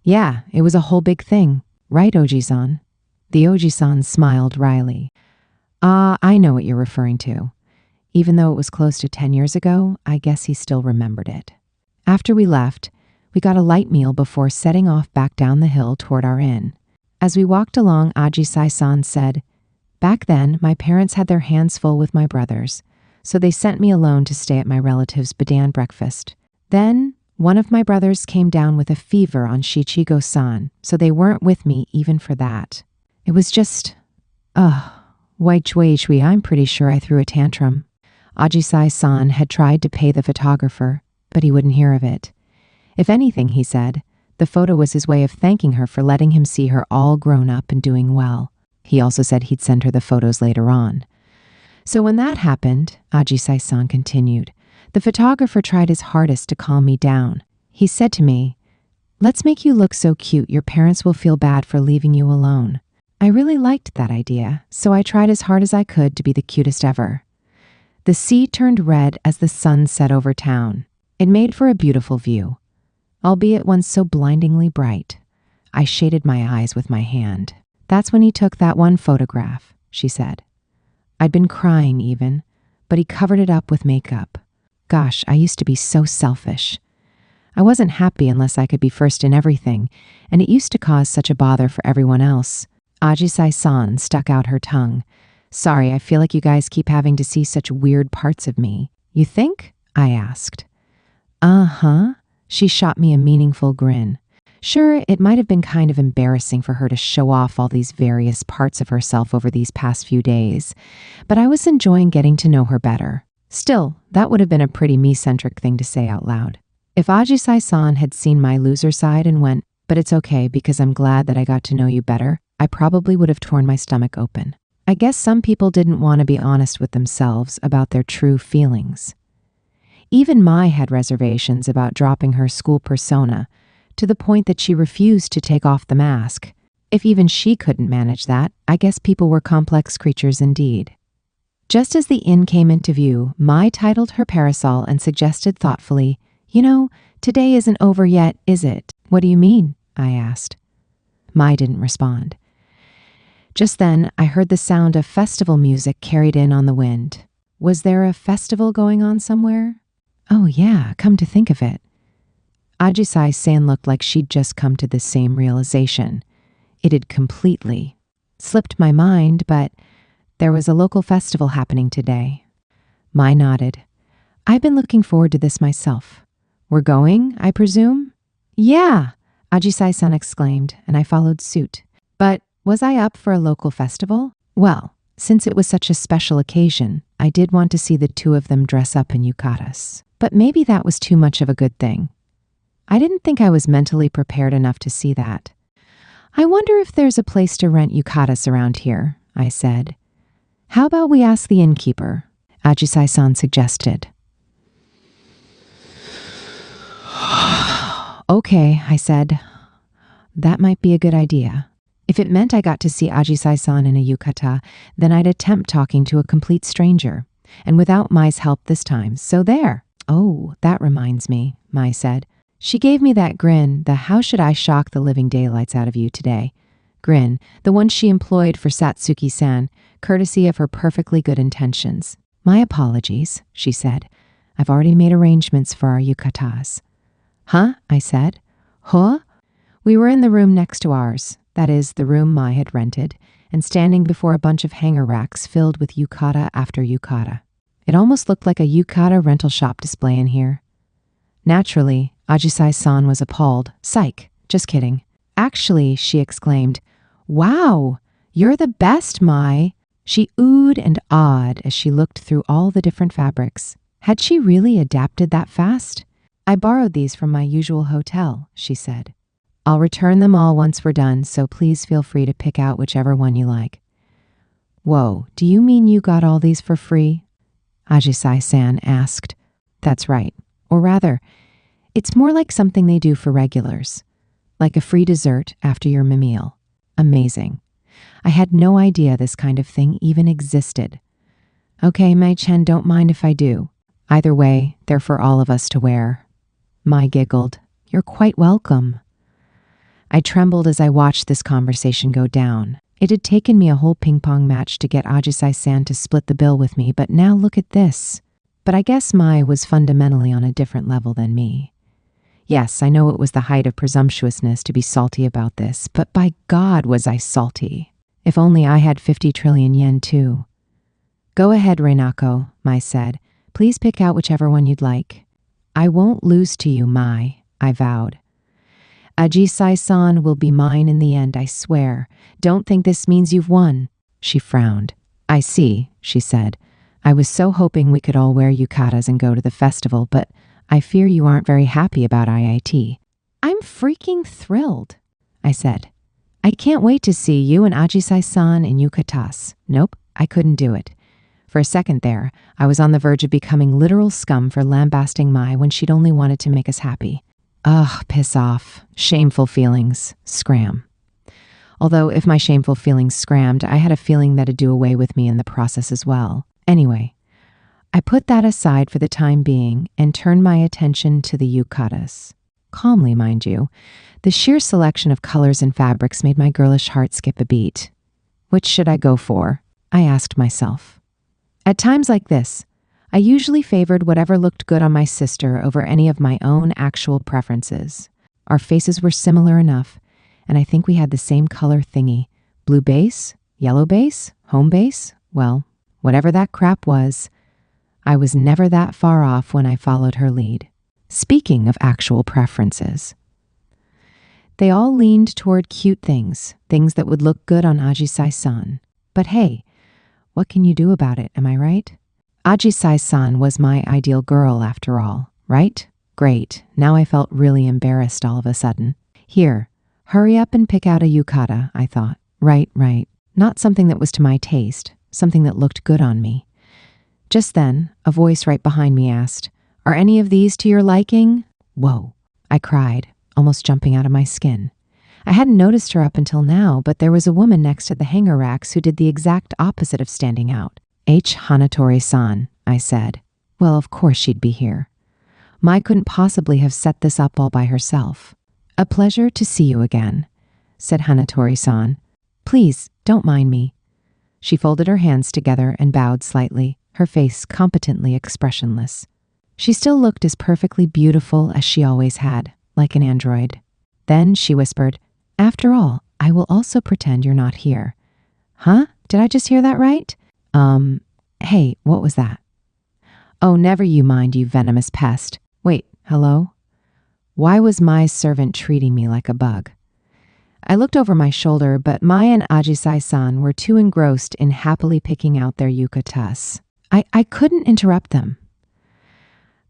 Yeah, it was a whole big thing. Right, Oji-san? The Oji-san smiled wryly. I know what you're referring to. Even though it was close to 10 years ago, I guess he still remembered it. After we left, we got a light meal before setting off back down the hill toward our inn. As we walked along, Ajisai-san said, Back then, my parents had their hands full with my brothers, so they sent me alone to stay at my relative's bidan breakfast. Then, one of my brothers came down with a fever on Shichigo-san, so they weren't with me even for that. It was just, Waichui, I'm pretty sure I threw a tantrum. Ajisai-san had tried to pay the photographer, but he wouldn't hear of it. If anything, he said, the photo was his way of thanking her for letting him see her all grown up and doing well. He also said he'd send her the photos later on. So when that happened, Ajisai-san continued, the photographer tried his hardest to calm me down. He said to me, Let's make you look so cute your parents will feel bad for leaving you alone. I really liked that idea, so I tried as hard as I could to be the cutest ever. The sea turned red as the sun set over town. It made for a beautiful view, albeit one so blindingly bright. I shaded my eyes with my hand. That's when he took that one photograph, she said. I'd been crying even, but he covered it up with makeup. Gosh, I used to be so selfish. I wasn't happy unless I could be first in everything, and it used to cause such a bother for everyone else. Ajisai-san stuck out her tongue. Sorry, I feel like you guys keep having to see such weird parts of me. You think? I asked. Uh-huh. She shot me a meaningful grin. Sure, it might have been kind of embarrassing for her to show off all these various parts of herself over these past few days, but I was enjoying getting to know her better. Still, that would have been a pretty me-centric thing to say out loud. If Ajisai-san had seen my loser side and went, but it's okay because I'm glad that I got to know you better, I probably would have torn my stomach open. I guess some people didn't want to be honest with themselves about their true feelings. Even Mai had reservations about dropping her school persona, to the point that she refused to take off the mask. If even she couldn't manage that, I guess people were complex creatures indeed. Just as the inn came into view, Mai titled her parasol and suggested thoughtfully, today isn't over yet, is it? What do you mean? I asked. Mai didn't respond. Just then, I heard the sound of festival music carried in on the wind. Was there a festival going on somewhere? Oh yeah, come to think of it. Ajisai-san looked like she'd just come to the same realization. It had completely slipped my mind, but there was a local festival happening today. Mai nodded. I've been looking forward to this myself. We're going, I presume? Yeah, Ajisai-san exclaimed, and I followed suit. But was I up for a local festival? Well, since it was such a special occasion, I did want to see the two of them dress up in yukatas. But maybe that was too much of a good thing. I didn't think I was mentally prepared enough to see that. I wonder if there's a place to rent yukatas around here, I said. How about we ask the innkeeper? Ajisai-san suggested. Okay, I said. That might be a good idea. If it meant I got to see Ajisai-san in a yukata, then I'd attempt talking to a complete stranger, and without Mai's help this time, so there. Oh, that reminds me, Mai said. She gave me that grin, the how should I shock the living daylights out of you today grin, the one she employed for Satsuki-san, courtesy of her perfectly good intentions. My apologies, she said. I've already made arrangements for our yukatas. Huh? I said. Huh? We were in the room next to ours, that is, the room Mai had rented, and standing before a bunch of hanger racks filled with yukata after yukata. It almost looked like a yukata rental shop display in here. Naturally, Ajisai-san was appalled. Psych, just kidding. Actually, she exclaimed, Wow, you're the best, Mai. She oohed and awed as she looked through all the different fabrics. Had she really adapted that fast? I borrowed these from my usual hotel, she said. I'll return them all once we're done, so please feel free to pick out whichever one you like. Whoa, do you mean you got all these for free? Ajisai-san asked. That's right. Or rather, it's more like something they do for regulars. Like a free dessert after your meal. Amazing. I had no idea this kind of thing even existed. Okay, Mai-chen, don't mind if I do. Either way, they're for all of us to wear. Mai giggled. You're quite welcome. I trembled as I watched this conversation go down. It had taken me a whole ping-pong match to get Ajisai-san to split the bill with me, but now look at this. But I guess Mai was fundamentally on a different level than me. Yes, I know it was the height of presumptuousness to be salty about this, but by God was I salty. If only I had 50 trillion yen too. Go ahead, Reinako, Mai said. Please pick out whichever one you'd like. I won't lose to you, Mai, I vowed. Ajisai-san will be mine in the end, I swear. Don't think this means you've won. She frowned. I see, she said. I was so hoping we could all wear yukatas and go to the festival, but I fear you aren't very happy about IIT. I'm freaking thrilled, I said. I can't wait to see you and Ajisai-san in yukatas. Nope, I couldn't do it. For a second there, I was on the verge of becoming literal scum for lambasting Mai when she'd only wanted to make us happy. Ugh, piss off. Shameful feelings. Scram. Although if my shameful feelings scrammed, I had a feeling that'd do away with me in the process as well. Anyway, I put that aside for the time being and turned my attention to the yukatas. Calmly, mind you. The sheer selection of colors and fabrics made my girlish heart skip a beat. Which should I go for? I asked myself. At times like this, I usually favored whatever looked good on my sister over any of my own actual preferences. Our faces were similar enough, and I think we had the same color thingy. Blue base? Yellow base? Home base? Well, whatever that crap was, I was never that far off when I followed her lead. Speaking of actual preferences, they all leaned toward cute things that would look good on Ajisai-san. But hey, what can you do about it, am I right? Ajisai-san was my ideal girl after all, right? Great, now I felt really embarrassed all of a sudden. Here, hurry up and pick out a yukata, I thought. Right. Not something that was to my taste, something that looked good on me. Just then, a voice right behind me asked, Are any of these to your liking? Whoa, I cried, almost jumping out of my skin. I hadn't noticed her up until now, but there was a woman next to the hanger racks who did the exact opposite of standing out. Hanatori-san, I said. Well, of course she'd be here. Mai couldn't possibly have set this up all by herself. A pleasure to see you again, said Hanatori-san. Please, don't mind me. She folded her hands together and bowed slightly, her face competently expressionless. She still looked as perfectly beautiful as she always had, like an android. Then she whispered, After all, I will also pretend you're not here. Huh? Did I just hear that right? Hey, what was that? Oh, never you mind, you venomous pest. Wait, hello? Why was Mai's servant treating me like a bug? I looked over my shoulder, but Mai and Ajisai-san were too engrossed in happily picking out their yukatas. I couldn't interrupt them.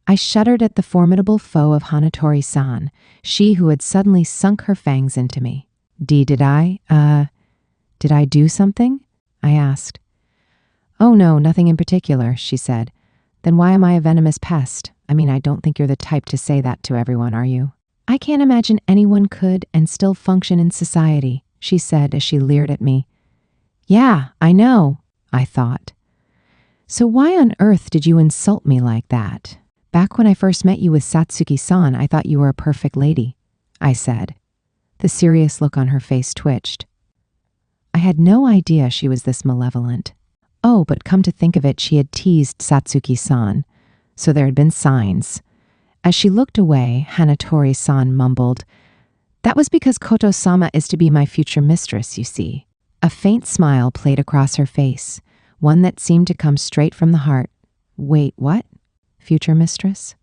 I shuddered at the formidable foe of Hanatori-san, she who had suddenly sunk her fangs into me. Did I do something? I asked. Oh no, nothing in particular, she said. Then why am I a venomous pest? I mean, I don't think you're the type to say that to everyone, are you? I can't imagine anyone could and still function in society, she said as she leered at me. Yeah, I know, I thought. So why on earth did you insult me like that? Back when I first met you with Satsuki-san, I thought you were a perfect lady, I said. The serious look on her face twitched. I had no idea she was this malevolent. Oh, but come to think of it, she had teased Satsuki-san, so there had been signs. As she looked away, Hanatori-san mumbled, That was because Koto-sama is to be my future mistress, you see. A faint smile played across her face, one that seemed to come straight from the heart. Wait, what? Future mistress?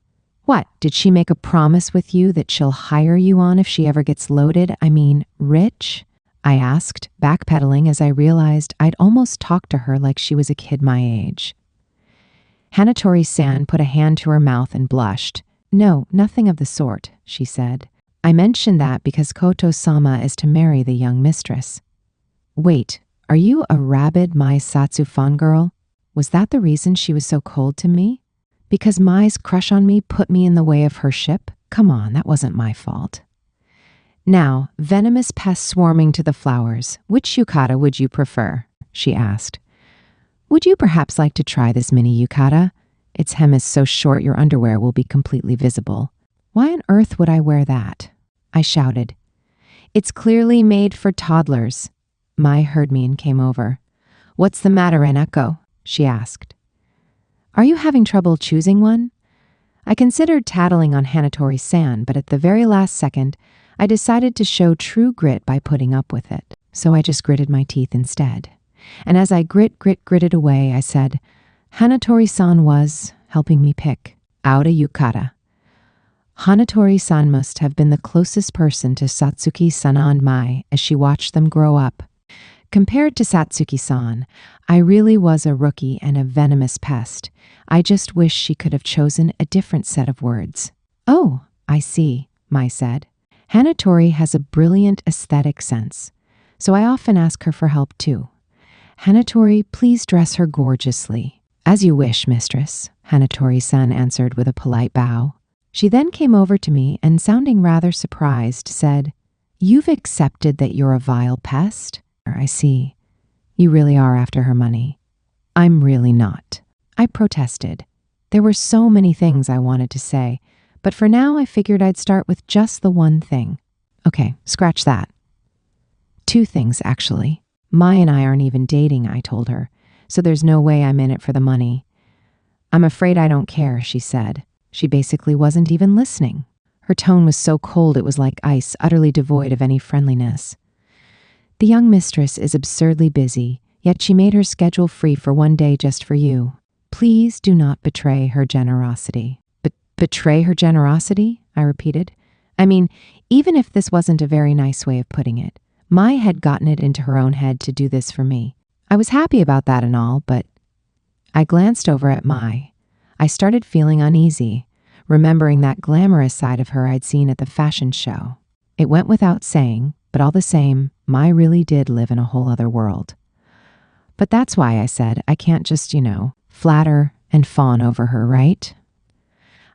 What, did she make a promise with you that she'll hire you on if she ever gets loaded? I mean, rich? I asked, backpedaling as I realized I'd almost talked to her like she was a kid my age. Hanatori-san put a hand to her mouth and blushed. No, nothing of the sort, she said. I mentioned that because Koto-sama is to marry the young mistress. Wait, are you a rabid Mai Satsu fangirl? Was that the reason she was so cold to me? Because Mai's crush on me put me in the way of her ship? Come on, that wasn't my fault. Now, venomous pests swarming to the flowers, which yukata would you prefer? She asked. Would you perhaps like to try this mini yukata? Its hem is so short your underwear will be completely visible. Why on earth would I wear that? I shouted. It's clearly made for toddlers. Mai heard me and came over. What's the matter, Eneko? She asked. Are you having trouble choosing one? I considered tattling on Hanatori-san, but at the very last second, I decided to show true grit by putting up with it. So I just gritted my teeth instead. And as I gritted away, I said, Hanatori-san was helping me pick out a yukata. Hanatori-san must have been the closest person to Satsuki-sana and Mai as she watched them grow up. Compared to Satsuki-san, I really was a rookie and a venomous pest. I just wish she could have chosen a different set of words. Oh, I see, Mai said. Hanatori has a brilliant aesthetic sense, so I often ask her for help too. Hanatori, please dress her gorgeously. As you wish, mistress, Hanatori-san answered with a polite bow. She then came over to me and, sounding rather surprised, said, You've accepted that you're a vile pest? I see. You really are after her money. I'm really not. I protested. There were so many things I wanted to say, but for now I figured I'd start with just the one thing. Okay, scratch that. Two things, actually. Mai and I aren't even dating, I told her, so there's no way I'm in it for the money. I'm afraid I don't care, she said. She basically wasn't even listening. Her tone was so cold it was like ice, utterly devoid of any friendliness. The young mistress is absurdly busy, yet she made her schedule free for one day just for you. Please do not betray her generosity. Betray her generosity? I repeated. I mean, even if this wasn't a very nice way of putting it, Mai had gotten it into her own head to do this for me. I was happy about that and all, but I glanced over at Mai. I started feeling uneasy, remembering that glamorous side of her I'd seen at the fashion show. It went without saying, but all the same, Mai really did live in a whole other world. But that's why I said I can't just, flatter and fawn over her, right?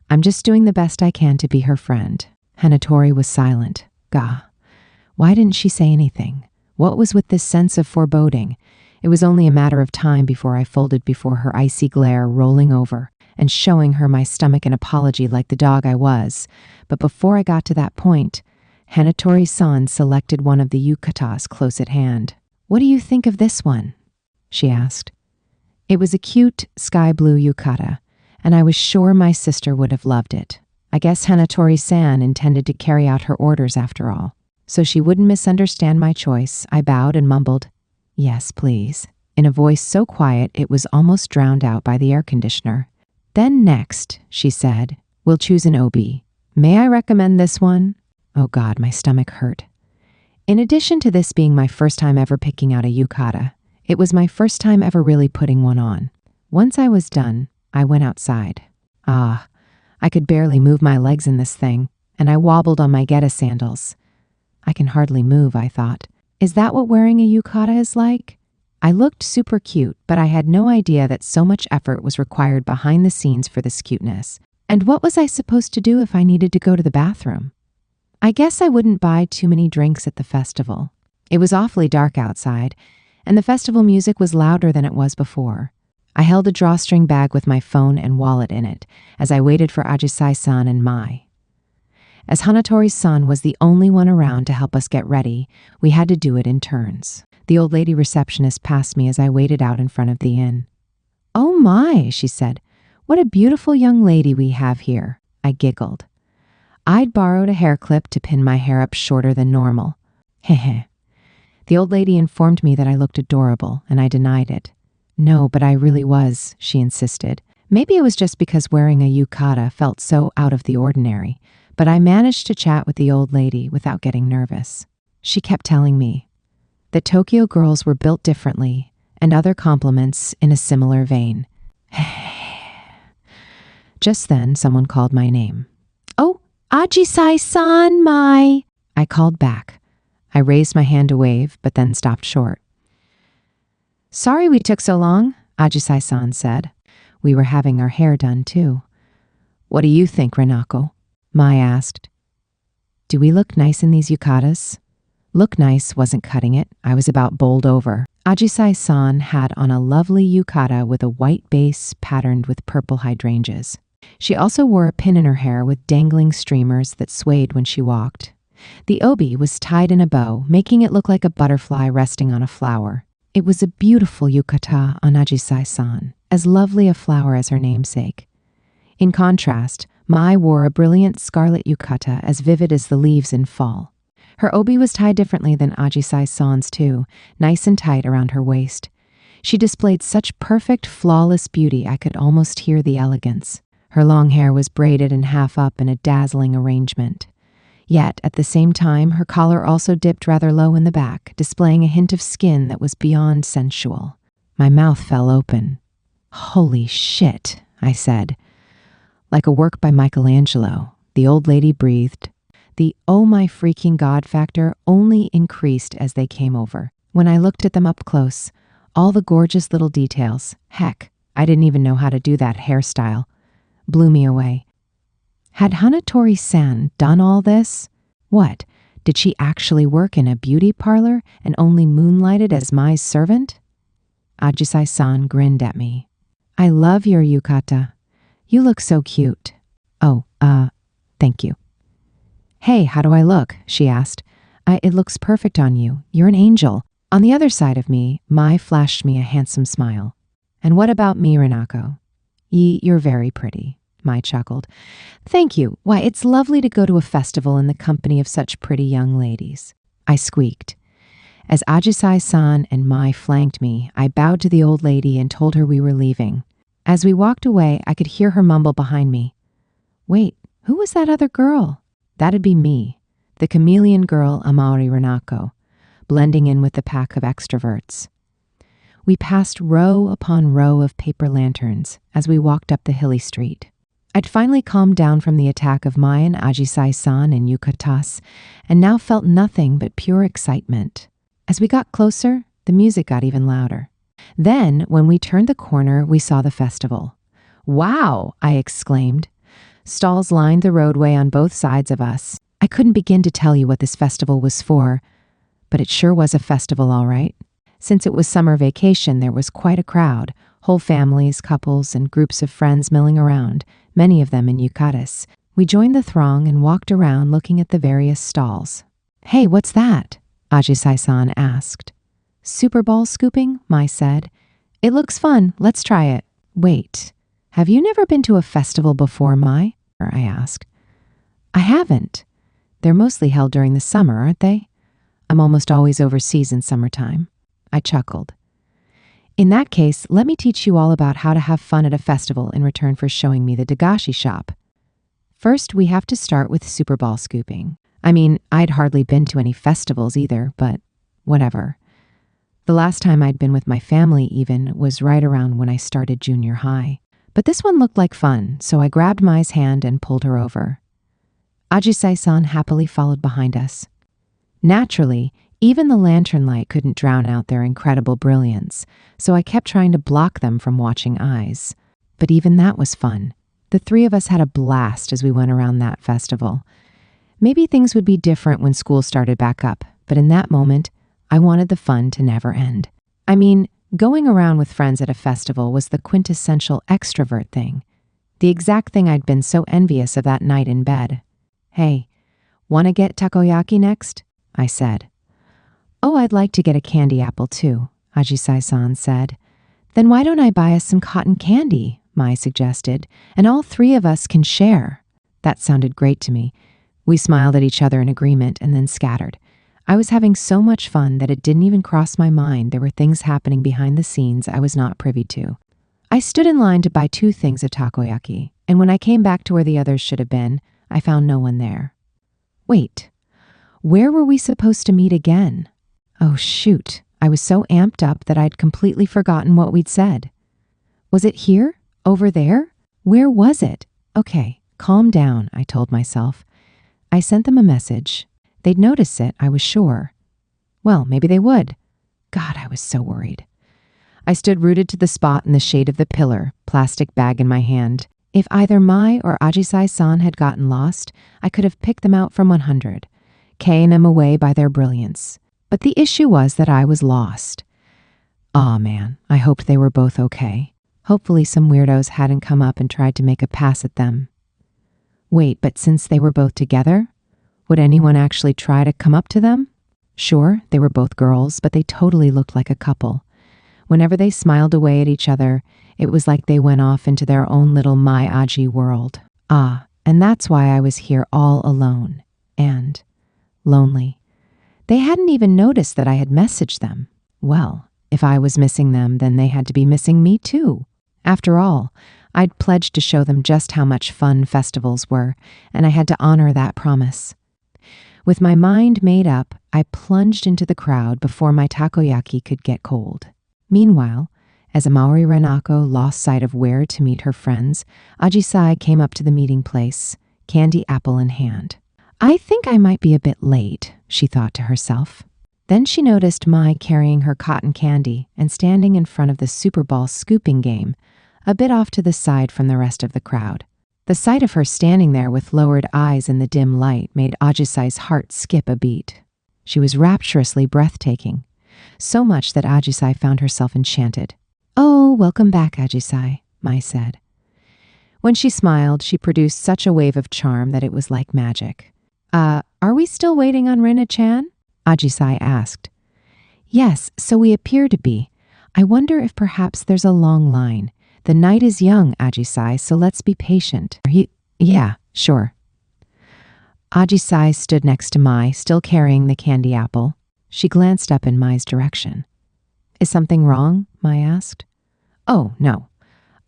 I'm just doing the best I can to be her friend. Hanatori was silent. Gah. Why didn't she say anything? What was with this sense of foreboding? It was only a matter of time before I folded before her icy glare, rolling over and showing her my stomach an apology like the dog I was. But before I got to that point, Hanatori-san selected one of the yukatas close at hand. What do you think of this one? She asked. It was a cute sky blue yukata, and I was sure my sister would have loved it. I guess Hanatori-san intended to carry out her orders after all. So she wouldn't misunderstand my choice, I bowed and mumbled, Yes, please, in a voice so quiet it was almost drowned out by the air conditioner. Then next, she said, we'll choose an obi. May I recommend this one? Oh God, my stomach hurt. In addition to this being my first time ever picking out a yukata, it was my first time ever really putting one on. Once I was done, I went outside. I could barely move my legs in this thing, and I wobbled on my Geta sandals. I can hardly move, I thought. Is that what wearing a yukata is like? I looked super cute, but I had no idea that so much effort was required behind the scenes for this cuteness. And what was I supposed to do if I needed to go to the bathroom? I guess I wouldn't buy too many drinks at the festival. It was awfully dark outside, and the festival music was louder than it was before. I held a drawstring bag with my phone and wallet in it as I waited for Ajisai-san and Mai. As Hanatori-san was the only one around to help us get ready, we had to do it in turns. The old lady receptionist passed me as I waited out in front of the inn. Oh my, she said. What a beautiful young lady we have here. I giggled. I'd borrowed a hair clip to pin my hair up shorter than normal. Heh. The old lady informed me that I looked adorable, and I denied it. No, but I really was, she insisted. Maybe it was just because wearing a yukata felt so out of the ordinary, but I managed to chat with the old lady without getting nervous. She kept telling me that Tokyo girls were built differently, and other compliments in a similar vein. Just then, someone called my name. "Oh, Ajisai-san, my..." I called back. I raised my hand to wave, but then stopped short. "Sorry we took so long," Ajisai-san said. We were having our hair done, too. "What do you think, Renako?" Mai asked. "Do we look nice in these yukatas?" Look nice wasn't cutting it. I was about bowled over. Ajisai-san had on a lovely yukata with a white base patterned with purple hydrangeas. She also wore a pin in her hair with dangling streamers that swayed when she walked. The obi was tied in a bow, making it look like a butterfly resting on a flower. It was a beautiful yukata on Ajisai-san, as lovely a flower as her namesake. In contrast, Mai wore a brilliant scarlet yukata as vivid as the leaves in fall. Her obi was tied differently than Ajisai-san's too, nice and tight around her waist. She displayed such perfect, flawless beauty I could almost hear the elegance. Her long hair was braided and half up in a dazzling arrangement. Yet, at the same time, her collar also dipped rather low in the back, displaying a hint of skin that was beyond sensual. My mouth fell open. "Holy shit," I said. Like a work by Michelangelo, the old lady breathed. The "oh my freaking God" factor only increased as they came over. When I looked at them up close, all the gorgeous little details, heck, I didn't even know how to do that hairstyle, blew me away. Had Hanatori-san done all this? What, did she actually work in a beauty parlor and only moonlighted as my servant? Ajisai-san grinned at me. "I love your yukata. You look so cute." "Oh, thank you." "Hey, how do I look?" she asked. It looks perfect on you. You're an angel." On the other side of me, Mai flashed me a handsome smile. "And what about me, Renako?" You're very pretty," Mai chuckled. "Thank you. Why, it's lovely to go to a festival in the company of such pretty young ladies." I squeaked. As Ajisai-san and Mai flanked me, I bowed to the old lady and told her we were leaving. As we walked away, I could hear her mumble behind me. "Wait, who was that other girl?" That'd be me, the chameleon girl Amari Renako, blending in with the pack of extroverts. We passed row upon row of paper lanterns as we walked up the hilly street. I'd finally calmed down from the attack of Mai and Ajisai-san and yukatas, and now felt nothing but pure excitement. As we got closer, the music got even louder. Then, when we turned the corner, we saw the festival. "Wow!" I exclaimed. Stalls lined the roadway on both sides of us. I couldn't begin to tell you what this festival was for, but it sure was a festival, all right. Since it was summer vacation, there was quite a crowd, whole families, couples, and groups of friends milling around, many of them in yukatas. We joined the throng and walked around looking at the various stalls. "Hey, what's that?" Ajisai-san asked. "Super ball scooping," Mai said. "It looks fun. Let's try it." "Wait. Have you never been to a festival before, Mai?" I asked. "I haven't. They're mostly held during the summer, aren't they? I'm almost always overseas in summertime." I chuckled. "In that case, let me teach you all about how to have fun at a festival in return for showing me the dagashi shop. First, we have to start with super ball scooping. I mean, I'd hardly been to any festivals either, but whatever. The last time I'd been with my family even was right around when I started junior high. But this one looked like fun, so I grabbed Mai's hand and pulled her over. Ajisai-san happily followed behind us. Naturally, even the lantern light couldn't drown out their incredible brilliance, so I kept trying to block them from watching eyes. But even that was fun. The three of us had a blast as we went around that festival. Maybe things would be different when school started back up, but in that moment, I wanted the fun to never end. I mean, going around with friends at a festival was the quintessential extrovert thing. The exact thing I'd been so envious of that night in bed. "Hey, want to get takoyaki next?" I said. "Oh, I'd like to get a candy apple too," Ajisai-san said. "Then why don't I buy us some cotton candy?" Mai suggested, "and all three of us can share." That sounded great to me. We smiled at each other in agreement and then scattered. I was having so much fun that it didn't even cross my mind there were things happening behind the scenes I was not privy to. I stood in line to buy 2 things of takoyaki, and when I came back to where the others should have been, I found no one there. Wait, where were we supposed to meet again? Oh, shoot. I was so amped up that I'd completely forgotten what we'd said. Was it here? Over there? Where was it? Okay, calm down, I told myself. I sent them a message. They'd notice it, I was sure. Well, maybe they would. God, I was so worried. I stood rooted to the spot in the shade of the pillar, plastic bag in my hand. If either Mai or Ajisai-san had gotten lost, I could have picked them out from 100, carrying them away by their brilliance. But the issue was that I was lost. Aw, man, I hoped they were both okay. Hopefully some weirdos hadn't come up and tried to make a pass at them. Wait, but since they were both together, would anyone actually try to come up to them? Sure, they were both girls, but they totally looked like a couple. Whenever they smiled away at each other, it was like they went off into their own little Mai Aji world. Ah, and that's why I was here all alone and lonely. They hadn't even noticed that I had messaged them. Well, if I was missing them, then they had to be missing me too. After all, I'd pledged to show them just how much fun festivals were, and I had to honor that promise. With my mind made up, I plunged into the crowd before my takoyaki could get cold. Meanwhile, as Amaury Renako lost sight of where to meet her friends, Ajisai came up to the meeting place, candy apple in hand. I think I might be a bit late, she thought to herself. Then she noticed Mai carrying her cotton candy and standing in front of the Super Ball scooping game, a bit off to the side from the rest of the crowd. The sight of her standing there with lowered eyes in the dim light made Ajisai's heart skip a beat. She was rapturously breathtaking, so much that Ajisai found herself enchanted. "Oh, welcome back, Ajisai," Mai said. When she smiled, she produced such a wave of charm that it was like magic. Are we still waiting on Rina-chan?" Ajisai asked. "Yes, so we appear to be. I wonder if perhaps there's a long line. The night is young, Ajisai, so let's be patient." Yeah, sure." Ajisai stood next to Mai, still carrying the candy apple. She glanced up in Mai's direction. "Is something wrong?" Mai asked. "Oh, no.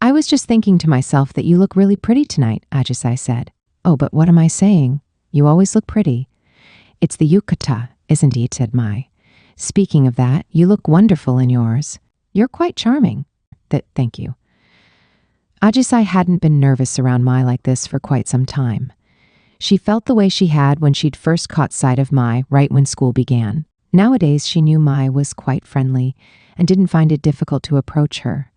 I was just thinking to myself that you look really pretty tonight," Ajisai said. "Oh, but what am I saying? You always look pretty." "It's the yukata, isn't it?" said Mai. "Speaking of that, you look wonderful in yours. You're quite charming." Thank you." Ajisai hadn't been nervous around Mai like this for quite some time. She felt the way she had when she'd first caught sight of Mai right when school began. Nowadays, she knew Mai was quite friendly and didn't find it difficult to approach her.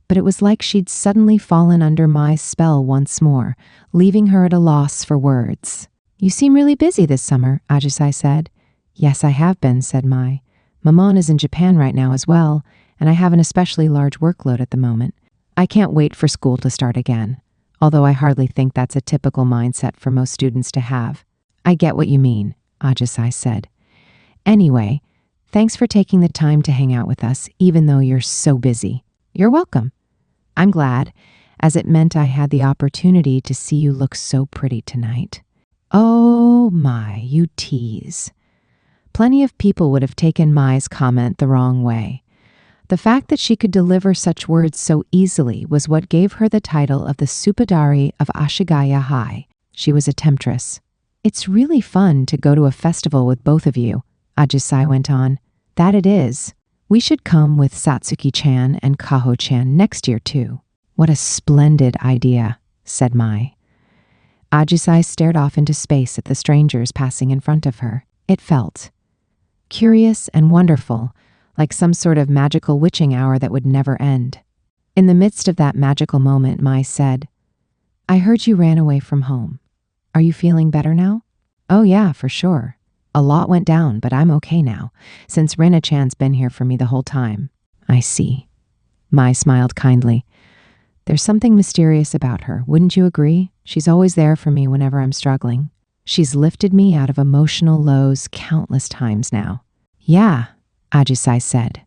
But it was like she'd suddenly fallen under Mai's spell once more, leaving her at a loss for words. "You seem really busy this summer," Ajisai said. "Yes, I have been," said Mai. "Maman is in Japan right now as well, and I have an especially large workload at the moment. I can't wait for school to start again, although I hardly think that's a typical mindset for most students to have." "I get what you mean," Ajisai said. "Anyway, thanks for taking the time to hang out with us, even though you're so busy." "You're welcome. I'm glad, as it meant I had the opportunity to see you look so pretty tonight." "Oh, Mai, you tease." Plenty of people would have taken Mai's comment the wrong way. The fact that she could deliver such words so easily was what gave her the title of the Supadari of Ashigaya High. She was a temptress. "It's really fun to go to a festival with both of you," Ajisai went on. "That it is. We should come with Satsuki-chan and Kaho-chan next year too." "What a splendid idea," said Mai. Ajisai stared off into space at the strangers passing in front of her. It felt curious and wonderful, like some sort of magical witching hour that would never end. In the midst of that magical moment, Mai said, "I heard you ran away from home. Are you feeling better now?" "Oh yeah, for sure. A lot went down, but I'm okay now, since Rina-chan's been here for me the whole time." "I see." Mai smiled kindly. "There's something mysterious about her, wouldn't you agree? She's always there for me whenever I'm struggling. She's lifted me out of emotional lows countless times now." "Yeah," Ajisai said.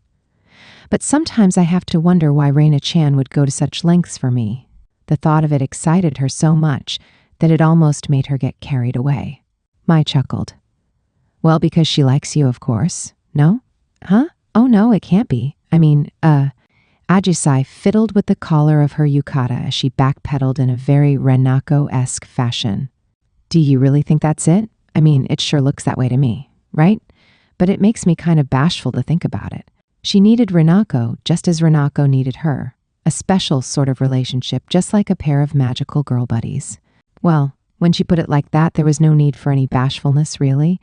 "But sometimes I have to wonder why Rina-chan would go to such lengths for me." The thought of it excited her so much that it almost made her get carried away. Mai chuckled. "Well, because she likes you, of course. No? Huh? Oh no, it can't be. Ajisai fiddled with the collar of her yukata as she backpedaled in a very Renako-esque fashion. "Do you really think that's it? I mean, it sure looks that way to me, right? But it makes me kind of bashful to think about it. She needed Renako just as Renako needed her. a special sort of relationship, just like a pair of magical girl buddies. Well, when she put it like that, there was no need for any bashfulness, really.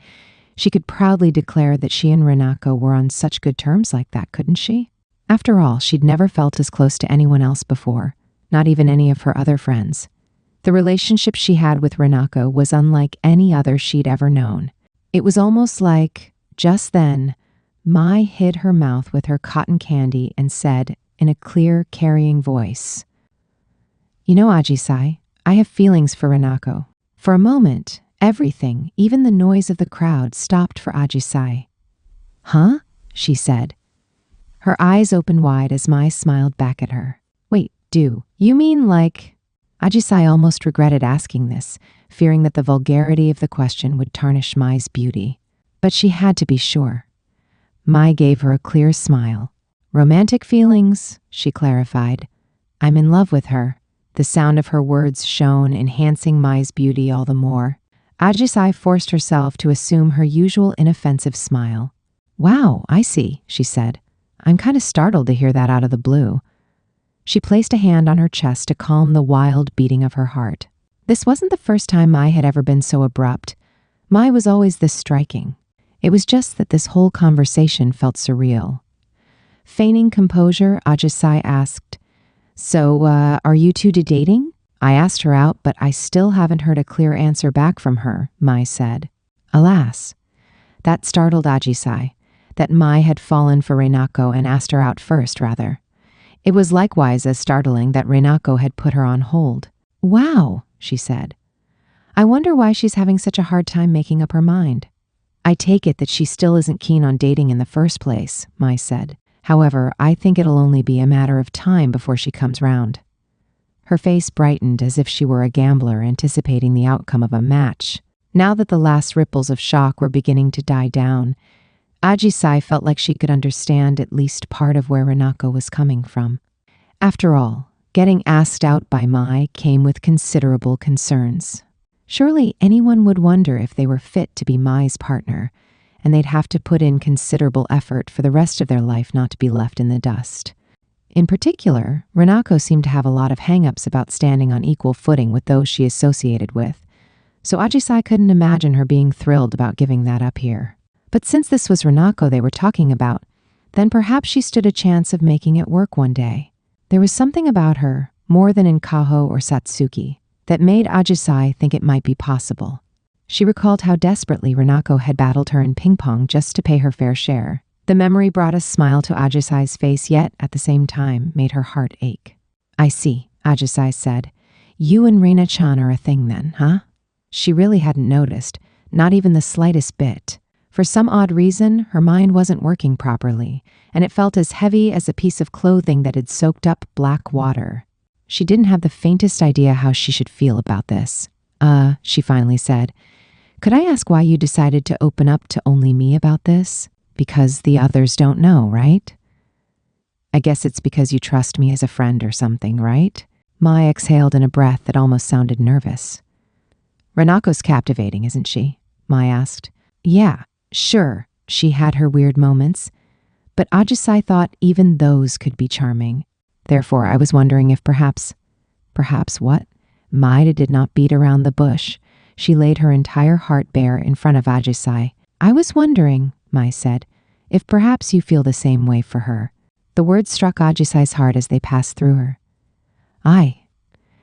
She could proudly declare that she and Renako were on such good terms like that, couldn't she? After all, she'd never felt as close to anyone else before, not even any of her other friends. The relationship she had with Renako was unlike any other she'd ever known. It was almost like, just then, Mai hid her mouth with her cotton candy and said, in a clear, carrying voice, "You know, Ajisai, I have feelings for Renako." For a moment, everything, even the noise of the crowd, stopped for Ajisai. "Huh?" she said. Her eyes opened wide as Mai smiled back at her. "Wait, you mean like—" Ajisai almost regretted asking this, fearing that the vulgarity of the question would tarnish Mai's beauty. But she had to be sure. Mai gave her a clear smile. "Romantic feelings," she clarified. "I'm in love with her." The sound of her words shone, enhancing Mai's beauty all the more. Ajisai forced herself to assume her usual inoffensive smile. "Wow, I see," she said. "I'm kind of startled to hear that out of the blue." She placed a hand on her chest to calm the wild beating of her heart. This wasn't the first time Mai had ever been so abrupt. Mai was always this striking. It was just that this whole conversation felt surreal. Feigning composure, Ajisai asked, "So, are you two dating?" "I asked her out, but I still haven't heard a clear answer back from her," Mai said. Alas. That startled Ajisai, that Mai had fallen for Renako and asked her out first, rather. It was likewise as startling that Renako had put her on hold. "Wow," she said. "I wonder why she's having such a hard time making up her mind." "I take it that she still isn't keen on dating in the first place," Mai said. "However, I think it'll only be a matter of time before she comes round." Her face brightened as if she were a gambler anticipating the outcome of a match. Now that the last ripples of shock were beginning to die down, Ajisai felt like she could understand at least part of where Renako was coming from. After all, getting asked out by Mai came with considerable concerns. Surely anyone would wonder if they were fit to be Mai's partner, and they'd have to put in considerable effort for the rest of their life not to be left in the dust. In particular, Renako seemed to have a lot of hang-ups about standing on equal footing with those she associated with, so Ajisai couldn't imagine her being thrilled about giving that up here. But since this was Renako they were talking about, then perhaps she stood a chance of making it work one day. There was something about her, more than in Kaho or Satsuki, that made Ajisai think it might be possible. She recalled how desperately Renako had battled her in ping-pong just to pay her fair share. The memory brought a smile to Ajisai's face, yet, at the same time, made her heart ache. "I see," Ajisai said. "You and Reina-chan are a thing then, huh?" She really hadn't noticed, not even the slightest bit. For some odd reason, her mind wasn't working properly, and it felt as heavy as a piece of clothing that had soaked up black water. She didn't have the faintest idea how she should feel about this. She finally said, "Could I ask why you decided to open up to only me about this? Because the others don't know, right?" "I guess it's because you trust me as a friend or something, right?" Mai exhaled in a breath that almost sounded nervous. "Renako's captivating, isn't she?" Mai asked. "Yeah, sure, she had her weird moments, but Ajisai thought even those could be charming. Therefore, I was wondering if perhaps what?" Mai did not beat around the bush. She laid her entire heart bare in front of Ajisai. "I was wondering," Mai said, "if perhaps you feel the same way for her." The words struck Ajisai's heart as they passed through her.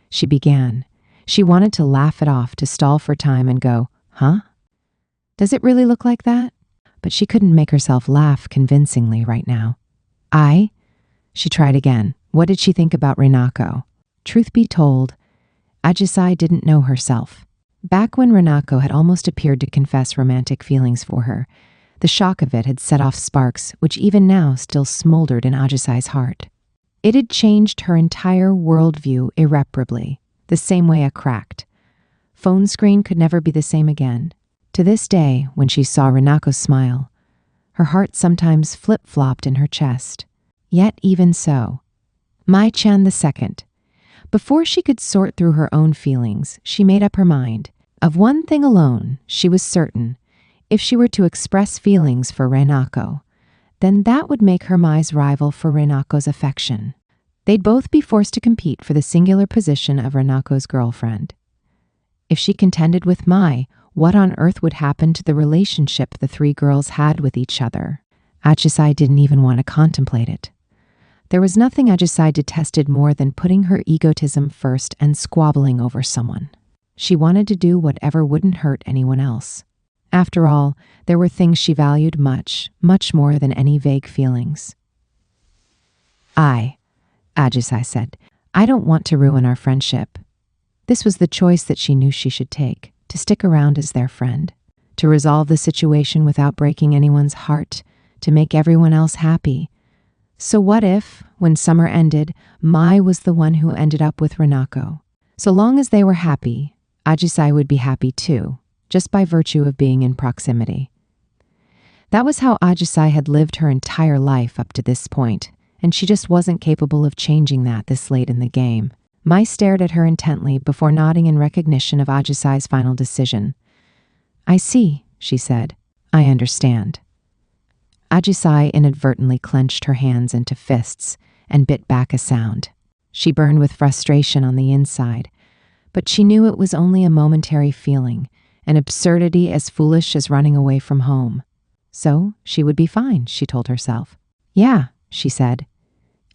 She began. She wanted to laugh it off, to stall for time and go, "Huh? Does it really look like that?" But she couldn't make herself laugh convincingly right now. She tried again. What did she think about Renako? Truth be told, Ajisai didn't know herself. Back when Renako had almost appeared to confess romantic feelings for her, the shock of it had set off sparks which even now still smoldered in Ajisai's heart. It had changed her entire worldview irreparably, the same way a cracked phone screen could never be the same again. To this day, when she saw Renako smile, her heart sometimes flip-flopped in her chest. Yet even so, Mai-chan II. Before she could sort through her own feelings, she made up her mind. Of one thing alone, she was certain. If she were to express feelings for Renako, then that would make her Mai's rival for Renako's affection. They'd both be forced to compete for the singular position of Ranako's girlfriend. If she contended with Mai, what on earth would happen to the relationship the three girls had with each other? Ajisai didn't even want to contemplate it. There was nothing Ajisai detested more than putting her egotism first and squabbling over someone. She wanted to do whatever wouldn't hurt anyone else. After all, there were things she valued much, much more than any vague feelings. Ajisai said, I don't want to ruin our friendship. This was the choice that she knew she should take, to stick around as their friend, to resolve the situation without breaking anyone's heart, to make everyone else happy. So what if, when summer ended, Mai was the one who ended up with Ranako? So long as they were happy, Ajisai would be happy too, just by virtue of being in proximity. That was how Ajisai had lived her entire life up to this point, and she just wasn't capable of changing that this late in the game. Mai stared at her intently before nodding in recognition of Ajisai's final decision. I see, she said. I understand. Ajisai inadvertently clenched her hands into fists and bit back a sound. She burned with frustration on the inside, but she knew it was only a momentary feeling, an absurdity as foolish as running away from home. So she would be fine, she told herself. Yeah, she said.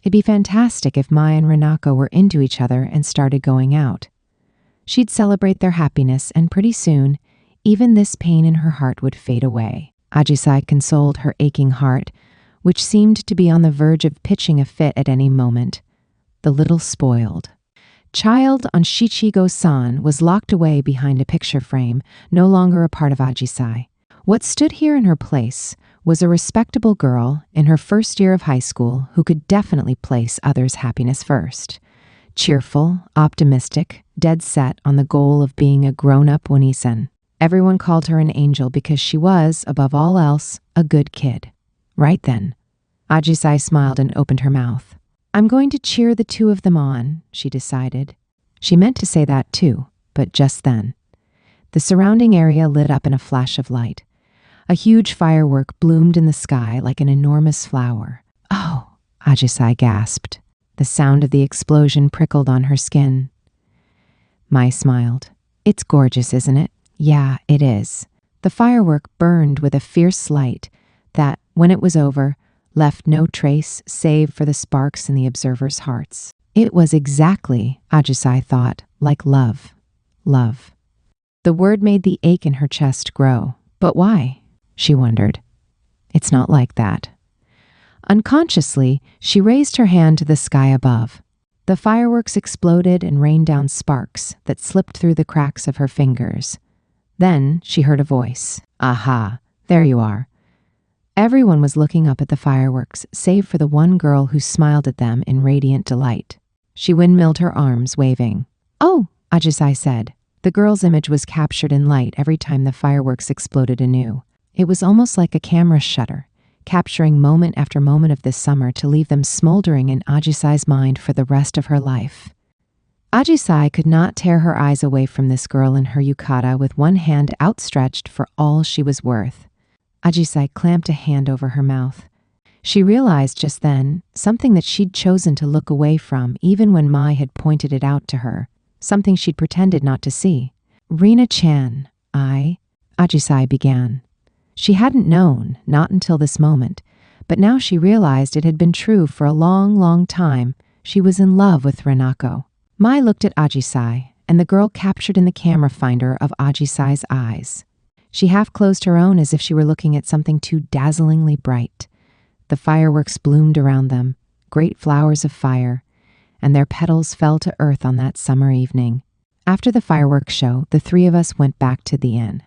It'd be fantastic if Mai and Ranako were into each other and started going out. She'd celebrate their happiness, and pretty soon, even this pain in her heart would fade away. Ajisai consoled her aching heart, which seemed to be on the verge of pitching a fit at any moment. The little spoiled child on Shichigo-san was locked away behind a picture frame, no longer a part of Ajisai. What stood here in her place was a respectable girl in her first year of high school who could definitely place others' happiness first. Cheerful, optimistic, dead set on the goal of being a grown-up Onisen. Everyone called her an angel because she was, above all else, a good kid. Right then, Ajisai smiled and opened her mouth. I'm going to cheer the two of them on, she decided. She meant to say that too, but just then. The surrounding area lit up in a flash of light. A huge firework bloomed in the sky like an enormous flower. Oh, Ajisai gasped. The sound of the explosion prickled on her skin. Mai smiled. It's gorgeous, isn't it? Yeah, it is. The firework burned with a fierce light that, when it was over, left no trace save for the sparks in the observers' hearts. It was exactly, Ajisai thought, like love. Love. The word made the ache in her chest grow. But why? She wondered. It's not like that. Unconsciously, she raised her hand to the sky above. The fireworks exploded and rained down sparks that slipped through the cracks of her fingers. Then she heard a voice. Aha, there you are. Everyone was looking up at the fireworks, save for the one girl who smiled at them in radiant delight. She windmilled her arms, waving. Oh, Ajisai said. The girl's image was captured in light every time the fireworks exploded anew. It was almost like a camera shutter, capturing moment after moment of this summer to leave them smoldering in Ajisai's mind for the rest of her life. Ajisai could not tear her eyes away from this girl in her yukata with one hand outstretched for all she was worth. Ajisai clamped a hand over her mouth. She realized just then something that she'd chosen to look away from even when Mai had pointed it out to her, something she'd pretended not to see. Rina-chan, Ajisai began. She hadn't known, not until this moment, but now she realized it had been true for a long, long time. She was in love with Ranako. Mai looked at Ajisai, and the girl captured in the camera finder of Ajisai's eyes. She half closed her own as if she were looking at something too dazzlingly bright. The fireworks bloomed around them, great flowers of fire, and their petals fell to earth on that summer evening. After the fireworks show, the three of us went back to the inn.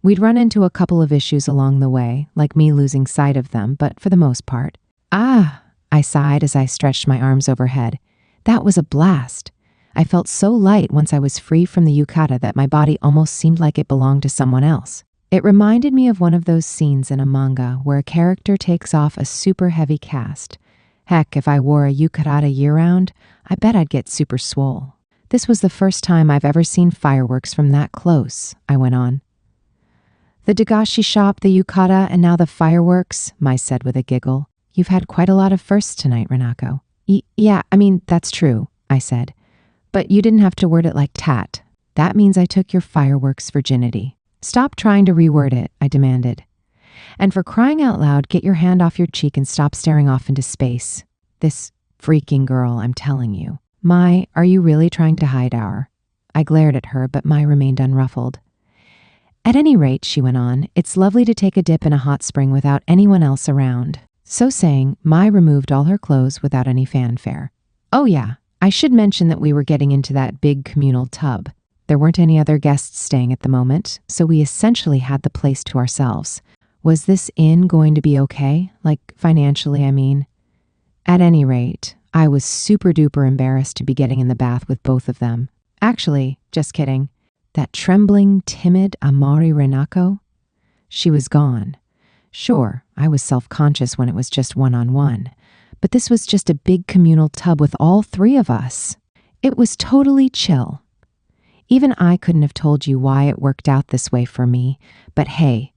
We'd run into a couple of issues along the way, like me losing sight of them, but for the most part. I sighed as I stretched my arms overhead. That was a blast. I felt so light once I was free from the yukata that my body almost seemed like it belonged to someone else. It reminded me of one of those scenes in a manga where a character takes off a super heavy cast. Heck, if I wore a yukata year-round, I bet I'd get super swole. This was the first time I've ever seen fireworks from that close, I went on. The dagashi shop, the yukata, and now the fireworks, Mai said with a giggle. You've had quite a lot of firsts tonight, Ranako. Yeah, I mean, that's true, I said. But you didn't have to word it like tat. That means I took your fireworks virginity. Stop trying to reword it, I demanded. And for crying out loud, get your hand off your cheek and stop staring off into space. This freaking girl, I'm telling you. Mai, are you really trying to hide our? I glared at her, but Mai remained unruffled. At any rate, she went on, it's lovely to take a dip in a hot spring without anyone else around. So saying, Mai removed all her clothes without any fanfare. Oh yeah, I should mention that we were getting into that big communal tub. There weren't any other guests staying at the moment, so we essentially had the place to ourselves. Was this inn going to be okay? Like, financially, I mean. At any rate, I was super duper embarrassed to be getting in the bath with both of them. Actually, just kidding. That trembling, timid Amari Renako? She was gone. Sure, I was self-conscious when it was just one-on-one, but this was just a big communal tub with all three of us. It was totally chill. Even I couldn't have told you why it worked out this way for me, but hey,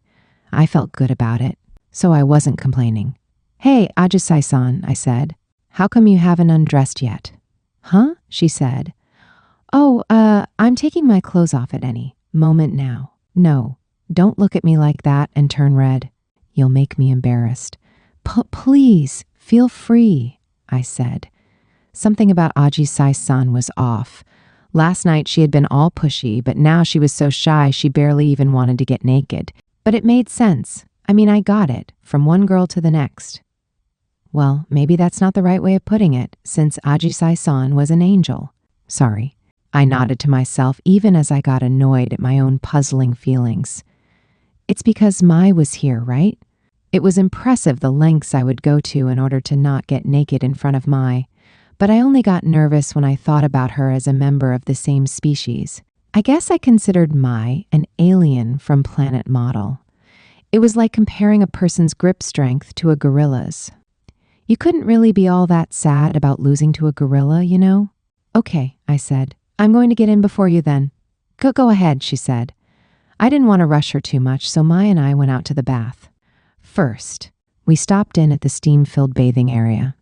I felt good about it, so I wasn't complaining. Hey, Ajisai-san, I said. How come you haven't undressed yet? Huh? She said. Oh, I'm taking my clothes off at any moment now. No, don't look at me like that and turn red. You'll make me embarrassed. Please, feel free, I said. Something about Ajisai-san was off. Last night she had been all pushy, but now she was so shy she barely even wanted to get naked. But it made sense. I mean, I got it, from one girl to the next. Well, maybe that's not the right way of putting it, since Ajisai-san was an angel. Sorry. I nodded to myself even as I got annoyed at my own puzzling feelings. It's because Mai was here, right? It was impressive the lengths I would go to in order to not get naked in front of Mai, but I only got nervous when I thought about her as a member of the same species. I guess I considered Mai an alien from Planet Model. It was like comparing a person's grip strength to a gorilla's. You couldn't really be all that sad about losing to a gorilla, you know? Okay, I said. I'm going to get in before you then. Go ahead, she said. I didn't want to rush her too much, so Mai and I went out to the bath. First, we stopped in at the steam-filled bathing area.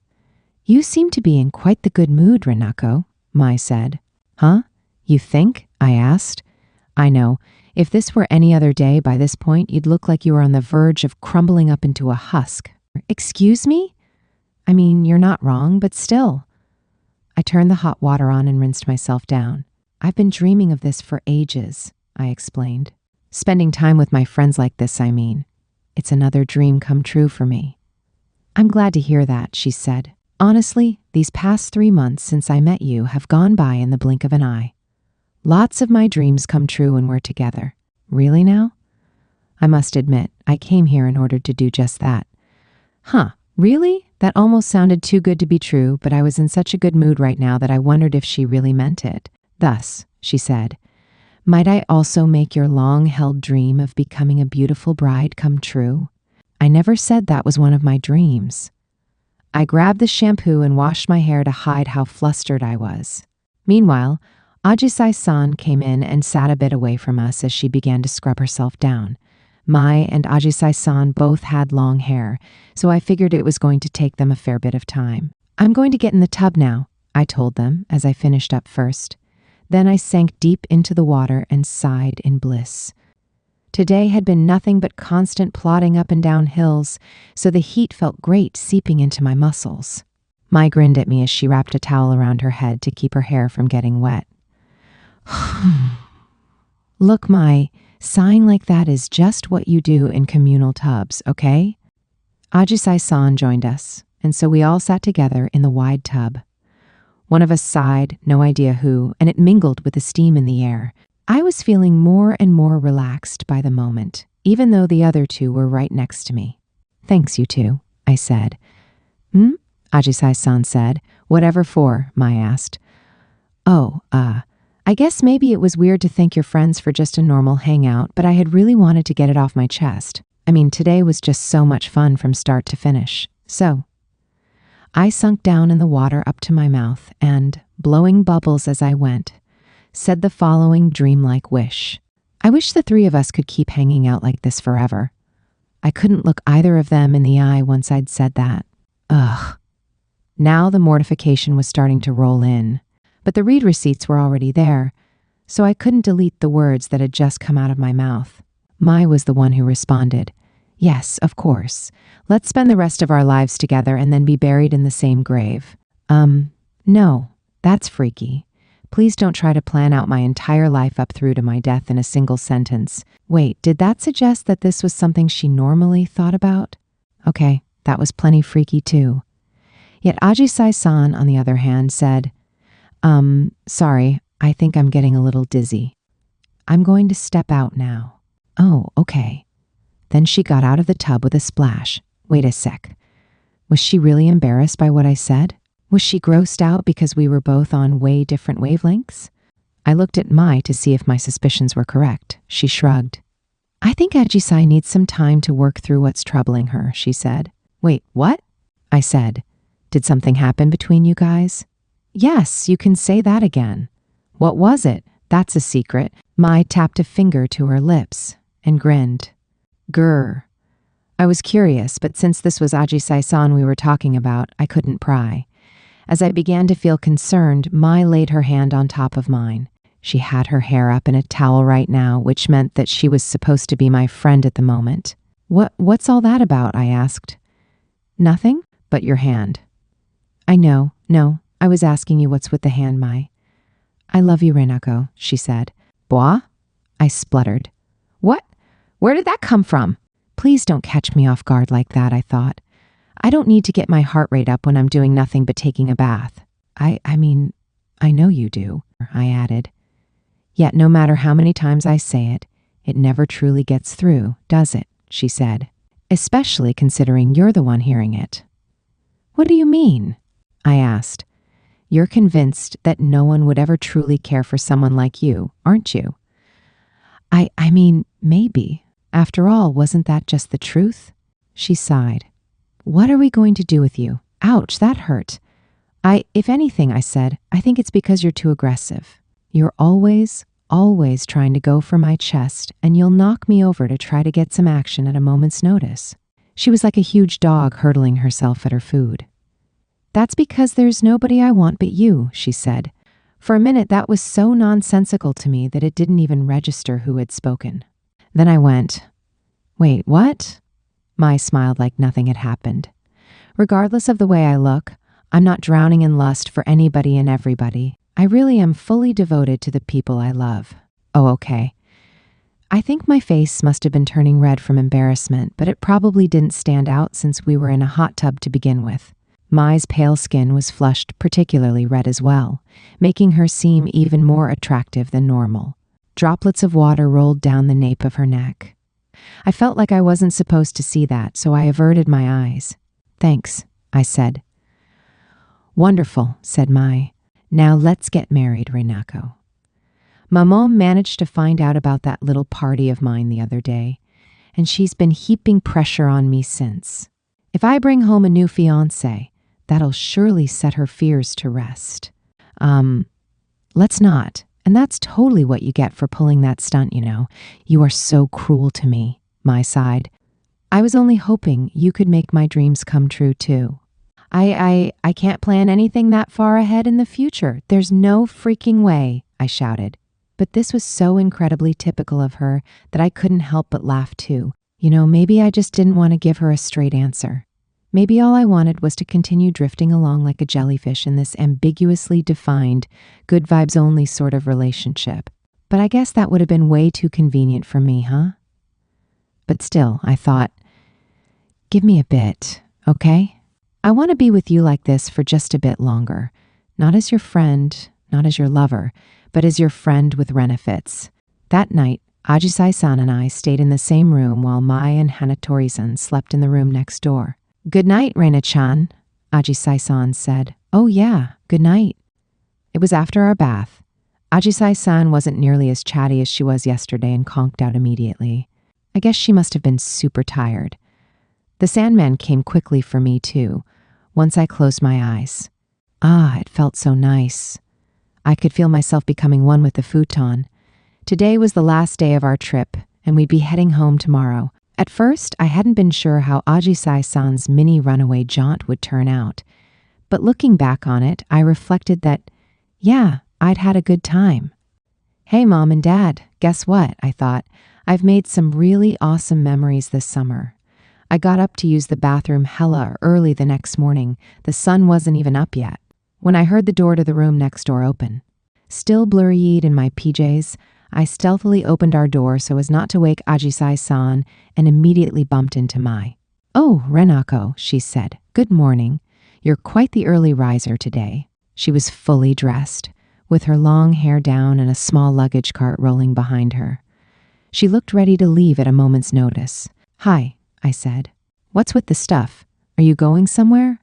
You seem to be in quite the good mood, Renako, Mai said. Huh? You think? I asked. I know. If this were any other day, by this point, you'd look like you were on the verge of crumbling up into a husk. Excuse me? I mean, you're not wrong, but still. I turned the hot water on and rinsed myself down. I've been dreaming of this for ages, I explained. Spending time with my friends like this, I mean. It's another dream come true for me. I'm glad to hear that, she said. Honestly, these past 3 months since I met you have gone by in the blink of an eye. Lots of my dreams come true when we're together. Really now? I must admit, I came here in order to do just that. Huh, really? That almost sounded too good to be true, but I was in such a good mood right now that I wondered if she really meant it. Thus, she said, might I also make your long-held dream of becoming a beautiful bride come true? I never said that was one of my dreams. I grabbed the shampoo and washed my hair to hide how flustered I was. Meanwhile, Ajisai-san came in and sat a bit away from us as she began to scrub herself down. Mai and Ajisai-san both had long hair, so I figured it was going to take them a fair bit of time. I'm going to get in the tub now, I told them as I finished up first. Then I sank deep into the water and sighed in bliss. Today had been nothing but constant plodding up and down hills, so the heat felt great seeping into my muscles. Mai grinned at me as she wrapped a towel around her head to keep her hair from getting wet. Look, Mai, sighing like that is just what you do in communal tubs, okay? Ajisai-san joined us, and so we all sat together in the wide tub. One of us sighed, no idea who, and it mingled with the steam in the air. I was feeling more and more relaxed by the moment, even though the other two were right next to me. Thanks, you two, I said. Ajisai-san said. Whatever for, Mai asked. Oh, I guess maybe it was weird to thank your friends for just a normal hangout, but I had really wanted to get it off my chest. I mean, today was just so much fun from start to finish. So, I sunk down in the water up to my mouth and, blowing bubbles as I went, said the following dreamlike wish. I wish the three of us could keep hanging out like this forever. I couldn't look either of them in the eye once I'd said that. Ugh. Now the mortification was starting to roll in. But the read receipts were already there, so I couldn't delete the words that had just come out of my mouth. Mai was the one who responded. Yes, of course. Let's spend the rest of our lives together and then be buried in the same grave. No, that's freaky. Please don't try to plan out my entire life up through to my death in a single sentence. Wait, did that suggest that this was something she normally thought about? Okay, that was plenty freaky too. Yet Ajisai-san, on the other hand, said, sorry, I think I'm getting a little dizzy. I'm going to step out now. Oh, okay. Then she got out of the tub with a splash. Wait a sec. Was she really embarrassed by what I said? Was she grossed out because we were both on way different wavelengths? I looked at Mai to see if my suspicions were correct. She shrugged. I think Ajisai needs some time to work through what's troubling her, she said. Wait, what? I said. Did something happen between you guys? Yes, you can say that again. What was it? That's a secret. Mai tapped a finger to her lips and grinned. Grr. I was curious, but since this was Ajisai-san we were talking about, I couldn't pry. As I began to feel concerned, Mai laid her hand on top of mine. She had her hair up in a towel right now, which meant that she was supposed to be my friend at the moment. What's all that about? I asked. Nothing but your hand. I know. No, I was asking you what's with the hand, Mai. I love you, Renako, she said. Bois? I spluttered. What? Where did that come from? Please don't catch me off guard like that, I thought. I don't need to get my heart rate up when I'm doing nothing but taking a bath. I mean, I know you do, I added. Yet no matter how many times I say it, it never truly gets through, does it? She said. Especially considering you're the one hearing it. What do you mean? I asked. You're convinced that no one would ever truly care for someone like you, aren't you? I mean, maybe. After all, wasn't that just the truth? She sighed. What are we going to do with you? Ouch, that hurt. If anything, I said, I think it's because you're too aggressive. You're always trying to go for my chest, and you'll knock me over to try to get some action at a moment's notice. She was like a huge dog hurtling herself at her food. That's because there's nobody I want but you, she said. For a minute, that was so nonsensical to me that it didn't even register who had spoken. Then I went, Wait, what? Mai smiled like nothing had happened. Regardless of the way I look, I'm not drowning in lust for anybody and everybody. I really am fully devoted to the people I love. Oh, okay. I think my face must have been turning red from embarrassment, but it probably didn't stand out since we were in a hot tub to begin with. Mai's pale skin was flushed particularly red as well, making her seem even more attractive than normal. Droplets of water rolled down the nape of her neck. I felt like I wasn't supposed to see that, so I averted my eyes. Thanks, I said. Wonderful, said Mai. Now let's get married, Renako. Maman managed to find out about that little party of mine the other day, and she's been heaping pressure on me since. If I bring home a new fiancé, that'll surely set her fears to rest. Let's not. And that's totally what you get for pulling that stunt, you know. You are so cruel to me, Mai sighed. I was only hoping you could make my dreams come true, too. I can't plan anything that far ahead in the future. There's no freaking way, I shouted. But this was so incredibly typical of her that I couldn't help but laugh, too. You know, maybe I just didn't want to give her a straight answer. Maybe all I wanted was to continue drifting along like a jellyfish in this ambiguously defined, good vibes only sort of relationship. But I guess that would have been way too convenient for me, huh? But still, I thought, give me a bit, okay? I want to be with you like this for just a bit longer. Not as your friend, not as your lover, but as your friend with benefits. That night, Ajisai-san and I stayed in the same room while Mai and Hanatori-san slept in the room next door. Good night, Reina-chan, Ajisai-san said. Oh yeah, good night. It was after our bath. Ajisai-san wasn't nearly as chatty as she was yesterday and conked out immediately. I guess she must have been super tired. The Sandman came quickly for me too, once I closed my eyes. Ah, it felt so nice. I could feel myself becoming one with the futon. Today was the last day of our trip, and we'd be heading home tomorrow. At first, I hadn't been sure how Ajisai-san's mini runaway jaunt would turn out, But looking back on it, I reflected that, yeah, I'd had a good time. Hey, Mom and Dad, guess what? I thought. I've made some really awesome memories this summer. I got up to use the bathroom hella early the next morning. The sun wasn't even up yet, when I heard the door to the room next door open. Still blurry-eyed in my PJs, I stealthily opened our door so as not to wake Ajisai-san and immediately bumped into Mai. "Oh, Renako," she said. "Good morning. You're quite the early riser today." She was fully dressed, with her long hair down and a small luggage cart rolling behind her. She looked ready to leave at a moment's notice. "Hi," I said. "What's with the stuff? Are you going somewhere?"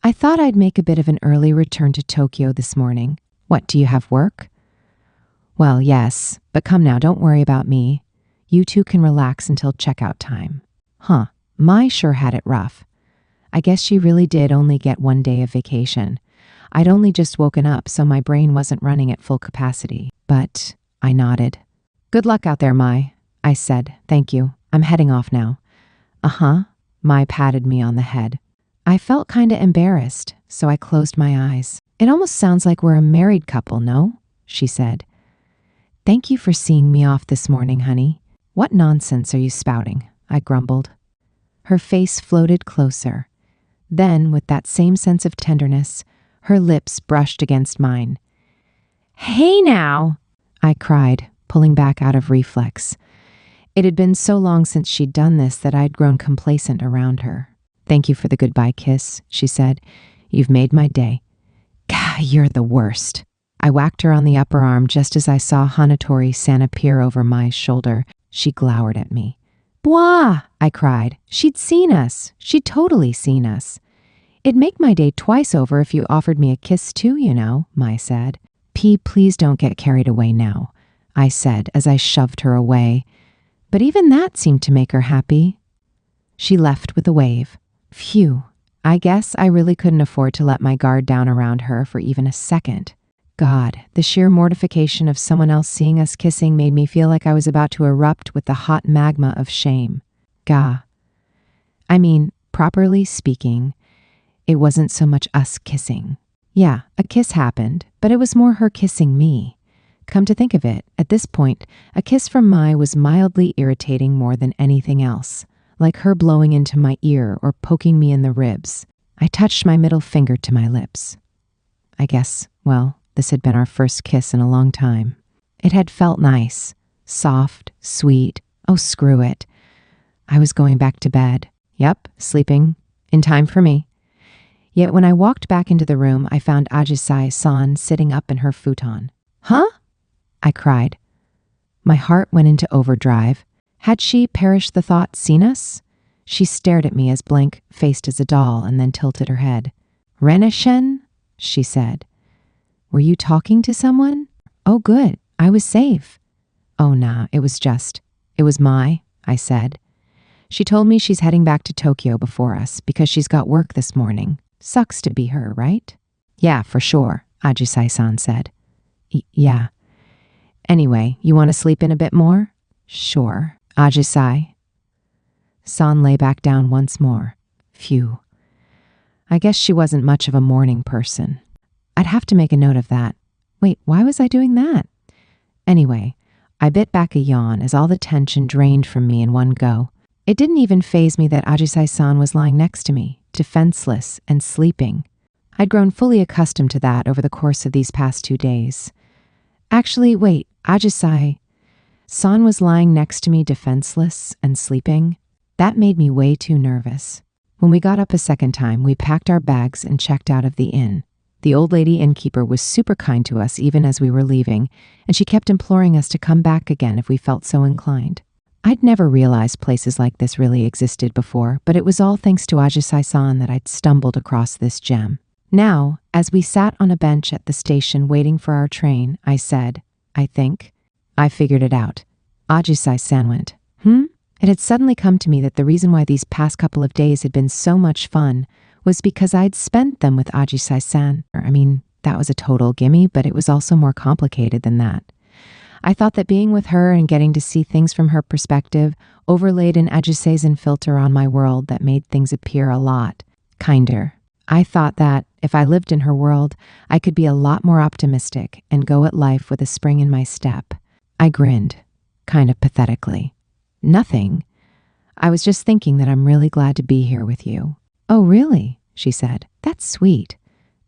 "I thought I'd make a bit of an early return to Tokyo this morning." "What, do you have work?" "Well, yes, but come now, don't worry about me. You two can relax until checkout time." Huh, Mai sure had it rough. I guess she really did only get one day of vacation. I'd only just woken up, so my brain wasn't running at full capacity. But I nodded. "Good luck out there, Mai," I said. "Thank you. I'm heading off now." "Uh-huh." Mai patted me on the head. I felt kinda embarrassed, so I closed my eyes. "It almost sounds like we're a married couple, no?" she said. "Thank you for seeing me off this morning, honey." "What nonsense are you spouting?" I grumbled. Her face floated closer. Then, with that same sense of tenderness, her lips brushed against mine. "Hey now!" I cried, pulling back out of reflex. It had been so long since she'd done this that I'd grown complacent around her. "Thank you for the goodbye kiss," she said. "You've made my day." "Gah, you're the worst." I whacked her on the upper arm just as I saw Hanatori-san appear over my shoulder. She glowered at me. "Bwah!" I cried. "She'd seen us. She'd totally seen us." "It'd make my day twice over if you offered me a kiss too, you know," Mai said. Please don't get carried away now," I said as I shoved her away. But even that seemed to make her happy. She left with a wave. Phew, I guess I really couldn't afford to let my guard down around her for even a second. God, the sheer mortification of someone else seeing us kissing made me feel like I was about to erupt with the hot magma of shame. Gah. I mean, properly speaking, it wasn't so much us kissing. Yeah, a kiss happened, but it was more her kissing me. Come to think of it, at this point, a kiss from Mai was mildly irritating more than anything else, like her blowing into my ear or poking me in the ribs. I touched my middle finger to my lips. I guess, well, this had been our first kiss in a long time. It had felt nice, soft, sweet. Oh, screw it. I was going back to bed. Yep, sleeping. In time for me. Yet when I walked back into the room, I found Ajisai-san sitting up in her futon. "Huh?" I cried. My heart went into overdrive. Had she, perish the thought, seen us? She stared at me as blank-faced as a doll and then tilted her head. "Renishen?" she said. "Were you talking to someone?" "Oh, good. I was safe." "Oh, nah, it was Mai," I said. "She told me she's heading back to Tokyo before us because she's got work this morning. Sucks to be her, right?" "Yeah, for sure," Ajisai-san said. Yeah. "Anyway, you want to sleep in a bit more?" "Sure." Ajisai. San lay back down once more. Phew. I guess she wasn't much of a morning person. I'd have to make a note of that. Wait, why was I doing that? Anyway, I bit back a yawn as all the tension drained from me in one go. It didn't even faze me that Ajisai-san was lying next to me, defenseless and sleeping. I'd grown fully accustomed to that over the course of these past 2 days. Actually, wait, Ajisai-san was lying next to me defenseless and sleeping? That made me way too nervous. When we got up a second time, we packed our bags and checked out of the inn. The old lady innkeeper was super kind to us even as we were leaving, and she kept imploring us to come back again if we felt so inclined. I'd never realized places like this really existed before, but it was all thanks to Ajisai-san that I'd stumbled across this gem. Now, as we sat on a bench at the station waiting for our train, I said, "I think I figured it out." Ajisai-san went, It had suddenly come to me that the reason why these past couple of days had been so much fun was because I'd spent them with Ajisai-san. I mean, that was a total gimme, but it was also more complicated than that. I thought that being with her and getting to see things from her perspective overlaid an Ajisai-san filter on my world that made things appear a lot kinder. I thought that, if I lived in her world, I could be a lot more optimistic and go at life with a spring in my step. I grinned, kind of pathetically. Nothing. I was just thinking that I'm really glad to be here with you. Oh, really? She said. That's sweet.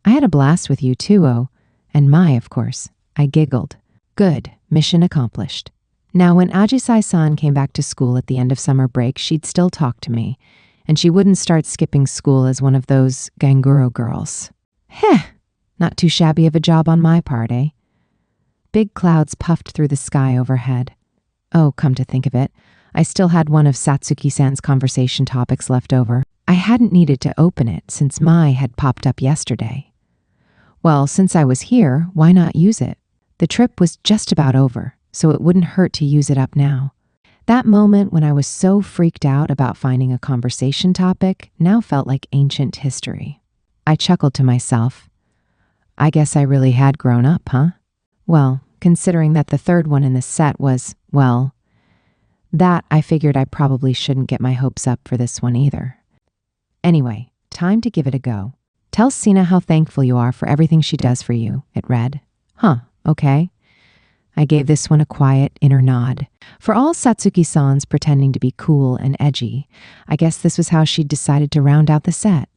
I had a blast with you too, oh. And of course. I giggled. Good. Mission accomplished. Now, when Ajisai-san came back to school at the end of summer break, she'd still talk to me, and she wouldn't start skipping school as one of those ganguro girls. Heh! Not too shabby of a job on my part, eh? Big clouds puffed through the sky overhead. Oh, come to think of it, I still had one of Satsuki-san's conversation topics left over. I hadn't needed to open it since Mai had popped up yesterday. Well, since I was here, why not use it? The trip was just about over, so it wouldn't hurt to use it up now. That moment when I was so freaked out about finding a conversation topic now felt like ancient history. I chuckled to myself. I guess I really had grown up, huh? Well, considering that the third one in the set was, well, that I figured I probably shouldn't get my hopes up for this one either. Anyway, time to give it a go. Tell Sina how thankful you are for everything she does for you, it read. Huh, okay. I gave this one a quiet inner nod. For all Satsuki-san's pretending to be cool and edgy, I guess this was how she'd decided to round out the set.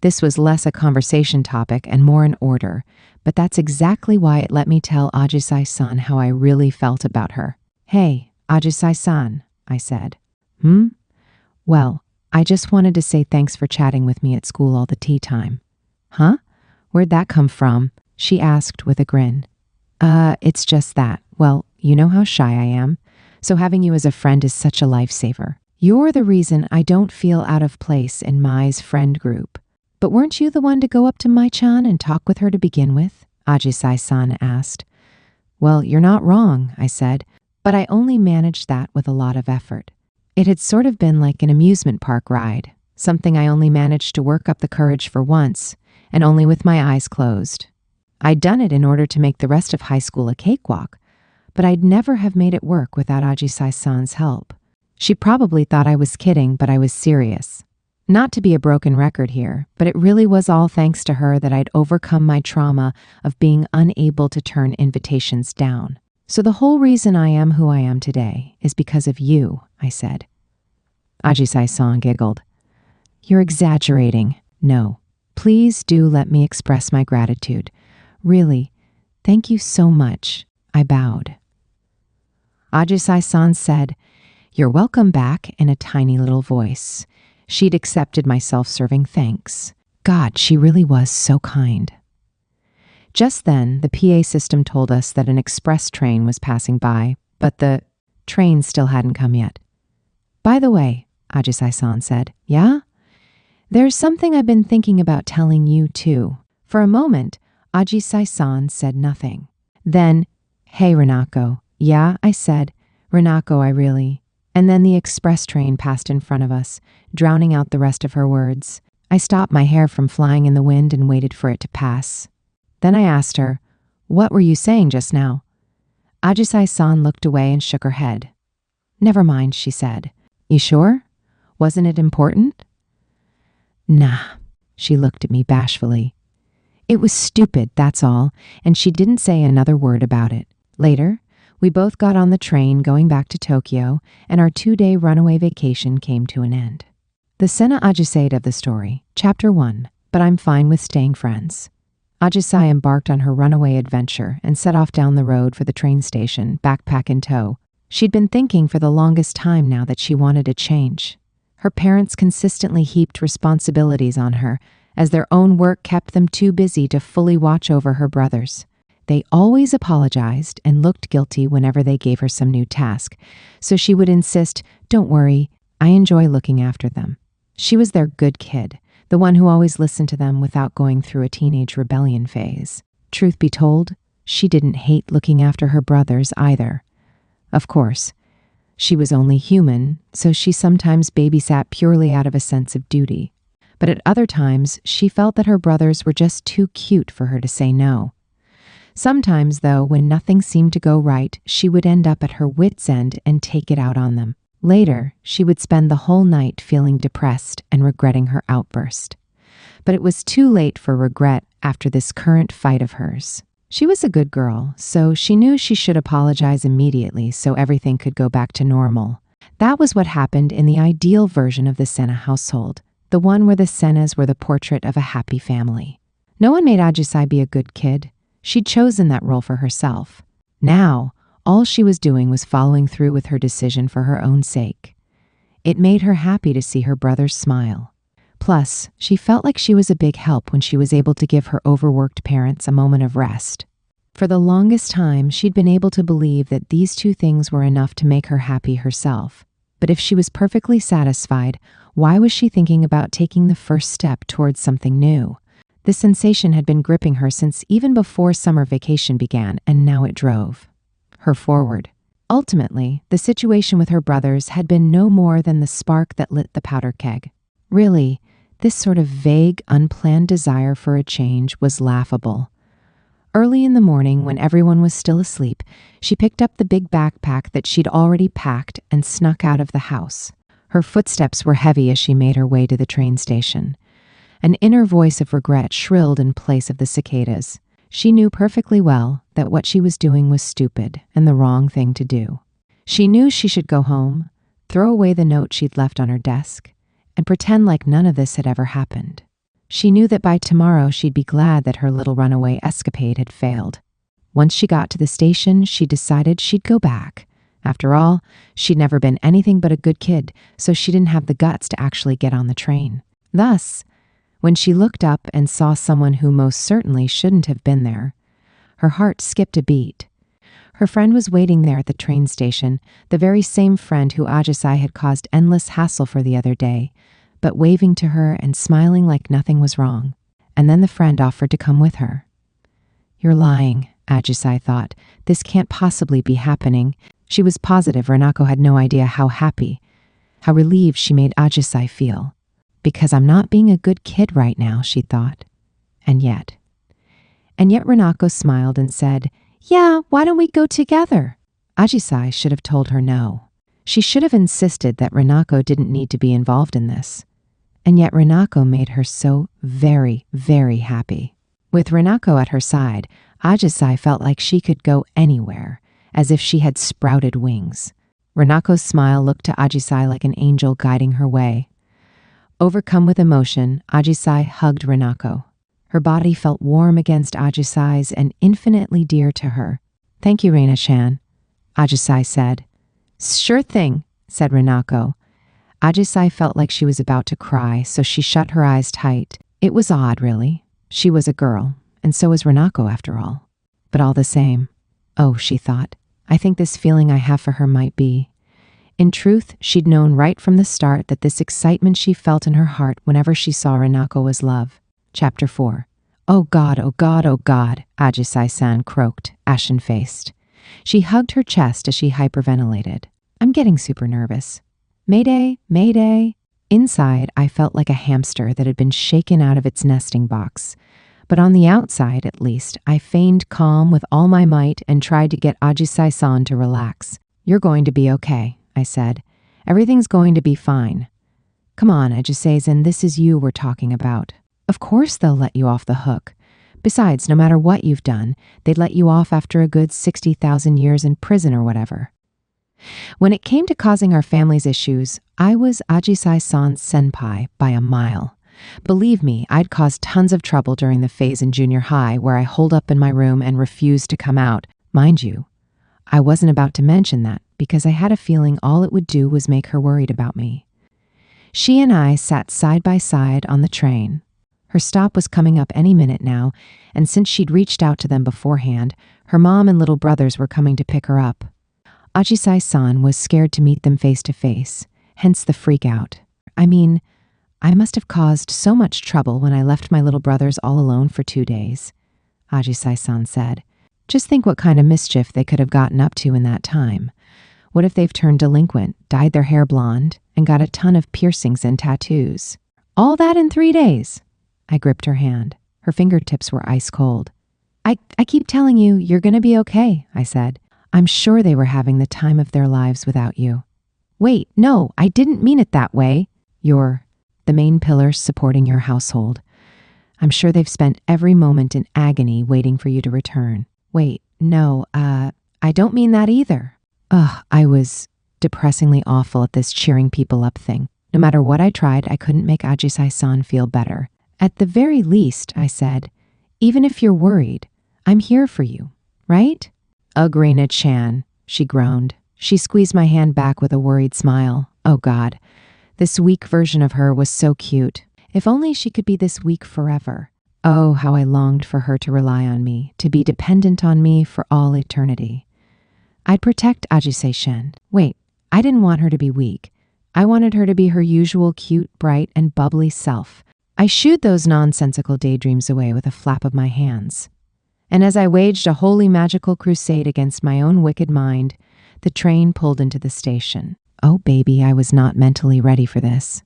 This was less a conversation topic and more an order, but that's exactly why it let me tell Ajisai-san how I really felt about her. Hey, Ajisai-san, I said. Well, I just wanted to say thanks for chatting with me at school all the tea time. Huh? Where'd that come from? She asked with a grin. It's just that. Well, you know how shy I am, so having you as a friend is such a lifesaver. You're the reason I don't feel out of place in Mai's friend group. But weren't you the one to go up to Mai-chan and talk with her to begin with? Ajisai-san asked. Well, you're not wrong, I said, but I only managed that with a lot of effort. It had sort of been like an amusement park ride, something I only managed to work up the courage for once, and only with my eyes closed. I'd done it in order to make the rest of high school a cakewalk, but I'd never have made it work without Ajisai-san's help. She probably thought I was kidding, but I was serious. Not to be a broken record here, but it really was all thanks to her that I'd overcome my trauma of being unable to turn invitations down. So the whole reason I am who I am today is because of you, I said. Ajisai-san giggled. You're exaggerating. No, please do let me express my gratitude. Really, thank you so much. I bowed. Ajisai-san said, You're welcome back, in a tiny little voice. She'd accepted my self-serving thanks. God, she really was so kind. Just then, the PA system told us that an express train was passing by, but the train still hadn't come yet. By the way, Ajisai-san said, Yeah? There's something I've been thinking about telling you, too. For a moment, Ajisai-san said nothing. Then, Hey, Renako. Yeah, I said. Renako, I really... And then the express train passed in front of us, drowning out the rest of her words. I stopped my hair from flying in the wind and waited for it to pass. Then I asked her, What were you saying just now? Ajisai-san looked away and shook her head. Never mind, she said. You sure? Wasn't it important? Nah, she looked at me bashfully. It was stupid, that's all, and she didn't say another word about it. Later, we both got on the train going back to Tokyo, and our 2-day runaway vacation came to an end. The Sena Ajisai of the story, Chapter 1, But I'm Fine with Staying Friends. Ajisai embarked on her runaway adventure and set off down the road for the train station, backpack in tow. She'd been thinking for the longest time now that she wanted a change. Her parents consistently heaped responsibilities on her, as their own work kept them too busy to fully watch over her brothers. They always apologized and looked guilty whenever they gave her some new task, so she would insist, Don't worry, I enjoy looking after them. She was their good kid, the one who always listened to them without going through a teenage rebellion phase. Truth be told, she didn't hate looking after her brothers either. Of course, she was only human, so she sometimes babysat purely out of a sense of duty. But at other times, she felt that her brothers were just too cute for her to say no. Sometimes, though, when nothing seemed to go right, she would end up at her wit's end and take it out on them. Later, she would spend the whole night feeling depressed and regretting her outburst. But it was too late for regret after this current fight of hers. She was a good girl, so she knew she should apologize immediately so everything could go back to normal. That was what happened in the ideal version of the Senna household, the one where the Sennas were the portrait of a happy family. No one made Ajisai be a good kid. She'd chosen that role for herself. Now, all she was doing was following through with her decision for her own sake. It made her happy to see her brothers smile. Plus, she felt like she was a big help when she was able to give her overworked parents a moment of rest. For the longest time, she'd been able to believe that these two things were enough to make her happy herself. But if she was perfectly satisfied, why was she thinking about taking the first step towards something new? The sensation had been gripping her since even before summer vacation began, and now it drove her forward. Ultimately, the situation with her brothers had been no more than the spark that lit the powder keg. Really, this sort of vague, unplanned desire for a change was laughable. Early in the morning, when everyone was still asleep, she picked up the big backpack that she'd already packed and snuck out of the house. Her footsteps were heavy as she made her way to the train station. An inner voice of regret shrilled in place of the cicadas. She knew perfectly well that what she was doing was stupid and the wrong thing to do. She knew she should go home, throw away the note she'd left on her desk, and pretend like none of this had ever happened. She knew that by tomorrow she'd be glad that her little runaway escapade had failed. Once she got to the station, she decided she'd go back. After all, she'd never been anything but a good kid, so she didn't have the guts to actually get on the train. Thus, when she looked up and saw someone who most certainly shouldn't have been there, her heart skipped a beat. Her friend was waiting there at the train station, the very same friend who Ajisai had caused endless hassle for the other day, but waving to her and smiling like nothing was wrong. And then the friend offered to come with her. "You're lying," Ajisai thought. "This can't possibly be happening." She was positive Renako had no idea how happy, how relieved she made Ajisai feel. "Because I'm not being a good kid right now," she thought. And yet Renako smiled and said, "Yeah, why don't we go together?" Ajisai should have told her no. She should have insisted that Renako didn't need to be involved in this. And yet Renako made her so very, very happy. With Renako at her side, Ajisai felt like she could go anywhere, as if she had sprouted wings. Renako's smile looked to Ajisai like an angel guiding her way. Overcome with emotion, Ajisai hugged Renako. Her body felt warm against Ajisai's and infinitely dear to her. "Thank you, Reina-chan," Ajisai said. "Sure thing," said Renako. Ajisai felt like she was about to cry, so she shut her eyes tight. It was odd, really. She was a girl, and so was Renako, after all. But all the same, oh, she thought, I think this feeling I have for her might be. In truth, she'd known right from the start that this excitement she felt in her heart whenever she saw Renako was love. Chapter 4. "Oh God, oh God, oh God," Ajisai-san croaked, ashen-faced. She hugged her chest as she hyperventilated. "I'm getting super nervous. Mayday, mayday." Inside, I felt like a hamster that had been shaken out of its nesting box. But on the outside, at least, I feigned calm with all my might and tried to get Ajisai-san to relax. "You're going to be okay," I said. "Everything's going to be fine. Come on, Ajisai-san, this is you we're talking about. Of course they'll let you off the hook. Besides, no matter what you've done, they'd let you off after a good 60,000 years in prison or whatever." When it came to causing our family's issues, I was Ajisai-san's senpai by a mile. Believe me, I'd caused tons of trouble during the phase in junior high where I holed up in my room and refused to come out. Mind you, I wasn't about to mention that because I had a feeling all it would do was make her worried about me. She and I sat side by side on the train. Her stop was coming up any minute now, and since she'd reached out to them beforehand, her mom and little brothers were coming to pick her up. Ajisai-san was scared to meet them face to face, hence the freak out. I mean, I must have caused so much trouble when I left my little brothers all alone for 2 days, Ajisai-san said. Just think what kind of mischief they could have gotten up to in that time. What if they've turned delinquent, dyed their hair blonde, and got a ton of piercings and tattoos? All that in 3 days. I gripped her hand. Her fingertips were ice cold. I keep telling you, you're going to be okay, I said. I'm sure they were having the time of their lives without you. Wait, no, I didn't mean it that way. You're the main pillar supporting your household. I'm sure they've spent every moment in agony waiting for you to return. Wait, no, I don't mean that either. Ugh, I was depressingly awful at this cheering people up thing. No matter what I tried, I couldn't make Ajisai-san feel better. At the very least, I said, even if you're worried, I'm here for you, right? Ugh, Reina-chan, she groaned. She squeezed my hand back with a worried smile. Oh God, this weak version of her was so cute. If only she could be this weak forever. Oh, how I longed for her to rely on me, to be dependent on me for all eternity. I'd protect Ajisai-shan. Wait, I didn't want her to be weak. I wanted her to be her usual cute, bright, and bubbly self. I shooed those nonsensical daydreams away with a flap of my hands. And as I waged a wholly magical crusade against my own wicked mind, the train pulled into the station. Oh, baby, I was not mentally ready for this.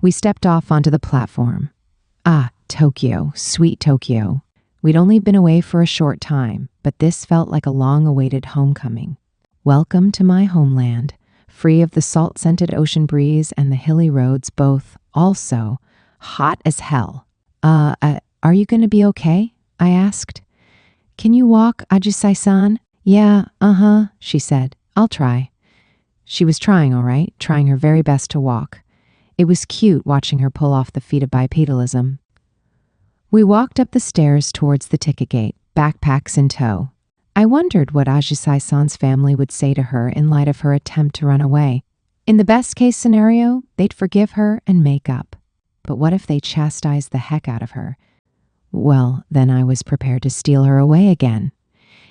We stepped off onto the platform. Ah, Tokyo, sweet Tokyo. We'd only been away for a short time, but this felt like a long-awaited homecoming. Welcome to my homeland, free of the salt-scented ocean breeze and the hilly roads, both also hot as hell. Are you going to be okay? I asked. Can you walk, Ajisai-san? Yeah, she said. I'll try. She was trying, all right, trying her very best to walk. It was cute watching her pull off the feat of bipedalism. We walked up the stairs towards the ticket gate, backpacks in tow. I wondered what Ajisai-san's family would say to her in light of her attempt to run away. In the best-case scenario, they'd forgive her and make up. But what if they chastised the heck out of her? Well, then I was prepared to steal her away again.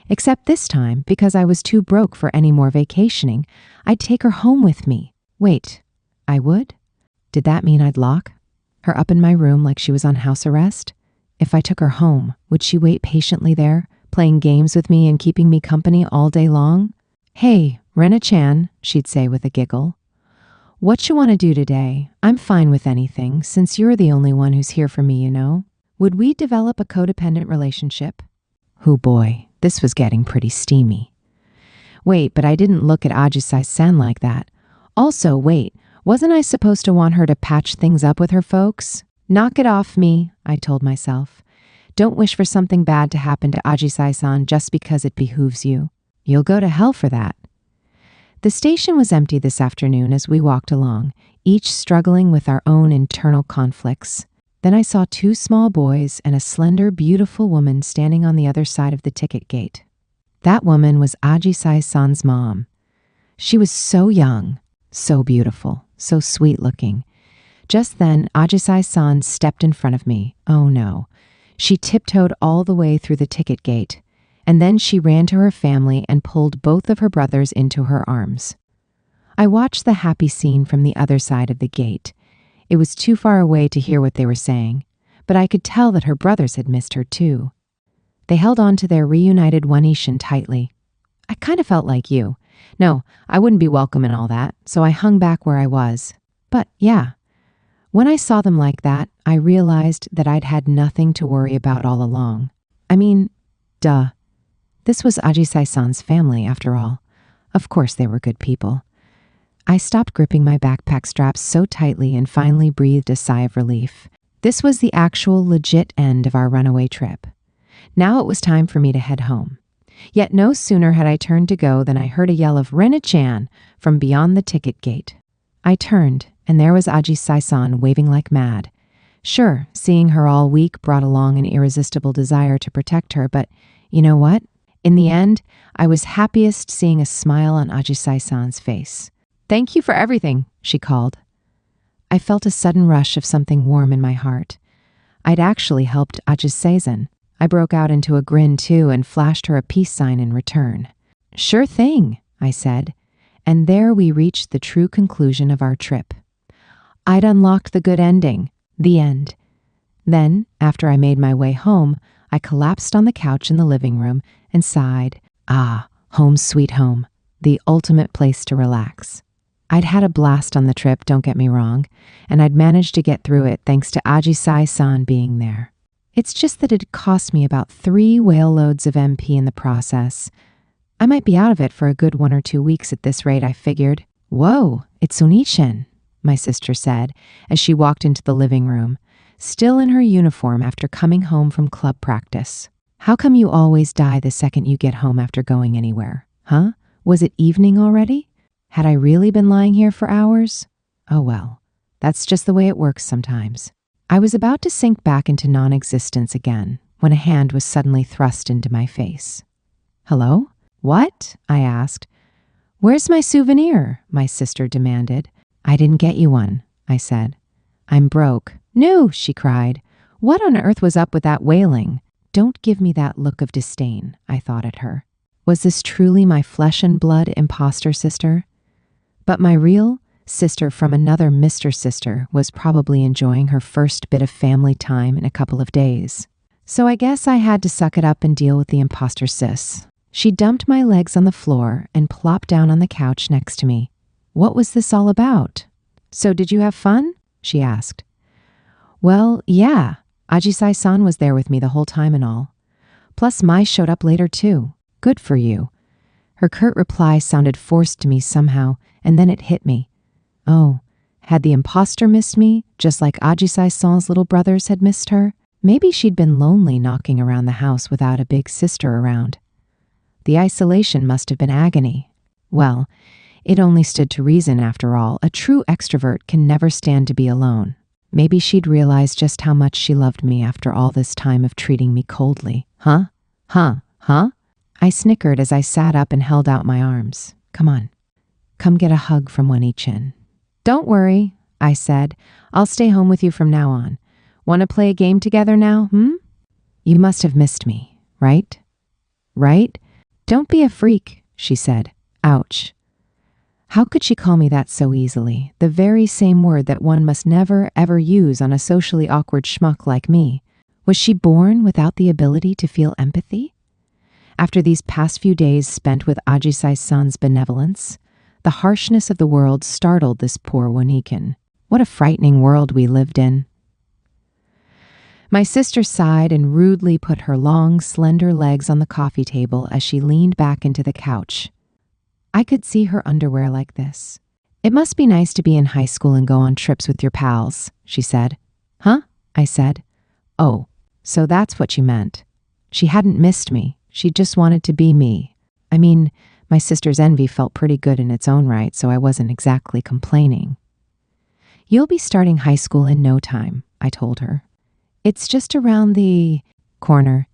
Except this time, because I was too broke for any more vacationing, I'd take her home with me. Wait, I would? Did that mean I'd lock her up in my room like she was on house arrest? If I took her home, would she wait patiently there, playing games with me and keeping me company all day long? Hey, Rena-chan, she'd say with a giggle. What you want to do today? I'm fine with anything, since you're the only one who's here for me, you know. Would we develop a codependent relationship? Oh boy, this was getting pretty steamy. Wait, but I didn't look at Ajisai-san like that. Also, wait, wasn't I supposed to want her to patch things up with her folks? Knock it off me, I told myself. Don't wish for something bad to happen to Ajisai-san just because it behooves you. You'll go to hell for that. The station was empty this afternoon as we walked along, each struggling with our own internal conflicts. Then I saw two small boys and a slender, beautiful woman standing on the other side of the ticket gate. That woman was Ajisai-san's mom. She was so young, so beautiful, so sweet-looking. Just then, Ajisai-san stepped in front of me. Oh no. She tiptoed all the way through the ticket gate, and then she ran to her family and pulled both of her brothers into her arms. I watched the happy scene from the other side of the gate. It was too far away to hear what they were saying, but I could tell that her brothers had missed her too. They held on to their reunited One-ishin tightly. I kind of felt like you. No, I wouldn't be welcome in all that, so I hung back where I was. But yeah, when I saw them like that, I realized that I'd had nothing to worry about all along. I mean, duh. This was Ajisai-san's family, after all. Of course they were good people. I stopped gripping my backpack straps so tightly and finally breathed a sigh of relief. This was the actual legit end of our runaway trip. Now it was time for me to head home. Yet no sooner had I turned to go than I heard a yell of Rena-chan from beyond the ticket gate. I turned, and there was Ajisai-san waving like mad. Sure, seeing her all weak brought along an irresistible desire to protect her, but you know what? In the end, I was happiest seeing a smile on Ajisai-san's face. Thank you for everything, she called. I felt a sudden rush of something warm in my heart. I'd actually helped Ajisai-san. I broke out into a grin too and flashed her a peace sign in return. Sure thing, I said, and there we reached the true conclusion of our trip. I'd unlocked the good ending, the end. Then, after I made my way home, I collapsed on the couch in the living room and sighed. Ah, home sweet home, the ultimate place to relax. I'd had a blast on the trip, don't get me wrong, and I'd managed to get through it thanks to Ajisai-san being there. It's just that it cost me about 3 whale loads of MP in the process. I might be out of it for a good 1 or 2 weeks at this rate, I figured. Whoa, it's Onishin, my sister said as she walked into the living room. still in her uniform after coming home from club practice. How come you always die the second you get home after going anywhere? Huh? Was it evening already? Had I really been lying here for hours? Oh well, that's just the way it works sometimes. I was about to sink back into non-existence again when a hand was suddenly thrust into my face. Hello? What? I asked. Where's my souvenir? My sister demanded. I didn't get you one, I said. I'm broke. No, she cried. What on earth was up with that wailing? Don't give me that look of disdain, I thought at her. Was this truly my flesh and blood imposter sister? But my real sister from another Mr. Sister was probably enjoying her first bit of family time in a couple of days. So I guess I had to suck it up and deal with the imposter sis. She dumped my legs on the floor and plopped down on the couch next to me. What was this all about? So did you have fun? She asked. Well, yeah. Ajisai-san was there with me the whole time and all. Plus, Mai showed up later too. Good for you. Her curt reply sounded forced to me somehow, and then it hit me. Oh, had the imposter missed me, just like Ajisai-san's little brothers had missed her? Maybe she'd been lonely knocking around the house without a big sister around. The isolation must have been agony. Well, it only stood to reason after all. A true extrovert can never stand to be alone. Maybe she'd realized just how much she loved me after all this time of treating me coldly. Huh? I snickered as I sat up and held out my arms. Come on. Come get a hug from One-chin. Don't worry, I said. I'll stay home with you from now on. Want to play a game together now, You must have missed me, right? Right? Don't be a freak, she said. Ouch. How could she call me that so easily? The very same word that one must never, ever use on a socially awkward schmuck like me. Was she born without the ability to feel empathy? After these past few days spent with Ajisai-san's benevolence, the harshness of the world startled this poor One-chin. What a frightening world we lived in. My sister sighed and rudely put her long, slender legs on the coffee table as she leaned back into the couch. I could see her underwear like this. It must be nice to be in high school and go on trips with your pals, she said. Huh? I said. Oh, so that's what you meant. She hadn't missed me. She just wanted to be me. I mean, my sister's envy felt pretty good in its own right, so I wasn't exactly complaining. You'll be starting high school in no time, I told her. It's just around the corner,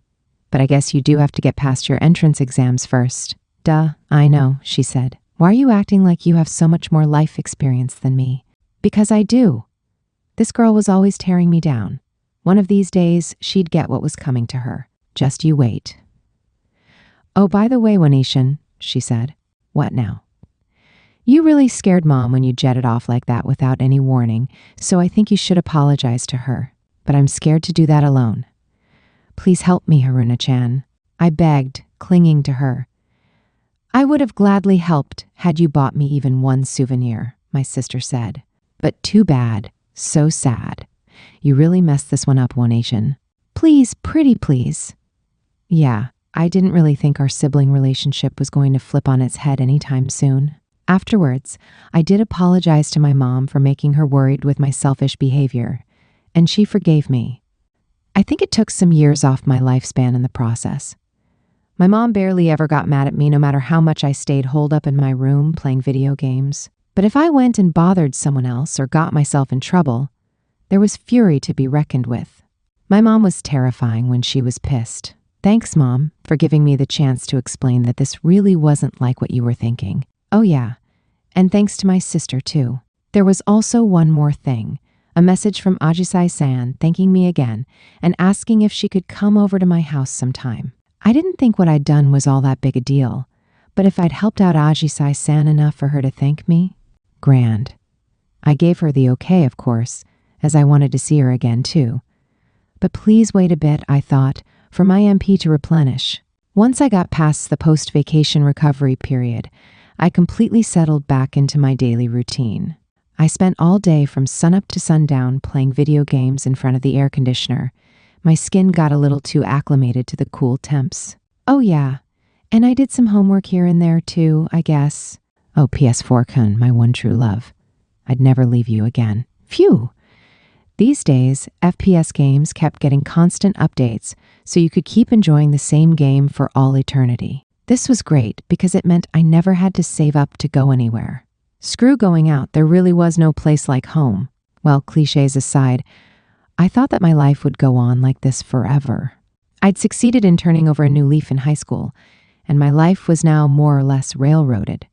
but I guess you do have to get past your entrance exams first. Duh, I know, she said. Why are you acting like you have so much more life experience than me? Because I do. This girl was always tearing me down. One of these days, she'd get what was coming to her. Just you wait. Oh, by the way, One-chin, she said. What now? You really scared Mom when you jetted off like that without any warning, so I think you should apologize to her. But I'm scared to do that alone. Please help me, Haruna-chan. I begged, clinging to her. I would have gladly helped had you bought me even one souvenir, my sister said. But too bad. So sad. You really messed this one up, One-chin. Please, pretty please. Yeah, I didn't really think our sibling relationship was going to flip on its head anytime soon. Afterwards, I did apologize to my mom for making her worried with my selfish behavior, and she forgave me. I think it took some years off my lifespan in the process. My mom barely ever got mad at me no matter how much I stayed holed up in my room playing video games. But if I went and bothered someone else or got myself in trouble, there was fury to be reckoned with. My mom was terrifying when she was pissed. Thanks, Mom, for giving me the chance to explain that this really wasn't like what you were thinking. Oh yeah, and thanks to my sister too. There was also one more thing. A message from Ajisai-san thanking me again and asking if she could come over to my house sometime. I didn't think what I'd done was all that big a deal, but if I'd helped out Ajisai-san enough for her to thank me, grand. I gave her the okay, of course, as I wanted to see her again too. But please wait a bit, I thought, for my MP to replenish. Once I got past the post-vacation recovery period, I completely settled back into my daily routine. I spent all day from sunup to sundown playing video games in front of the air conditioner. My skin got a little too acclimated to the cool temps. Oh yeah, and I did some homework here and there too, I guess. Oh, PS4-kun, my one true love. I'd never leave you again. Phew! These days, FPS games kept getting constant updates, so you could keep enjoying the same game for all eternity. This was great because it meant I never had to save up to go anywhere. Screw going out, there really was no place like home. Well, cliches aside, I thought that my life would go on like this forever. I'd succeeded in turning over a new leaf in high school, and my life was now more or less railroaded.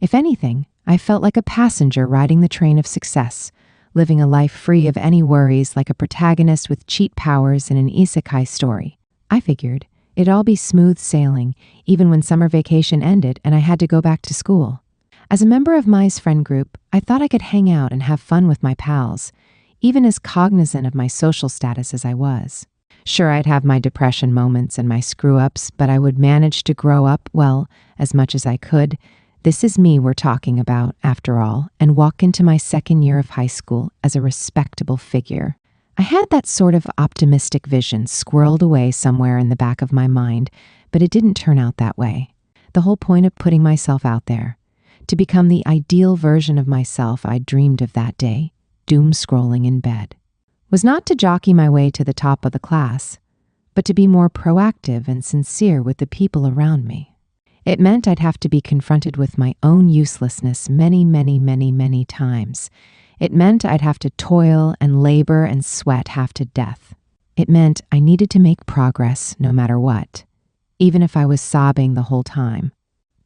If anything, I felt like a passenger riding the train of success, living a life free of any worries like a protagonist with cheat powers in an isekai story. I figured it'd all be smooth sailing, even when summer vacation ended and I had to go back to school. As a member of Mai's friend group, I thought I could hang out and have fun with my pals, even as cognizant of my social status as I was. Sure, I'd have my depression moments and my screw-ups, but I would manage to grow up, well, as much as I could. This is me we're talking about, after all, and walk into my second year of high school as a respectable figure. I had that sort of optimistic vision squirreled away somewhere in the back of my mind, but it didn't turn out that way. The whole point of putting myself out there, to become the ideal version of myself I dreamed of that day, doom-scrolling in bed, was not to jockey my way to the top of the class, but to be more proactive and sincere with the people around me. It meant I'd have to be confronted with my own uselessness many, many, many, many times. It meant I'd have to toil and labor and sweat half to death. It meant I needed to make progress no matter what, even if I was sobbing the whole time.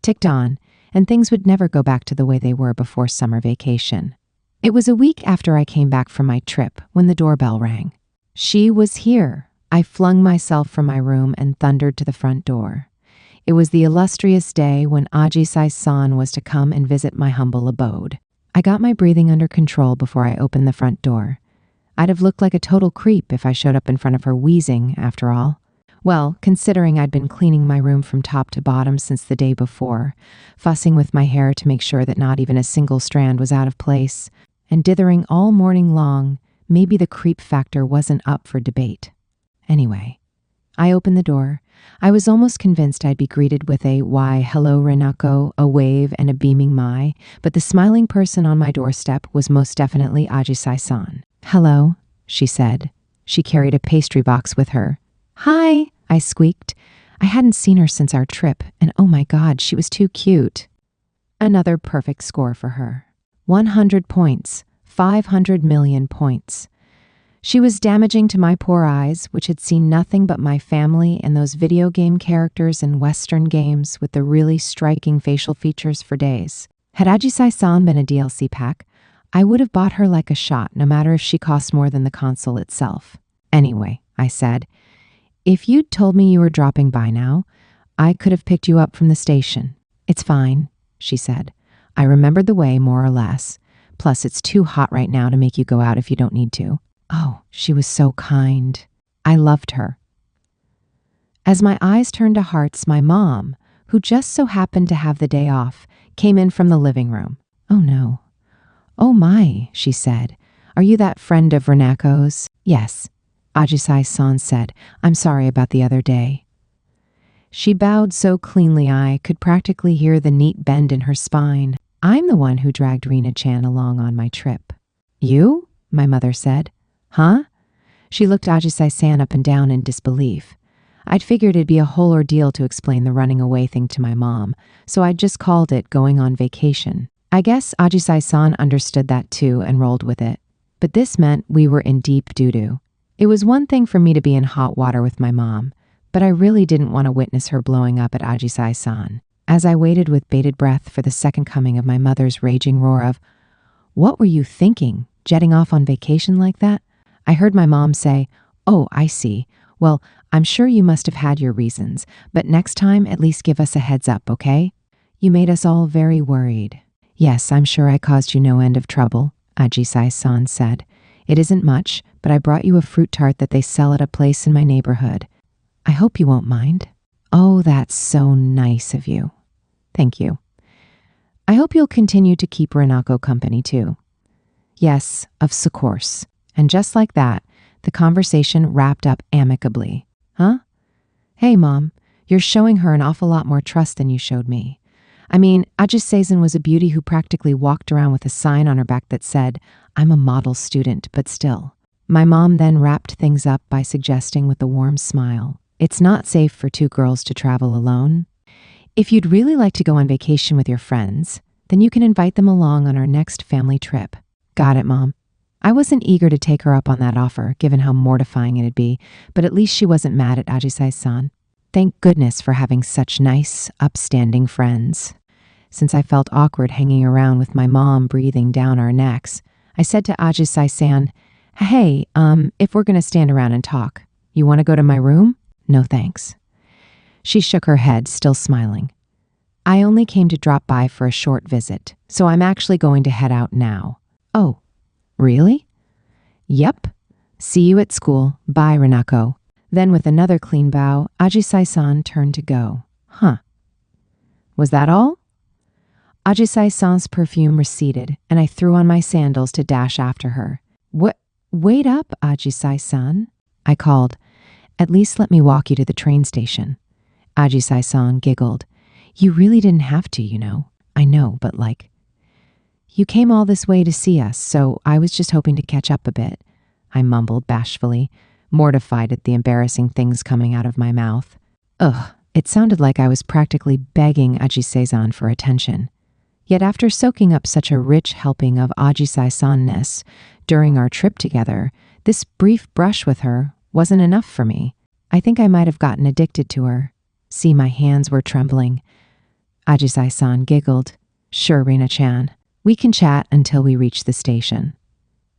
Ticked on, and things would never go back to the way they were before summer vacation. It was a week after I came back from my trip when the doorbell rang. She was here. I flung myself from my room and thundered to the front door. It was the illustrious day when Ajisai-san was to come and visit my humble abode. I got my breathing under control before I opened the front door. I'd have looked like a total creep if I showed up in front of her wheezing, after all. Well, considering I'd been cleaning my room from top to bottom since the day before, fussing with my hair to make sure that not even a single strand was out of place, and dithering all morning long, maybe the creep factor wasn't up for debate. Anyway, I opened the door. I was almost convinced I'd be greeted with a "Why, hello, Renako," a wave, and a beaming Mai, but the smiling person on my doorstep was most definitely Ajisai-san. "Hello," she said. She carried a pastry box with her. "Hi," I squeaked. I hadn't seen her since our trip, and oh my God, she was too cute. Another perfect score for her. 100 points, 500 million points. She was damaging to my poor eyes, which had seen nothing but my family and those video game characters in Western games with the really striking facial features for days. Had Ajisai-san been a DLC pack, I would have bought her like a shot, no matter if she cost more than the console itself. "Anyway," I said, "if you'd told me you were dropping by now, I could have picked you up from the station." "It's fine," she said. "I remembered the way, more or less. Plus, it's too hot right now to make you go out if you don't need to." Oh, she was so kind. I loved her. As my eyes turned to hearts, my mom, who just so happened to have the day off, came in from the living room. "Oh no." "Oh my," she said. "Are you that friend of Renako's?" "Yes," Ajisai-san said. "I'm sorry about the other day." She bowed so cleanly I could practically hear the neat bend in her spine. "I'm the one who dragged Rina-chan along on my trip." "You?" my mother said. "Huh?" She looked Ajisai-san up and down in disbelief. I'd figured it'd be a whole ordeal to explain the running away thing to my mom, so I'd just called it going on vacation. I guess Ajisai-san understood that too and rolled with it. But this meant we were in deep doo-doo. It was one thing for me to be in hot water with my mom, but I really didn't want to witness her blowing up at Ajisai-san. As I waited with bated breath for the second coming of my mother's raging roar of, "What were you thinking, jetting off on vacation like that?" I heard my mom say, "Oh, I see. Well, I'm sure you must have had your reasons, but next time at least give us a heads up, okay? You made us all very worried." "Yes, I'm sure I caused you no end of trouble," Ajisai-san said. "It isn't much, but I brought you a fruit tart that they sell at a place in my neighborhood. I hope you won't mind." "Oh, that's so nice of you." "Thank you. I hope you'll continue to keep Renako company too." "Yes, of course." And just like that, the conversation wrapped up amicably. "Huh? Hey, Mom, you're showing her an awful lot more trust than you showed me. I mean, Ajisai-san was a beauty who practically walked around with a sign on her back that said, 'I'm a model student,' but still." My mom then wrapped things up by suggesting with a warm smile, "It's not safe for two girls to travel alone. If you'd really like to go on vacation with your friends, then you can invite them along on our next family trip." Got it, Mom. I wasn't eager to take her up on that offer, given how mortifying it'd be, but at least she wasn't mad at Ajisai-san. Thank goodness for having such nice, upstanding friends. Since I felt awkward hanging around with my mom breathing down our necks, I said to Ajisai-san, "Hey, if we're going to stand around and talk, you want to go to my room?" "No, thanks." She shook her head, still smiling. "I only came to drop by for a short visit, so I'm actually going to head out now." "Oh, really?" "Yep. See you at school. Bye, Renako." Then with another clean bow, Ajisai-san turned to go. Huh. Was that all? Ajisai-san's perfume receded, and I threw on my sandals to dash after her. Wait up, Ajisai-san," I called. "At least let me walk you to the train station." Ajisai-san giggled. "You really didn't have to, you know." "I know, but you came all this way to see us, so I was just hoping to catch up a bit," I mumbled bashfully, mortified at the embarrassing things coming out of my mouth. Ugh, it sounded like I was practically begging Ajisai-san for attention. Yet after soaking up such a rich helping of Ajisai-san-ness during our trip together, this brief brush with her wasn't enough for me. I think I might have gotten addicted to her. See, my hands were trembling. Ajisai-san giggled. "Sure, Rina-chan. We can chat until we reach the station."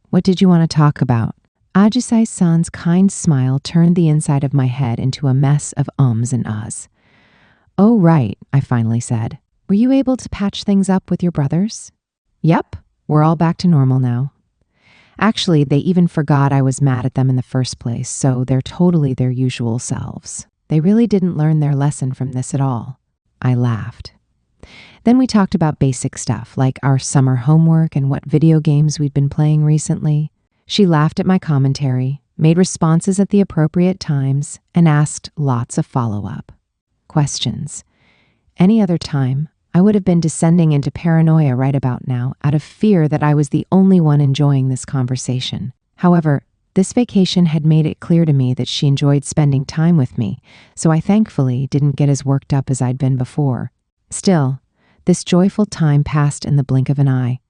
"What did you want to talk about?" Ajisai-san's kind smile turned the inside of my head into a mess of ums and ahs. "Oh, right," I finally said. "Were you able to patch things up with your brothers?" "Yep, we're all back to normal now. Actually, they even forgot I was mad at them in the first place, so they're totally their usual selves. They really didn't learn their lesson from this at all." I laughed. Then we talked about basic stuff, like our summer homework and what video games we'd been playing recently. She laughed at my commentary, made responses at the appropriate times, and asked lots of follow-up questions. Any other time, I would have been descending into paranoia right about now out of fear that I was the only one enjoying this conversation. However, this vacation had made it clear to me that she enjoyed spending time with me, so I thankfully didn't get as worked up as I'd been before. Still, this joyful time passed in the blink of an eye.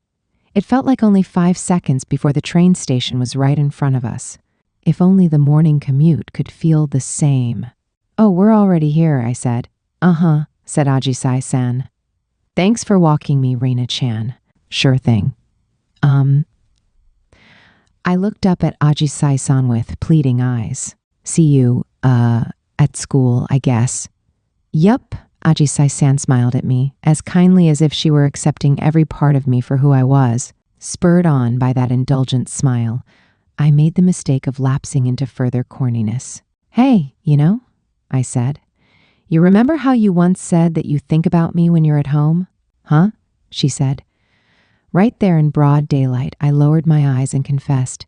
It felt like only 5 seconds before the train station was right in front of us. If only the morning commute could feel the same. "Oh, we're already here," I said. "Uh-huh," said Ajisai-san. "Thanks for walking me, Reina-chan." "Sure thing." I looked up at Ajisai-san with pleading eyes. "See you, at school, I guess." "Yup," Ajisai-san smiled at me, as kindly as if she were accepting every part of me for who I was. Spurred on by that indulgent smile, I made the mistake of lapsing into further corniness. "Hey, I said. "You remember how you once said that you think about me when you're at home?" "Huh?" she said. Right there in broad daylight, I lowered my eyes and confessed.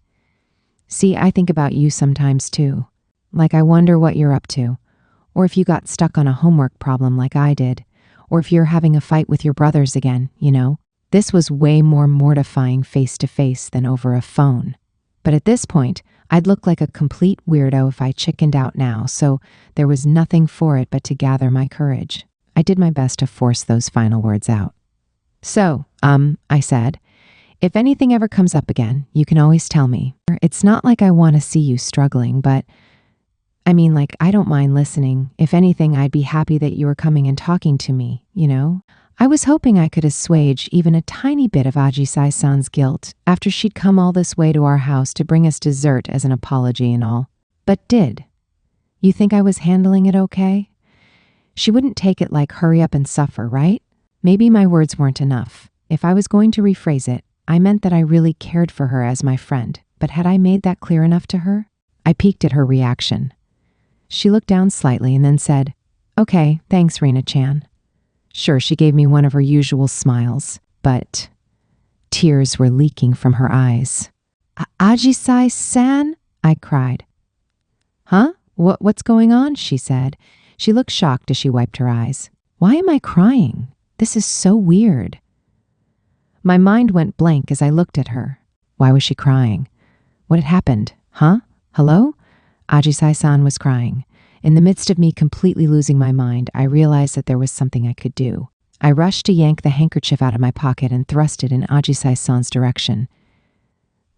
"See, I think about you sometimes too. Like I wonder what you're up to. Or if you got stuck on a homework problem like I did. Or if you're having a fight with your brothers again, This was way more mortifying face-to-face than over a phone. But at this point, I'd look like a complete weirdo if I chickened out now, so there was nothing for it but to gather my courage. I did my best to force those final words out. "So, I said, if anything ever comes up again, you can always tell me. It's not like I want to see you struggling, but I don't mind listening. If anything, I'd be happy that you were coming and talking to me, I was hoping I could assuage even a tiny bit of Ajisai-san's guilt after she'd come all this way to our house to bring us dessert as an apology and all. But did. You think I was handling it okay? She wouldn't take it like hurry up and suffer, right? Maybe my words weren't enough. If I was going to rephrase it, I meant that I really cared for her as my friend, but had I made that clear enough to her? I peeked at her reaction. She looked down slightly and then said, "Okay, thanks, Reina-chan." Sure, she gave me one of her usual smiles, but tears were leaking from her eyes. "Ajisai-san?" I cried. "Huh? What's going on?" she said. She looked shocked as she wiped her eyes. "Why am I crying? This is so weird." My mind went blank as I looked at her. Why was she crying? What had happened? Huh? Hello? Ajisai-san was crying. In the midst of me completely losing my mind, I realized that there was something I could do. I rushed to yank the handkerchief out of my pocket and thrust it in Ajisai-san's direction.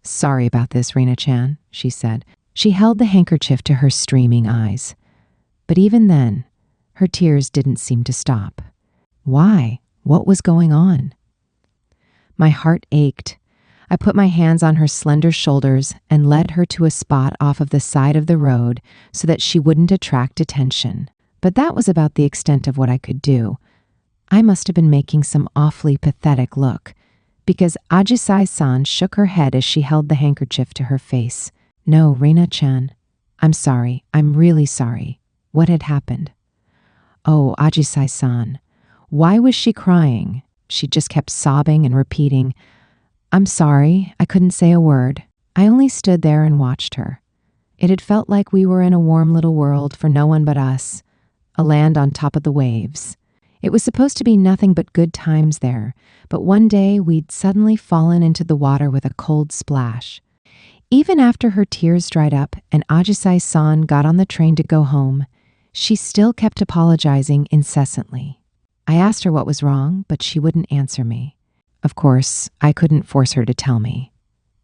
Sorry about this, Rina-chan, she said. She held the handkerchief to her streaming eyes. But even then, her tears didn't seem to stop. Why? What was going on? My heart ached. I put my hands on her slender shoulders and led her to a spot off of the side of the road so that she wouldn't attract attention. But that was about the extent of what I could do. I must have been making some awfully pathetic look, because Ajisai-san shook her head as she held the handkerchief to her face. No, Rina-chan. I'm sorry. I'm really sorry. What had happened? Oh, Ajisai-san. Why was she crying? She just kept sobbing and repeating, I'm sorry, I couldn't say a word. I only stood there and watched her. It had felt like we were in a warm little world for no one but us, a land on top of the waves. It was supposed to be nothing but good times there, but one day we'd suddenly fallen into the water with a cold splash. Even after her tears dried up and Ajisai-san got on the train to go home, she still kept apologizing incessantly. I asked her what was wrong, but she wouldn't answer me. Of course, I couldn't force her to tell me.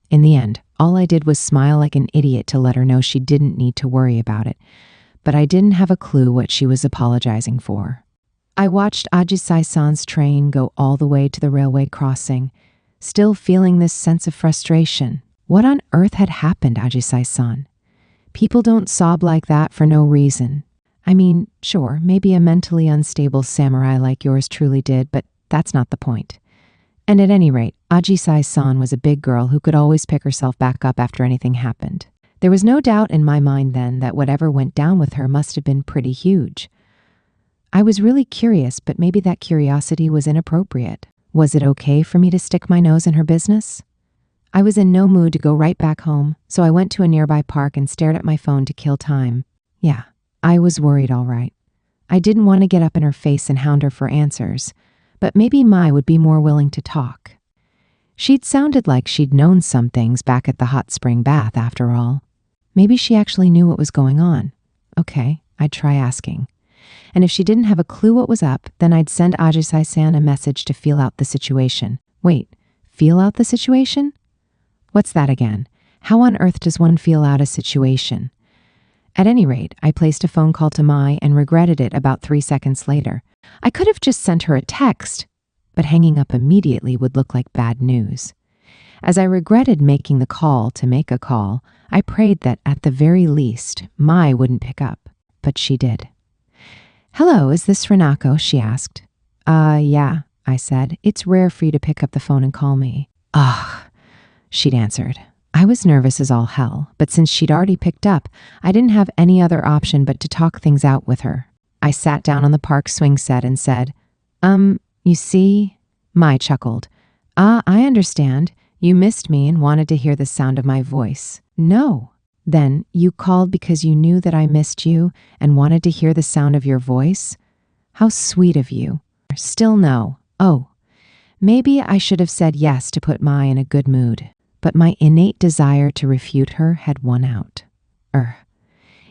In the end, all I did was smile like an idiot to let her know she didn't need to worry about it, but I didn't have a clue what she was apologizing for. I watched Ajisai-san's train go all the way to the railway crossing, still feeling this sense of frustration. What on earth had happened, Ajisai-san? People don't sob like that for no reason. I mean, sure, maybe a mentally unstable samurai like yours truly did, but that's not the point. And at any rate, Ajisai-san was a big girl who could always pick herself back up after anything happened. There was no doubt in my mind then that whatever went down with her must have been pretty huge. I was really curious, but maybe that curiosity was inappropriate. Was it okay for me to stick my nose in her business? I was in no mood to go right back home, so I went to a nearby park and stared at my phone to kill time. Yeah, I was worried, all right. I didn't want to get up in her face and hound her for answers, but maybe Mai would be more willing to talk. She'd sounded like she'd known some things back at the hot spring bath, after all. Maybe she actually knew what was going on. Okay, I'd try asking. And if she didn't have a clue what was up, then I'd send Ajisai-san a message to feel out the situation. Wait, feel out the situation? What's that again? How on earth does one feel out a situation? At any rate, I placed a phone call to Mai and regretted it about 3 seconds later. I could have just sent her a text, but hanging up immediately would look like bad news. As I regretted making the call to make a call, I prayed that at the very least, Mai wouldn't pick up, but she did. Hello, is this Renako? She asked. Yeah, I said. It's rare for you to pick up the phone and call me. Ugh, she'd answered. I was nervous as all hell, but since she'd already picked up, I didn't have any other option but to talk things out with her. I sat down on the park swing set and said, you see? Mai chuckled. I understand. You missed me and wanted to hear the sound of my voice. No. Then, you called because you knew that I missed you and wanted to hear the sound of your voice? How sweet of you. Still no. Oh, maybe I should have said yes to put Mai in a good mood, but my innate desire to refute her had won out.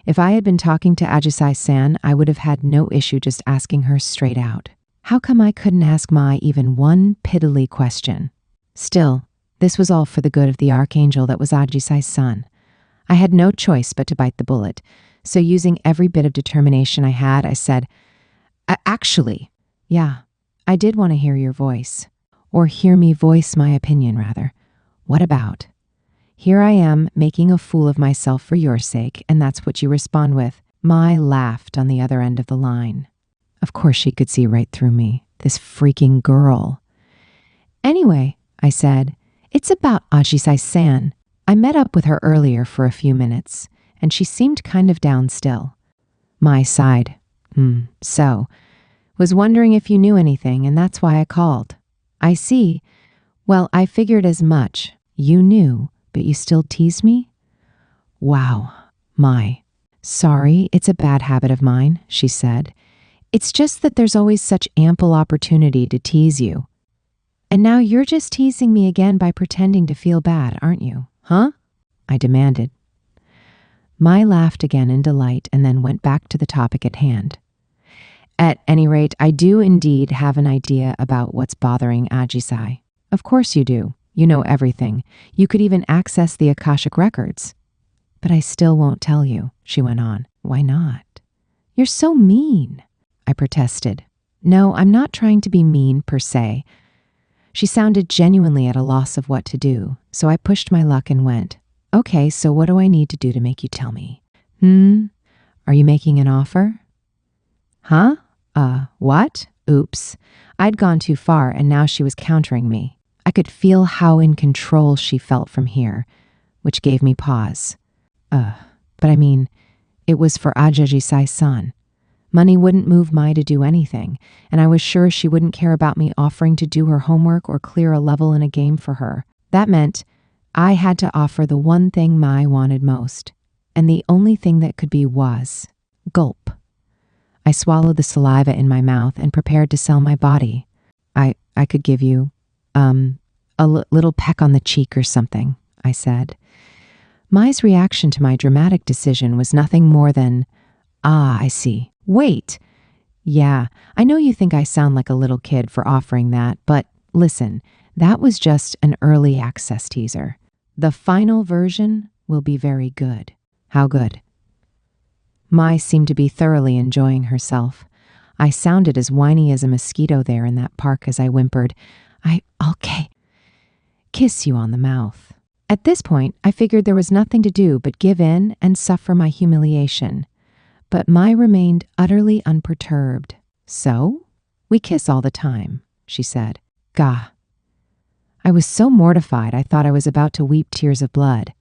If I had been talking to Ajisai-san, I would have had no issue just asking her straight out. How come I couldn't ask Mai even one piddly question? Still, this was all for the good of the archangel that was Ajisai's son. I had no choice but to bite the bullet, so using every bit of determination I had, I said, Actually, yeah, I did want to hear your voice. Or hear me voice my opinion, rather. What about? Here I am, making a fool of myself for your sake, and that's what you respond with. Mai laughed on the other end of the line. Of course she could see right through me, this freaking girl. Anyway, I said, it's about Ajisai-san. I met up with her earlier for a few minutes, and she seemed kind of down still. Mai sighed. So. Was wondering if you knew anything, and that's why I called. I see. Well, I figured as much. You knew, but you still tease me? Wow, Mai. Sorry, it's a bad habit of mine, she said. It's just that there's always such ample opportunity to tease you. And now you're just teasing me again by pretending to feel bad, aren't you? Huh? I demanded. Mai laughed again in delight and then went back to the topic at hand. At any rate, I do indeed have an idea about what's bothering Ajisai. Of course you do. You know everything. You could even access the Akashic records. But I still won't tell you, she went on. Why not? You're so mean, I protested. No, I'm not trying to be mean per se. She sounded genuinely at a loss of what to do, so I pushed my luck and went, Okay, so what do I need to do to make you tell me? Are you making an offer? Huh? What? Oops. I'd gone too far and now she was countering me. I could feel how in control she felt from here, which gave me pause. But I mean, it was for Ajajisai-san. Money wouldn't move Mai to do anything, and I was sure she wouldn't care about me offering to do her homework or clear a level in a game for her. That meant I had to offer the one thing Mai wanted most, and the only thing that could be was gulp. I swallowed the saliva in my mouth and prepared to sell my body. I could give you, little peck on the cheek or something, I said. Mai's reaction to my dramatic decision was nothing more than, I see. Wait. Yeah, I know you think I sound like a little kid for offering that, but listen, that was just an early access teaser. The final version will be very good. How good? Mai seemed to be thoroughly enjoying herself. I sounded as whiny as a mosquito there in that park as I whimpered, I'll kiss you on the mouth. At this point, I figured there was nothing to do but give in and suffer my humiliation. But Mai remained utterly unperturbed. So? We kiss all the time, she said. Gah. I was so mortified I thought I was about to weep tears of blood.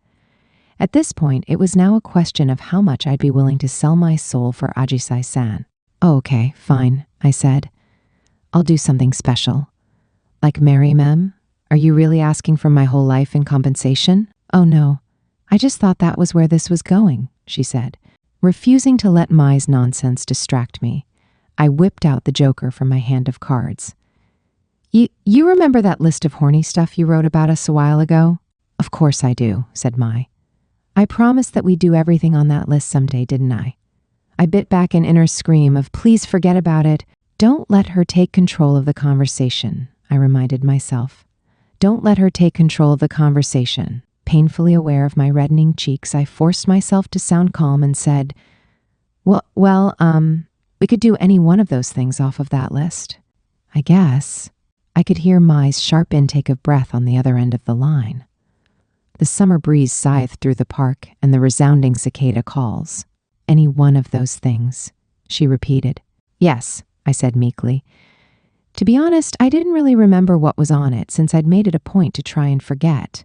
At this point, it was now a question of how much I'd be willing to sell my soul for Ajisai-san. Oh, okay, fine, I said. I'll do something special. Like marry Mem? Are you really asking for my whole life in compensation? Oh no, I just thought that was where this was going, she said. Refusing to let Mai's nonsense distract me, I whipped out the joker from my hand of cards. You remember that list of horny stuff you wrote about us a while ago? Of course I do, said Mai. I promised that we'd do everything on that list someday, didn't I? I bit back an inner scream of, please forget about it. Don't let her take control of the conversation, I reminded myself. Don't let her take control of the conversation. Painfully aware of my reddening cheeks, I forced myself to sound calm and said, Well, we could do any one of those things off of that list. I guess. I could hear Mai's sharp intake of breath on the other end of the line. The summer breeze scythed through the park and the resounding cicada calls. Any one of those things, she repeated. Yes, I said meekly. To be honest, I didn't really remember what was on it since I'd made it a point to try and forget.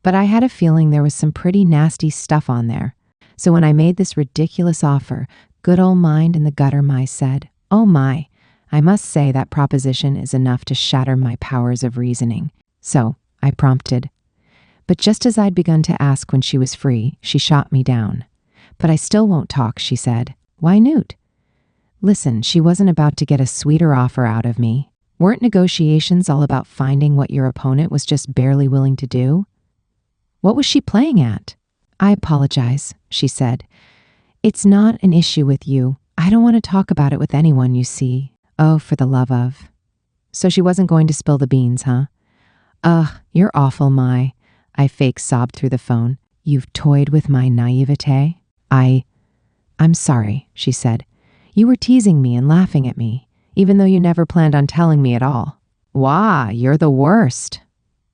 But I had a feeling there was some pretty nasty stuff on there. So when I made this ridiculous offer, good old mind in the gutter Mai said, Oh my, I must say that proposition is enough to shatter my powers of reasoning. So I prompted. But just as I'd begun to ask when she was free, she shot me down. But I still won't talk, she said. Why Newt? Listen, she wasn't about to get a sweeter offer out of me. Weren't negotiations all about finding what your opponent was just barely willing to do? What was she playing at? I apologize, she said. It's not an issue with you. I don't want to talk about it with anyone, you see. Oh, for the love of. So she wasn't going to spill the beans, huh? You're awful, Mai. I fake sobbed through the phone. You've toyed with my naivete? I'm sorry, she said. You were teasing me and laughing at me, even though you never planned on telling me at all. Wah, you're the worst.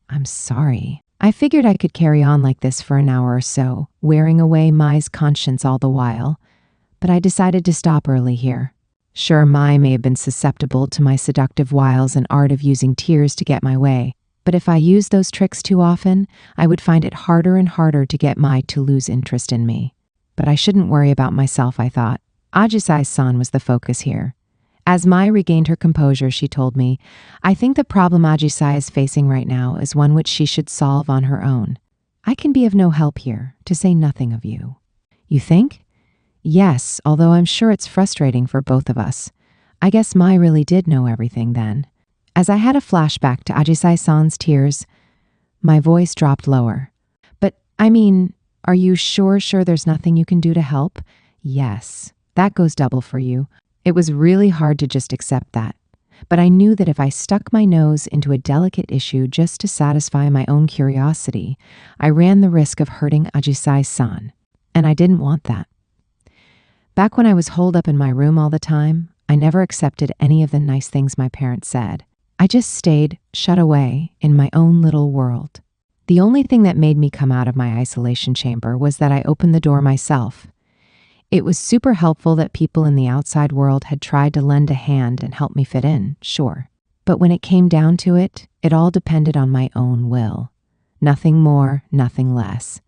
I'm sorry. I figured I could carry on like this for an hour or so, wearing away Mai's conscience all the while, but I decided to stop early here. Sure, Mai may have been susceptible to my seductive wiles and art of using tears to get my way, but if I used those tricks too often, I would find it harder and harder to get Mai to lose interest in me. But I shouldn't worry about myself, I thought. Ajisai-san was the focus here. As Mai regained her composure, she told me, I think the problem Ajisai is facing right now is one which she should solve on her own. I can be of no help here, to say nothing of you. You think? Yes, although I'm sure it's frustrating for both of us. I guess Mai really did know everything then. As I had a flashback to Ajisai-san's tears, my voice dropped lower. But, I mean, Are you sure there's nothing you can do to help? Yes, that goes double for you. It was really hard to just accept that. But I knew that if I stuck my nose into a delicate issue just to satisfy my own curiosity, I ran the risk of hurting Ajisai-san. And I didn't want that. Back when I was holed up in my room all the time, I never accepted any of the nice things my parents said. I just stayed shut away in my own little world. The only thing that made me come out of my isolation chamber was that I opened the door myself. It was super helpful that people in the outside world had tried to lend a hand and help me fit in, sure. But when it came down to it, it all depended on my own will. Nothing more, nothing less.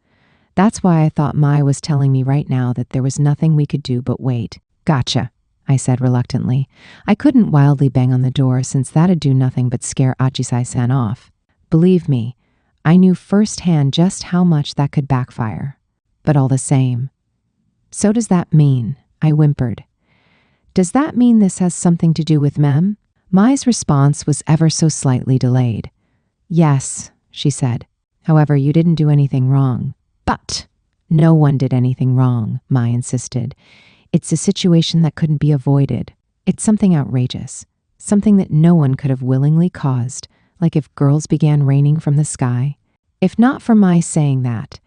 That's why I thought Mai was telling me right now that there was nothing we could do but wait. Gotcha, I said reluctantly. I couldn't wildly bang on the door since that'd do nothing but scare Ajisai-san off. Believe me, I knew firsthand just how much that could backfire. But all the same. So does that mean? I whimpered. Does that mean this has something to do with Mem? Mai's response was ever so slightly delayed. Yes, she said. However, you didn't do anything wrong. But no one did anything wrong, Mai insisted. It's a situation that couldn't be avoided. It's something outrageous. Something that no one could have willingly caused, like if girls began raining from the sky. If not for Mai saying that,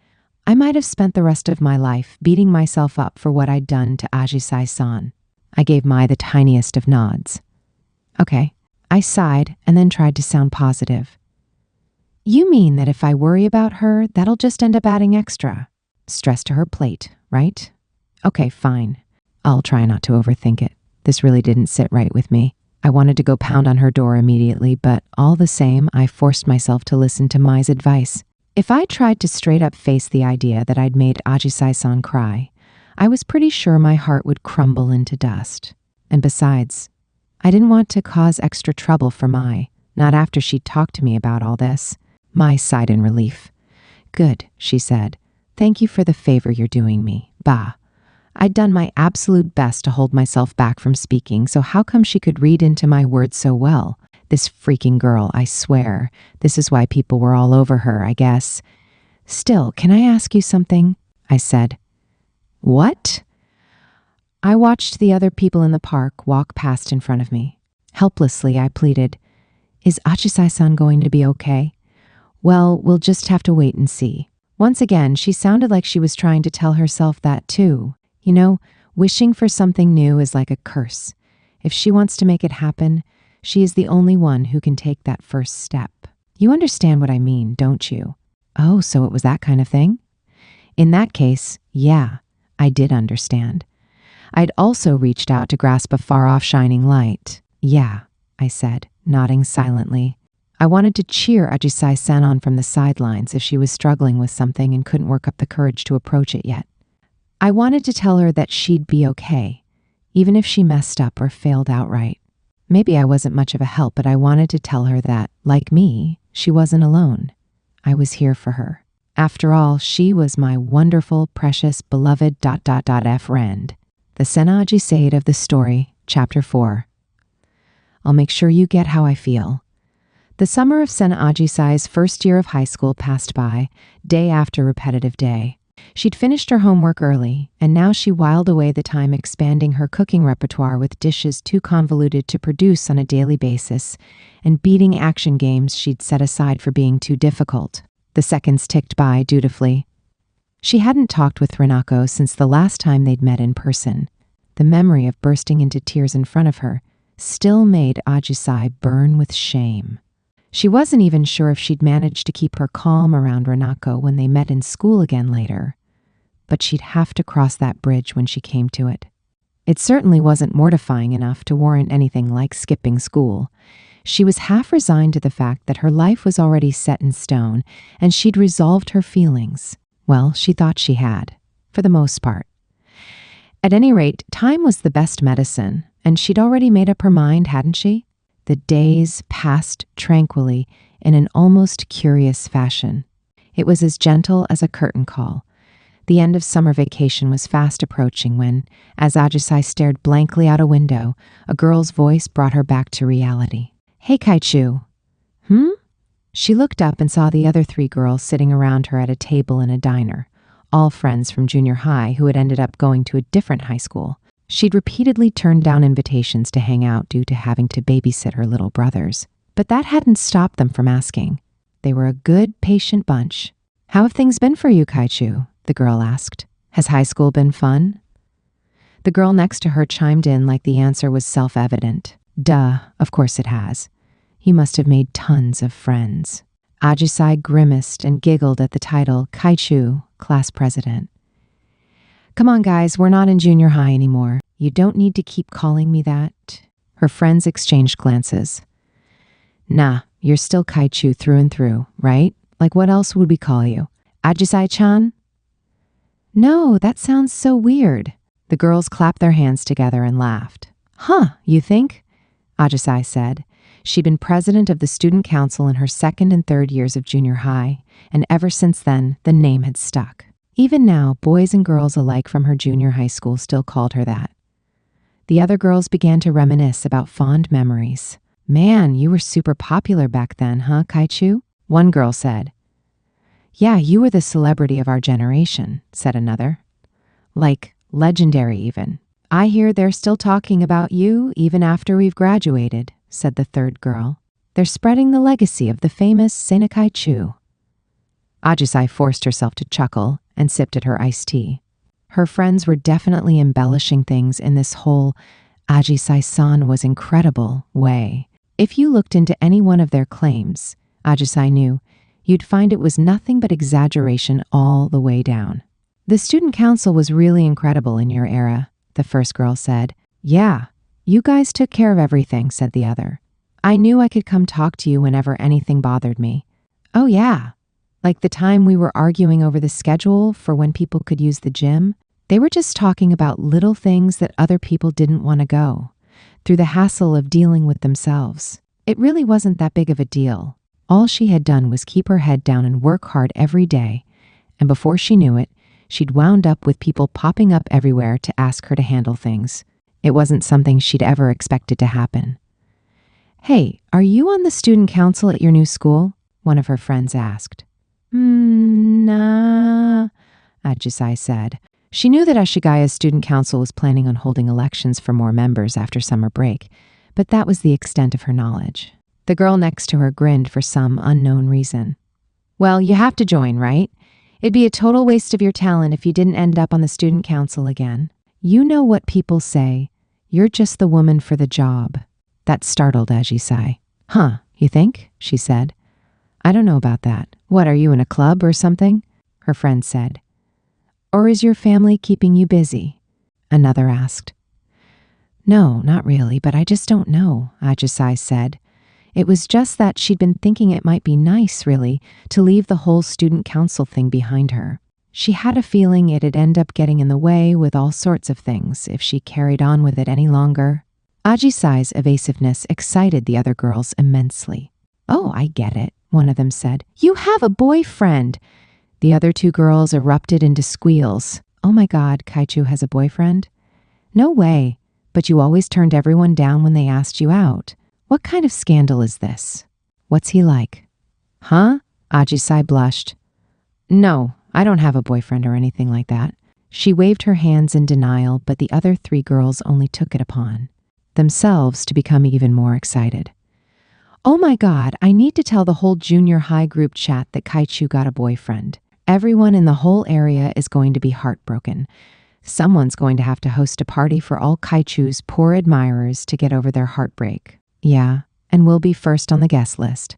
I might have spent the rest of my life beating myself up for what I'd done to Ajisai-san. I gave Mai the tiniest of nods. Okay, I sighed and then tried to sound positive. You mean that if I worry about her, that'll just end up adding extra? Stress to her plate, right? Okay, fine. I'll try not to overthink it. This really didn't sit right with me. I wanted to go pound on her door immediately, but all the same, I forced myself to listen to Mai's advice. If I tried to straight up face the idea that I'd made Ajisai-san cry, I was pretty sure my heart would crumble into dust. And besides, I didn't want to cause extra trouble for Mai, not after she'd talked to me about all this. Mai sighed in relief. Good, she said. Thank you for the favor you're doing me. Bah. I'd done my absolute best to hold myself back from speaking, so how come she could read into my words so well? This freaking girl, I swear. This is why people were all over her, I guess. Still, can I ask you something? I said. What? I watched the other people in the park walk past in front of me. Helplessly, I pleaded, Is Ajisai-san going to be okay? Well, we'll just have to wait and see. Once again, she sounded like she was trying to tell herself that too. You know, wishing for something new is like a curse. If she wants to make it happen, she is the only one who can take that first step. You understand what I mean, don't you? Oh, so it was that kind of thing? In that case, yeah, I did understand. I'd also reached out to grasp a far-off shining light. Yeah, I said, nodding silently. I wanted to cheer Ajisai-san on from the sidelines if she was struggling with something and couldn't work up the courage to approach it yet. I wanted to tell her that she'd be okay, even if she messed up or failed outright. Maybe I wasn't much of a help, but I wanted to tell her that, like me, she wasn't alone. I was here for her. After all, she was my wonderful, precious, beloved ... friend. The Senna Sade of the story, Chapter 4. I'll make sure you get how I feel. The summer of Senna Ajisai's first year of high school passed by, day after repetitive day. She'd finished her homework early, and now she whiled away the time expanding her cooking repertoire with dishes too convoluted to produce on a daily basis, and beating action games she'd set aside for being too difficult. The seconds ticked by dutifully. She hadn't talked with Renako since the last time they'd met in person. The memory of bursting into tears in front of her still made Ajisai burn with shame. She wasn't even sure if she'd managed to keep her calm around Renako when they met in school again later, but she'd have to cross that bridge when she came to it. It certainly wasn't mortifying enough to warrant anything like skipping school. She was half resigned to the fact that her life was already set in stone, and she'd resolved her feelings. Well, she thought she had, for the most part. At any rate, time was the best medicine, and she'd already made up her mind, hadn't she? The days passed tranquilly in an almost curious fashion. It was as gentle as a curtain call. The end of summer vacation was fast approaching when, as Ajisai stared blankly out a window, a girl's voice brought her back to reality. Hey, Kaichu. She looked up and saw the other 3 girls sitting around her at a table in a diner, all friends from junior high who had ended up going to a different high school. She'd repeatedly turned down invitations to hang out due to having to babysit her little brothers. But that hadn't stopped them from asking. They were a good, patient bunch. "How have things been for you, Kaichu?" the girl asked. "Has high school been fun?" The girl next to her chimed in like the answer was self-evident. "Duh, of course it has. You must have made tons of friends." Ajisai grimaced and giggled at the title, Kaichu, class president. "Come on, guys, we're not in junior high anymore. You don't need to keep calling me that." Her friends exchanged glances. "Nah, you're still Kaichu through and through, right? Like what else would we call you? Ajisai-chan?" "No, that sounds so weird." The girls clapped their hands together and laughed. "Huh, you think?" Ajisai said. She'd been president of the student council in her second and third years of junior high, and ever since then, the name had stuck. Even now, boys and girls alike from her junior high school still called her that. The other girls began to reminisce about fond memories. "Man, you were super popular back then, huh, Kaichu?" one girl said. "Yeah, you were the celebrity of our generation," said another. "Like, legendary even. I hear they're still talking about you even after we've graduated," said the third girl. "They're spreading the legacy of the famous Seina Kaichu." Ajisai forced herself to chuckle and sipped at her iced tea. Her friends were definitely embellishing things in this whole Ajisai-san was incredible way. If you looked into any one of their claims, Ajisai knew, you'd find it was nothing but exaggeration all the way down. "The student council was really incredible in your era," the first girl said. "Yeah, you guys took care of everything," said the other. "I knew I could come talk to you whenever anything bothered me." "Oh yeah, like the time we were arguing over the schedule for when people could use the gym." They were just talking about little things that other people didn't want to go, through the hassle of dealing with themselves. It really wasn't that big of a deal. All she had done was keep her head down and work hard every day, and before she knew it, she'd wound up with people popping up everywhere to ask her to handle things. It wasn't something she'd ever expected to happen. "Hey, are you on the student council at your new school?" one of her friends asked. Nah," Ajisai said. She knew that Ashigaya's student council was planning on holding elections for more members after summer break, but that was the extent of her knowledge. The girl next to her grinned for some unknown reason. "Well, you have to join, right? It'd be a total waste of your talent if you didn't end up on the student council again. You know what people say, you're just the woman for the job." That startled Ajisai. "Huh, you think?" she said. "I don't know about that. What, are you in a club or something?" her friend said. "Or is your family keeping you busy?" another asked. "No, not really, but I just don't know," Ajisai said. It was just that she'd been thinking it might be nice, really, to leave the whole student council thing behind her. She had a feeling it'd end up getting in the way with all sorts of things if she carried on with it any longer. Ajisai's evasiveness excited the other girls immensely. "Oh, I get it," one of them said. "You have a boyfriend." The other two girls erupted into squeals. "Oh my God, Kaichu has a boyfriend?" "No way, but you always turned everyone down when they asked you out. What kind of scandal is this? What's he like?" "Huh?" Ajisai blushed. "No, I don't have a boyfriend or anything like that." She waved her hands in denial, but the other three girls only took it upon themselves to become even more excited. "Oh my God, I need to tell the whole junior high group chat that Kaichu got a boyfriend. Everyone in the whole area is going to be heartbroken. Someone's going to have to host a party for all Kaichu's poor admirers to get over their heartbreak. Yeah, and we'll be first on the guest list."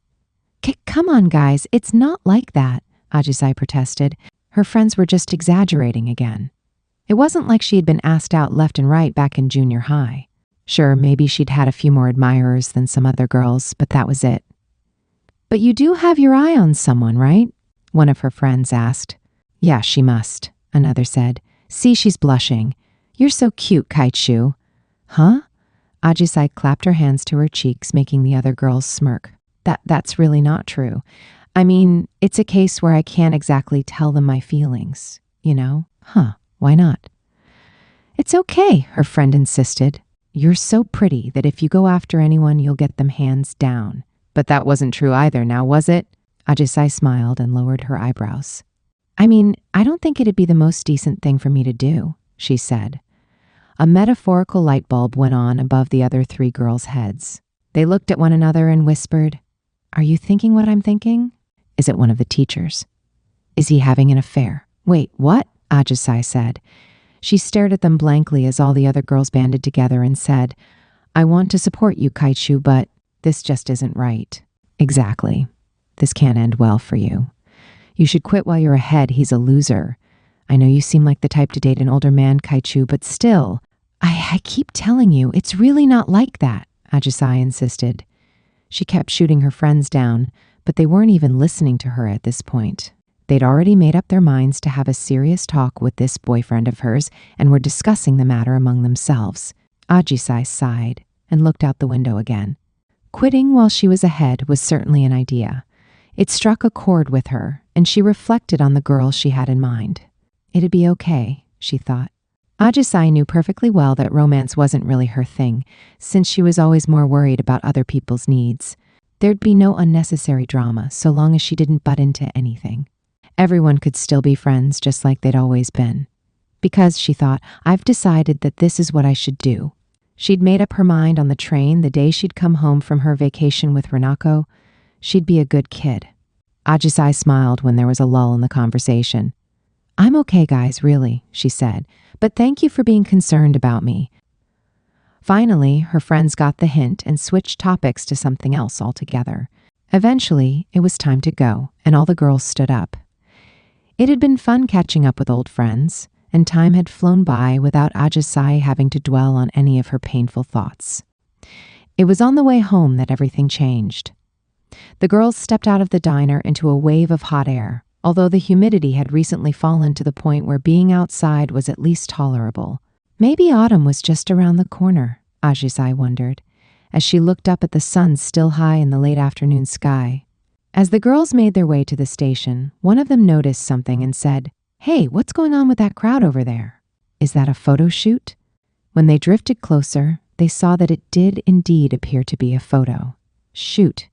Come on, guys, it's not like that," Ajisai protested. Her friends were just exaggerating again. It wasn't like she had been asked out left and right back in junior high. Sure, maybe she'd had a few more admirers than some other girls, but that was it. "But you do have your eye on someone, right?" one of her friends asked. "Yeah, she must," another said. "See, she's blushing. You're so cute, Kaichu." "Huh?" Ajisai clapped her hands to her cheeks, making the other girls smirk. That's really not true. I mean, it's a case where I can't exactly tell them my feelings, you know?" "Huh, why not?" "It's okay," her friend insisted. "You're so pretty that if you go after anyone, you'll get them hands down." "But that wasn't true either, now was it?" Ajisai smiled and lowered her eyebrows. I mean, I don't think it'd be the most decent thing for me to do, she said. A metaphorical light bulb went on above the other three girls' heads. They looked at one another and whispered, "Are you thinking what I'm thinking? Is it one of the teachers? Is he having an affair?" "Wait, what?" Ajisai said. She stared at them blankly as all the other girls banded together and said, "I want to support you, Kaichu, but this just isn't right." "Exactly. This can't end well for you. You should quit while you're ahead. He's a loser. I know you seem like the type to date an older man, Kaichu, but still, I keep telling you, it's really not like that," Ajisai insisted. She kept shooting her friends down, but they weren't even listening to her at this point. They'd already made up their minds to have a serious talk with this boyfriend of hers and were discussing the matter among themselves. Ajisai sighed and looked out the window again. Quitting while she was ahead was certainly an idea. It struck a chord with her, and she reflected on the girl she had in mind. It'd be okay, she thought. Ajisai knew perfectly well that romance wasn't really her thing, since she was always more worried about other people's needs. There'd be no unnecessary drama so long as she didn't butt into anything. Everyone could still be friends just like they'd always been. Because, she thought, I've decided that this is what I should do. She'd made up her mind on the train the day she'd come home from her vacation with Renako. She'd be a good kid. Ajisai smiled when there was a lull in the conversation. "I'm okay, guys, really," she said, "but thank you for being concerned about me." Finally, her friends got the hint and switched topics to something else altogether. Eventually, it was time to go, and all the girls stood up. It had been fun catching up with old friends, and time had flown by without Ajisai having to dwell on any of her painful thoughts. It was on the way home that everything changed. The girls stepped out of the diner into a wave of hot air, although the humidity had recently fallen to the point where being outside was at least tolerable. Maybe autumn was just around the corner, Ajisai wondered, as she looked up at the sun still high in the late afternoon sky. As the girls made their way to the station, one of them noticed something and said, "Hey, what's going on with that crowd over there? Is that a photo shoot?" When they drifted closer, they saw that it did indeed appear to be a photo shoot.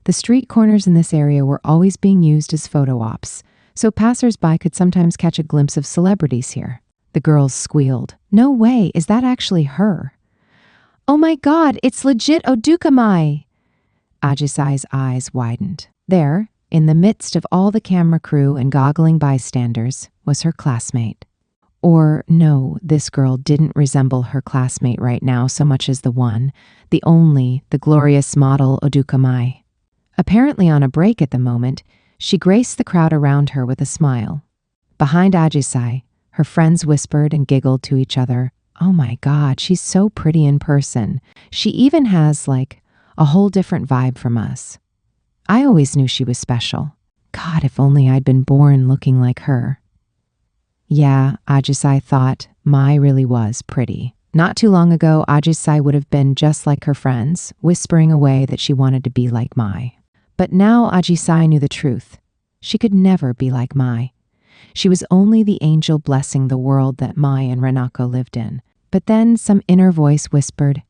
The street corners in this area were always being used as photo ops, so passers-by could sometimes catch a glimpse of celebrities here. The girls squealed. "No way, is that actually her?" "Oh my God, it's legit Odukamai!" Ajisai's eyes widened. There, in the midst of all the camera crew and goggling bystanders, was her classmate. Or no, this girl didn't resemble her classmate right now so much as the one, the only, the glorious model Odukamai. Apparently on a break at the moment, she graced the crowd around her with a smile. Behind Ajisai, her friends whispered and giggled to each other, "Oh my God, she's so pretty in person. She even has, like, a whole different vibe from us. I always knew she was special. God, if only I'd been born looking like her." Yeah, Ajisai thought, Mai really was pretty. Not too long ago, Ajisai would have been just like her friends, whispering away that she wanted to be like Mai. But now Ajisai knew the truth. She could never be like Mai. She was only the angel blessing the world that Mai and Renako lived in. But then some inner voice whispered,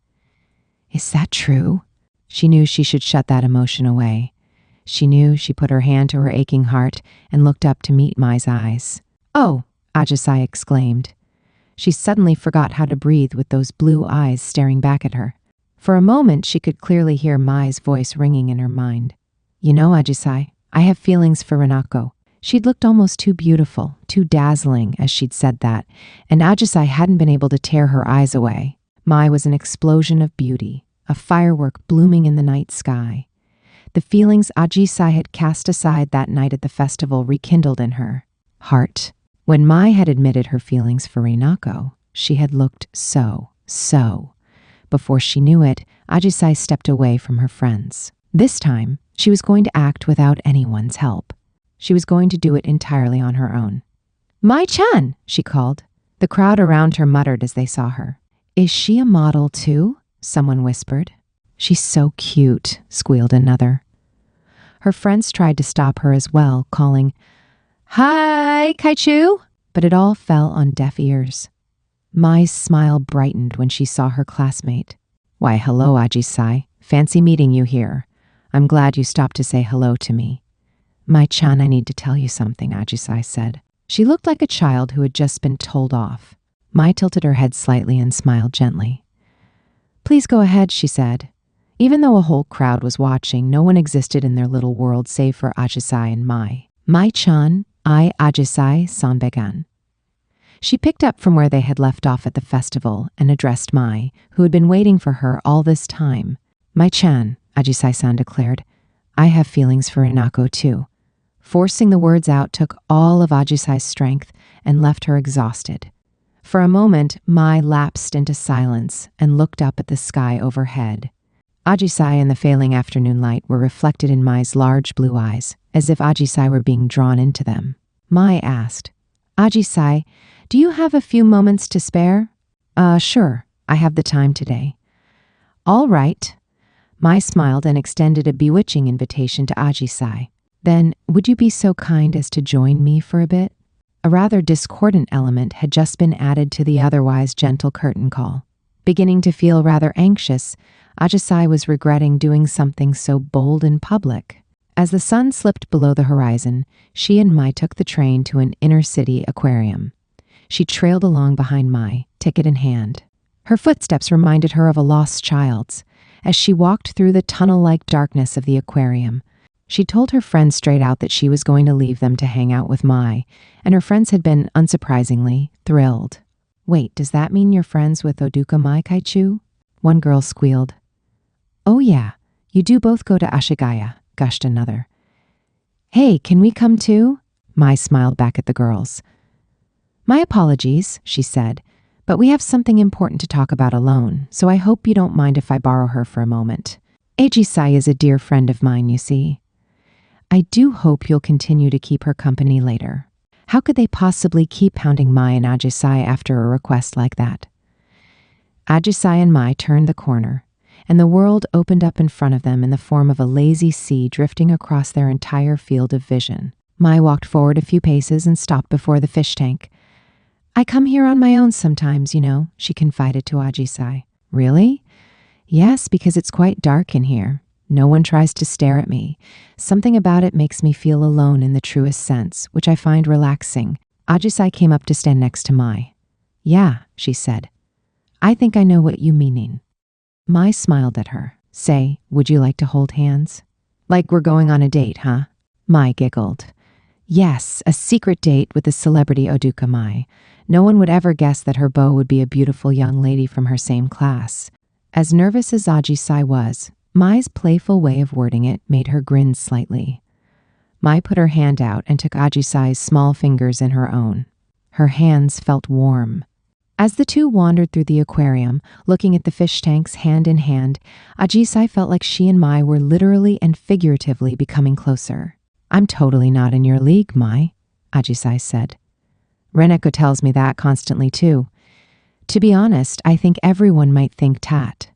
"Is that true?" She knew she should shut that emotion away. She knew she put her hand to her aching heart and looked up to meet Mai's eyes. "Oh!" Ajisai exclaimed. She suddenly forgot how to breathe with those blue eyes staring back at her. For a moment, she could clearly hear Mai's voice ringing in her mind. "You know, Ajisai, I have feelings for Renako." She'd looked almost too beautiful, too dazzling as she'd said that, and Ajisai hadn't been able to tear her eyes away. Mai was an explosion of beauty, a firework blooming in the night sky. The feelings Ajisai had cast aside that night at the festival rekindled in her heart. When Mai had admitted her feelings for Renako, she had looked so. Before she knew it, Ajisai stepped away from her friends. This time, she was going to act without anyone's help. She was going to do it entirely on her own. "Mai-chan!" she called. The crowd around her muttered as they saw her. "Is she a model too?" someone whispered. "She's so cute," squealed another. Her friends tried to stop her as well, calling, "Hi, Kaichu!" But it all fell on deaf ears. Mai's smile brightened when she saw her classmate. "Why, hello, Ajisai. Fancy meeting you here. I'm glad you stopped to say hello to me." Mai-chan, I need to tell you something, Ajisai said. She looked like a child who had just been told off. Mai tilted her head slightly and smiled gently. Please go ahead, she said. Even though a whole crowd was watching, no one existed in their little world save for Ajisai and Mai. Mai-chan, I Ajisai Sanbegan. She picked up from where they had left off at the festival and addressed Mai, who had been waiting for her all this time. Mai-chan, Ajisai-san declared. I have feelings for Inako too. Forcing the words out took all of Ajisai's strength and left her exhausted. For a moment, Mai lapsed into silence and looked up at the sky overhead. Ajisai and the failing afternoon light were reflected in Mai's large blue eyes, as if Ajisai were being drawn into them. Mai asked, Ajisai, do you have a few moments to spare? Sure, I have the time today. All right. Mai smiled and extended a bewitching invitation to Ajisai. Then, would you be so kind as to join me for a bit? A rather discordant element had just been added to the otherwise gentle curtain call. Beginning to feel rather anxious, Ajisai was regretting doing something so bold in public. As the sun slipped below the horizon, she and Mai took the train to an inner-city aquarium. She trailed along behind Mai, ticket in hand. Her footsteps reminded her of a lost child's. As she walked through the tunnel-like darkness of the aquarium, she told her friends straight out that she was going to leave them to hang out with Mai, and her friends had been, unsurprisingly, thrilled. Wait, does that mean you're friends with Oduka Mai Kaichu? One girl squealed. Oh yeah, you do both go to Ashigaya, gushed another. Hey, can we come too? Mai smiled back at the girls. My apologies, she said, but we have something important to talk about alone, so I hope you don't mind if I borrow her for a moment. Ajisai is a dear friend of mine, you see. I do hope you'll continue to keep her company later. How could they possibly keep hounding Mai and Ajisai after a request like that? Ajisai and Mai turned the corner, and the world opened up in front of them in the form of a lazy sea drifting across their entire field of vision. Mai walked forward a few paces and stopped before the fish tank. I come here on my own sometimes, you know, she confided to Ajisai. Really? Yes, because it's quite dark in here. No one tries to stare at me. Something about it makes me feel alone in the truest sense, which I find relaxing. Ajisai came up to stand next to Mai. Yeah, she said. I think I know what you meaning. Mai smiled at her. Say, would you like to hold hands? Like we're going on a date, huh? Mai giggled. Yes, a secret date with the celebrity Oduka Mai. No one would ever guess that her beau would be a beautiful young lady from her same class. As nervous as Ajisai was, Mai's playful way of wording it made her grin slightly. Mai put her hand out and took Ajisai's small fingers in her own. Her hands felt warm. As the two wandered through the aquarium, looking at the fish tanks hand in hand, Ajisai felt like she and Mai were literally and figuratively becoming closer. I'm totally not in your league, Mai, Ajisai said. Reneko tells me that constantly too. To be honest, I think everyone might think Tat.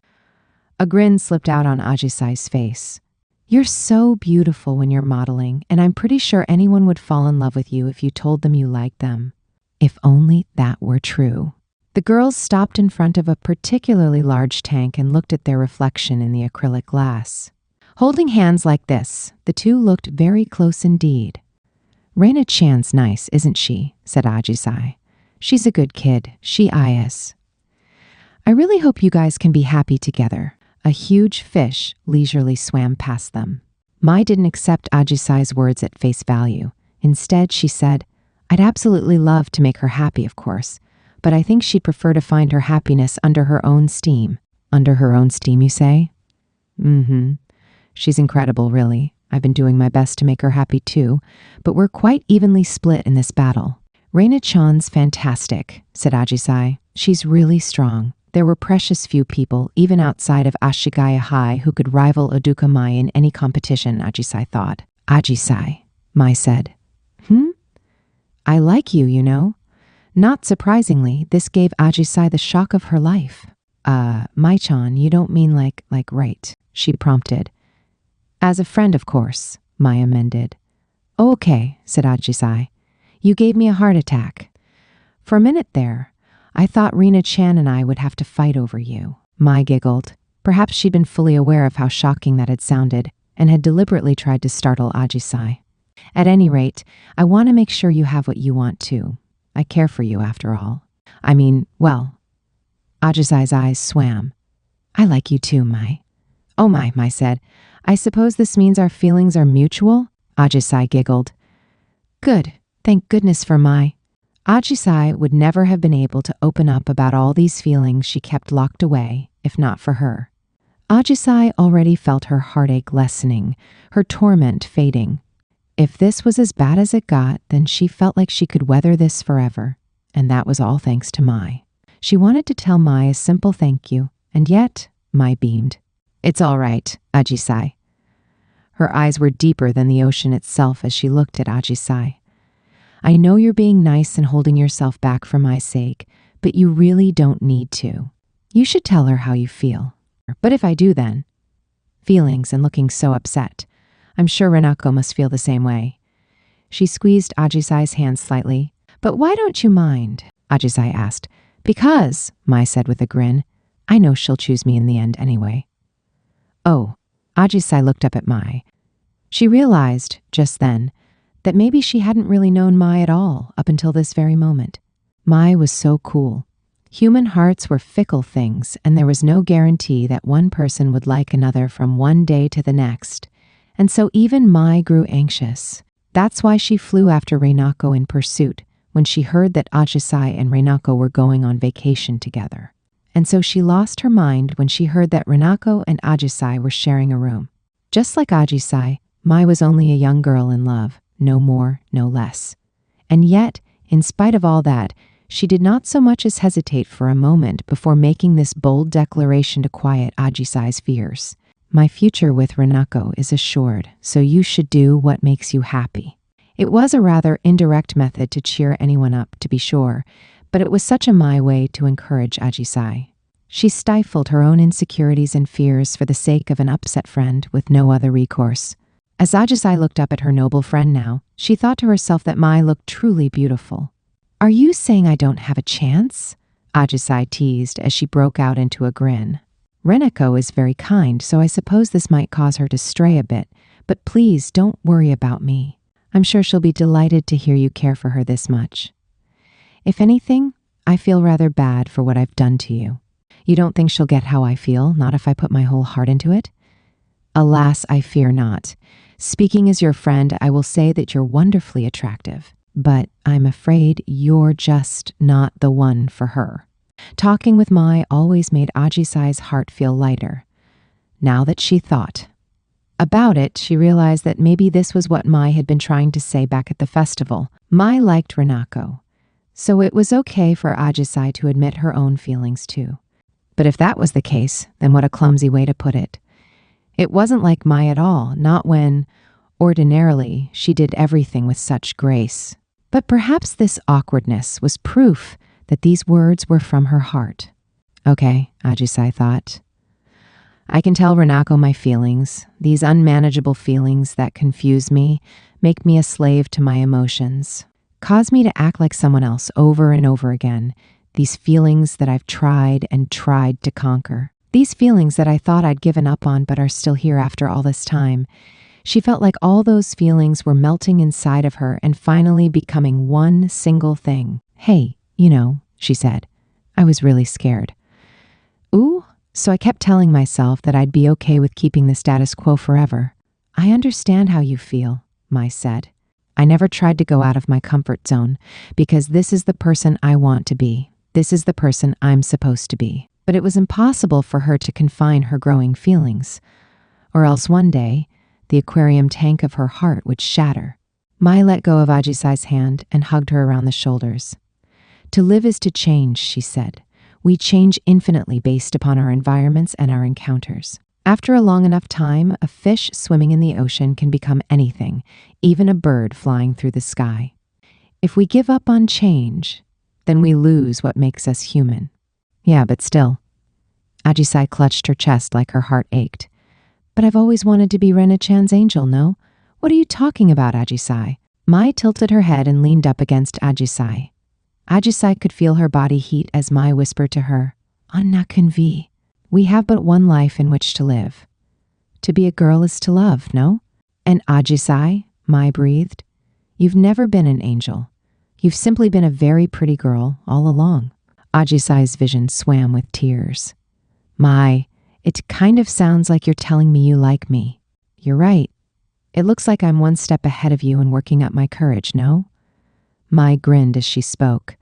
A grin slipped out on Ajisai's face. You're so beautiful when you're modeling, and I'm pretty sure anyone would fall in love with you if you told them you liked them. If only that were true. The girls stopped in front of a particularly large tank and looked at their reflection in the acrylic glass. Holding hands like this, the two looked very close indeed. Reina-chan's nice, isn't she? Said Ajisai. She's a good kid. She is. I really hope you guys can be happy together. A huge fish leisurely swam past them. Mai didn't accept Ajisai's words at face value. Instead, she said, I'd absolutely love to make her happy, of course, but I think she'd prefer to find her happiness under her own steam. Under her own steam, you say? Mm-hmm. She's incredible, really. I've been doing my best to make her happy too, but we're quite evenly split in this battle. Reina-chan's fantastic, said Ajisai. She's really strong. There were precious few people, even outside of Ashigaya High, who could rival Oduka Mai in any competition, Ajisai thought. Ajisai, Mai said. I like you, you know. Not surprisingly, this gave Ajisai the shock of her life. Mai-chan, you don't mean like right, she prompted. As a friend, of course, Mai amended. Oh, okay, said Ajisai. You gave me a heart attack. For a minute there, I thought Reina-chan and I would have to fight over you. Mai giggled. Perhaps she'd been fully aware of how shocking that had sounded, and had deliberately tried to startle Ajisai. At any rate, I want to make sure you have what you want too. I care for you after all. I mean, well, Ajisai's eyes swam. I like you too, Mai. Oh my, Mai said. I suppose this means our feelings are mutual? Ajisai giggled. Good. Thank goodness for Mai. Ajisai would never have been able to open up about all these feelings she kept locked away, if not for her. Ajisai already felt her heartache lessening, her torment fading. If this was as bad as it got, then she felt like she could weather this forever, and that was all thanks to Mai. She wanted to tell Mai a simple thank you, and yet Mai beamed. It's all right, Ajisai. Her eyes were deeper than the ocean itself as she looked at Ajisai. I know you're being nice and holding yourself back for my sake, but you really don't need to. You should tell her how you feel. But if I do then? Feelings and looking so upset. I'm sure Renako must feel the same way. She squeezed Ajisai's hand slightly. But why don't you mind? Ajisai asked. Because, Mai said with a grin, I know she'll choose me in the end anyway. Oh, Ajisai looked up at Mai. She realized, just then, that maybe she hadn't really known Mai at all up until this very moment. Mai was so cool. Human hearts were fickle things, and there was no guarantee that one person would like another from one day to the next. And so even Mai grew anxious. That's why she flew after Renako in pursuit when she heard that Ajisai and Renako were going on vacation together. And so she lost her mind when she heard that Renako and Ajisai were sharing a room. Just like Ajisai, Mai was only a young girl in love, no more, no less. And yet, in spite of all that, she did not so much as hesitate for a moment before making this bold declaration to quiet Ajisai's fears. My future with Renako is assured, so you should do what makes you happy. It was a rather indirect method to cheer anyone up, to be sure, but it was such a Mai way to encourage Ajisai. She stifled her own insecurities and fears for the sake of an upset friend with no other recourse. As Ajisai looked up at her noble friend now, she thought to herself that Mai looked truly beautiful. Are you saying I don't have a chance? Ajisai teased as she broke out into a grin. Renako is very kind, so I suppose this might cause her to stray a bit, but please don't worry about me. I'm sure she'll be delighted to hear you care for her this much. If anything, I feel rather bad for what I've done to you. You don't think she'll get how I feel, not if I put my whole heart into it? Alas, I fear not. Speaking as your friend, I will say that you're wonderfully attractive, but I'm afraid you're just not the one for her. Talking with Mai always made Ajisai's heart feel lighter. Now that she thought about it, she realized that maybe this was what Mai had been trying to say back at the festival. Mai liked Renako, so it was okay for Ajisai to admit her own feelings too. But if that was the case, then what a clumsy way to put it. It wasn't like Mai at all, not when, ordinarily, she did everything with such grace. But perhaps this awkwardness was proof that these words were from her heart. Okay, Ajisai thought. I can tell Renako my feelings, these unmanageable feelings that confuse me, make me a slave to my emotions, cause me to act like someone else over and over again, these feelings that I've tried and tried to conquer. These feelings that I thought I'd given up on but are still here after all this time. She felt like all those feelings were melting inside of her and finally becoming one single thing. Hey, she said, I was really scared. Ooh, so I kept telling myself that I'd be okay with keeping the status quo forever. I understand how you feel, Mai said. I never tried to go out of my comfort zone because this is the person I want to be. This is the person I'm supposed to be. But it was impossible for her to confine her growing feelings, or else one day, the aquarium tank of her heart would shatter. Mai let go of Ajisai's hand and hugged her around the shoulders. To live is to change, she said. We change infinitely based upon our environments and our encounters. After a long enough time, a fish swimming in the ocean can become anything, even a bird flying through the sky. If we give up on change, then we lose what makes us human. Yeah, but still. Ajisai clutched her chest like her heart ached. But I've always wanted to be Rena-chan's angel, no? What are you talking about, Ajisai? Mai tilted her head and leaned up against Ajisai. Ajisai could feel her body heat as Mai whispered to her, Anna Kunvi, we have but one life in which to live. To be a girl is to love, no? And Ajisai, Mai breathed. You've never been an angel. You've simply been a very pretty girl all along. Ajisai's vision swam with tears. Mai, it kind of sounds like you're telling me you like me. You're right. It looks like I'm one step ahead of you in working up my courage, no? Mai grinned as she spoke.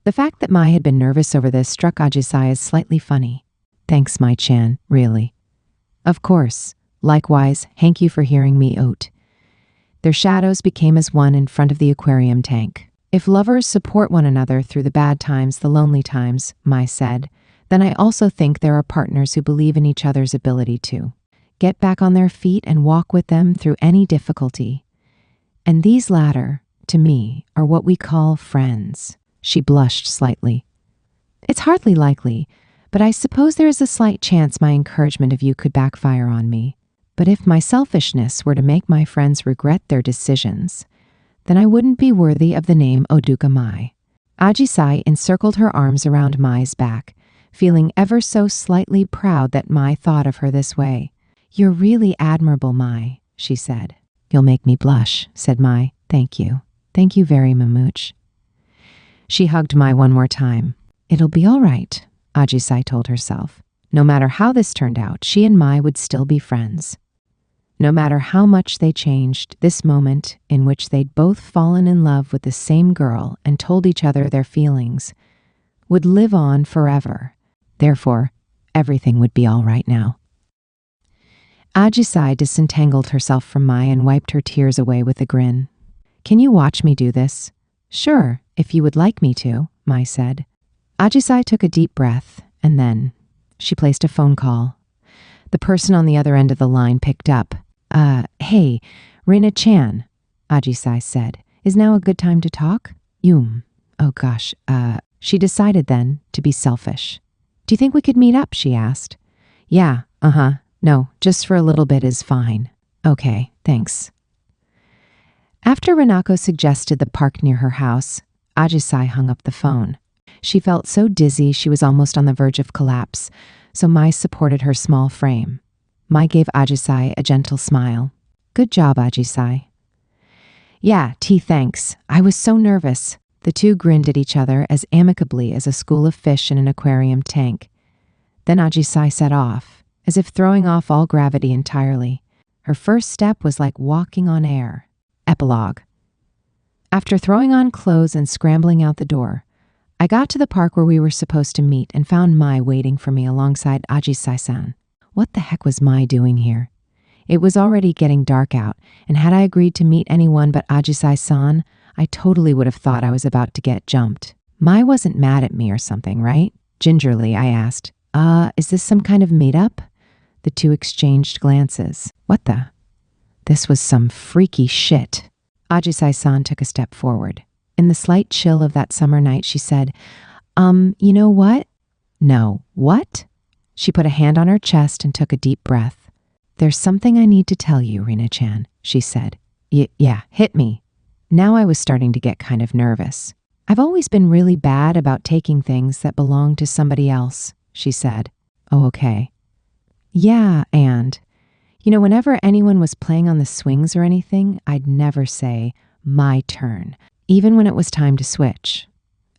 The fact that Mai had been nervous over this struck Ajisai as slightly funny. Thanks, Mai-chan, really. Of course. Likewise, thank you for hearing me out. Their shadows became as one in front of the aquarium tank. If lovers support one another through the bad times, the lonely times, Mai said, then I also think there are partners who believe in each other's ability to get back on their feet and walk with them through any difficulty. And these latter, to me, are what we call friends. She blushed slightly. It's hardly likely, but I suppose there is a slight chance my encouragement of you could backfire on me. But if my selfishness were to make my friends regret their decisions, then I wouldn't be worthy of the name Oduka Mai. Ajisai encircled her arms around Mai's back, feeling ever so slightly proud that Mai thought of her this way. You're really admirable, Mai, she said. You'll make me blush, said Mai. Thank you. Thank you very much. She hugged Mai one more time. It'll be all right, Ajisai told herself. No matter how this turned out, she and Mai would still be friends. No matter how much they changed, this moment in which they'd both fallen in love with the same girl and told each other their feelings would live on forever. Therefore, everything would be all right now. Ajisai disentangled herself from Mai and wiped her tears away with a grin. Can you watch me do this? Sure, if you would like me to, Mai said. Ajisai took a deep breath, and then she placed a phone call. The person on the other end of the line picked up. Hey, Rina-chan, Ajisai said. Is now a good time to talk? Oh gosh, she decided then to be selfish. Do you think we could meet up, she asked. Yeah, no, just for a little bit is fine. Okay, thanks. After Renako suggested the park near her house, Ajisai hung up the phone. She felt so dizzy she was almost on the verge of collapse, so Mai supported her small frame. Mai gave Ajisai a gentle smile. Good job, Ajisai. Yeah, thanks. I was so nervous. The two grinned at each other as amicably as a school of fish in an aquarium tank. Then Ajisai set off, as if throwing off all gravity entirely. Her first step was like walking on air. Epilogue. After throwing on clothes and scrambling out the door, I got to the park where we were supposed to meet and found Mai waiting for me alongside Ajisai-san. What the heck was Mai doing here? It was already getting dark out, and had I agreed to meet anyone but Ajisai-san, I totally would have thought I was about to get jumped. Mai wasn't mad at me or something, right? Gingerly, I asked. Is this some kind of meet-up? The two exchanged glances. What the? This was some freaky shit. Ajisai-san took a step forward. In the slight chill of that summer night, she said, you know what? No, what? She put a hand on her chest and took a deep breath. There's something I need to tell you, Rina-chan, she said. Yeah, hit me. Now I was starting to get kind of nervous. I've always been really bad about taking things that belong to somebody else, she said. Oh, okay. Yeah, and, whenever anyone was playing on the swings or anything, I'd never say, my turn, even when it was time to switch.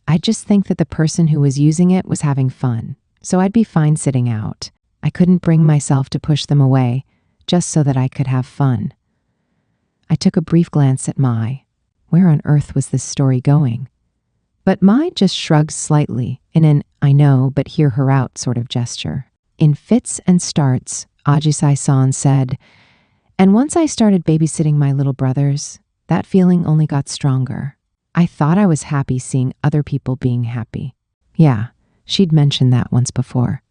I'd just think that the person who was using it was having fun, so I'd be fine sitting out. I couldn't bring myself to push them away, just so that I could have fun. I took a brief glance at Mai. Where on earth was this story going? But Mai just shrugged slightly in an I know but hear her out sort of gesture. In fits and starts, Ajisai-san said, and once I started babysitting my little brothers, that feeling only got stronger. I thought I was happy seeing other people being happy. Yeah, she'd mentioned that once before.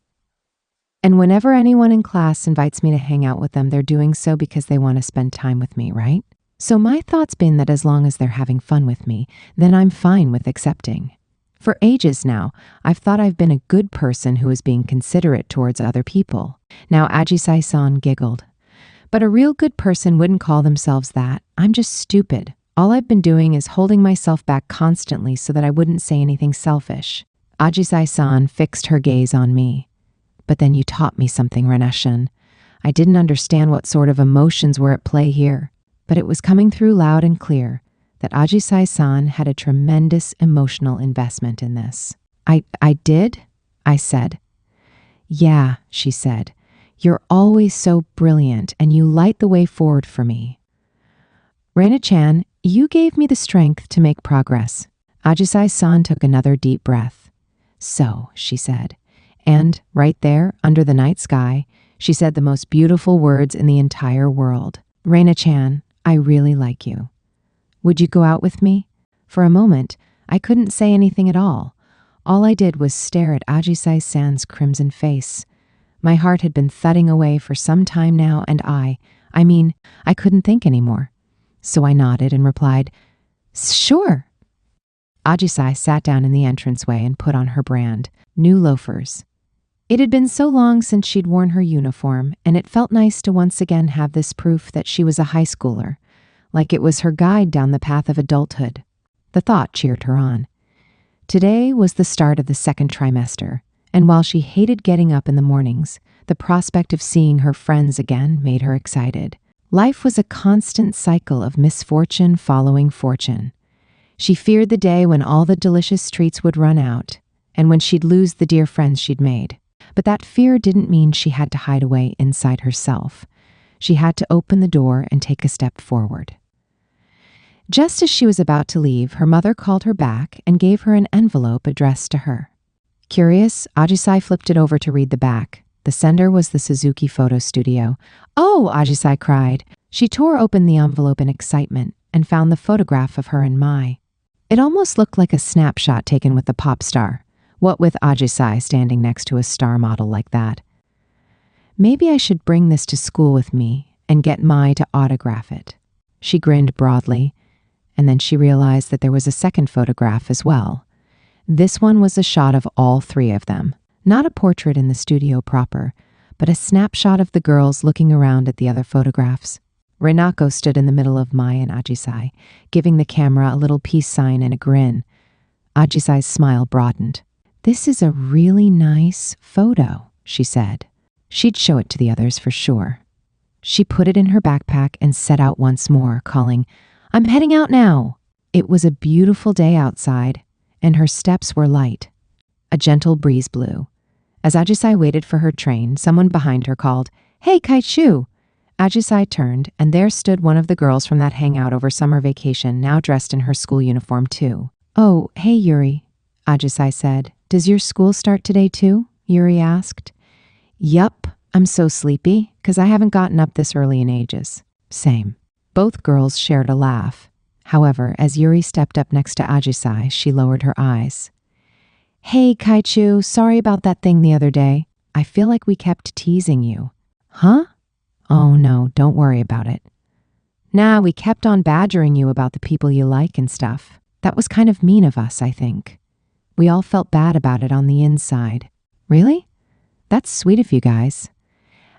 And whenever anyone in class invites me to hang out with them, they're doing so because they want to spend time with me, right? So my thought's been that as long as they're having fun with me, then I'm fine with accepting. For ages now, I've thought I've been a good person who is being considerate towards other people. Now Ajisai-san giggled. But a real good person wouldn't call themselves that. I'm just stupid. All I've been doing is holding myself back constantly so that I wouldn't say anything selfish. Ajisai-san fixed her gaze on me. But then you taught me something, Reneshan. I didn't understand what sort of emotions were at play here. but it was coming through loud and clear that Ajisai-san had a tremendous emotional investment in this. I did? I said. Yeah, she said. You're always so brilliant and you light the way forward for me. Reina-chan, you gave me the strength to make progress. Ajisai-san took another deep breath. So, she said. And right there, under the night sky, she said the most beautiful words in the entire world. Reina-chan, I really like you. Would you go out with me? For a moment, I couldn't say anything at all. All I did was stare at Ajisai-san's crimson face. My heart had been thudding away for some time now, and I couldn't think anymore. So I nodded and replied, Sure. Ajisai sat down in the entranceway and put on her brand, new loafers. It had been so long since she'd worn her uniform, and it felt nice to once again have this proof that she was a high schooler, like it was her guide down the path of adulthood. The thought cheered her on. Today was the start of the second trimester, and while she hated getting up in the mornings, the prospect of seeing her friends again made her excited. Life was a constant cycle of misfortune following fortune. She feared the day when all the delicious treats would run out, and when she'd lose the dear friends she'd made. But that fear didn't mean she had to hide away inside herself. She had to open the door and take a step forward. Just as she was about to leave, her mother called her back and gave her an envelope addressed to her. Curious, Ajisai flipped it over to read the back. The sender was the Suzuki Photo Studio. Oh, Ajisai cried. She tore open the envelope in excitement and found the photograph of her and Mai. It almost looked like a snapshot taken with the pop star. What with Ajisai standing next to a star model like that? Maybe I should bring this to school with me and get Mai to autograph it. She grinned broadly, and then she realized that there was a second photograph as well. This one was a shot of all three of them. Not a portrait in the studio proper, but a snapshot of the girls looking around at the other photographs. Renako stood in the middle of Mai and Ajisai, giving the camera a little peace sign and a grin. Ajisai's smile broadened. This is a really nice photo, she said. She'd show it to the others for sure. She put it in her backpack and set out once more, calling, I'm heading out now. It was a beautiful day outside, and her steps were light. A gentle breeze blew. As Ajisai waited for her train, someone behind her called, Hey, Kaishu! Ajisai turned, and there stood one of the girls from that hangout over summer vacation, now dressed in her school uniform too. Oh, hey, Yuri, Ajisai said. Does your school start today too? Yuri asked. Yup, I'm so sleepy, 'cause I haven't gotten up this early in ages. Same. Both girls shared a laugh. However, as Yuri stepped up next to Ajisai, she lowered her eyes. Hey, Kaichu, sorry about that thing the other day. I feel like we kept teasing you. Huh? Oh no, don't worry about it. Nah, we kept on badgering you about the people you like and stuff. That was kind of mean of us, I think. We all felt bad about it on the inside. Really? That's sweet of you guys.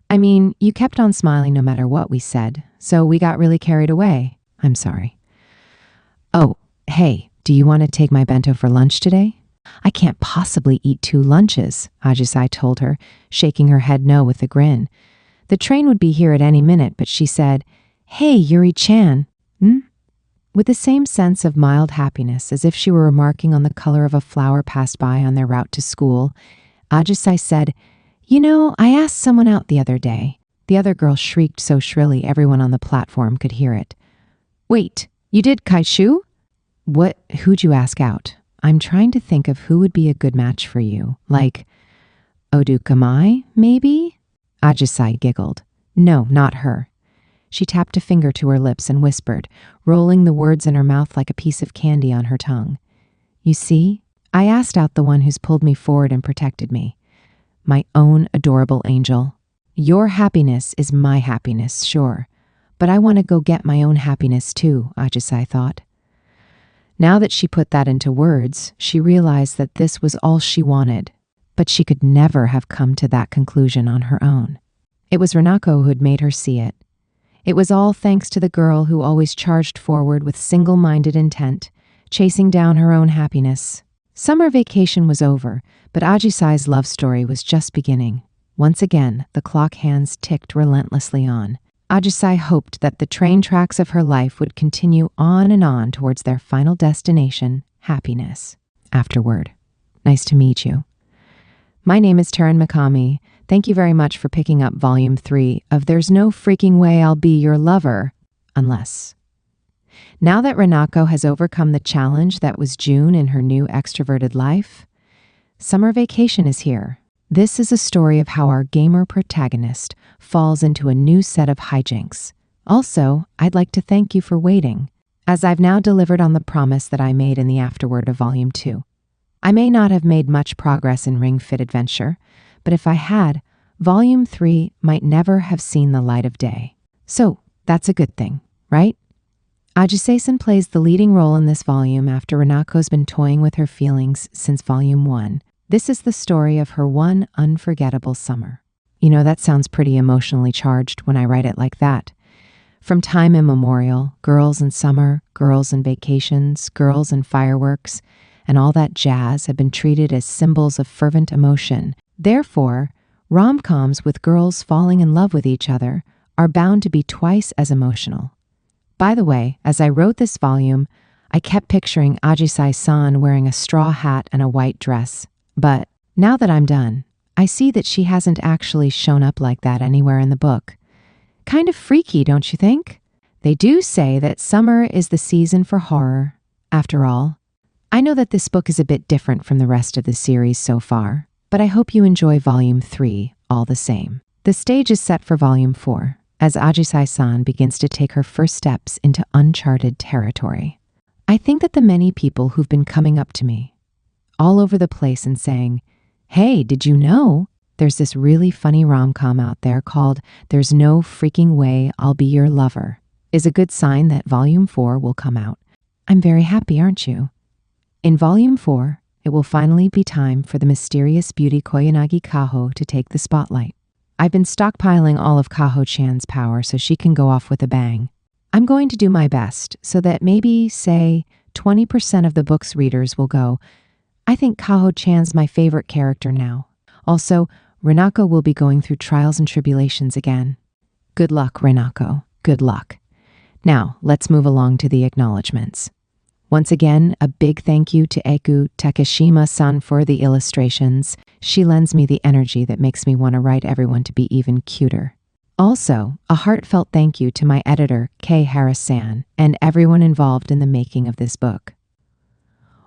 I mean, you kept on smiling no matter what we said, so we got really carried away. I'm sorry. Oh, hey, do you want to take my bento for lunch today? I can't possibly eat 2 lunches, Ajisai told her, shaking her head no with a grin. The train would be here at any minute, but she said, Hey, Yuri-chan. With the same sense of mild happiness, as if she were remarking on the color of a flower passed by on their route to school, Ajisai said, You know, I asked someone out the other day. The other girl shrieked so shrilly everyone on the platform could hear it. Wait, you did, Kaishu? What? Who'd you ask out? I'm trying to think of who would be a good match for you. Like, Odukamai, maybe? Ajisai giggled. No, not her. She tapped a finger to her lips and whispered, rolling the words in her mouth like a piece of candy on her tongue. You see, I asked out the one who's pulled me forward and protected me. My own adorable angel. Your happiness is my happiness, sure. But I want to go get my own happiness too, Ajisai thought. Now that she put that into words, she realized that this was all she wanted, but she could never have come to that conclusion on her own. It was Renako who had made her see it. It was all thanks to the girl who always charged forward with single-minded intent, chasing down her own happiness. Summer vacation was over, but Ajisai's love story was just beginning. Once again, the clock hands ticked relentlessly on. Ajisai hoped that the train tracks of her life would continue on and on towards their final destination, happiness. Afterward. Nice to meet you. My name is Taryn Mikami. Thank you very much for picking up Volume 3 of There's No Freaking Way I'll Be Your Lover, Unless. Now that Renako has overcome the challenge that was June in her new extroverted life, summer vacation is here. This is a story of how our gamer protagonist falls into a new set of hijinks. Also, I'd like to thank you for waiting, as I've now delivered on the promise that I made in the afterword of Volume 2. I may not have made much progress in Ring Fit Adventure, but if I had, Volume 3 might never have seen the light of day. So, that's a good thing, right? Ajise-san plays the leading role in this volume after Renako's been toying with her feelings since Volume 1. This is the story of her one unforgettable summer. You know, that sounds pretty emotionally charged when I write it like that. From time immemorial, girls in summer, girls in vacations, girls in fireworks, and all that jazz have been treated as symbols of fervent emotion. Therefore, rom-coms with girls falling in love with each other are bound to be twice as emotional. By the way, as I wrote this volume, I kept picturing Ajisai-san wearing a straw hat and a white dress. But now that I'm done, I see that she hasn't actually shown up like that anywhere in the book. Kind of freaky, don't you think? They do say that summer is the season for horror. After all, I know that this book is a bit different from the rest of the series so far, but I hope you enjoy Volume 3 all the same. The stage is set for Volume 4, as Ajisai-san begins to take her first steps into uncharted territory. I think that the many people who've been coming up to me all over the place and saying, "Hey, did you know there's this really funny rom-com out there called There's No Freaking Way I'll Be Your Lover," is a good sign that Volume 4 will come out. I'm very happy, aren't you? In Volume 4, it will finally be time for the mysterious beauty Koyanagi Kaho to take the spotlight. I've been stockpiling all of Kaho-chan's power so she can go off with a bang. I'm going to do my best so that maybe, say, 20% of the book's readers will go, "I think Kaho-chan's my favorite character now." Also, Renako will be going through trials and tribulations again. Good luck, Renako. Good luck. Now, let's move along to the acknowledgements. Once again, a big thank you to Eiku Takeshima-san for the illustrations. She lends me the energy that makes me want to write everyone to be even cuter. Also, a heartfelt thank you to my editor, Kei Harris-san, and everyone involved in the making of this book.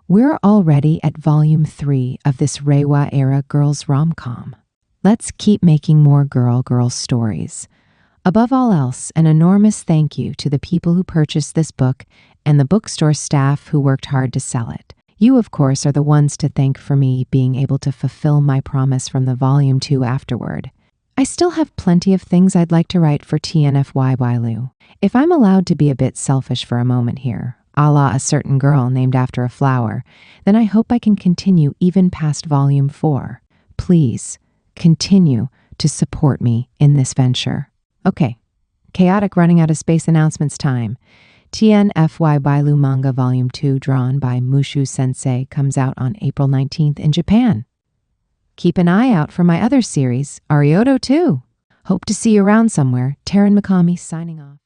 We're already at Volume 3 of this Reiwa-era girls' rom-com. Let's keep making more girl stories. Above all else, an enormous thank you to the people who purchased this book and the bookstore staff who worked hard to sell it. You, of course, are the ones to thank for me being able to fulfill my promise from the Volume 2 afterward. I still have plenty of things I'd like to write for TNFY Bailu. If I'm allowed to be a bit selfish for a moment here, a la a certain girl named after a flower, then I hope I can continue even past Volume 4. Please, continue to support me in this venture. Okay, chaotic running out of space announcements time. TNFY Bailu Manga Volume 2, drawn by Mushu Sensei, comes out on April 19th in Japan. Keep an eye out for my other series, Arioto 2. Hope to see you around somewhere. Taryn Mikami signing off.